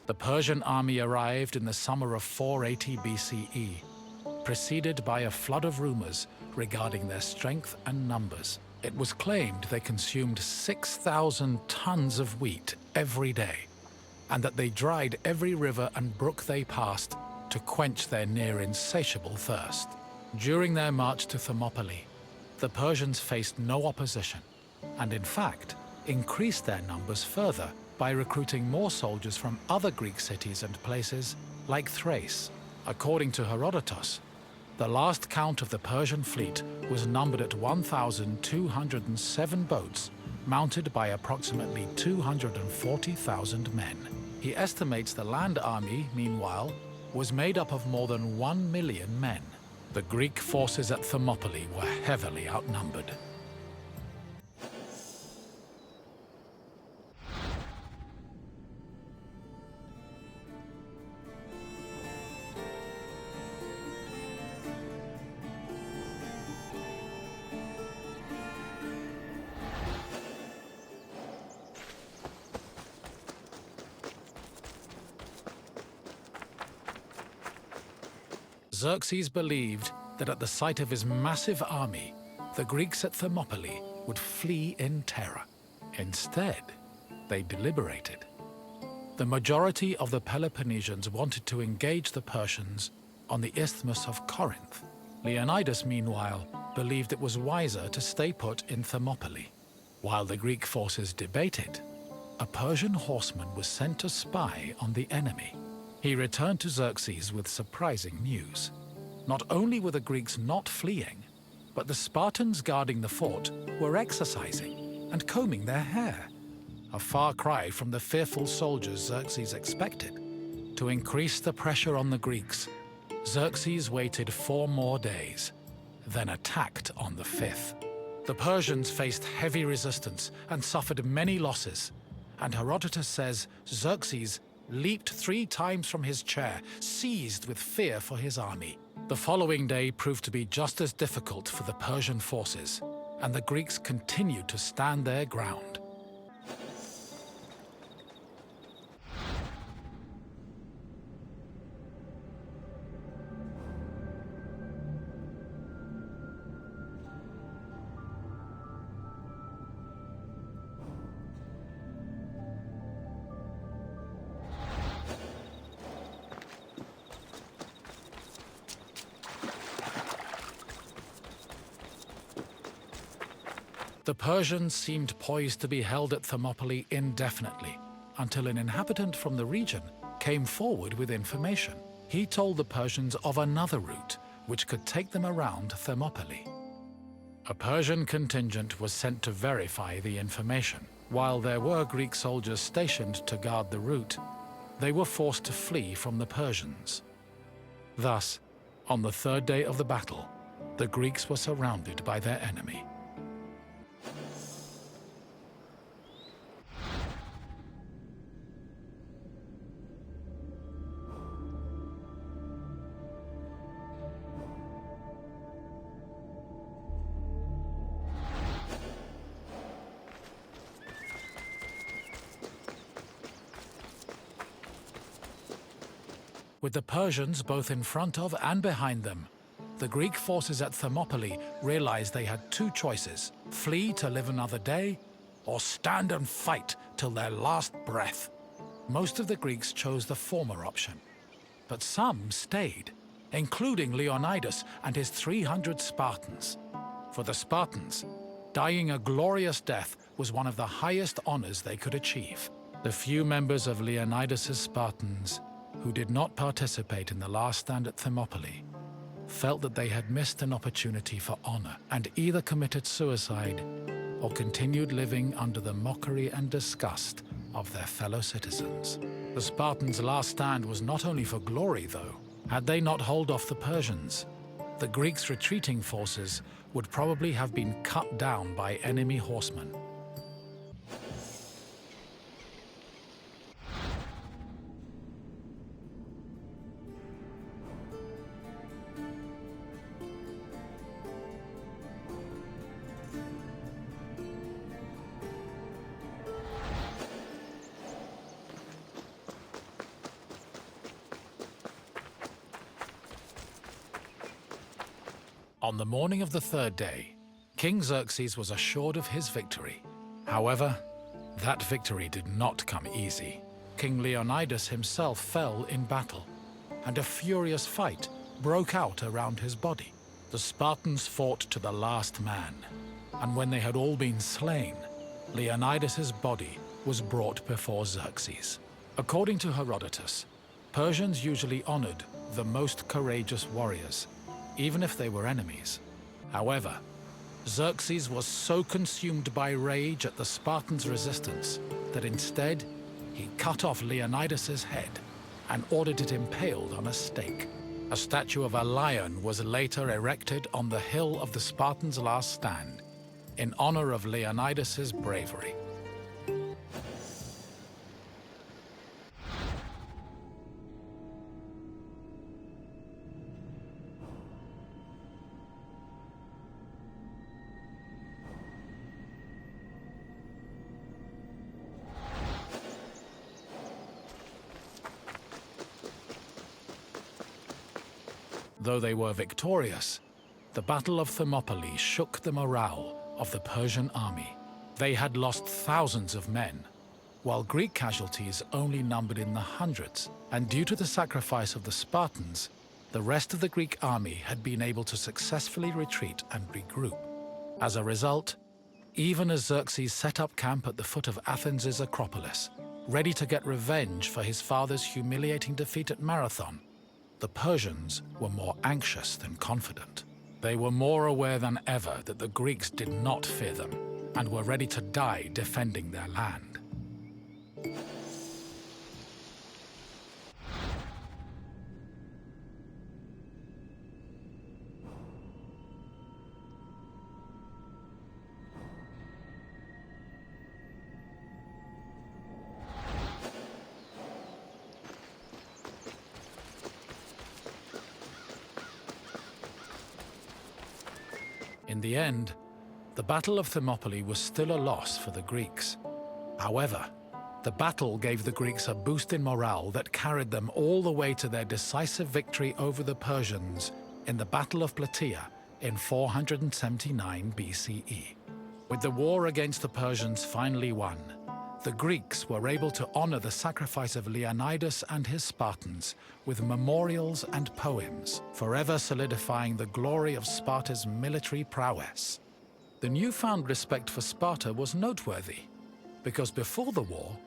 The Persian army arrived in the summer of 480 BCE, preceded by a flood of rumors regarding their strength and numbers. It was claimed they consumed 6,000 tons of wheat every day. and that they dried every river and brook they passed to quench their near insatiable thirst. During their march to Thermopylae, the Persians faced no opposition, and in fact, increased their numbers further by recruiting more soldiers from other Greek cities and places like Thrace. According to Herodotus, the last count of the Persian fleet was numbered at 1,207 boats, mounted by approximately 240,000 men. He estimates the land army, meanwhile, was made up of more than 1 million men. The Greek forces at Thermopylae were heavily outnumbered. Xerxes believed that at the sight of his massive army, the Greeks at Thermopylae would flee in terror. Instead, they deliberated. The majority of the Peloponnesians wanted to engage the Persians on the Isthmus of Corinth. Leonidas, meanwhile, believed it was wiser to stay put in Thermopylae. While the Greek forces debated, a Persian horseman was sent to spy on the enemy. He returned to Xerxes with surprising news. Not only were the Greeks not fleeing, but the Spartans guarding the fort were exercising and combing their hair. A far cry from the fearful soldiers Xerxes expected. To increase the pressure on the Greeks, Xerxes waited 4 more days, then attacked on the 5th. The Persians faced heavy resistance and suffered many losses, and Herodotus says Xerxes leaped 3 times from his chair, seized with fear for his army. The following day proved to be just as difficult for the Persian forces, and the Greeks continued to stand their ground. The Persians seemed poised to be held at Thermopylae indefinitely, until an inhabitant from the region came forward with information. He told the Persians of another route which could take them around Thermopylae. A Persian contingent was sent to verify the information. While there were Greek soldiers stationed to guard the route, they were forced to flee from the Persians. Thus, on the 3rd day of the battle, the Greeks were surrounded by their enemy. With the Persians both in front of and behind them, the Greek forces at Thermopylae realized they had 2 choices: flee to live another day, or stand and fight till their last breath. Most of the Greeks chose the former option, but some stayed, including Leonidas and his 300 Spartans. For the Spartans, dying a glorious death was one of the highest honors they could achieve. The few members of Leonidas's Spartans who did not participate in the last stand at Thermopylae felt that they had missed an opportunity for honor and either committed suicide or continued living under the mockery and disgust of their fellow citizens. The Spartans' last stand was not only for glory, though. Had they not held off the Persians, the Greeks' retreating forces would probably have been cut down by enemy horsemen. On the morning of the 3rd day, King Xerxes was assured of his victory. However, that victory did not come easy. King Leonidas himself fell in battle, and a furious fight broke out around his body. The Spartans fought to the last man, and when they had all been slain, Leonidas's body was brought before Xerxes. According to Herodotus, Persians usually honored the most courageous warriors, even if they were enemies. However, Xerxes was so consumed by rage at the Spartans' resistance that instead he cut off Leonidas's head and ordered it impaled on a stake. A statue of a lion was later erected on the hill of the Spartans' last stand in honor of Leonidas's bravery. Though they were victorious, the Battle of Thermopylae shook the morale of the Persian army. They had lost thousands of men, while Greek casualties only numbered in the hundreds, and due to the sacrifice of the Spartans, the rest of the Greek army had been able to successfully retreat and regroup. As a result, even as Xerxes set up camp at the foot of Athens' Acropolis, ready to get revenge for his father's humiliating defeat at Marathon, the Persians were more anxious than confident. They were more aware than ever that the Greeks did not fear them and were ready to die defending their land. In the end, the Battle of Thermopylae was still a loss for the Greeks. However, the battle gave the Greeks a boost in morale that carried them all the way to their decisive victory over the Persians in the Battle of Plataea in 479 BCE. With the war against the Persians finally won, the Greeks were able to honor the sacrifice of Leonidas and his Spartans with memorials and poems, forever solidifying the glory of Sparta's military prowess. The newfound respect for Sparta was noteworthy, because before the war,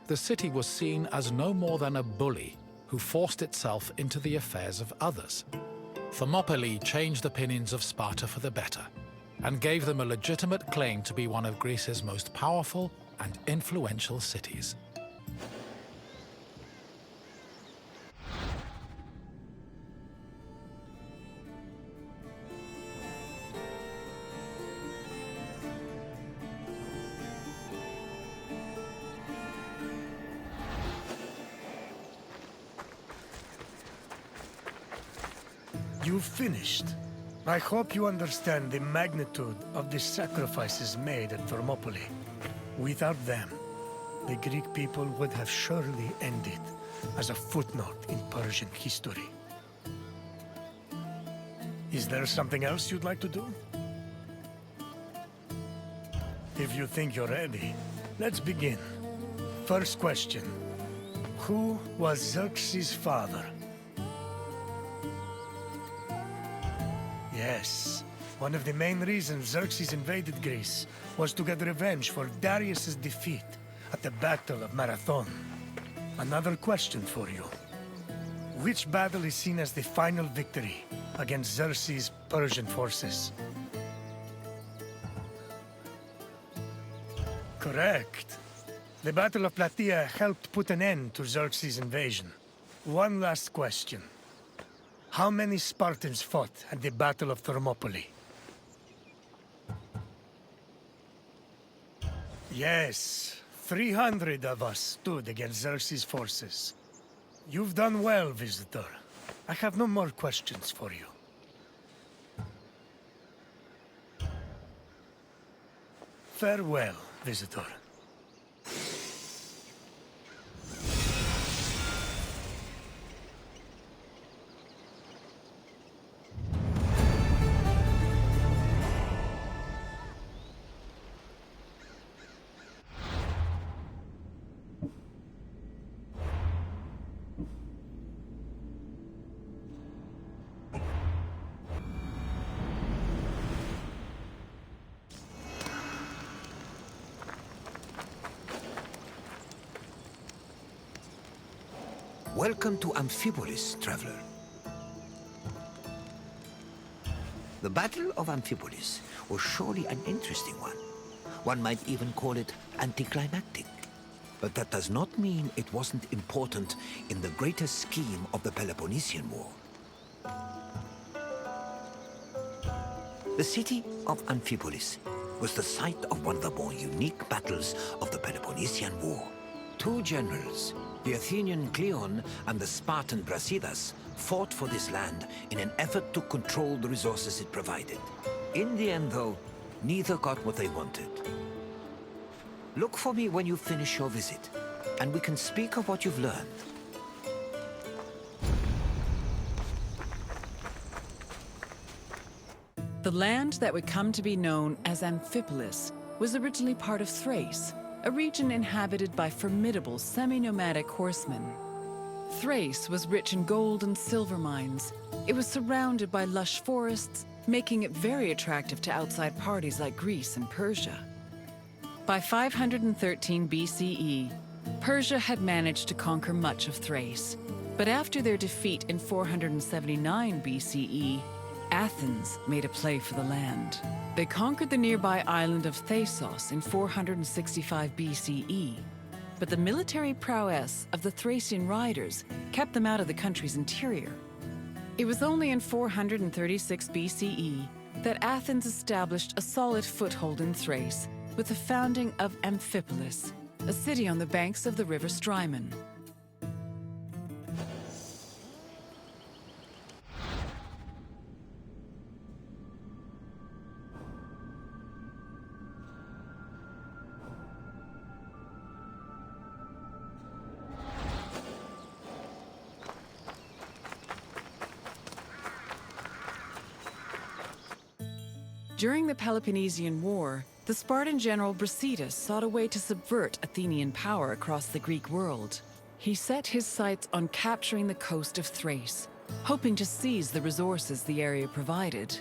the city was seen as no more than a bully who forced itself into the affairs of others. Thermopylae changed opinions of Sparta for the better, and gave them a legitimate claim to be one of Greece's most powerful and influential cities.
You've finished. I hope you understand the magnitude of the sacrifices made at Thermopylae. Without them, the Greek people would have surely ended as a footnote in Persian history. Is there something else you'd like to do? If you think you're ready, let's begin. First question. Who was Xerxes' father? Yes. One of the main reasons Xerxes invaded Greece was to get revenge for Darius's defeat at the Battle of Marathon. Another question for you. Which battle is seen as the final victory against Xerxes' Persian forces? Correct. The Battle of Plataea helped put an end to Xerxes' invasion. One last question. How many Spartans fought at the Battle of Thermopylae? Yes, 300 of us stood against Xerxes' forces. You've done well, visitor. I have no more questions for you. Farewell, visitor.
Welcome to Amphipolis, traveler. The Battle of Amphipolis was surely an interesting one. One might even call it anticlimactic. But that does not mean it wasn't important in the greater scheme of the Peloponnesian War. The city of Amphipolis was the site of one of the more unique battles of the Peloponnesian War. Two generals, the Athenian Cleon and the Spartan Brasidas, fought for this land in an effort to control the resources it provided. In the end, though, neither got what they wanted. Look for me when you finish your visit, and we can speak of what you've learned.
The land that would come to be known as Amphipolis was originally part of Thrace, a region inhabited by formidable semi-nomadic horsemen. Thrace was rich in gold and silver mines. It was surrounded by lush forests, making it very attractive to outside parties like Greece and Persia. By 513 BCE, Persia had managed to conquer much of Thrace. But after their defeat in 479 BCE, Athens made a play for the land. They conquered the nearby island of Thasos in 465 BCE. But the military prowess of the Thracian riders kept them out of the country's interior. It was only in 436 BCE that Athens established a solid foothold in Thrace with the founding of Amphipolis, a city on the banks of the river Strymon. During the Peloponnesian War, the Spartan general Brasidas sought a way to subvert Athenian power across the Greek world. He set his sights on capturing the coast of Thrace, hoping to seize the resources the area provided.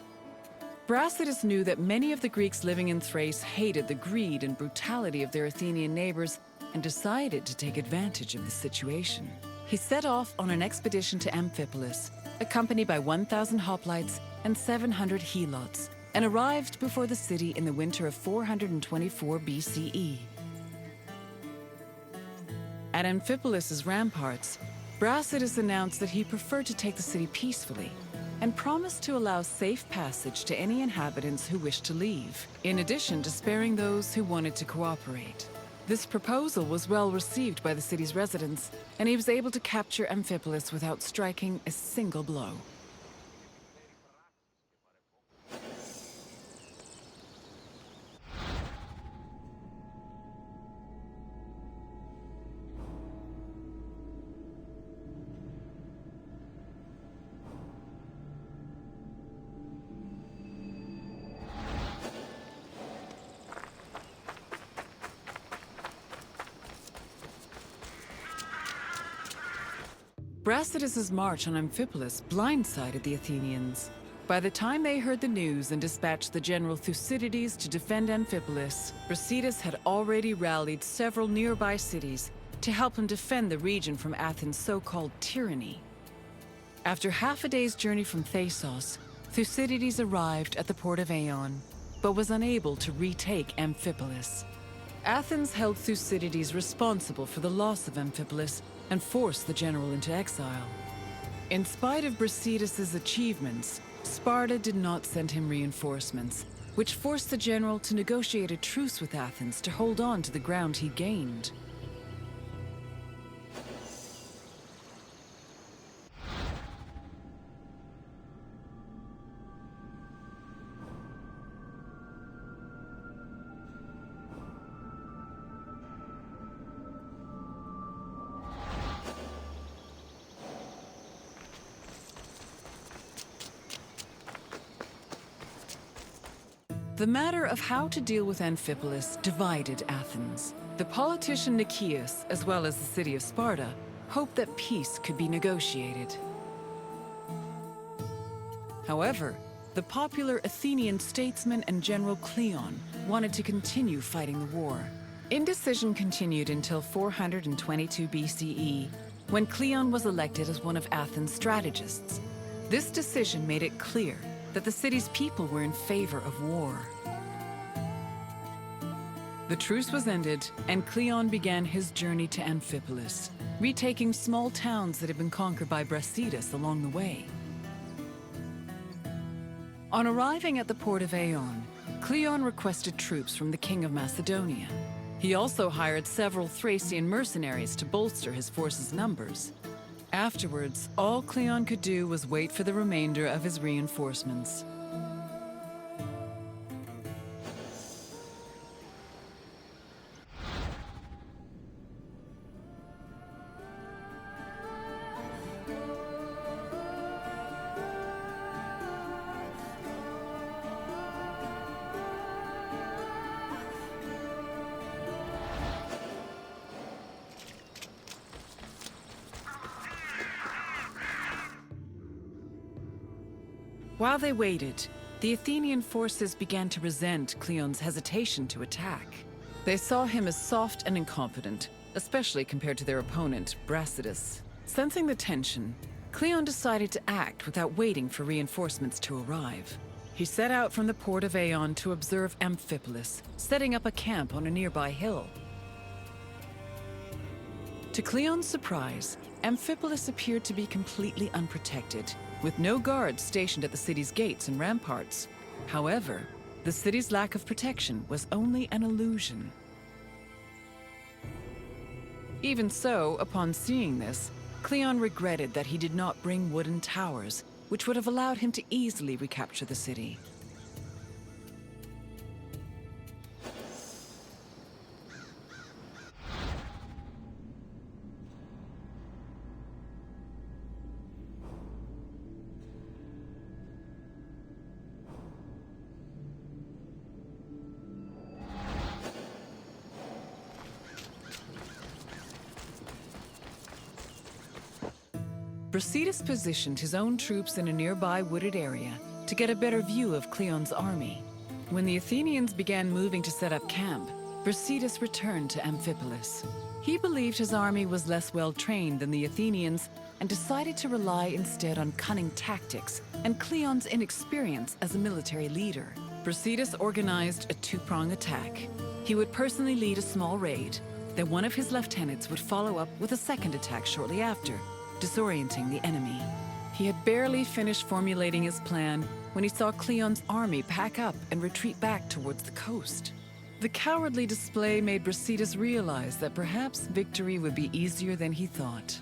Brasidas knew that many of the Greeks living in Thrace hated the greed and brutality of their Athenian neighbors and decided to take advantage of the situation. He set off on an expedition to Amphipolis, accompanied by 1,000 hoplites and 700 helots, and arrived before the city in the winter of 424 BCE. At Amphipolis' ramparts, Brasidas announced that he preferred to take the city peacefully and promised to allow safe passage to any inhabitants who wished to leave, in addition to sparing those who wanted to cooperate. This proposal was well received by the city's residents, and he was able to capture Amphipolis without striking a single blow. Brasidas' march on Amphipolis blindsided the Athenians. By the time they heard the news and dispatched the general Thucydides to defend Amphipolis, Brasidas had already rallied several nearby cities to help him defend the region from Athens' so-called tyranny. After half a day's journey from Thasos, Thucydides arrived at the port of Aeon, but was unable to retake Amphipolis. Athens held Thucydides responsible for the loss of Amphipolis and forced the general into exile. In spite of Brasidas' achievements, Sparta did not send him reinforcements, which forced the general to negotiate a truce with Athens to hold on to the ground he gained. The matter of how to deal with Amphipolis divided Athens. The politician Nicias, as well as the city of Sparta, hoped that peace could be negotiated. However, the popular Athenian statesman and general Cleon wanted to continue fighting the war. Indecision continued until 422 BCE, when Cleon was elected as one of Athens' strategists. This decision made it clear that the city's people were in favor of war. The truce was ended, and Cleon began his journey to Amphipolis, retaking small towns that had been conquered by Brasidas along the way. On arriving at the port of Aeon, Cleon requested troops from the king of Macedonia. He also hired several Thracian mercenaries to bolster his force's numbers. Afterwards, all Cleon could do was wait for the remainder of his reinforcements. While they waited, the Athenian forces began to resent Cleon's hesitation to attack. They saw him as soft and incompetent, especially compared to their opponent, Brasidas. Sensing the tension, Cleon decided to act without waiting for reinforcements to arrive. He set out from the port of Aeon to observe Amphipolis, setting up a camp on a nearby hill. To Cleon's surprise, Amphipolis appeared to be completely unprotected, with no guards stationed at the city's gates and ramparts. However, the city's lack of protection was only an illusion. Even so, upon seeing this, Cleon regretted that he did not bring wooden towers, which would have allowed him to easily recapture the city. Brasidas positioned his own troops in a nearby wooded area to get a better view of Cleon's army. When the Athenians began moving to set up camp, Brasidas returned to Amphipolis. He believed his army was less well-trained than the Athenians and decided to rely instead on cunning tactics and Cleon's inexperience as a military leader. Brasidas organized a two-prong attack. He would personally lead a small raid, then one of his lieutenants would follow up with a second attack shortly after, disorienting the enemy. He had barely finished formulating his plan when he saw Cleon's army pack up and retreat back towards the coast. The cowardly display made Brasidas realize that perhaps victory would be easier than he thought.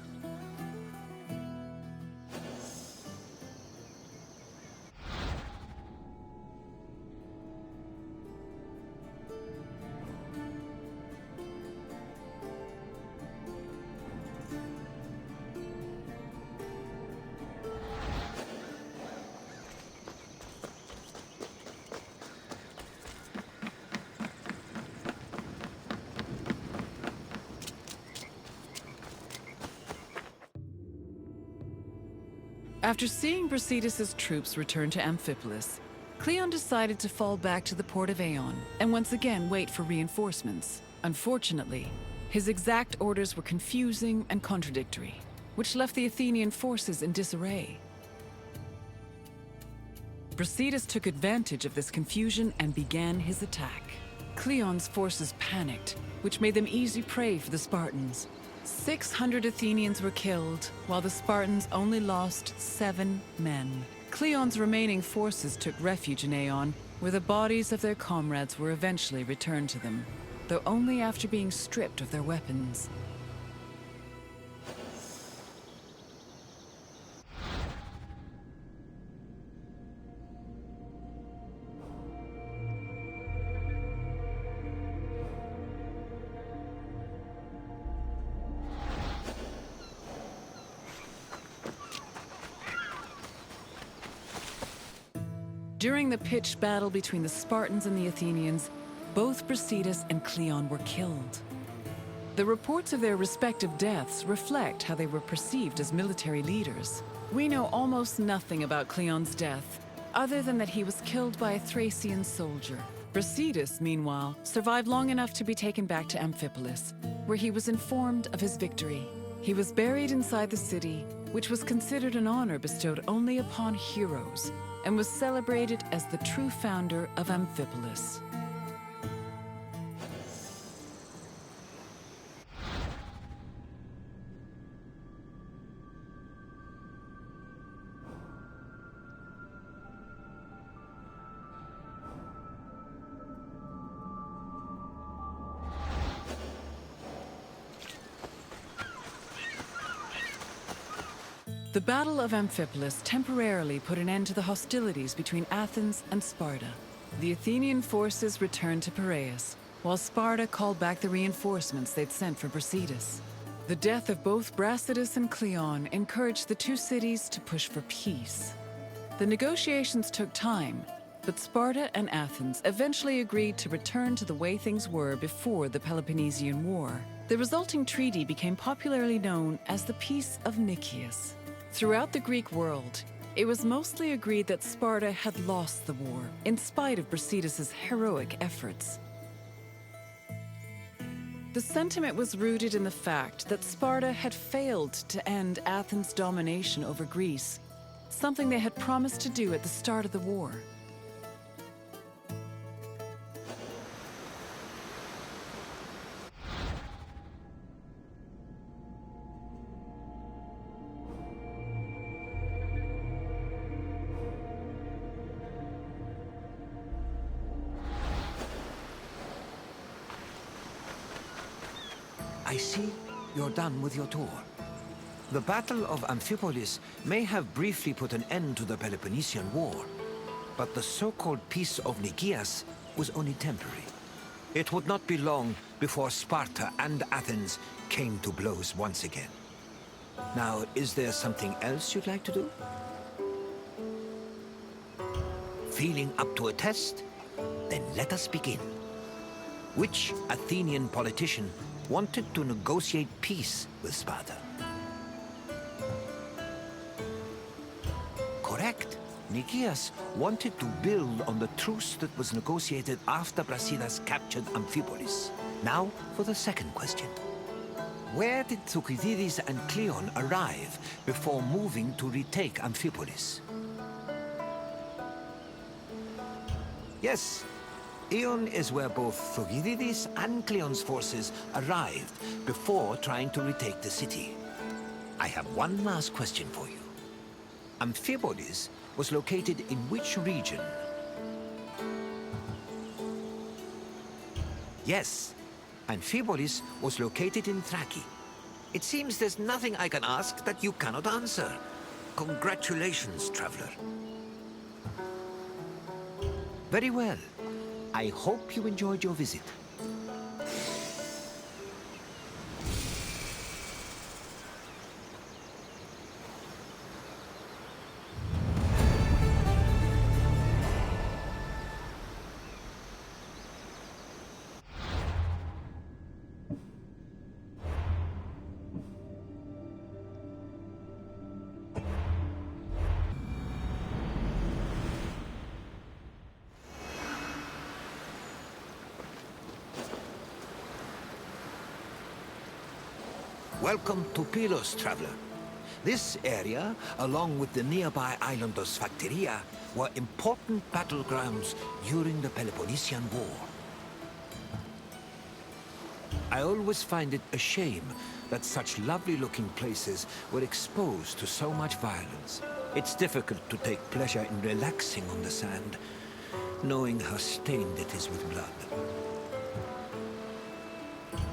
After seeing Brasidas' troops return to Amphipolis, Cleon decided to fall back to the port of Aeon and once again wait for reinforcements. Unfortunately, his exact orders were confusing and contradictory, which left the Athenian forces in disarray. Brasidas took advantage of this confusion and began his attack. Cleon's forces panicked, which made them easy prey for the Spartans. 600 Athenians were killed, while the Spartans only lost 7 men. Cleon's remaining forces took refuge in Aeon, where the bodies of their comrades were eventually returned to them, though only after being stripped of their weapons. During the pitched battle between the Spartans and the Athenians, both Brasidas and Cleon were killed. The reports of their respective deaths reflect how they were perceived as military leaders. We know almost nothing about Cleon's death, other than that he was killed by a Thracian soldier. Brasidas, meanwhile, survived long enough to be taken back to Amphipolis, where he was informed of his victory. He was buried inside the city, which was considered an honor bestowed only upon heroes, and was celebrated as the true founder of Amphipolis. The Battle of Amphipolis temporarily put an end to the hostilities between Athens and Sparta. The Athenian forces returned to Piraeus, while Sparta called back the reinforcements they'd sent from Brasidas. The death of both Brasidas and Cleon encouraged the two cities to push for peace. The negotiations took time, but Sparta and Athens eventually agreed to return to the way things were before the Peloponnesian War. The resulting treaty became popularly known as the Peace of Nicias. Throughout the Greek world, it was mostly agreed that Sparta had lost the war, in spite of Brasidas' heroic efforts. The sentiment was rooted in the fact that Sparta had failed to end Athens' domination over Greece, something they had promised to do at the start of the war.
I see you're done with your tour. The Battle of Amphipolis may have briefly put an end to the Peloponnesian War, but the so-called Peace of Nicias was only temporary. It would not be long before Sparta and Athens came to blows once again. Now, is there something else you'd like to do? Feeling up to a test? Then let us begin. Which Athenian politician wanted to negotiate peace with Sparta? Correct. Nicias wanted to build on the truce that was negotiated after Brasidas captured Amphipolis. Now for the second question. Where did Thucydides and Cleon arrive before moving to retake Amphipolis? Yes, Ion is where both Thucydides and Cleon's forces arrived before trying to retake the city. I have one last question for you. Amphipolis was located in which region? Yes, Amphipolis was located in Thrace. It seems there's nothing I can ask that you cannot answer. Congratulations, traveler. Very well. I hope you enjoyed your visit. Welcome to Pylos, traveler. This area, along with the nearby island of Sphacteria, were important battlegrounds during the Peloponnesian War. I always find it a shame that such lovely-looking places were exposed to so much violence. It's difficult to take pleasure in relaxing on the sand, knowing how stained it is with blood.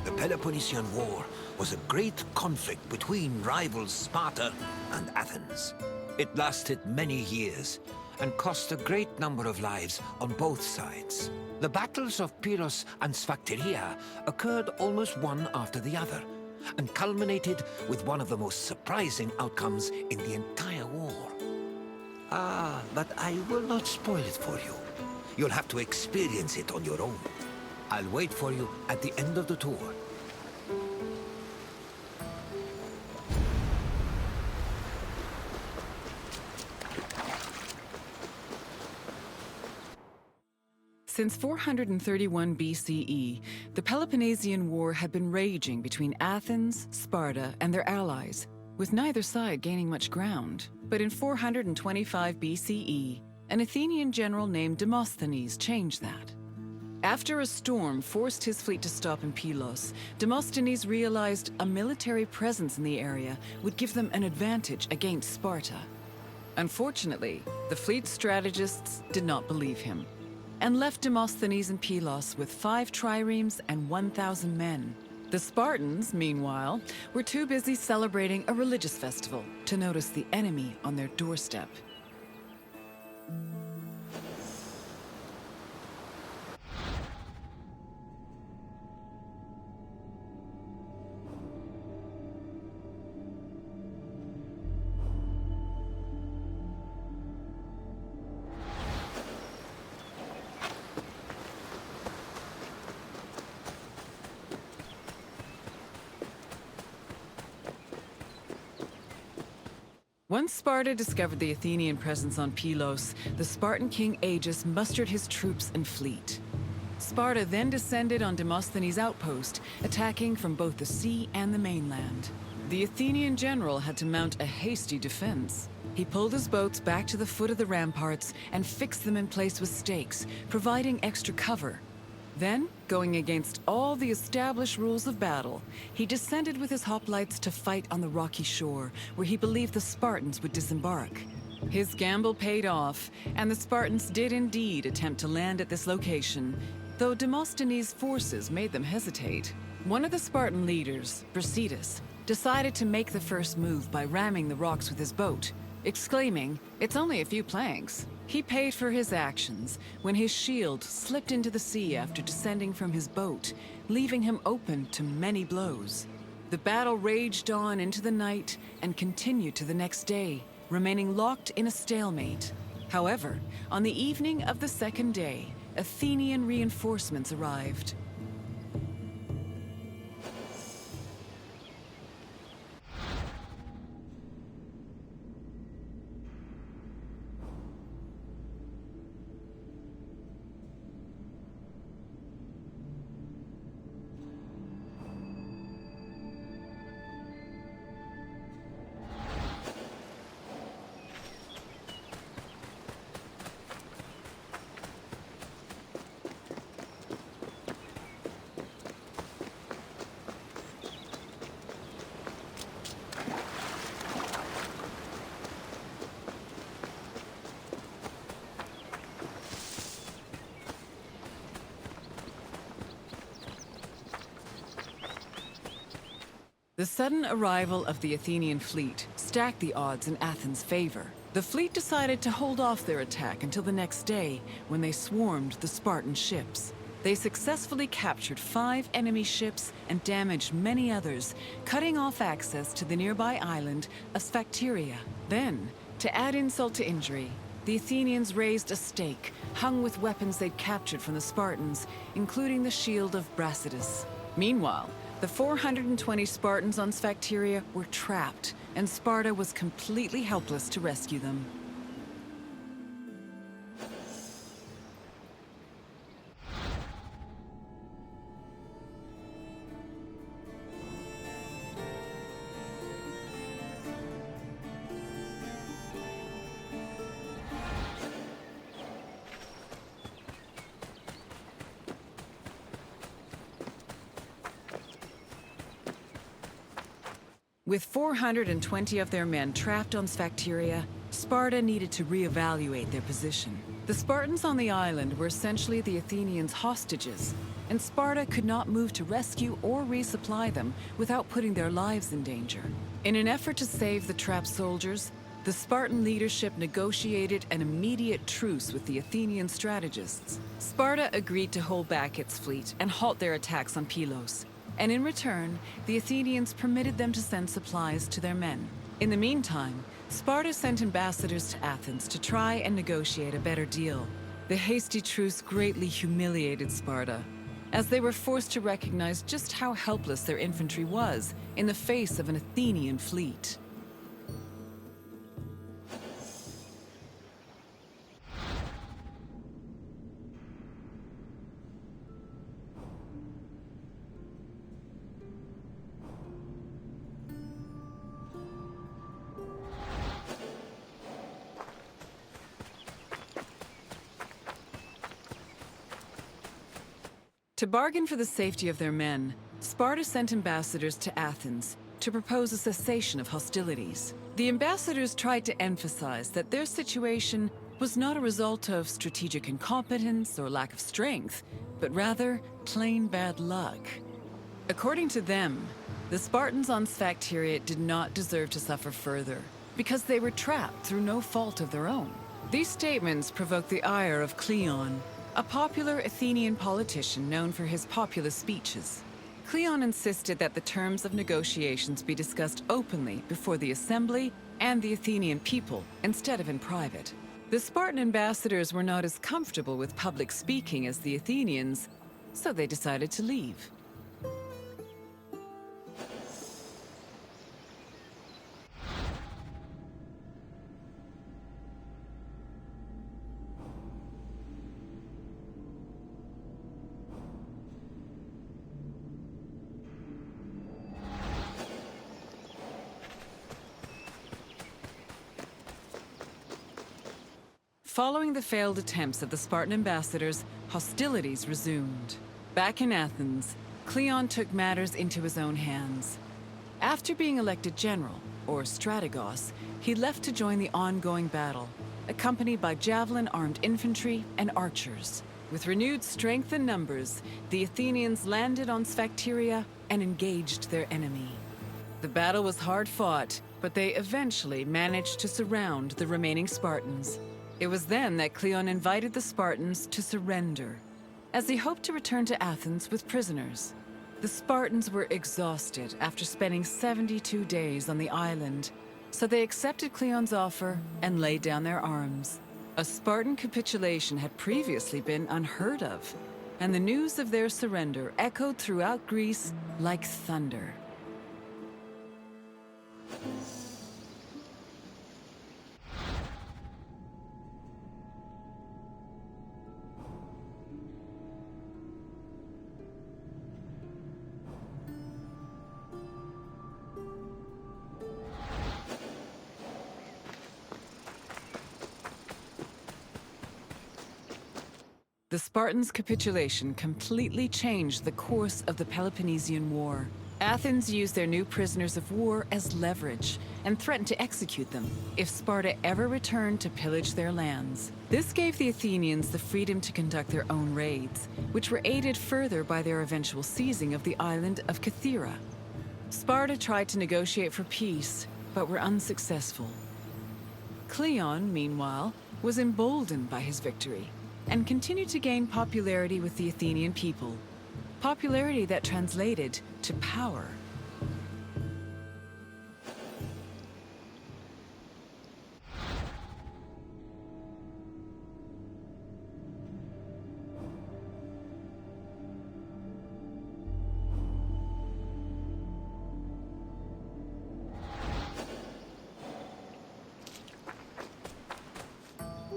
The Peloponnesian War was a great conflict between rivals Sparta and Athens. It lasted many years and cost a great number of lives on both sides. The battles of Pylos and Sphacteria occurred almost one after the other and culminated with one of the most surprising outcomes in the entire war. Ah, but I will not spoil it for you. You'll have to experience it on your own. I'll wait for you at the end of the tour.
Since 431 BCE, the Peloponnesian War had been raging between Athens, Sparta, and their allies, with neither side gaining much ground. But in 425 BCE, an Athenian general named Demosthenes changed that. After a storm forced his fleet to stop in Pylos, Demosthenes realized a military presence in the area would give them an advantage against Sparta. Unfortunately, the fleet strategists did not believe him, and left Demosthenes in Pylos with 5 triremes and 1,000 men. The Spartans, meanwhile, were too busy celebrating a religious festival to notice the enemy on their doorstep. Once Sparta discovered the Athenian presence on Pylos, the Spartan king Agis mustered his troops and fleet. Sparta then descended on Demosthenes' outpost, attacking from both the sea and the mainland. The Athenian general had to mount a hasty defense. He pulled his boats back to the foot of the ramparts and fixed them in place with stakes, providing extra cover. Then, going against all the established rules of battle, he descended with his hoplites to fight on the rocky shore, where he believed the Spartans would disembark. His gamble paid off, and the Spartans did indeed attempt to land at this location, though Demosthenes' forces made them hesitate. One of the Spartan leaders, Brasidas, decided to make the first move by ramming the rocks with his boat, exclaiming, "It's only a few planks." He paid for his actions when his shield slipped into the sea after descending from his boat, leaving him open to many blows. The battle raged on into the night and continued to the next day, remaining locked in a stalemate. However, on the evening of the second day, Athenian reinforcements arrived. The sudden arrival of the Athenian fleet stacked the odds in Athens' favor. The fleet decided to hold off their attack until the next day, when they swarmed the Spartan ships. They successfully captured 5 enemy ships and damaged many others, cutting off access to the nearby island of Sphacteria. Then, to add insult to injury, the Athenians raised a stake hung with weapons they'd captured from the Spartans, including the shield of Brasidas. Meanwhile, the 420 Spartans on Sphacteria were trapped, and Sparta was completely helpless to rescue them. With 420 of their men trapped on Sphacteria, Sparta needed to reevaluate their position. The Spartans on the island were essentially the Athenians' hostages, and Sparta could not move to rescue or resupply them without putting their lives in danger. In an effort to save the trapped soldiers, the Spartan leadership negotiated an immediate truce with the Athenian strategists. Sparta agreed to hold back its fleet and halt their attacks on Pylos. And in return, the Athenians permitted them to send supplies to their men. In the meantime, Sparta sent ambassadors to Athens to try and negotiate a better deal. The hasty truce greatly humiliated Sparta, as they were forced to recognize just how helpless their infantry was in the face of an Athenian fleet. To bargain for the safety of their men, Sparta sent ambassadors to Athens to propose a cessation of hostilities. The ambassadors tried to emphasize that their situation was not a result of strategic incompetence or lack of strength, but rather plain bad luck. According to them, the Spartans on Sphacteria did not deserve to suffer further, because they were trapped through no fault of their own. These statements provoked the ire of Cleon, a popular Athenian politician known for his populist speeches. Cleon insisted that the terms of negotiations be discussed openly before the assembly and the Athenian people, instead of in private. The Spartan ambassadors were not as comfortable with public speaking as the Athenians, so they decided to leave. Following the failed attempts of the Spartan ambassadors, hostilities resumed. Back in Athens, Cleon took matters into his own hands. After being elected general, or strategos, he left to join the ongoing battle, accompanied by javelin-armed infantry and archers. With renewed strength and numbers, the Athenians landed on Sphacteria and engaged their enemy. The battle was hard fought, but they eventually managed to surround the remaining Spartans. It was then that Cleon invited the Spartans to surrender, as he hoped to return to Athens with prisoners. The Spartans were exhausted after spending 72 days on the island, so they accepted Cleon's offer and laid down their arms. A Spartan capitulation had previously been unheard of, and the news of their surrender echoed throughout Greece like thunder. The Spartans' capitulation completely changed the course of the Peloponnesian War. Athens used their new prisoners of war as leverage and threatened to execute them if Sparta ever returned to pillage their lands. This gave the Athenians the freedom to conduct their own raids, which were aided further by their eventual seizing of the island of Kythera. Sparta tried to negotiate for peace, but were unsuccessful. Cleon, meanwhile, was emboldened by his victory and continued to gain popularity with the Athenian people. Popularity that translated to power.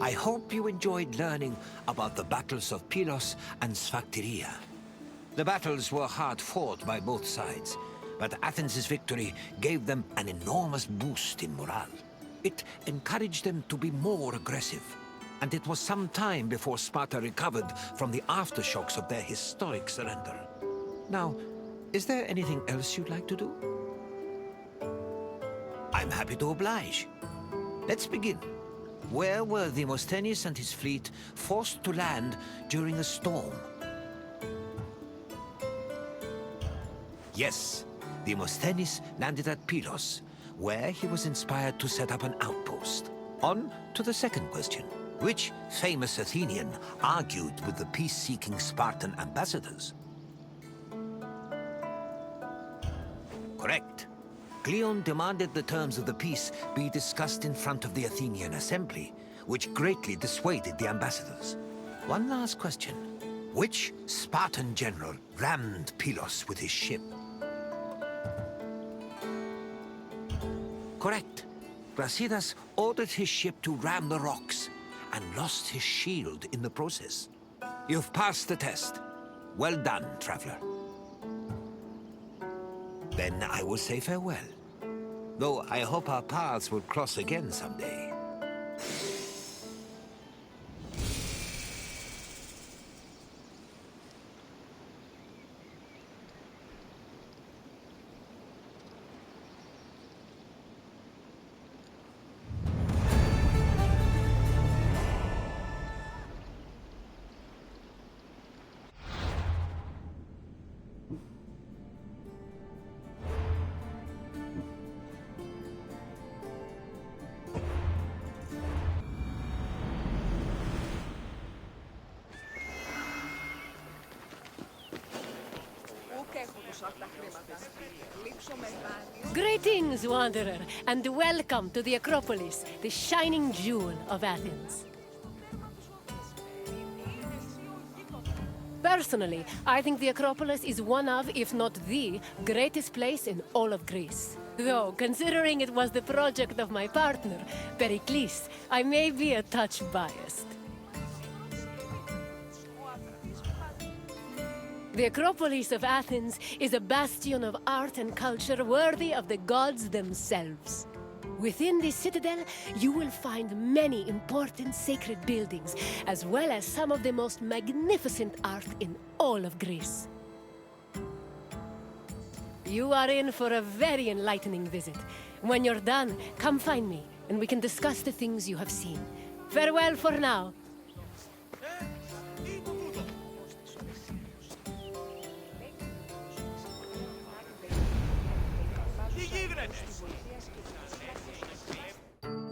I hope you enjoyed learning about the battles of Pylos and Sphacteria. The battles were hard fought by both sides, but Athens' victory gave them an enormous boost in morale. It encouraged them to be more aggressive, and it was some time before Sparta recovered from the aftershocks of their historic surrender. Now, is there anything else you'd like to do? I'm happy to oblige. Let's begin. Where were Demosthenes and his fleet forced to land during a storm? Yes, Demosthenes landed at Pylos, where he was inspired to set up an outpost. On to the second question. Which famous Athenian argued with the peace-seeking Spartan ambassadors? Correct. Cleon demanded the terms of the peace be discussed in front of the Athenian assembly, which greatly dissuaded the ambassadors. One last question. Which Spartan general rammed Pylos with his ship? Correct. Brasidas ordered his ship to ram the rocks and lost his shield in the process. You've passed the test. Well done, traveler. Then I will say farewell. Though I hope our paths will cross again someday.
Greetings, wanderer, and welcome to the Acropolis, the shining jewel of Athens. Personally, I think the Acropolis is one of, if not the, greatest place in all of Greece. Though, considering it was the project of my partner, Pericles, I may be a touch biased. The Acropolis of Athens is a bastion of art and culture worthy of the gods themselves. Within this citadel, you will find many important sacred buildings, as well as some of the most magnificent art in all of Greece. You are in for a very enlightening visit. When you're done, come find me, and we can discuss the things you have seen. Farewell for now.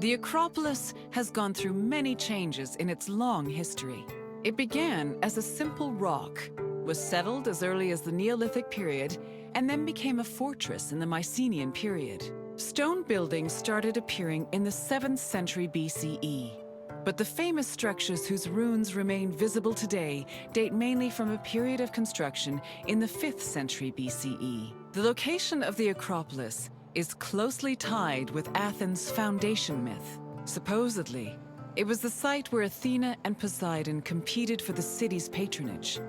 The Acropolis has gone through many changes in its long history. It began as a simple rock, was settled as early as the Neolithic period, and then became a fortress in the Mycenaean period. Stone buildings started appearing in the 7th century BCE. But the famous structures whose ruins remain visible today date mainly from a period of construction in the 5th century BCE. The location of the Acropolis is closely tied with Athens' foundation myth. Supposedly, it was the site where Athena and Poseidon competed for the city's patronage.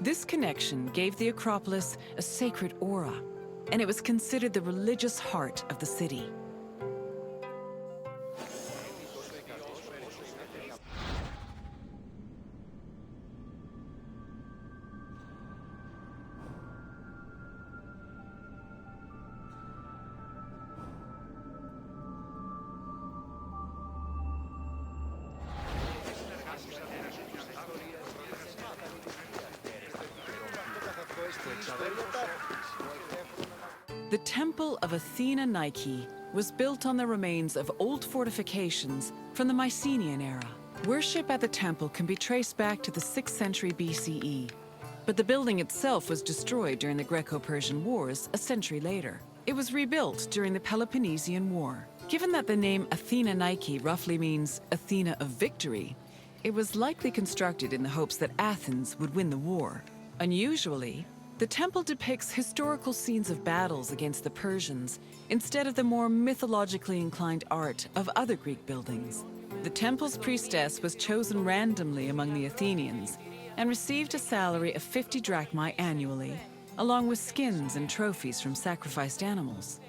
This connection gave the Acropolis a sacred aura, and it was considered the religious heart of the city. The Temple of Athena Nike was built on the remains of old fortifications from the Mycenaean era. Worship at the temple can be traced back to the 6th century BCE, but the building itself was destroyed during the Greco-Persian Wars a century later. It was rebuilt during the Peloponnesian War. Given that the name Athena Nike roughly means Athena of victory, it was likely constructed in the hopes that Athens would win the war. Unusually, the temple depicts historical scenes of battles against the Persians instead of the more mythologically inclined art of other Greek buildings. The temple's priestess was chosen randomly among the Athenians and received a salary of 50 drachmae annually, along with skins and trophies from sacrificed animals.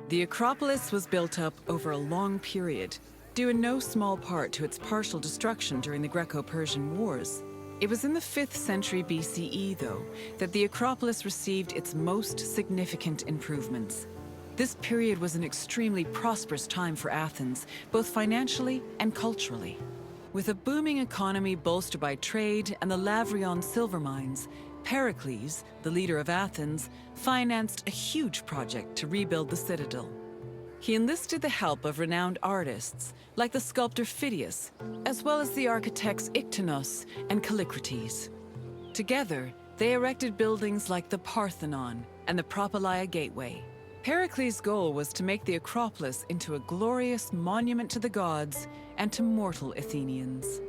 The Acropolis was built up over a long period, due in no small part to its partial destruction during the Greco-Persian Wars. It was in the 5th century BCE, though, that the Acropolis received its most significant improvements. This period was an extremely prosperous time for Athens, both financially and culturally. With a booming economy bolstered by trade and the Laurion silver mines, Pericles, the leader of Athens, financed a huge project to rebuild the citadel. He enlisted the help of renowned artists, like the sculptor Phidias, as well as the architects Iktinos and Callicrates. Together, they erected buildings like the Parthenon and the Propylaea Gateway. Pericles' goal was to make the Acropolis into a glorious monument to the gods and to mortal Athenians.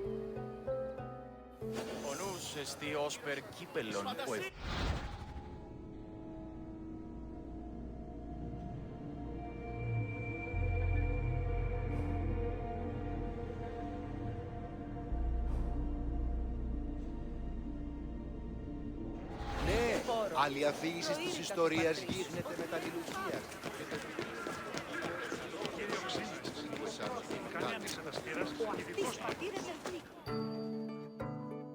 Άλλη αφήγηση της ιστορίας γύρνεται με τα λιλουκία.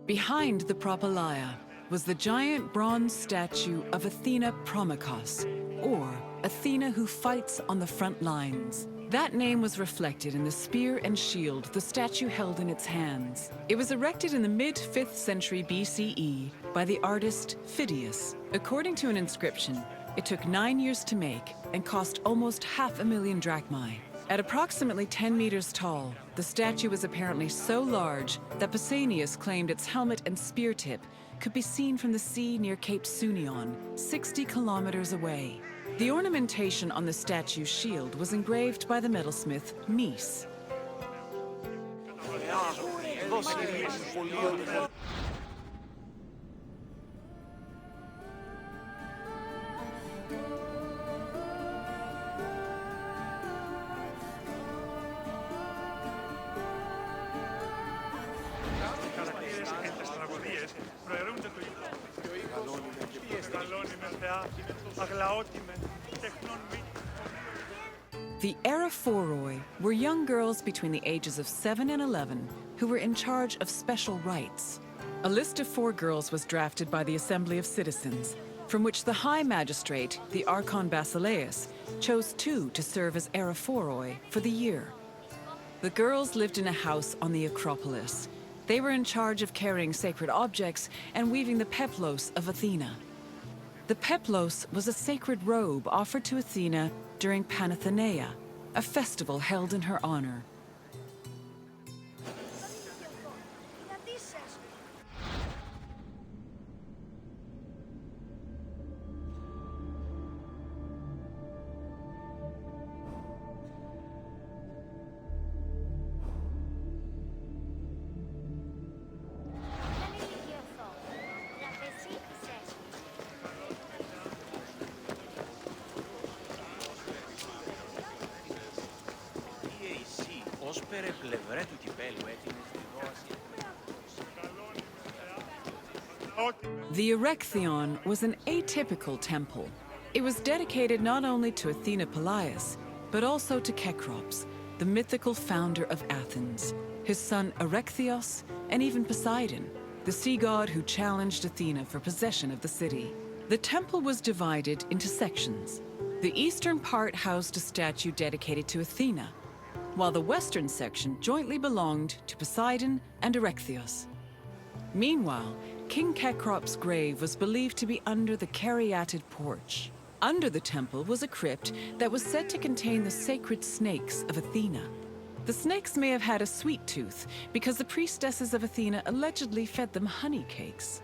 Behind the Propylaea, was the giant bronze statue of Athena Promachos, or Athena who fights on the front lines. That name was reflected in the spear and shield the statue held in its hands. It was erected in the mid-5th century BCE by the artist Phidias. According to an inscription, it took 9 years to make and cost almost 500,000 drachmae. At approximately 10 meters tall, the statue was apparently so large that Pausanias claimed its helmet and spear tip could be seen from the sea near Cape Sunion, 60 kilometers away. The ornamentation on the statue's shield was engraved by the metalsmith Mies. The Eraphoroi were young girls between the ages of 7 and 11 who were in charge of special rites. A list of 4 girls was drafted by the Assembly of Citizens, from which the High Magistrate, the Archon Basileus, chose 2 to serve as Eraphoroi for the year. The girls lived in a house on the Acropolis. They were in charge of carrying sacred objects and weaving the peplos of Athena. The peplos was a sacred robe offered to Athena during Panathenaea, a festival held in her honor. The Erechtheion was an atypical temple. It was dedicated not only to Athena Polias, but also to Cecrops, the mythical founder of Athens, his son Erechtheos, and even Poseidon, the sea god who challenged Athena for possession of the city. The temple was divided into sections. The eastern part housed a statue dedicated to Athena, while the western section jointly belonged to Poseidon and Erechtheos. Meanwhile, King Cecrops' grave was believed to be under the caryatid porch. Under the temple was a crypt that was said to contain the sacred snakes of Athena. The snakes may have had a sweet tooth because the priestesses of Athena allegedly fed them honey cakes.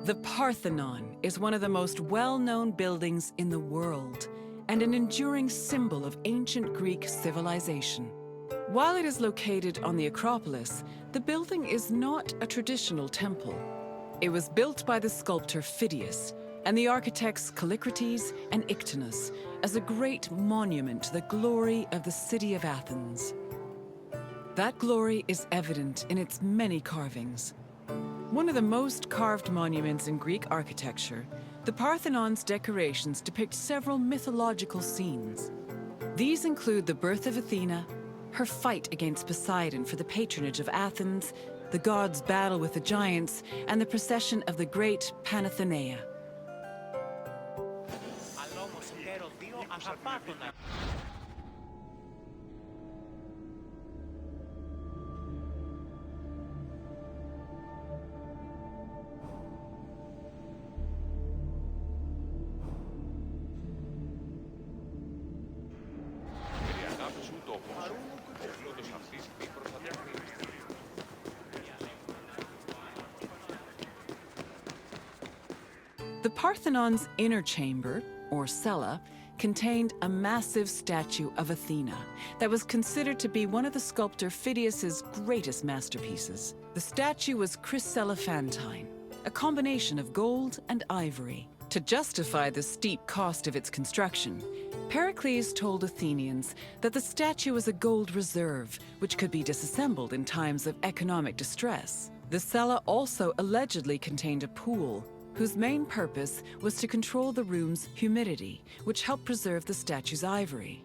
The Parthenon is one of the most well-known buildings in the world and an enduring symbol of ancient Greek civilization. While it is located on the Acropolis, the building is not a traditional temple. It was built by the sculptor Phidias and the architects Callicrates and Ictinus as a great monument to the glory of the city of Athens. That glory is evident in its many carvings. One of the most carved monuments in Greek architecture, the Parthenon's decorations depict several mythological scenes. These include the birth of Athena, her fight against Poseidon for the patronage of Athens, the gods' battle with the giants, and the procession of the great Panathenaea. The Parthenon's inner chamber, or cella, contained a massive statue of Athena that was considered to be one of the sculptor Phidias's greatest masterpieces. The statue was chryselephantine, a combination of gold and ivory. To justify the steep cost of its construction, Pericles told Athenians that the statue was a gold reserve, which could be disassembled in times of economic distress. The cella also allegedly contained a pool, whose main purpose was to control the room's humidity, which helped preserve the statue's ivory.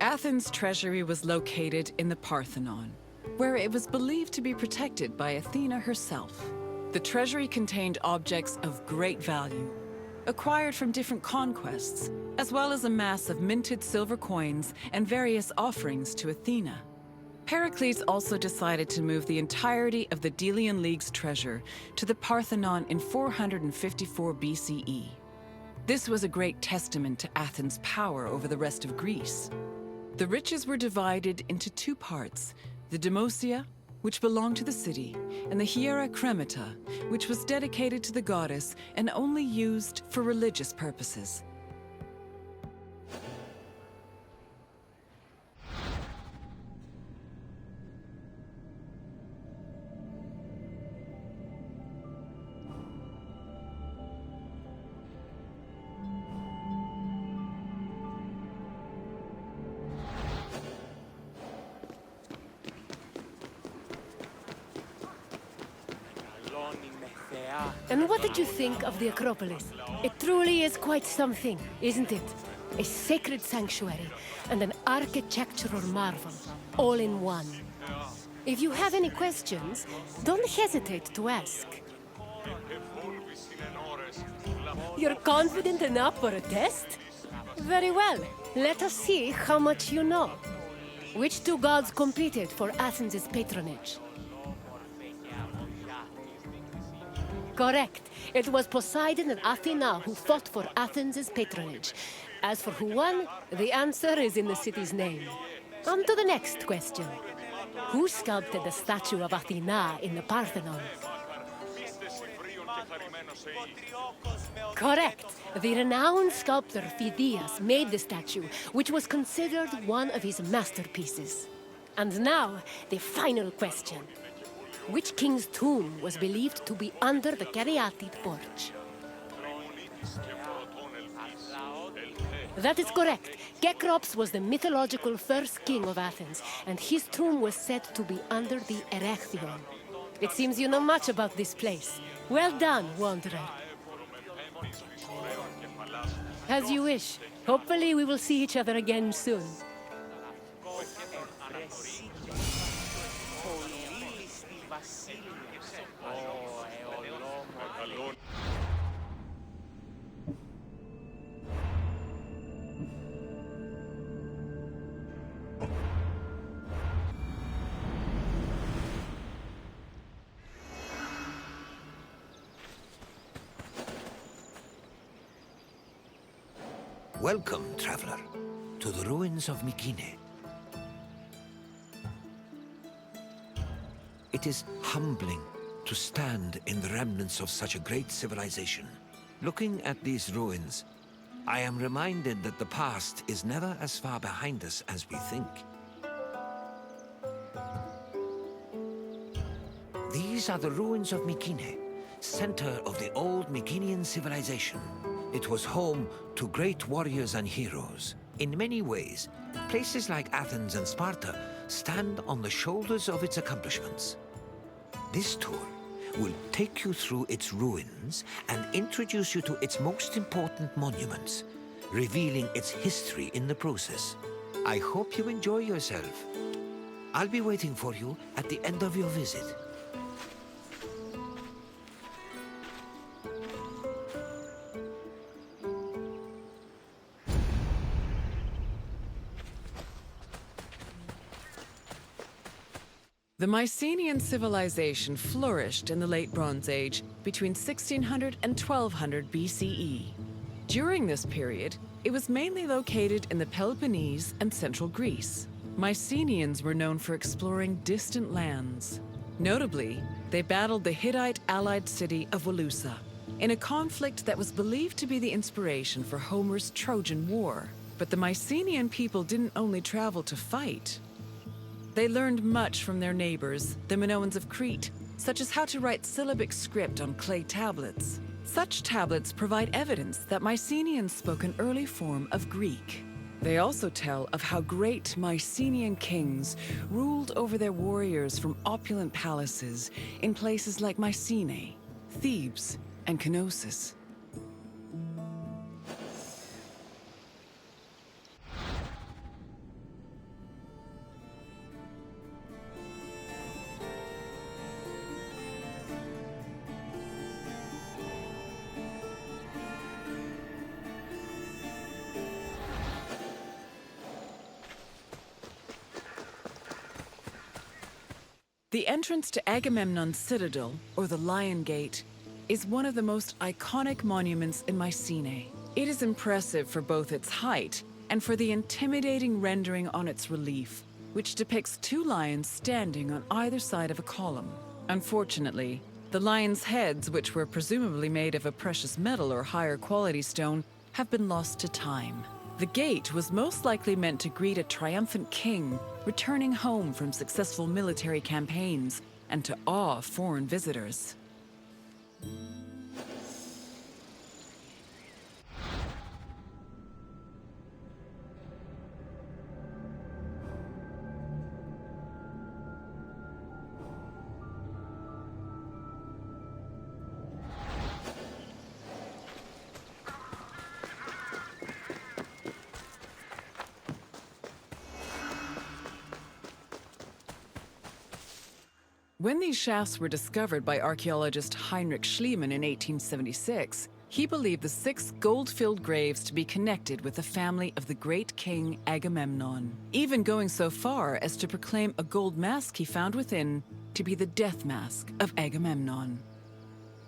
Athens' treasury was located in the Parthenon, where it was believed to be protected by Athena herself. The treasury contained objects of great value, acquired from different conquests, as well as a mass of minted silver coins and various offerings to Athena. Pericles also decided to move the entirety of the Delian League's treasure to the Parthenon in 454 BCE. This was a great testament to Athens' power over the rest of Greece. The riches were divided into two parts, the Demosia, which belonged to the city, and the Hiera Cremata, which was dedicated to the goddess and only used for religious purposes.
And what did you think of the Acropolis? It truly is quite something, isn't it? A sacred sanctuary and an architectural marvel, all in one. If you have any questions, don't hesitate to ask. You're confident enough for a test? Very well. Let us see how much you know. Which two gods competed for Athens' patronage? Correct. It was Poseidon and Athena who fought for Athens' patronage. As for who won, the answer is in the city's name. On to the next question. Who sculpted the statue of Athena in the Parthenon? Correct. The renowned sculptor Phidias made the statue, which was considered one of his masterpieces. And now, the final question. Which king's tomb was believed to be under the caryatid porch? That is correct. Cecrops was the mythological first king of Athens, and his tomb was said to be under the Erechtheion. It seems you know much about this place. Well done, wanderer. As you wish. Hopefully we will see each other again soon.
Welcome, traveler, to the ruins of Mykene. It is humbling to stand in the remnants of such a great civilization. Looking at these ruins, I am reminded that the past is never as far behind us as we think. These are the ruins of Mykene, center of the old Mykenian civilization. It was home to great warriors and heroes. In many ways, places like Athens and Sparta stand on the shoulders of its accomplishments. This tour will take you through its ruins and introduce you to its most important monuments, revealing its history in the process. I hope you enjoy yourself. I'll be waiting for you at the end of your visit.
The Mycenaean civilization flourished in the Late Bronze Age between 1600 and 1200 BCE. During this period, it was mainly located in the Peloponnese and central Greece. Mycenaeans were known for exploring distant lands. Notably, they battled the Hittite allied city of Walusa in a conflict that was believed to be the inspiration for Homer's Trojan War. But the Mycenaean people didn't only travel to fight. They learned much from their neighbors, the Minoans of Crete, such as how to write syllabic script on clay tablets. Such tablets provide evidence that Mycenaeans spoke an early form of Greek. They also tell of how great Mycenaean kings ruled over their warriors from opulent palaces in places like Mycenae, Thebes, and Knossos. The entrance to Agamemnon's Citadel, or the Lion Gate, is one of the most iconic monuments in Mycenae. It is impressive for both its height and for the intimidating rendering on its relief, which depicts two lions standing on either side of a column. Unfortunately, the lions' heads, which were presumably made of a precious metal or higher quality stone, have been lost to time. The gate was most likely meant to greet a triumphant king returning home from successful military campaigns and to awe foreign visitors. When these shafts were discovered by archaeologist Heinrich Schliemann in 1876, he believed the 6 gold-filled graves to be connected with the family of the great king Agamemnon, even going so far as to proclaim a gold mask he found within to be the death mask of Agamemnon.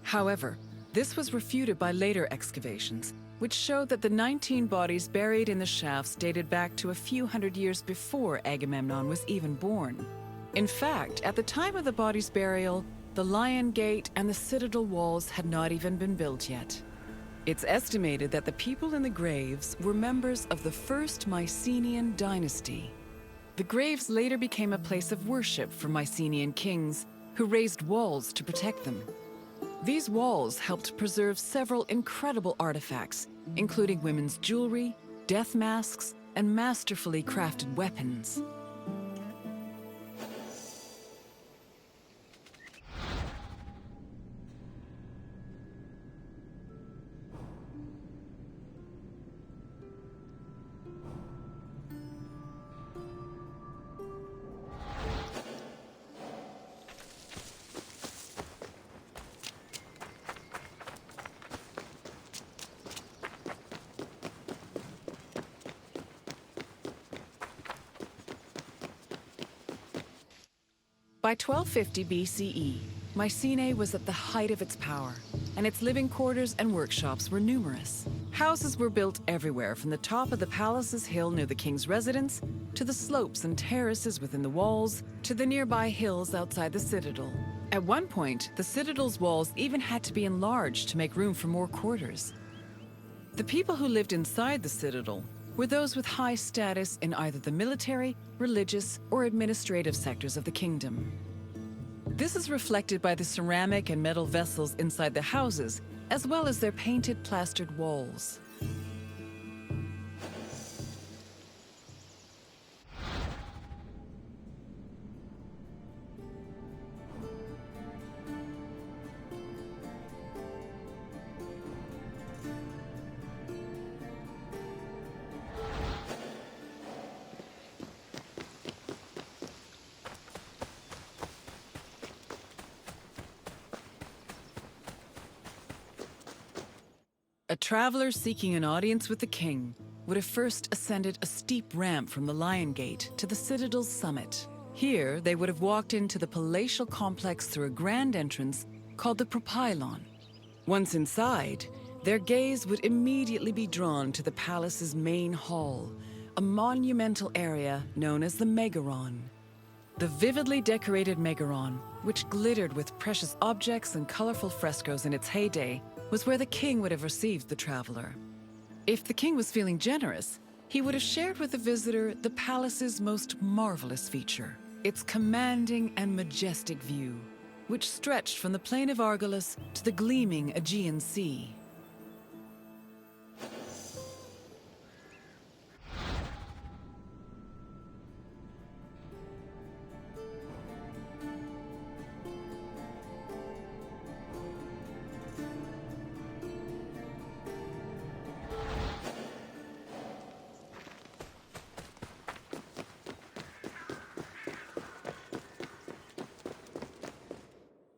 However, this was refuted by later excavations, which showed that the 19 bodies buried in the shafts dated back to a few hundred years before Agamemnon was even born. In fact, at the time of the body's burial, the Lion Gate and the citadel walls had not even been built yet. It's estimated that the people in the graves were members of the first Mycenaean dynasty. The graves later became a place of worship for Mycenaean kings, who raised walls to protect them. These walls helped preserve several incredible artifacts, including women's jewelry, death masks, and masterfully crafted weapons. By 1250 BCE, Mycenae was at the height of its power, and its living quarters and workshops were numerous. Houses were built everywhere, from the top of the palace's hill near the king's residence, to the slopes and terraces within the walls, to the nearby hills outside the citadel. At one point, the citadel's walls even had to be enlarged to make room for more quarters. The people who lived inside the citadel were those with high status in either the military, religious, or administrative sectors of the kingdom. This is reflected by the ceramic and metal vessels inside the houses, as well as their painted plastered walls. A traveler seeking an audience with the king would have first ascended a steep ramp from the Lion Gate to the citadel's summit. Here, they would have walked into the palatial complex through a grand entrance called the Propylon. Once inside, their gaze would immediately be drawn to the palace's main hall, a monumental area known as the Megaron. The vividly decorated Megaron, which glittered with precious objects and colorful frescoes in its heyday, was where the king would have received the traveler. If the king was feeling generous, he would have shared with the visitor the palace's most marvelous feature, its commanding and majestic view, which stretched from the plain of Argolis to the gleaming Aegean Sea.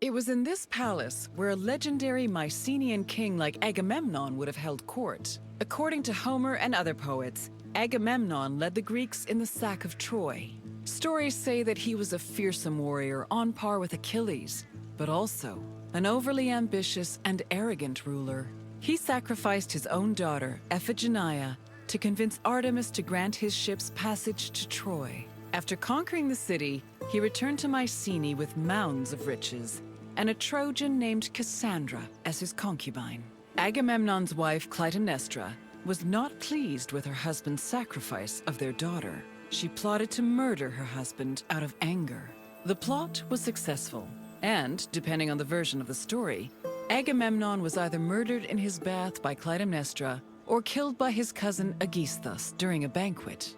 It was in this palace where a legendary Mycenaean king like Agamemnon would have held court. According to Homer and other poets, Agamemnon led the Greeks in the sack of Troy. Stories say that he was a fearsome warrior on par with Achilles, but also an overly ambitious and arrogant ruler. He sacrificed his own daughter, Iphigenia, to convince Artemis to grant his ships passage to Troy. After conquering the city, he returned to Mycenae with mounds of riches, and a Trojan named Cassandra as his concubine. Agamemnon's wife, Clytemnestra, was not pleased with her husband's sacrifice of their daughter. She plotted to murder her husband out of anger. The plot was successful, and, depending on the version of the story, Agamemnon was either murdered in his bath by Clytemnestra or killed by his cousin Aegisthus during a banquet.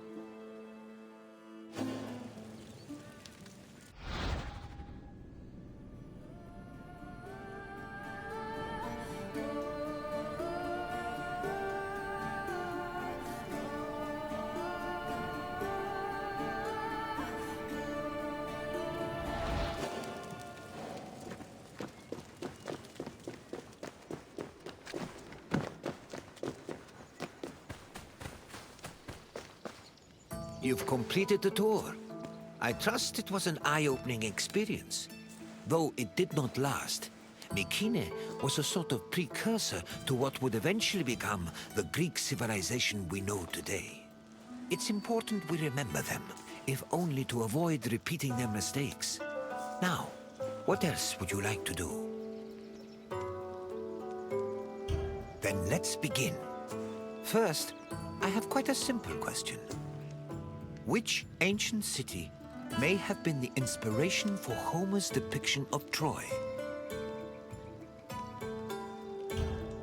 You've completed the tour. I trust it was an eye-opening experience. Though it did not last, Mykene was a sort of precursor to what would eventually become the Greek civilization we know today. It's important we remember them, if only to avoid repeating their mistakes. Now, what else would you like to do? Then let's begin. First, I have quite a simple question. Which ancient city may have been the inspiration for Homer's depiction of Troy?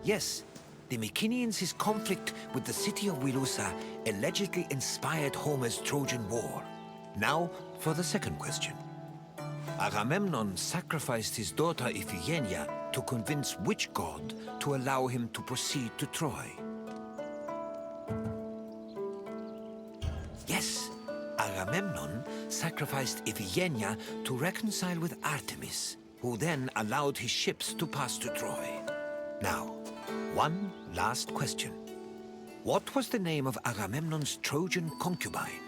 Yes, the Mycenaeans' conflict with the city of Wilusa allegedly inspired Homer's Trojan War. Now, for the second question. Agamemnon sacrificed his daughter Iphigenia to convince which god to allow him to proceed to Troy? Yes, Agamemnon sacrificed Iphigenia to reconcile with Artemis, who then allowed his ships to pass to Troy. Now, one last question. What was the name of Agamemnon's Trojan concubine?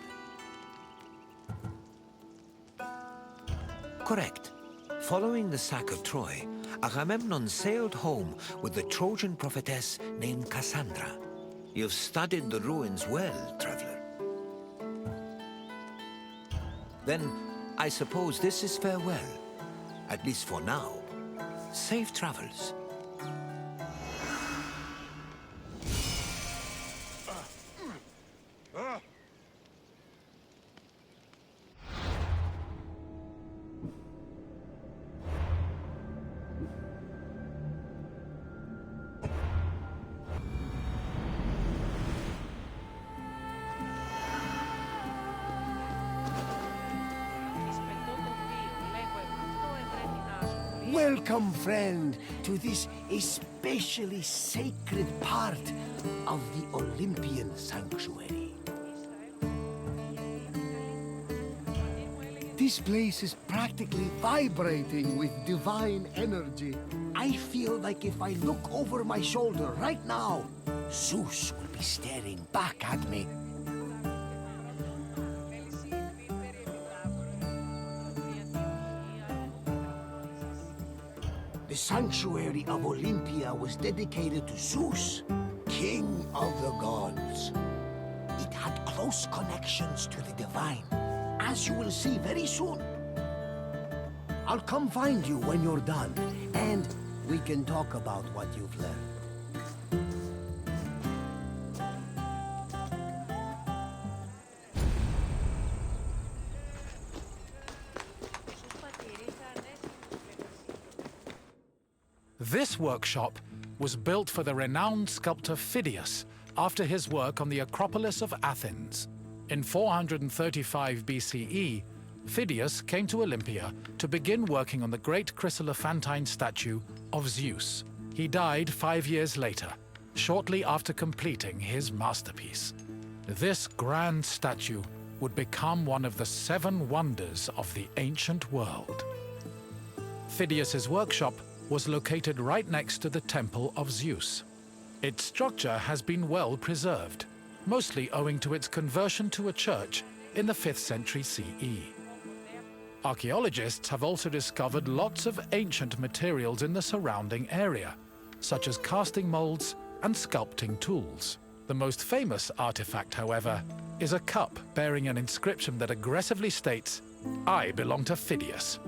Correct. Following the sack of Troy, Agamemnon sailed home with the Trojan prophetess named Cassandra. You've studied the ruins well, traveler. Then, I suppose this is farewell. At least for now. Safe travels.
Welcome, friend, to this especially sacred part of the Olympian sanctuary. This place is practically vibrating with divine energy. I feel like if I look over my shoulder right now, Zeus will be staring back at me. The sanctuary of Olympia was dedicated to Zeus, king of the gods. It had close connections to the divine, as you will see very soon. I'll come find you when you're done, and we can talk about what you've learned.
This workshop was built for the renowned sculptor Phidias after his work on the Acropolis of Athens. In 435 BCE, Phidias came to Olympia to begin working on the great chryselephantine statue of Zeus. He died 5 years later, shortly after completing his masterpiece. This grand statue would become one of the 7 wonders of the ancient world. Phidias's workshop was located right next to the Temple of Zeus. Its structure has been well preserved, mostly owing to its conversion to a church in the 5th century CE. Archaeologists have also discovered lots of ancient materials in the surrounding area, such as casting molds and sculpting tools. The most famous artifact, however, is a cup bearing an inscription that aggressively states, "I belong to Phidias."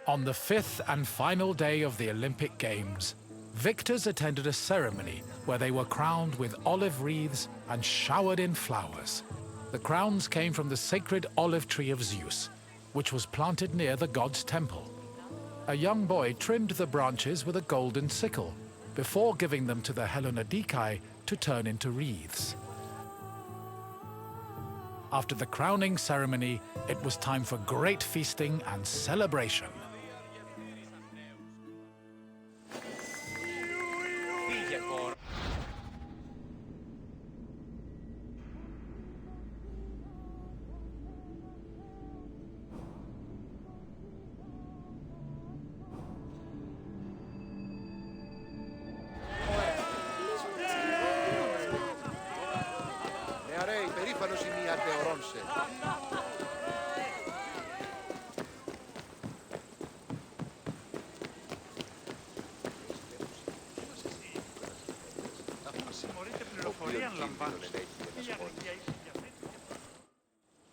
On the 5th and final day of the Olympic Games, victors attended a ceremony where they were crowned with olive wreaths and showered in flowers. The crowns came from the sacred olive tree of Zeus, which was planted near the god's temple. A young boy trimmed the branches with a golden sickle before giving them to the Hellanodikai to turn into wreaths. After the crowning ceremony, it was time for great feasting and celebration.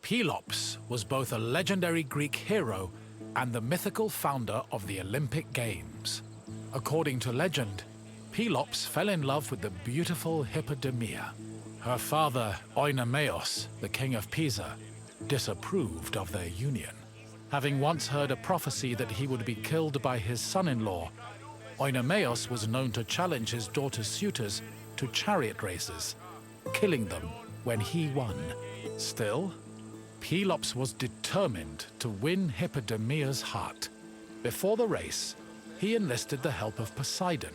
Pelops was both a legendary Greek hero and the mythical founder of the Olympic Games. According to legend, Pelops fell in love with the beautiful Hippodamia. Her father, Oenomaus, the king of Pisa, disapproved of their union. Having once heard a prophecy that he would be killed by his son-in-law, Oenomaus was known to challenge his daughter's suitors to chariot races, killing them when he won. Still, Pelops was determined to win Hippodamia's heart. Before the race, he enlisted the help of Poseidon,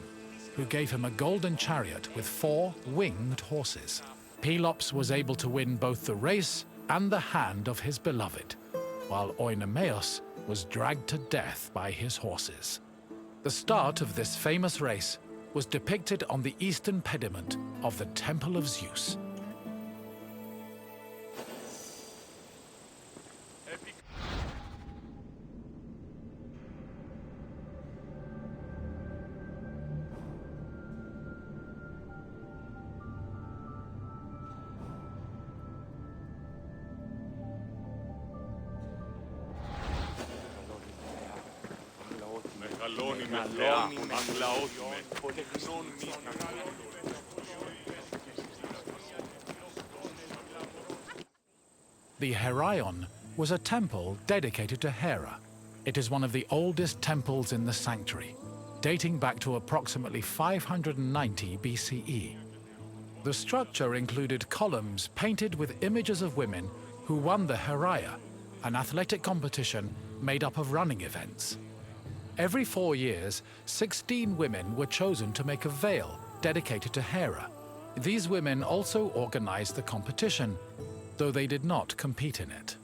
who gave him a golden chariot with 4 winged horses. Pelops was able to win both the race and the hand of his beloved, while Oenomaus was dragged to death by his horses. The start of this famous race was depicted on the eastern pediment of the Temple of Zeus. The Heraion was a temple dedicated to Hera. It is one of the oldest temples in the sanctuary, dating back to approximately 590 BCE. The structure included columns painted with images of women who won the Heraia, an athletic competition made up of running events. Every 4 years, 16 women were chosen to make a veil dedicated to Hera. These women also organized the competition, though they did not compete in it.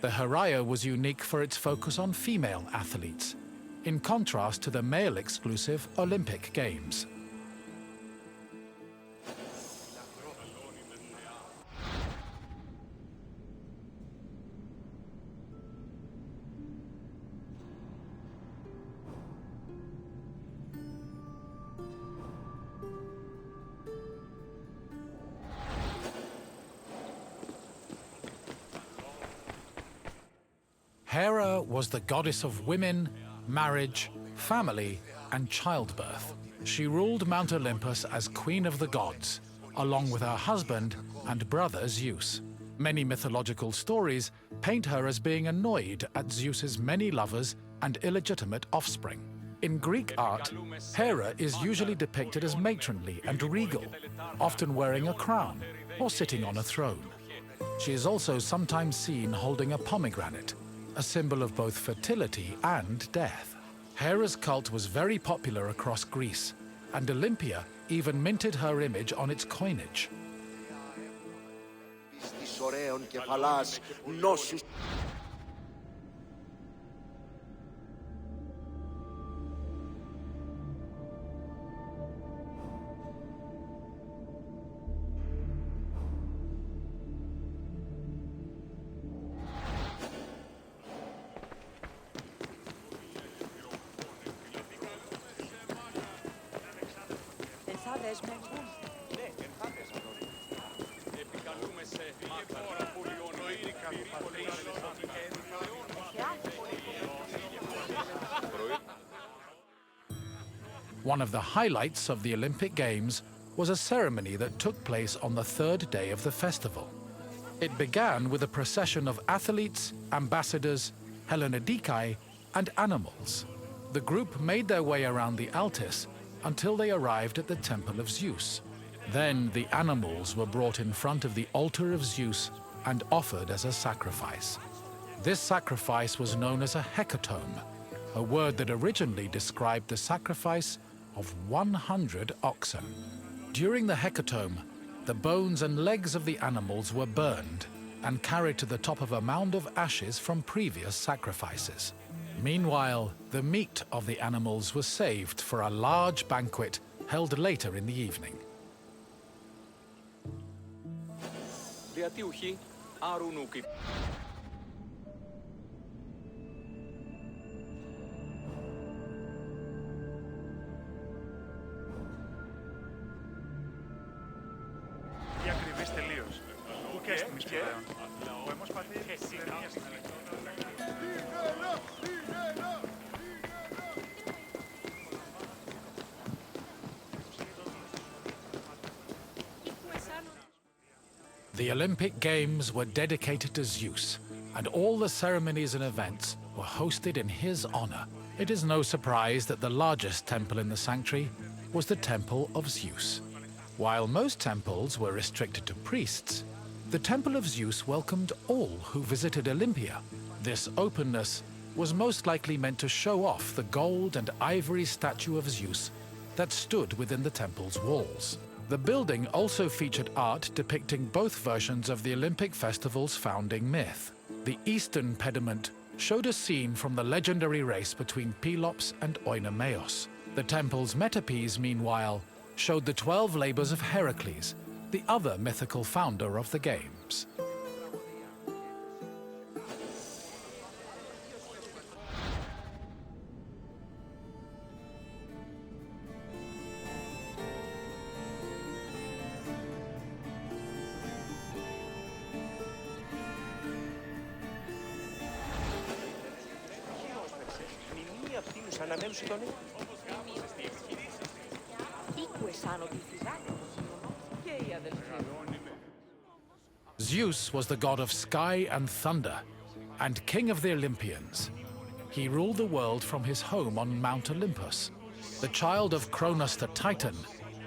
The Heraia was unique for its focus on female athletes, in contrast to the male-exclusive Olympic Games. Hera was the goddess of women, marriage, family, and childbirth. She ruled Mount Olympus as Queen of the Gods, along with her husband and brother Zeus. Many mythological stories paint her as being annoyed at Zeus's many lovers and illegitimate offspring. In Greek art, Hera is usually depicted as matronly and regal, often wearing a crown or sitting on a throne. She is also sometimes seen holding a pomegranate, a symbol of both fertility and death. Hera's cult was very popular across Greece, and Olympia even minted her image on its coinage. One of the highlights of the Olympic Games was a ceremony that took place on the third day of the festival. It began with a procession of athletes, ambassadors, Hellenodikai, and animals. The group made their way around the Altis until they arrived at the Temple of Zeus. Then the animals were brought in front of the altar of Zeus and offered as a sacrifice. This sacrifice was known as a hecatomb, a word that originally described the sacrifice of 100 oxen. During the hecatomb, the bones and legs of the animals were burned and carried to the top of a mound of ashes from previous sacrifices. Meanwhile, the meat of the animals was saved for a large banquet held later in the evening. The Olympic Games were dedicated to Zeus, and all the ceremonies and events were hosted in his honor. It is no surprise that the largest temple in the sanctuary was the Temple of Zeus. While most temples were restricted to priests, the Temple of Zeus welcomed all who visited Olympia. This openness was most likely meant to show off the gold and ivory statue of Zeus that stood within the temple's walls. The building also featured art depicting both versions of the Olympic festival's founding myth. The eastern pediment showed a scene from the legendary race between Pelops and Oinomaos. The temple's metapiece, meanwhile, showed the 12 labors of Heracles, the other mythical founder of the games. Zeus was the god of sky and thunder, and king of the Olympians. He ruled the world from his home on Mount Olympus. The child of Cronus the Titan,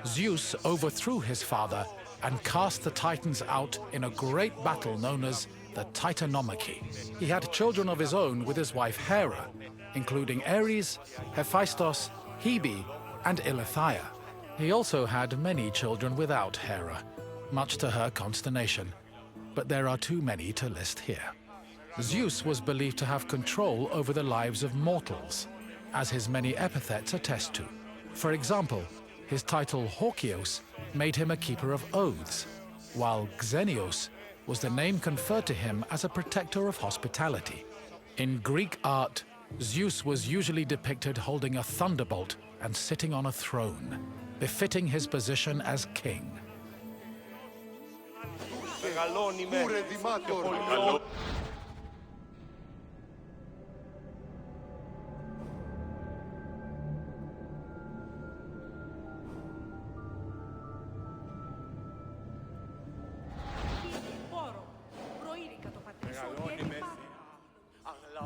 Zeus overthrew his father and cast the Titans out in a great battle known as the Titanomachy. He had children of his own with his wife Hera, including Ares, Hephaistos, Hebe, and Ilithyia. He also had many children without Hera, much to her consternation, but there are too many to list here. Zeus was believed to have control over the lives of mortals, as his many epithets attest to. For example, his title Hawkios made him a keeper of oaths, while Xenios was the name conferred to him as a protector of hospitality. In Greek art, Zeus was usually depicted holding a thunderbolt and sitting on a throne, befitting his position as king.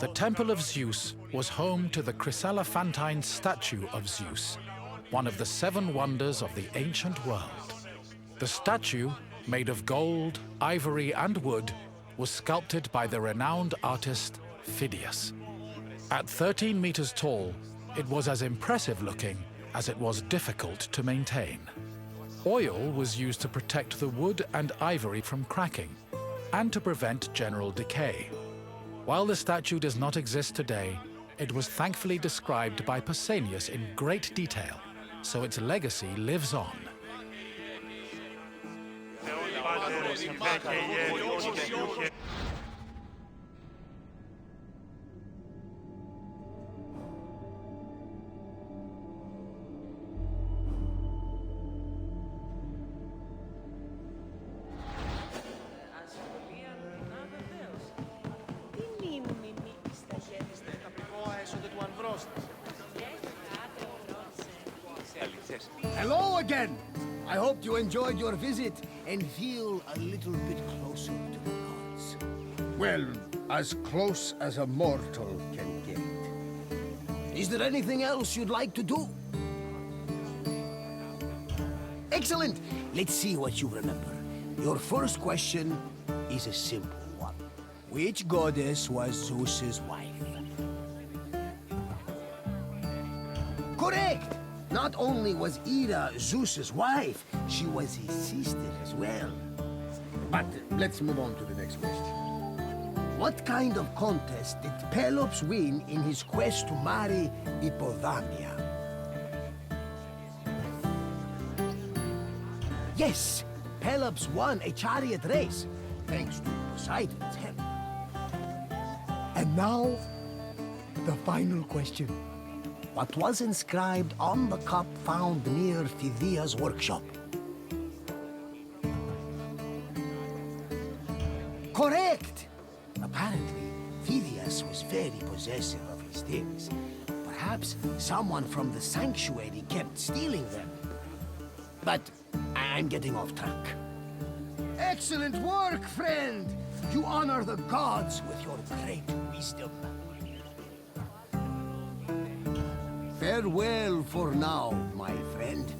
The Temple of Zeus was home to the chryselephantine statue of Zeus, one of the 7 wonders of the ancient world. The statue, made of gold, ivory, and wood, was sculpted by the renowned artist Phidias. At 13 meters tall, it was as impressive looking as it was difficult to maintain. Oil was used to protect the wood and ivory from cracking and to prevent general decay. While the statue does not exist today, it was thankfully described by Pausanias in great detail, so its legacy lives on.
Hello again! I hope you enjoyed your visit and feel a little bit closer to the gods. Well, as close as a mortal can get. Is there anything else you'd like to do? Excellent! Let's see what you remember. Your first question is a simple one. Which goddess was Zeus's wife? Correct! Not only was Hera Zeus's wife, she was his sister as well. But let's move on to the next question. What kind of contest did Pelops win in his quest to marry Hippodamia? Yes, Pelops won a chariot race, thanks to Poseidon's help. And now, the final question. What was inscribed on the cup found near Phidias' workshop? Correct! Apparently, Phidias was very possessive of his things. Perhaps someone from the sanctuary kept stealing them. But I'm getting off track. Excellent work, friend! You honor the gods with your great wisdom. Farewell for now, my friend.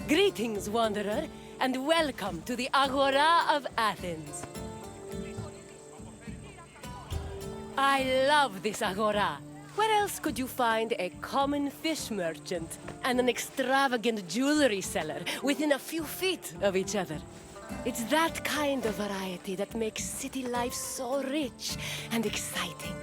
Greetings, wanderer, and welcome to the Agora of Athens. I love this Agora. Where else could you find a common fish merchant and an extravagant jewelry seller within a few feet of each other? It's that kind of variety that makes city life so rich and exciting.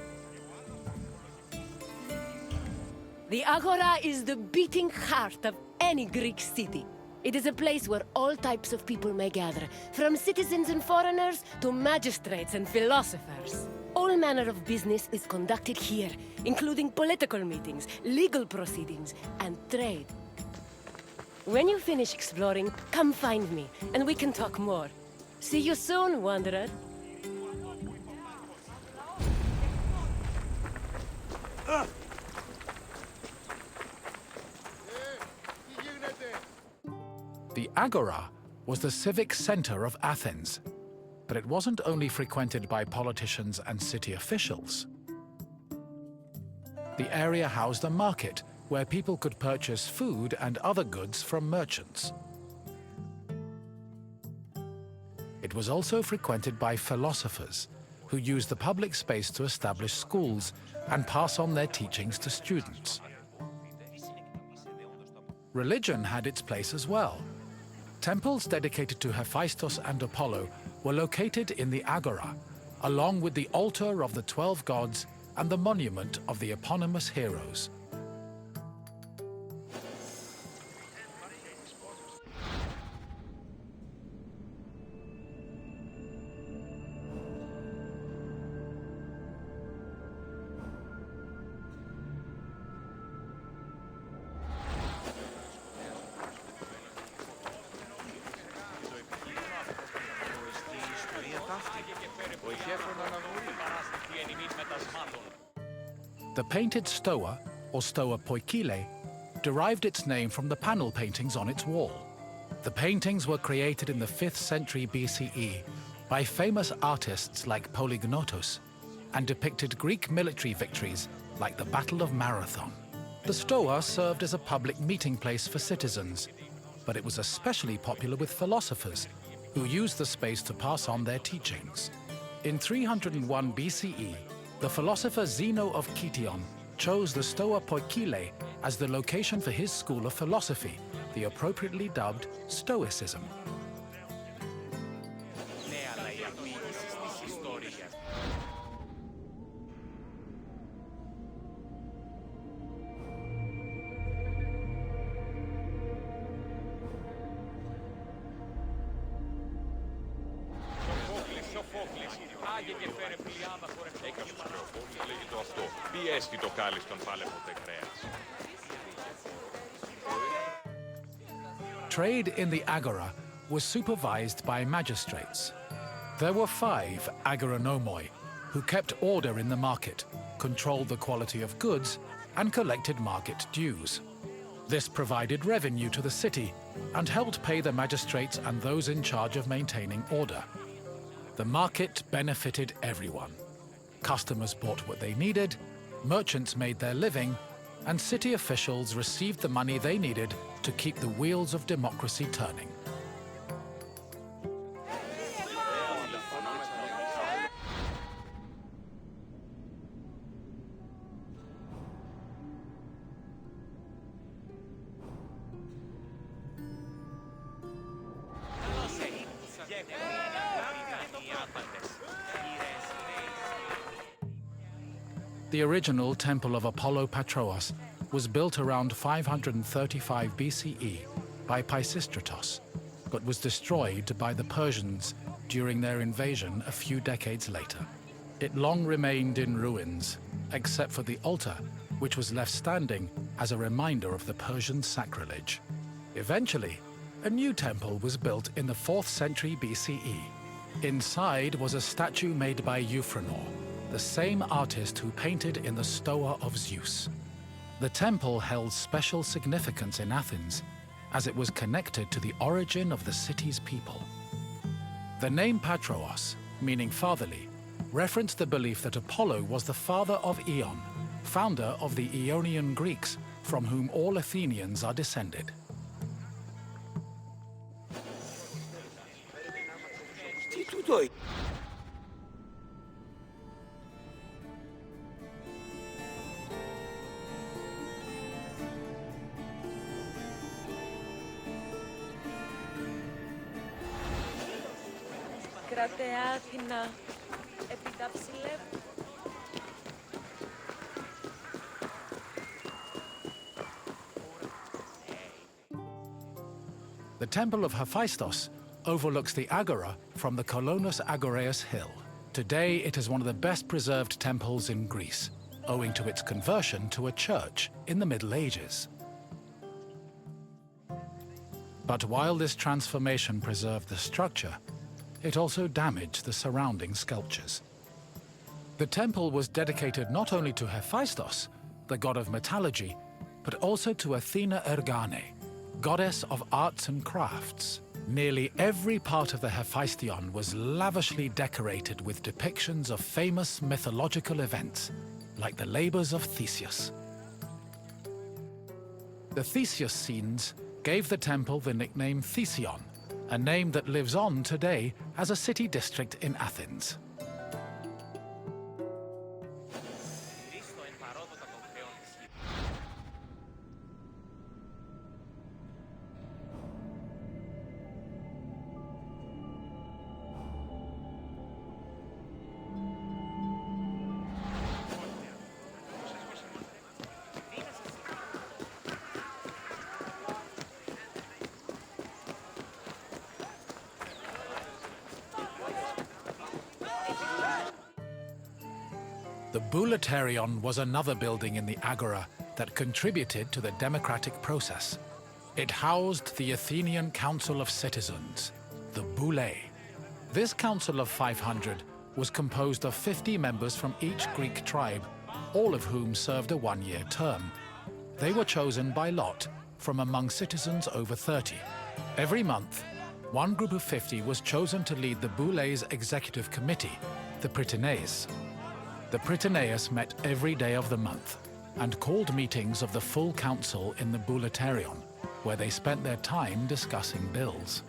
The Agora is the beating heart of any Greek city. It is a place where all types of people may gather, from citizens and foreigners to magistrates and philosophers. All manner of business is conducted here, including political meetings, legal proceedings, and trade. When you finish exploring, come find me, and we can talk more. See you soon, Wanderer.
The Agora was the civic center of Athens, but it wasn't only frequented by politicians and city officials. The area housed a market where people could purchase food and other goods from merchants. It was also frequented by philosophers, who used the public space to establish schools and pass on their teachings to students. Religion had its place as well. Temples dedicated to Hephaistos and Apollo were located in the Agora, along with the altar of the 12 gods and the monument of the eponymous heroes. The painted stoa, or stoa poikile, derived its name from the panel paintings on its wall. The paintings were created in the 5th century BCE by famous artists like Polygnotos and depicted Greek military victories like the Battle of Marathon. The stoa served as a public meeting place for citizens, but it was especially popular with philosophers who used the space to pass on their teachings. In 301 BCE, the philosopher Zeno of Kition chose the Stoa Poikile as the location for his school of philosophy, the appropriately dubbed Stoicism. Trade in the Agora was supervised by magistrates. There were 5 agoranomoi, who kept order in the market, controlled the quality of goods, and collected market dues. This provided revenue to the city and helped pay the magistrates and those in charge of maintaining order. The market benefited everyone. Customers bought what they needed, merchants made their living, and city officials received the money they needed to keep the wheels of democracy turning. The original Temple of Apollo Patrous was built around 535 BCE by Pisistratos, but was destroyed by the Persians during their invasion a few decades later. It long remained in ruins, except for the altar, which was left standing as a reminder of the Persian sacrilege. Eventually, a new temple was built in the 4th century BCE. Inside was a statue made by Euphranor, the same artist who painted in the Stoa of Zeus. The temple held special significance in Athens, as it was connected to the origin of the city's people. The name Patrous, meaning fatherly, referenced the belief that Apollo was the father of Aeon, founder of the Ionian Greeks, from whom all Athenians are descended.
Κρατεά Αθηνά, επιταψιλεύ.
The Temple of Hephaistos overlooks the Agora from the Colonus Agoreus hill. Today, it is one of the best preserved temples in Greece, owing to its conversion to a church in the Middle Ages. But while this transformation preserved the structure, it also damaged the surrounding sculptures. The temple was dedicated not only to Hephaistos, the god of metallurgy, but also to Athena Ergane, goddess of arts and crafts. Nearly every part of the Hephaistion was lavishly decorated with depictions of famous mythological events, like the labors of Theseus. The Theseus scenes gave the temple the nickname Thesion, a name that lives on today as a city district in Athens. The Boeotia was another building in the Agora that contributed to the democratic process. It housed the Athenian Council of Citizens, the Boulé. This council of 500 was composed of 50 members from each Greek tribe, all of whom served a one-year term. They were chosen by lot from among citizens over 30. Every month, one group of 50 was chosen to lead the Boulé's executive committee, the Prytaneis. The Prytaneis met every day of the month and called meetings of the full council in the Boeotia, where they spent their time discussing bills.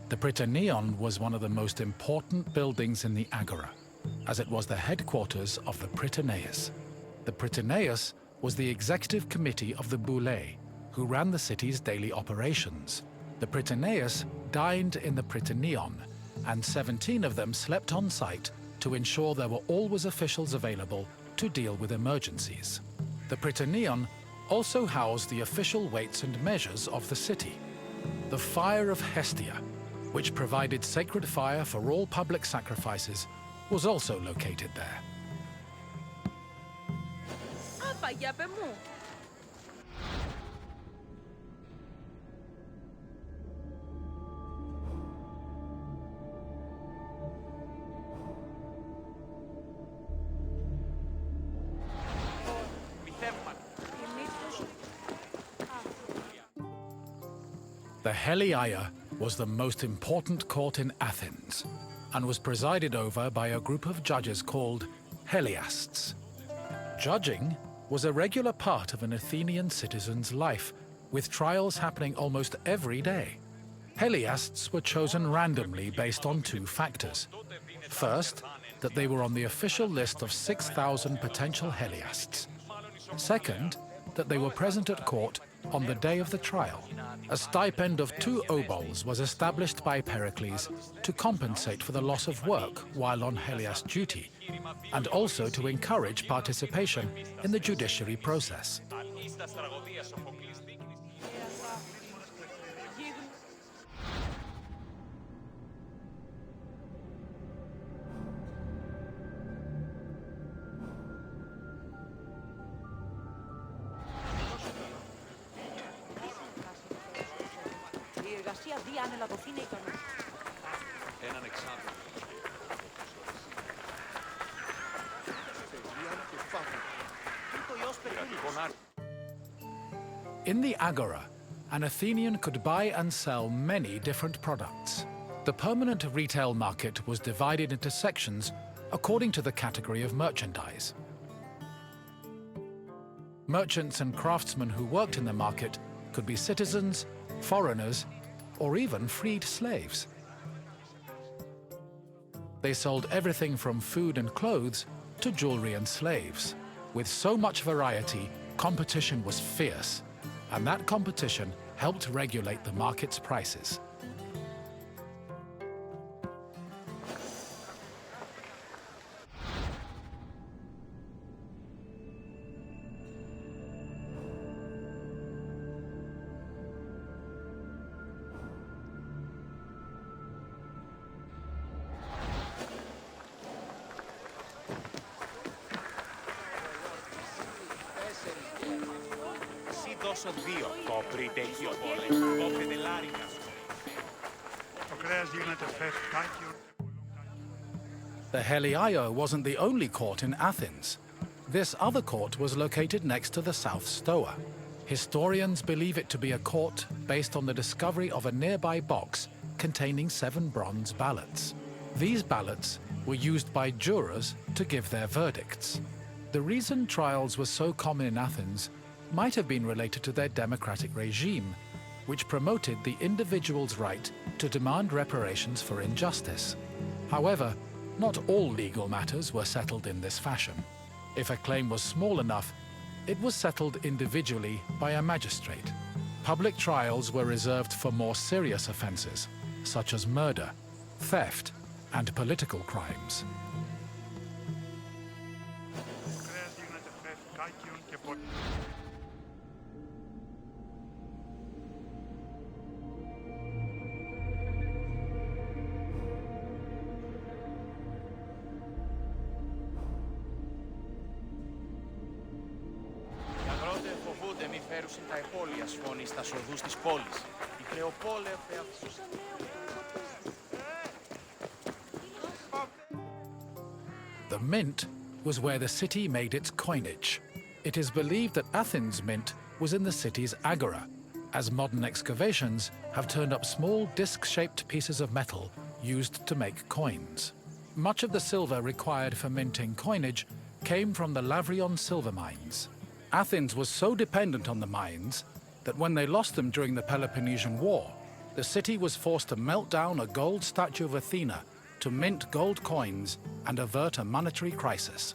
The Prytaneon was one of the most important buildings in the Agora, as it was the headquarters of the Prytaneis. The Prytaneis was the executive committee of the Boulé, who ran the city's daily operations. The Prytaneis dined in the Prytaneon, and 17 of them slept on site to ensure there were always officials available to deal with emergencies. The Prytaneon also housed the official weights and measures of the city. The Fire of Hestia, which provided sacred fire for all public sacrifices, was also located there. The Heliaia was the most important court in Athens and was presided over by a group of judges called Heliasts. Judging was a regular part of an Athenian citizen's life, with trials happening almost every day. Heliasts were chosen randomly based on two factors. First, that they were on the official list of 6,000 potential Heliasts. Second, that they were present at court on the day of the trial. A stipend of 2 obols was established by Pericles to compensate for the loss of work while on Heliast duty, and also to encourage participation in the judiciary process. In the Agora, an Athenian could buy and sell many different products. The permanent retail market was divided into sections according to the category of merchandise. Merchants and craftsmen who worked in the market could be citizens, foreigners, or even freed slaves. They sold everything from food and clothes to jewelry and slaves. With so much variety, competition was fierce, and that competition helped regulate the market's prices. The Heliaio wasn't the only court in Athens. This other court was located next to the South Stoa. Historians believe it to be a court based on the discovery of a nearby box containing 7 bronze ballots. These ballots were used by jurors to give their verdicts. The reason trials were so common in Athens might have been related to their democratic regime, which promoted the individual's right to demand reparations for injustice. However, not all legal matters were settled in this fashion. If a claim was small enough, it was settled individually by a magistrate. Public trials were reserved for more serious offenses, such as murder, theft, and political crimes. The mint was where the city made its coinage. It is believed that Athens' mint was in the city's agora, as modern excavations have turned up small disc-shaped pieces of metal used to make coins. Much of the silver required for minting coinage came from the Laurion silver mines. Athens was so dependent on the mines that when they lost them during the Peloponnesian War, the city was forced to melt down a gold statue of Athena to mint gold coins and avert a monetary crisis.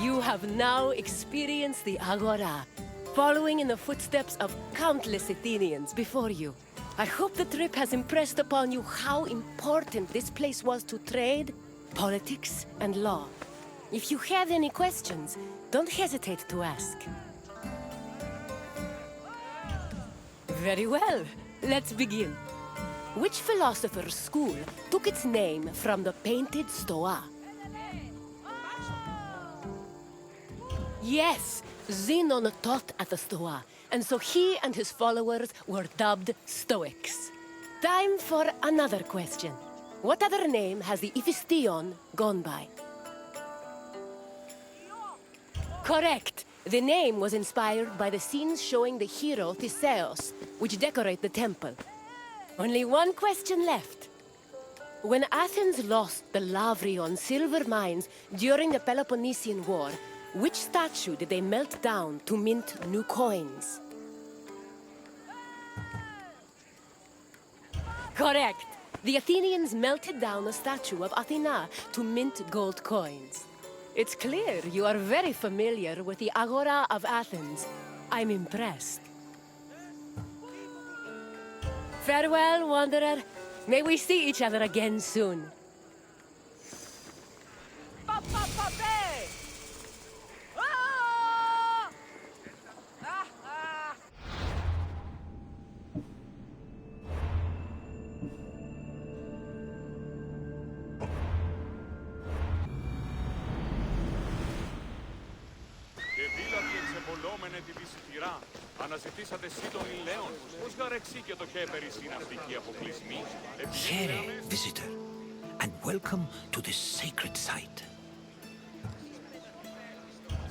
You have now experienced the Agora, following in the footsteps of countless Athenians before you. I hope the trip has impressed upon you how important this place was to trade, politics, and law. If you have any questions, don't hesitate to ask. Very well, let's begin. Which philosopher's school took its name from the painted Stoa? Yes, Zenon taught at the Stoa, and so he and his followers were dubbed Stoics. Time for another question. What other name has the Hephaistos gone by? Correct! The name was inspired by the scenes showing the hero Theseus, which decorate the temple. Only one question left. When Athens lost the Laurion silver mines during the Peloponnesian War, which statue did they melt down to mint new coins? Correct! The Athenians melted down a statue of Athena to mint gold coins. It's clear you are very familiar with the Agora of Athens. I'm impressed. Farewell, wanderer. May we see each other again soon.
Αναζητήσατε σύντομη Λέων. Πώς γαρεξί και το Κέπερις είναι αυτικοί αποκλεισμοί.
Here, visitor, and welcome to this sacred site.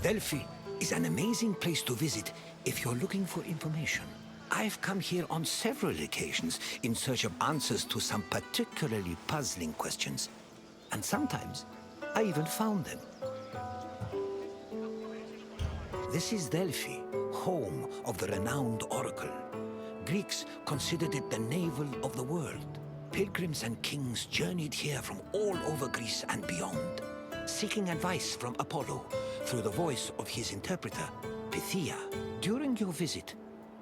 Delphi is an amazing place to visit if you're looking for information. I've come here on several occasions in search of answers to some particularly puzzling questions. And sometimes, I even found them. This is Delphi, home of the renowned oracle. Greeks considered it the navel of the world. Pilgrims and kings journeyed here from all over Greece and beyond, seeking advice from Apollo through the voice of his interpreter, Pythia. During your visit,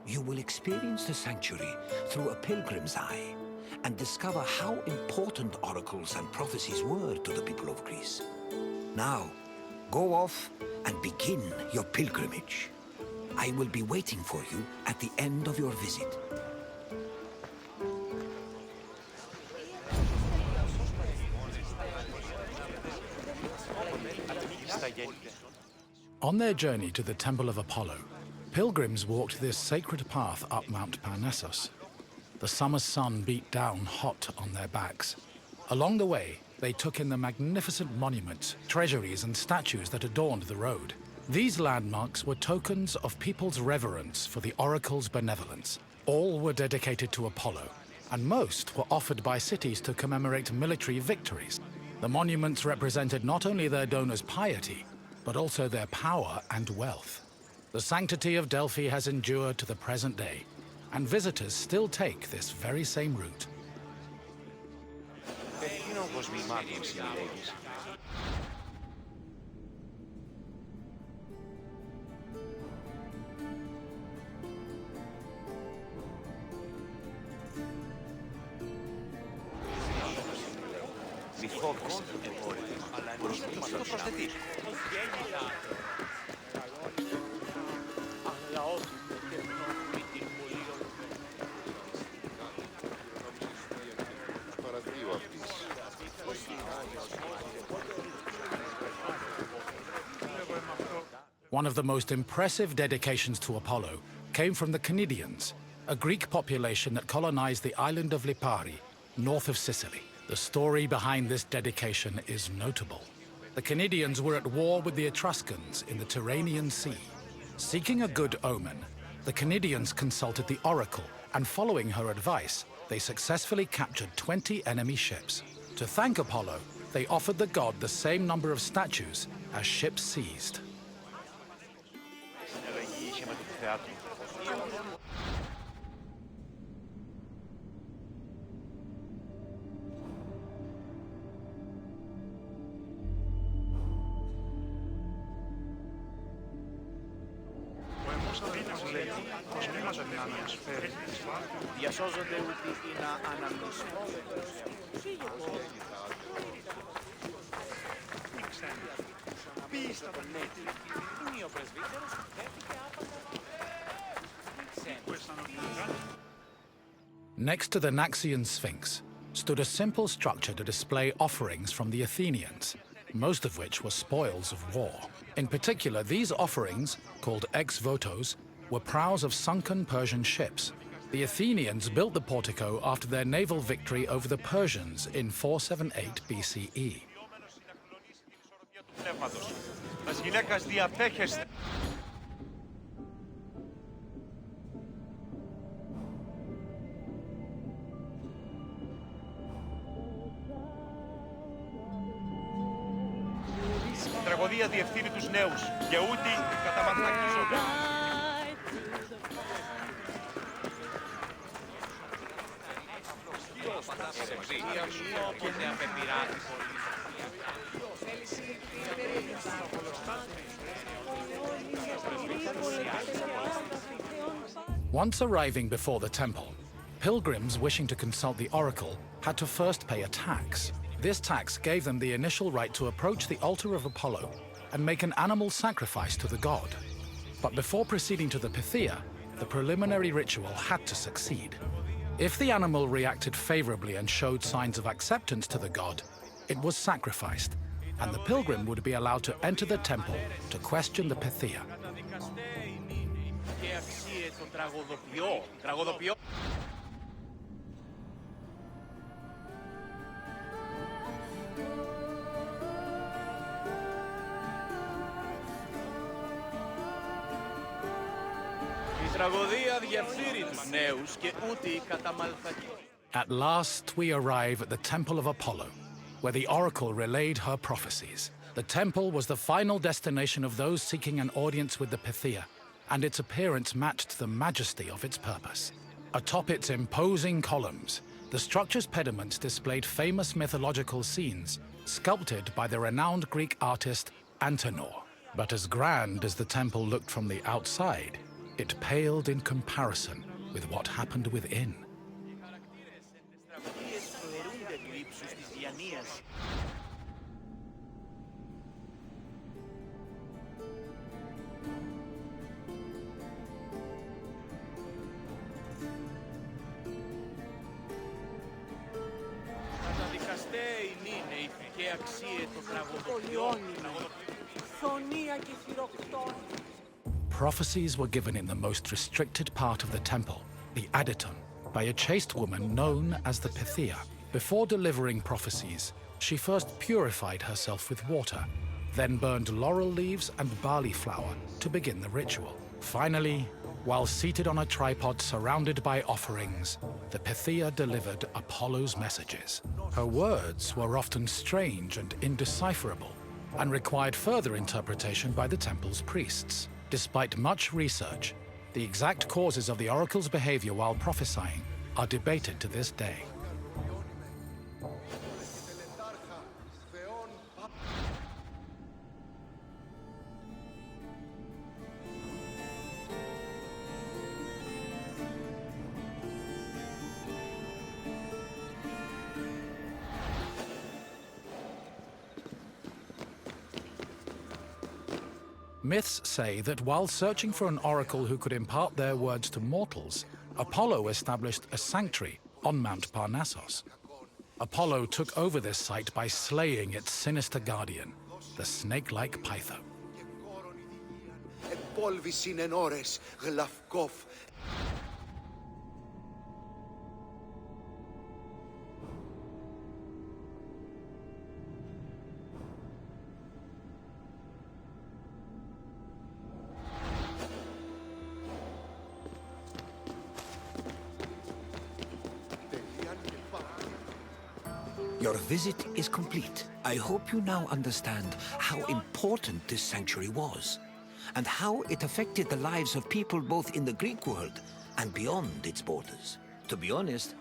you will experience the sanctuary through a pilgrim's eye and discover how important oracles and prophecies were to the people of Greece. Now, go off and begin your pilgrimage. I will be waiting for you at the end of your visit.
On their journey to the Temple of Apollo, pilgrims walked this sacred path up Mount Parnassus. The summer sun beat down hot on their backs. Along the way, they took in the magnificent monuments, treasuries, and statues that adorned the road. These landmarks were tokens of people's reverence for the oracle's benevolence. All were dedicated to Apollo, and most were offered by cities to commemorate military victories. The monuments represented not only their donors' piety, but also their power and wealth. The sanctity of Delphi has endured to the present day, and visitors still take this very same route.
Phokis, μπορείς να μας το προσθετείς.
One of the most impressive dedications to Apollo came from the Cnidians, a Greek population that colonized the island of Lipari, north of Sicily. The story behind this dedication is notable. The Cnidians were at war with the Etruscans in the Tyrrhenian Sea. Seeking a good omen, the Cnidians consulted the oracle, and following her advice, they successfully captured 20 enemy ships. To thank Apollo, they offered the god the same number of statues as ships seized.
Διασώζονται ούτι ή να αναμνησμόβετος. Πίστα τον έτσι. Είναι ο πρεσβύτερος, δέθηκε άπατα.
Next to the Naxian Sphinx stood a simple structure to display offerings from the Athenians, most of which were spoils of war. In particular, these offerings, called ex-votos, were prows of sunken Persian ships. The Athenians built the portico after their naval victory over the Persians in 478 BCE.
Η τραγωδία διευθύνει τους νέους και ούτι καταμανθακίζονται.
Once arriving before the temple, pilgrims wishing to consult the oracle had to first pay a tax. This tax gave them the initial right to approach the altar of Apollo and make an animal sacrifice to the god. But before proceeding to the Pythia, the preliminary ritual had to succeed. If the animal reacted favorably and showed signs of acceptance to the god, it was sacrificed, and the pilgrim would be allowed to enter the temple to question the Pythia.
Τραγωδία διαφθείρει τους νέους και ούτε καταμαλθακή.
At last, we arrive at the Temple of Apollo, where the oracle relayed her prophecies. The temple was the final destination of those seeking an audience with the Pythia, and its appearance matched the majesty of its purpose. Atop its imposing columns, the structure's pediments displayed famous mythological scenes, sculpted by the renowned Greek artist Antenor. But as grand as the temple looked from the outside, it paled in comparison with what happened within. Prophecies were given in the most restricted part of the temple, the Aditon, by a chaste woman known as the Pythia. Before delivering prophecies, she first purified herself with water, then burned laurel leaves and barley flour to begin the ritual. Finally, while seated on a tripod surrounded by offerings, the Pythia delivered Apollo's messages. Her words were often strange and indecipherable, and required further interpretation by the temple's priests. Despite much research, the exact causes of the oracle's behavior while prophesying are debated to this day. Myths say that while searching for an oracle who could impart their words to mortals, Apollo established a sanctuary on Mount Parnassos. Apollo took over this site by slaying its sinister guardian, the snake-like Pytho.
Your visit is complete. I hope you now understand how important this sanctuary was, and how it affected the lives of people both in the Greek world and beyond its borders. To be honest,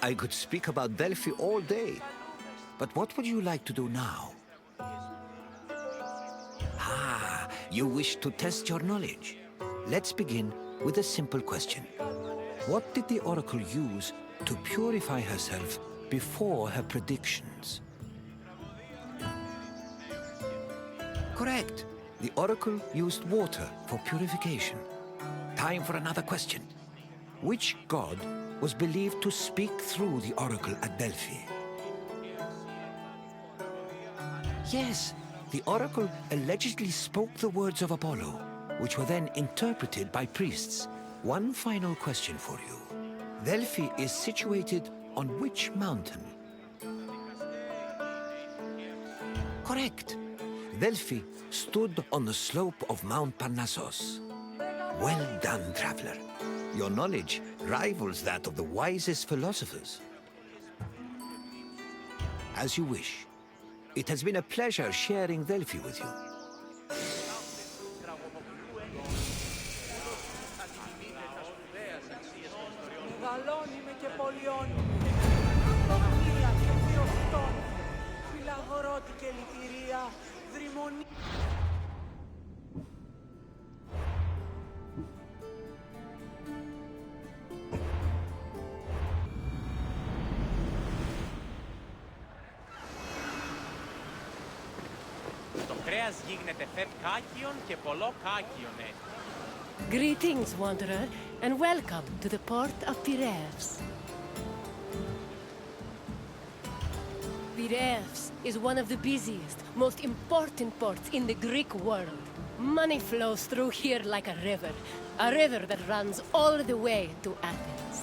I could speak about Delphi all day. But what would you like to do now? Ah, you wish to test your knowledge. Let's begin with a simple question. What did the oracle use to purify herself before her predictions? Correct. The oracle used water for purification. Time for another question. Which god was believed to speak through the oracle at Delphi? Yes, the oracle allegedly spoke the words of Apollo, which were then interpreted by priests. One final question for you. Delphi is situated on which mountain? Correct. Delphi stood on the slope of Mount Parnassos. Well done, traveler. Your knowledge rivals that of the wisest philosophers. As you wish. It has been a pleasure sharing Delphi with you.
Greetings, wanderer, and welcome to the port of Piraeus. Piraeus is one of the busiest, most important ports in the Greek world. Money flows through here like a river that runs all the way to Athens.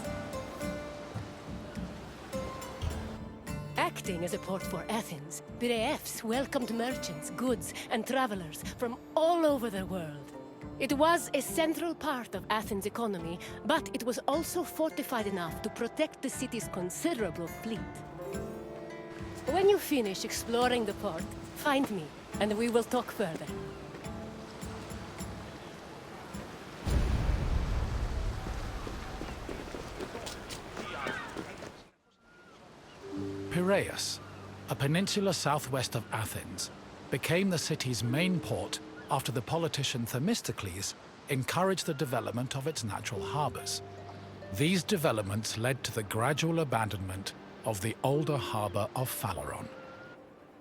Acting as a port for Athens, Piraeus welcomed merchants, goods, and travelers from all over the world. It was a central part of Athens' economy, but it was also fortified enough to protect the city's considerable fleet. When you finish exploring the port, find me, and we will talk further.
Piraeus, a peninsula southwest of Athens, became the city's main port after the politician Themistocles encouraged the development of its natural harbors. These developments led to the gradual abandonment of the older harbor of Phaleron.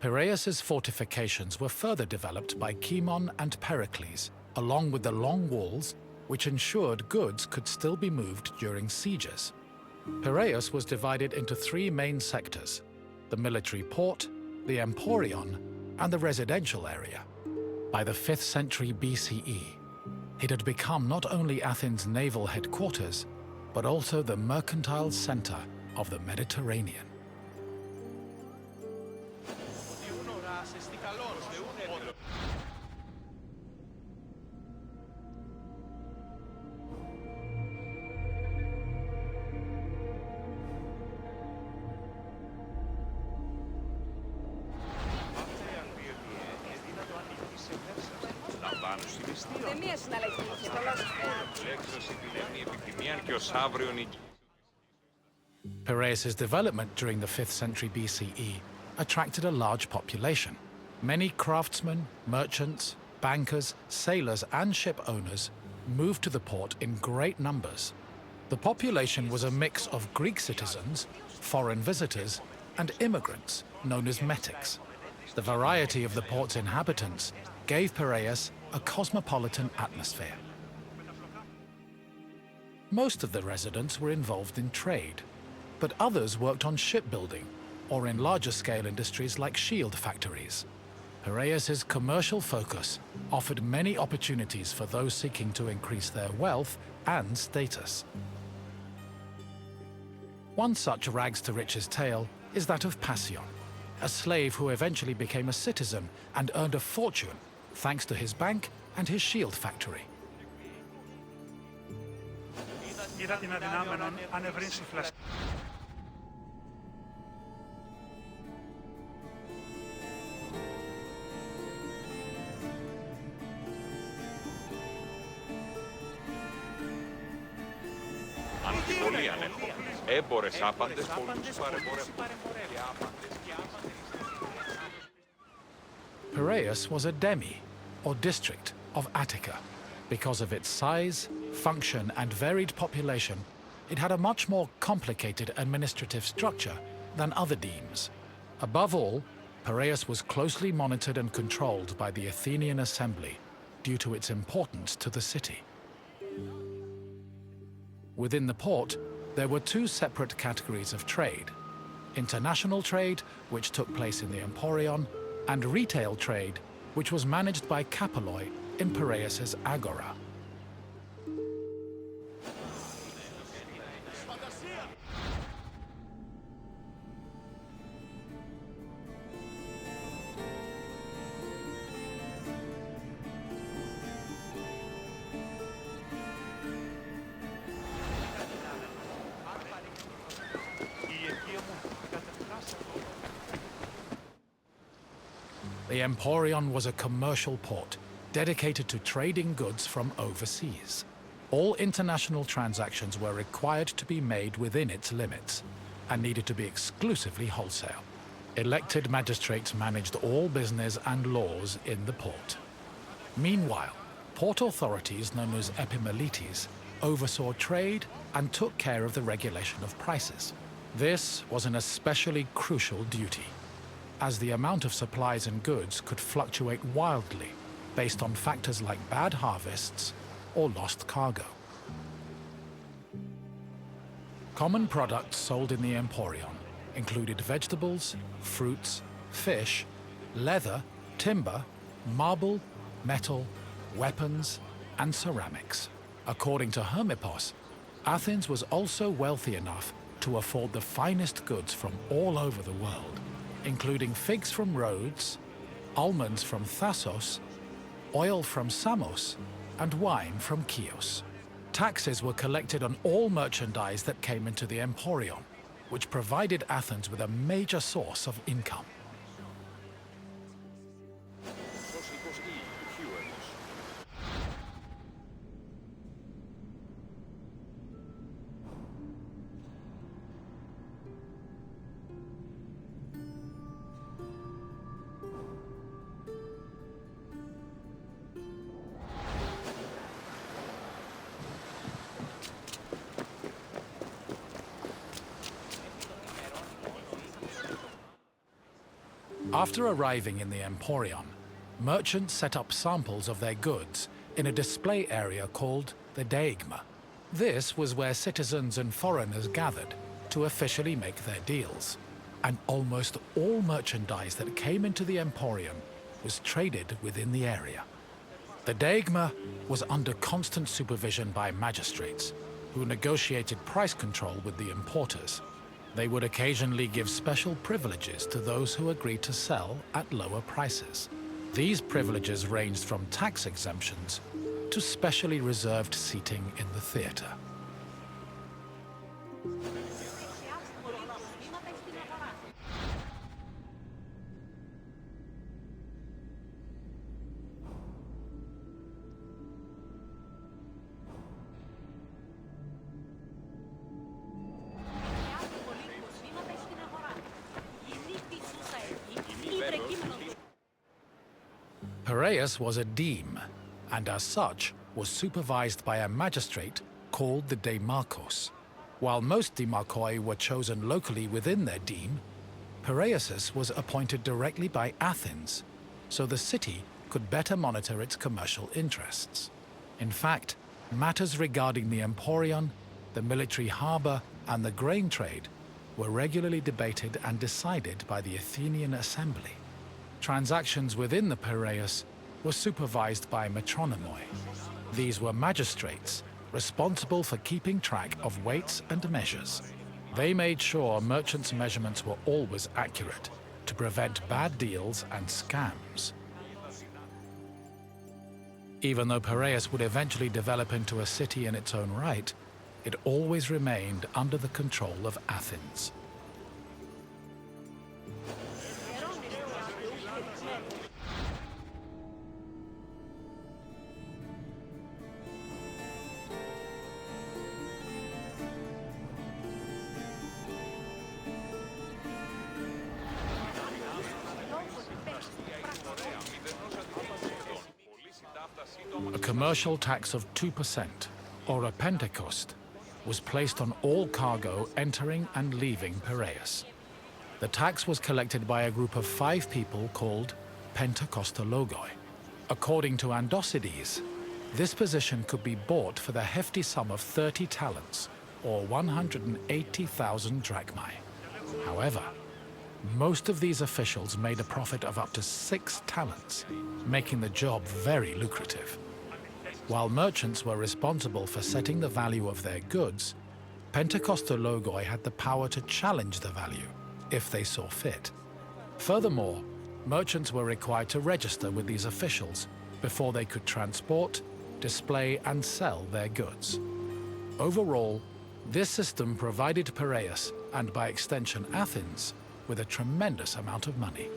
Piraeus's fortifications were further developed by Cimon and Pericles, along with the long walls, which ensured goods could still be moved during sieges. Piraeus was divided into three main sectors: the military port, the Emporion, and the residential area. By the 5th century BCE, it had become not only Athens' naval headquarters, but also the mercantile center of the Mediterranean. Piraeus's development during the 5th century BCE attracted a large population. Many craftsmen, merchants, bankers, sailors, and ship owners moved to the port in great numbers. The population was a mix of Greek citizens, foreign visitors, and immigrants known as metics. The variety of the port's inhabitants gave Piraeus a cosmopolitan atmosphere. Most of the residents were involved in trade, but others worked on shipbuilding or in larger-scale industries like shield factories. Piraeus's commercial focus offered many opportunities for those seeking to increase their wealth and status. One such rags-to-riches tale is that of Passion, a slave who eventually became a citizen and earned a fortune thanks to his bank and his shield factory.
Είδα την αδυνάμενον ανευρύνση φλασ.
Αμφιβολία ανέχω. Έμπορες άπαντες πολλούς παρεμπορεύουν.
Piraeus was a demi, or district, of Attica. Because of its size, function, and varied population, it had a much more complicated administrative structure than other demes. Above all, Piraeus was closely monitored and controlled by the Athenian assembly due to its importance to the city. Within the port, there were two separate categories of trade: international trade, which took place in the Emporion, and retail trade, which was managed by Kephaloi in Piraeus's agora. The Emporion was a commercial port dedicated to trading goods from overseas. All international transactions were required to be made within its limits and needed to be exclusively wholesale. Elected magistrates managed all business and laws in the port. Meanwhile, port authorities known as epimeletes oversaw trade and took care of the regulation of prices. This was an especially crucial duty, as the amount of supplies and goods could fluctuate wildly based on factors like bad harvests or lost cargo. Common products sold in the Emporion included vegetables, fruits, fish, leather, timber, marble, metal, weapons, and ceramics. According to Hermippos, Athens was also wealthy enough to afford the finest goods from all over the world, including figs from Rhodes, almonds from Thasos, oil from Samos, and wine from Chios. Taxes were collected on all merchandise that came into the Emporion, which provided Athens with a major source of income. After arriving in the Emporion, merchants set up samples of their goods in a display area called the Deigma. This was where citizens and foreigners gathered to officially make their deals, and almost all merchandise that came into the Emporion was traded within the area. The Deigma was under constant supervision by magistrates, who negotiated price control with the importers. They would occasionally give special privileges to those who agreed to sell at lower prices. These privileges ranged from tax exemptions to specially reserved seating in the theatre. Piraeus was a deme, and as such was supervised by a magistrate called the Demarchos. While most demarchoi were chosen locally within their deme, Piraeus was appointed directly by Athens, so the city could better monitor its commercial interests. In fact, matters regarding the Emporion, the military harbour, and the grain trade were regularly debated and decided by the Athenian Assembly. Transactions within the Piraeus were supervised by metronomoi. These were magistrates responsible for keeping track of weights and measures. They made sure merchants' measurements were always accurate to prevent bad deals and scams. Even though Piraeus would eventually develop into a city in its own right, it always remained under the control of Athens. A commercial tax of 2%, or a pentecost, was placed on all cargo entering and leaving Piraeus. The tax was collected by a group of 5 people called Pentekostologoi. According to Andosides, this position could be bought for the hefty sum of 30 talents, or 180,000 drachmae. However, most of these officials made a profit of up to 6 talents, making the job very lucrative. While merchants were responsible for setting the value of their goods, Pentekostologoi had the power to challenge the value, if they saw fit. Furthermore, merchants were required to register with these officials before they could transport, display, and sell their goods. Overall, this system provided Piraeus, and by extension Athens, with a tremendous amount of money.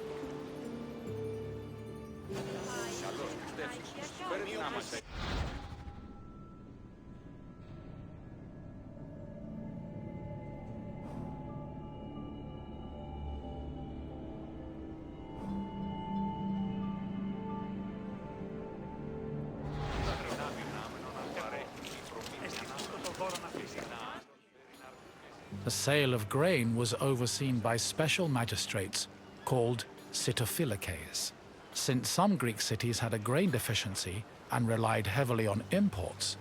The sale of grain was overseen by special magistrates called sitophilakes. Since some Greek cities had a grain deficiency and relied heavily on imports,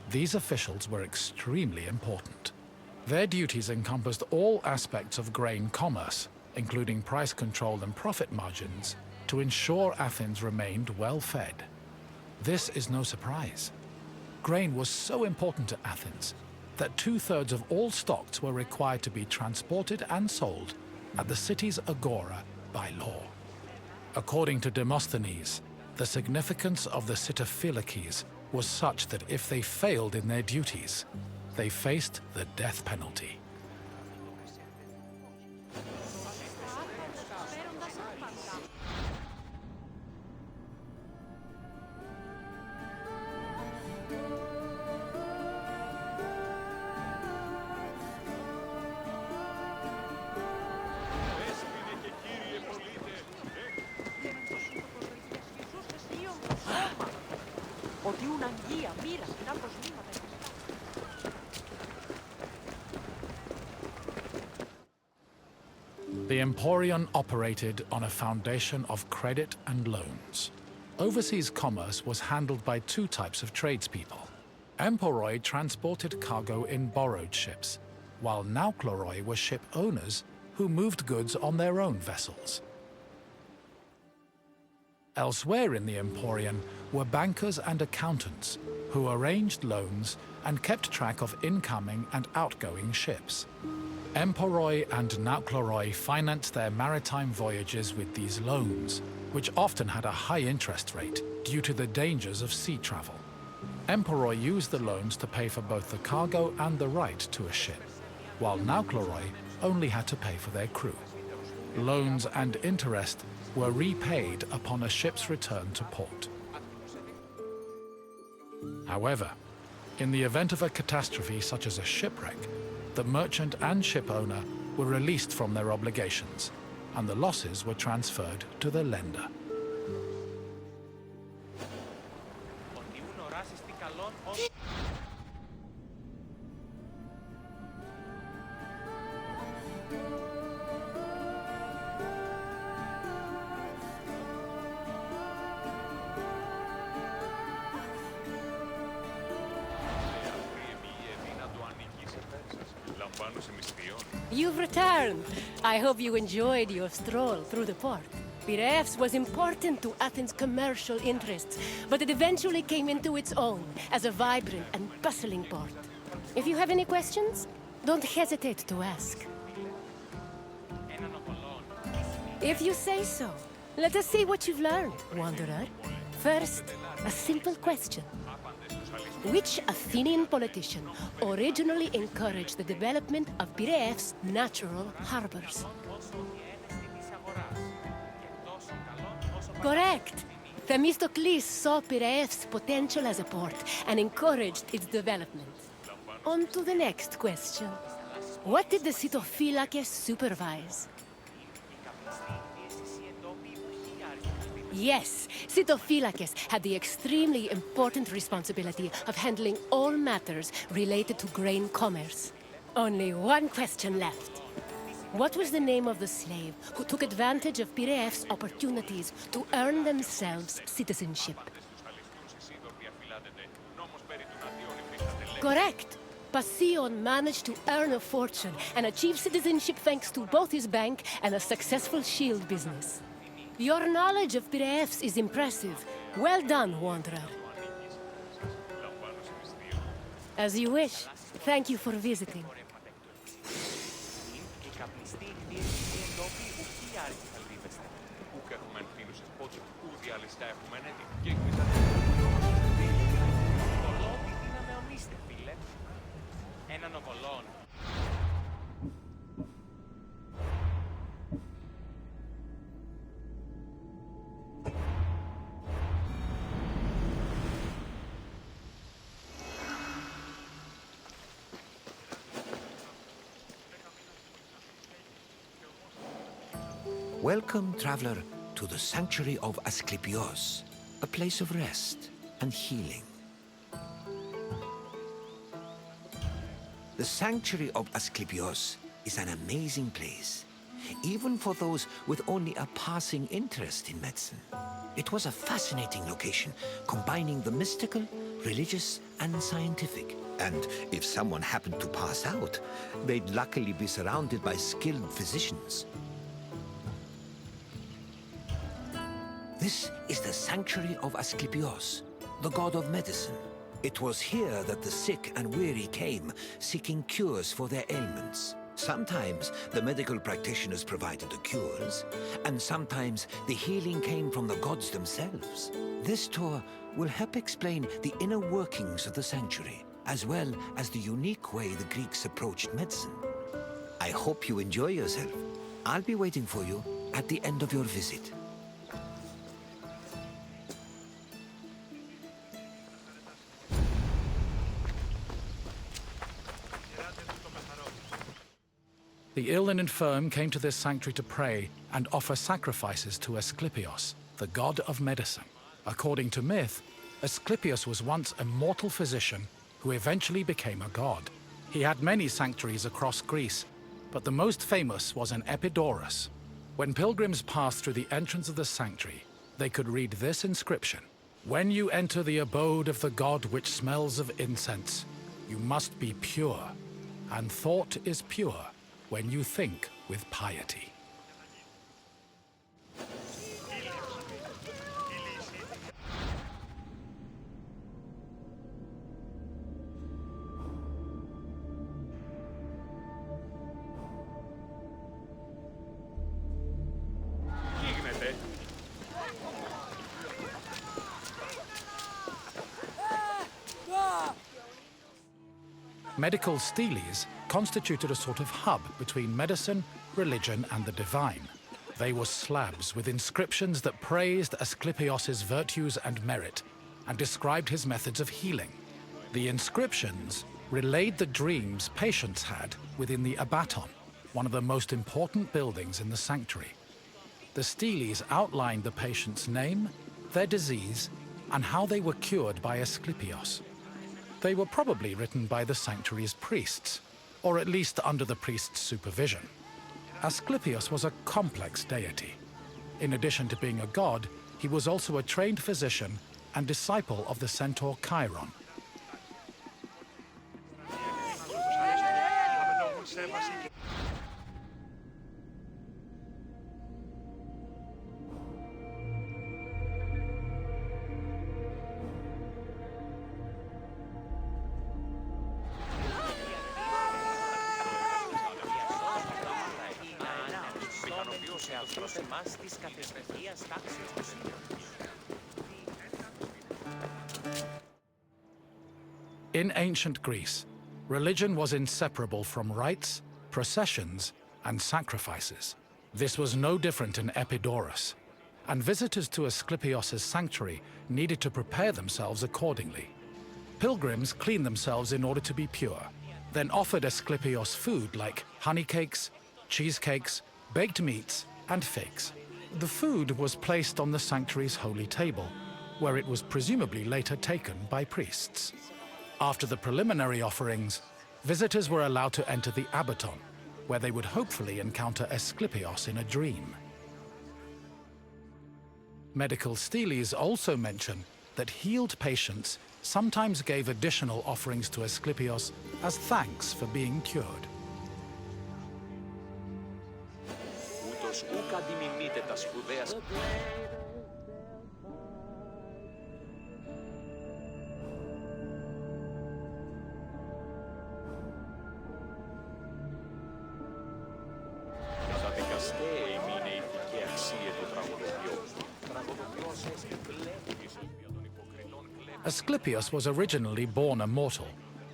these officials were extremely important. Their duties encompassed all aspects of grain commerce, including price control and profit margins, to ensure Athens remained well-fed. This is no surprise. Grain was so important to Athens that 2/3 of all stocks were required to be transported and sold at the city's agora by law. According to Demosthenes, the significance of the sitophilakes was such that if they failed in their duties, they faced the death penalty. The Emporion operated on a foundation of credit and loans. Overseas commerce was handled by two types of tradespeople. Emporoi transported cargo in borrowed ships, while Naukleroi were ship owners who moved goods on their own vessels. Elsewhere in the Emporion were bankers and accountants who arranged loans and kept track of incoming and outgoing ships. Emporoi and Naukleroi financed their maritime voyages with these loans, which often had a high interest rate due to the dangers of sea travel. Emporoi used the loans to pay for both the cargo and the right to a ship, while Naukleroi only had to pay for their crew. Loans and interest were repaid upon a ship's return to port. However, in the event of a catastrophe such as a shipwreck, the merchant and ship owner were released from their obligations, and the losses were transferred to the lender.
You've returned. I hope you enjoyed your stroll through the port. Piraeus was important to Athens' commercial interests, but it eventually came into its own as a vibrant and bustling port. If you have any questions, don't hesitate to ask. If you say so, let us see what you've learned, Wanderer. First, a simple question. Which Athenian politician originally encouraged the development of Piraeus' natural harbors? Correct! Themistocles saw Piraeus' potential as a port and encouraged its development. On to the next question. What did the Sitophilakes supervise? Yes, Sitophilakes had the extremely important responsibility of handling all matters related to grain commerce. Only one question left. What was the name of the slave who took advantage of Piraeus' opportunities to earn themselves citizenship? Correct! Passion managed to earn a fortune and achieve citizenship thanks to both his bank and a successful shield business. Your knowledge of Piraeus is impressive. Well done, Wanderer. As you wish. Thank you for visiting.
Welcome, traveler, to the sanctuary of Asclepios, a place of rest and healing. The sanctuary of Asclepios is an amazing place, even for those with only a passing interest in medicine. It was a fascinating location, combining the mystical, religious, and scientific. And if someone happened to pass out, they'd luckily be surrounded by skilled physicians. This is the sanctuary of Asclepios, the god of medicine. It was here that the sick and weary came, seeking cures for their ailments. Sometimes the medical practitioners provided the cures, and sometimes the healing came from the gods themselves. This tour will help explain the inner workings of the sanctuary, as well as the unique way the Greeks approached medicine. I hope you enjoy yourself. I'll be waiting for you at the end of your visit.
The ill and infirm came to this sanctuary to pray and offer sacrifices to Asclepios, the god of medicine. According to myth, Asclepios was once a mortal physician who eventually became a god. He had many sanctuaries across Greece, but the most famous was in Epidaurus. When pilgrims passed through the entrance of the sanctuary, they could read this inscription: "When you enter the abode of the god which smells of incense, you must be pure, and thought is pure when you think with piety." Medical steles constituted a sort of hub between medicine, religion, and the divine. They were slabs with inscriptions that praised Asclepios' virtues and merit and described his methods of healing. The inscriptions relayed the dreams patients had within the Abaton, one of the most important buildings in the sanctuary. The steles outlined the patient's name, their disease, and how they were cured by Asclepios. They were probably written by the sanctuary's priests, or at least under the priest's supervision. Asclepios was a complex deity. In addition to being a god, he was also a trained physician and disciple of the centaur Chiron. In ancient Greece, religion was inseparable from rites, processions, and sacrifices. This was no different in Epidaurus, and visitors to Asclepios' sanctuary needed to prepare themselves accordingly. Pilgrims cleaned themselves in order to be pure, then offered Asclepios food like honey cakes, cheesecakes, baked meats, and figs. The food was placed on the sanctuary's holy table, where it was presumably later taken by priests. After the preliminary offerings, visitors were allowed to enter the Abaton, where they would hopefully encounter Asclepios in a dream. Medical steles also mention that healed patients sometimes gave additional offerings to Asclepios as thanks for being cured. Asclepios was originally born a mortal,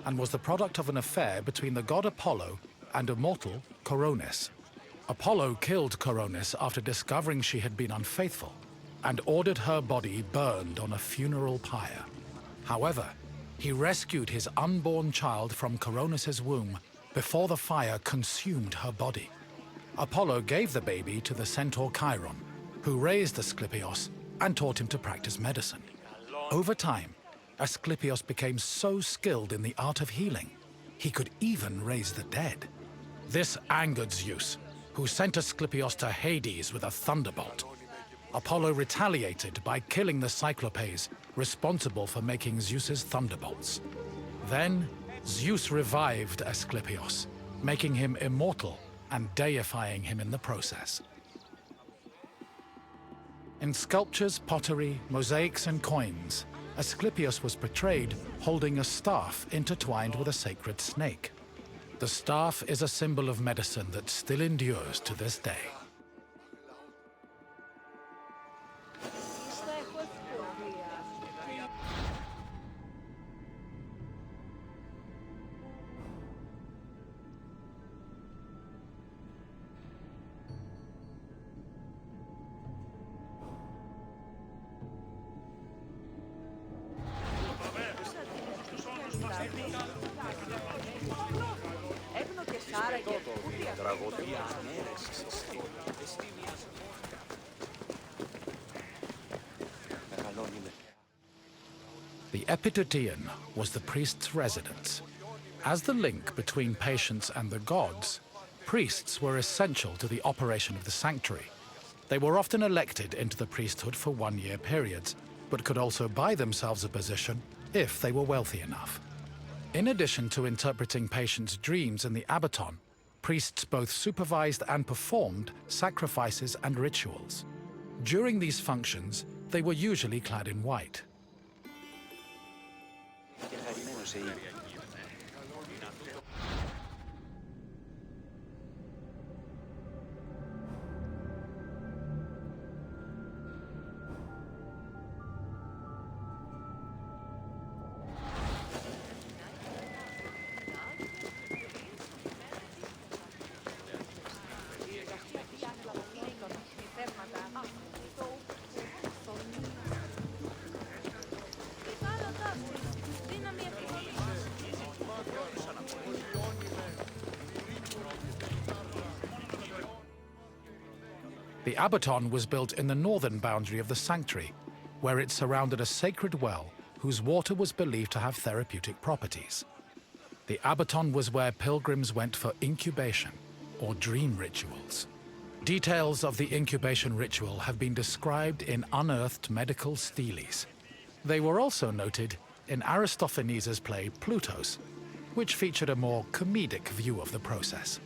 and was the product of an affair between the god Apollo and a mortal, Coronis. Apollo killed Coronis after discovering she had been unfaithful, and ordered her body burned on a funeral pyre. However, he rescued his unborn child from Coronis' womb before the fire consumed her body. Apollo gave the baby to the centaur Chiron, who raised Asclepios and taught him to practice medicine. Over time, Asclepios became so skilled in the art of healing, he could even raise the dead. This angered Zeus, who sent Asclepios to Hades with a thunderbolt. Apollo retaliated by killing the Cyclopes, responsible for making Zeus's thunderbolts. Then, Zeus revived Asclepios, making him immortal and deifying him in the process. In sculptures, pottery, mosaics, and coins, Asclepios was portrayed holding a staff intertwined with a sacred snake. The staff is a symbol of medicine that still endures to this day. The Epitateon was the priest's residence. As the link between patients and the gods, priests were essential to the operation of the sanctuary. They were often elected into the priesthood for one-year periods, but could also buy themselves a position if they were wealthy enough. In addition to interpreting patients' dreams in the Abaton, priests both supervised and performed sacrifices and rituals. During these functions, they were usually clad in white. The Abaton was built in the northern boundary of the sanctuary, where it surrounded a sacred well whose water was believed to have therapeutic properties. The Abaton was where pilgrims went for incubation, or dream rituals. Details of the incubation ritual have been described in unearthed medical steles. They were also noted in Aristophanes' play Plutos, which featured a more comedic view of the process.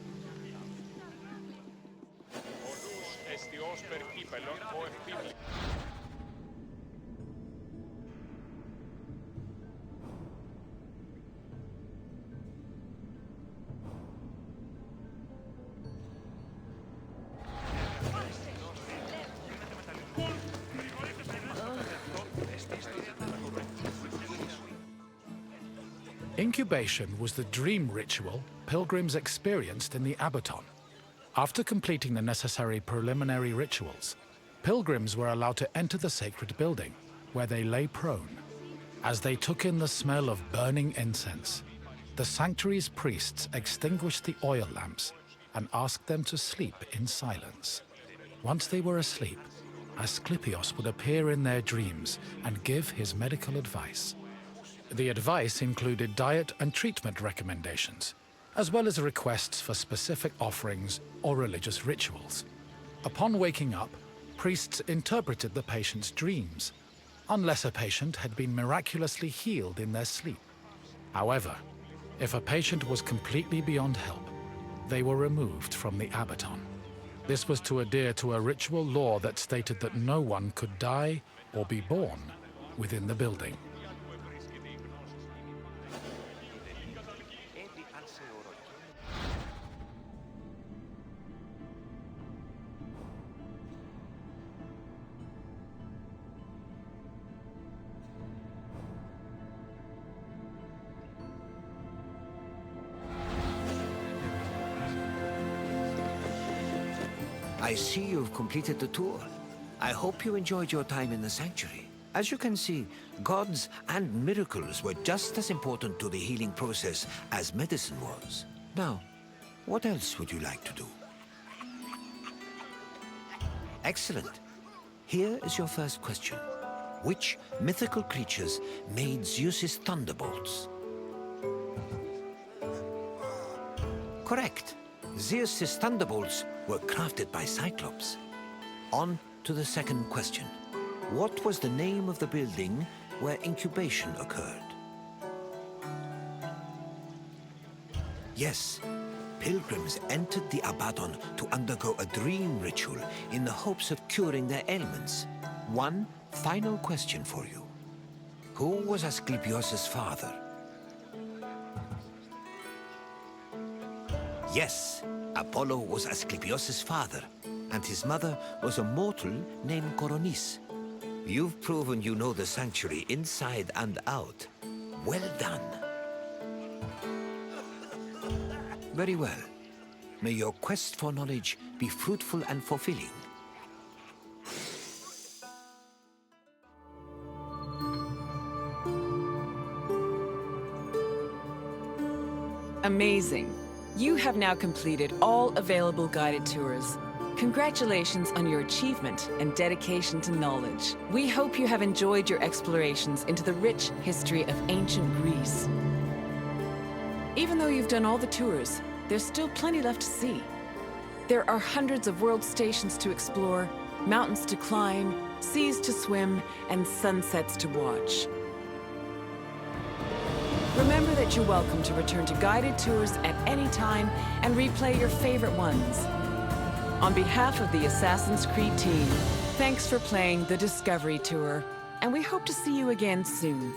Incubation was the dream ritual pilgrims experienced in the Abaton. After completing the necessary preliminary rituals, pilgrims were allowed to enter the sacred building, where they lay prone. As they took in the smell of burning incense, the sanctuary's priests extinguished the oil lamps and asked them to sleep in silence. Once they were asleep, Asclepios would appear in their dreams and give his medical advice. The advice included diet and treatment recommendations, as well as requests for specific offerings or religious rituals. Upon waking up, priests interpreted the patient's dreams, unless a patient had been miraculously healed in their sleep. However, if a patient was completely beyond help, they were removed from the Abaton. This was to adhere to a ritual law that stated that no one could die or be born within the building.
I see you've completed the tour. I hope you enjoyed your time in the sanctuary. As you can see, gods and miracles were just as important to the healing process as medicine was. Now, what else would you like to do? Excellent. Here is your first question. Which mythical creatures made Zeus's thunderbolts? Correct. Zeus's thunderbolts were crafted by Cyclops. On to the second question. What was the name of the building where incubation occurred? Yes, pilgrims entered the Abaton to undergo a dream ritual in the hopes of curing their ailments. One final question for you. Who was Asclepios' father? Yes, Apollo was Asclepios' father, and his mother was a mortal named Coronis. You've proven you know the sanctuary inside and out. Well done. Very well. May your quest for knowledge be fruitful and fulfilling.
Amazing. You have now completed all available guided tours. Congratulations on your achievement and dedication to knowledge. We hope you have enjoyed your explorations into the rich history of ancient Greece. Even though you've done all the tours, there's still plenty left to see. There are hundreds of world stations to explore, mountains to climb, seas to swim, and sunsets to watch. Remember that you're welcome to return to guided tours at any time and replay your favorite ones. On behalf of the Assassin's Creed team, thanks for playing the Discovery Tour, and we hope to see you again soon.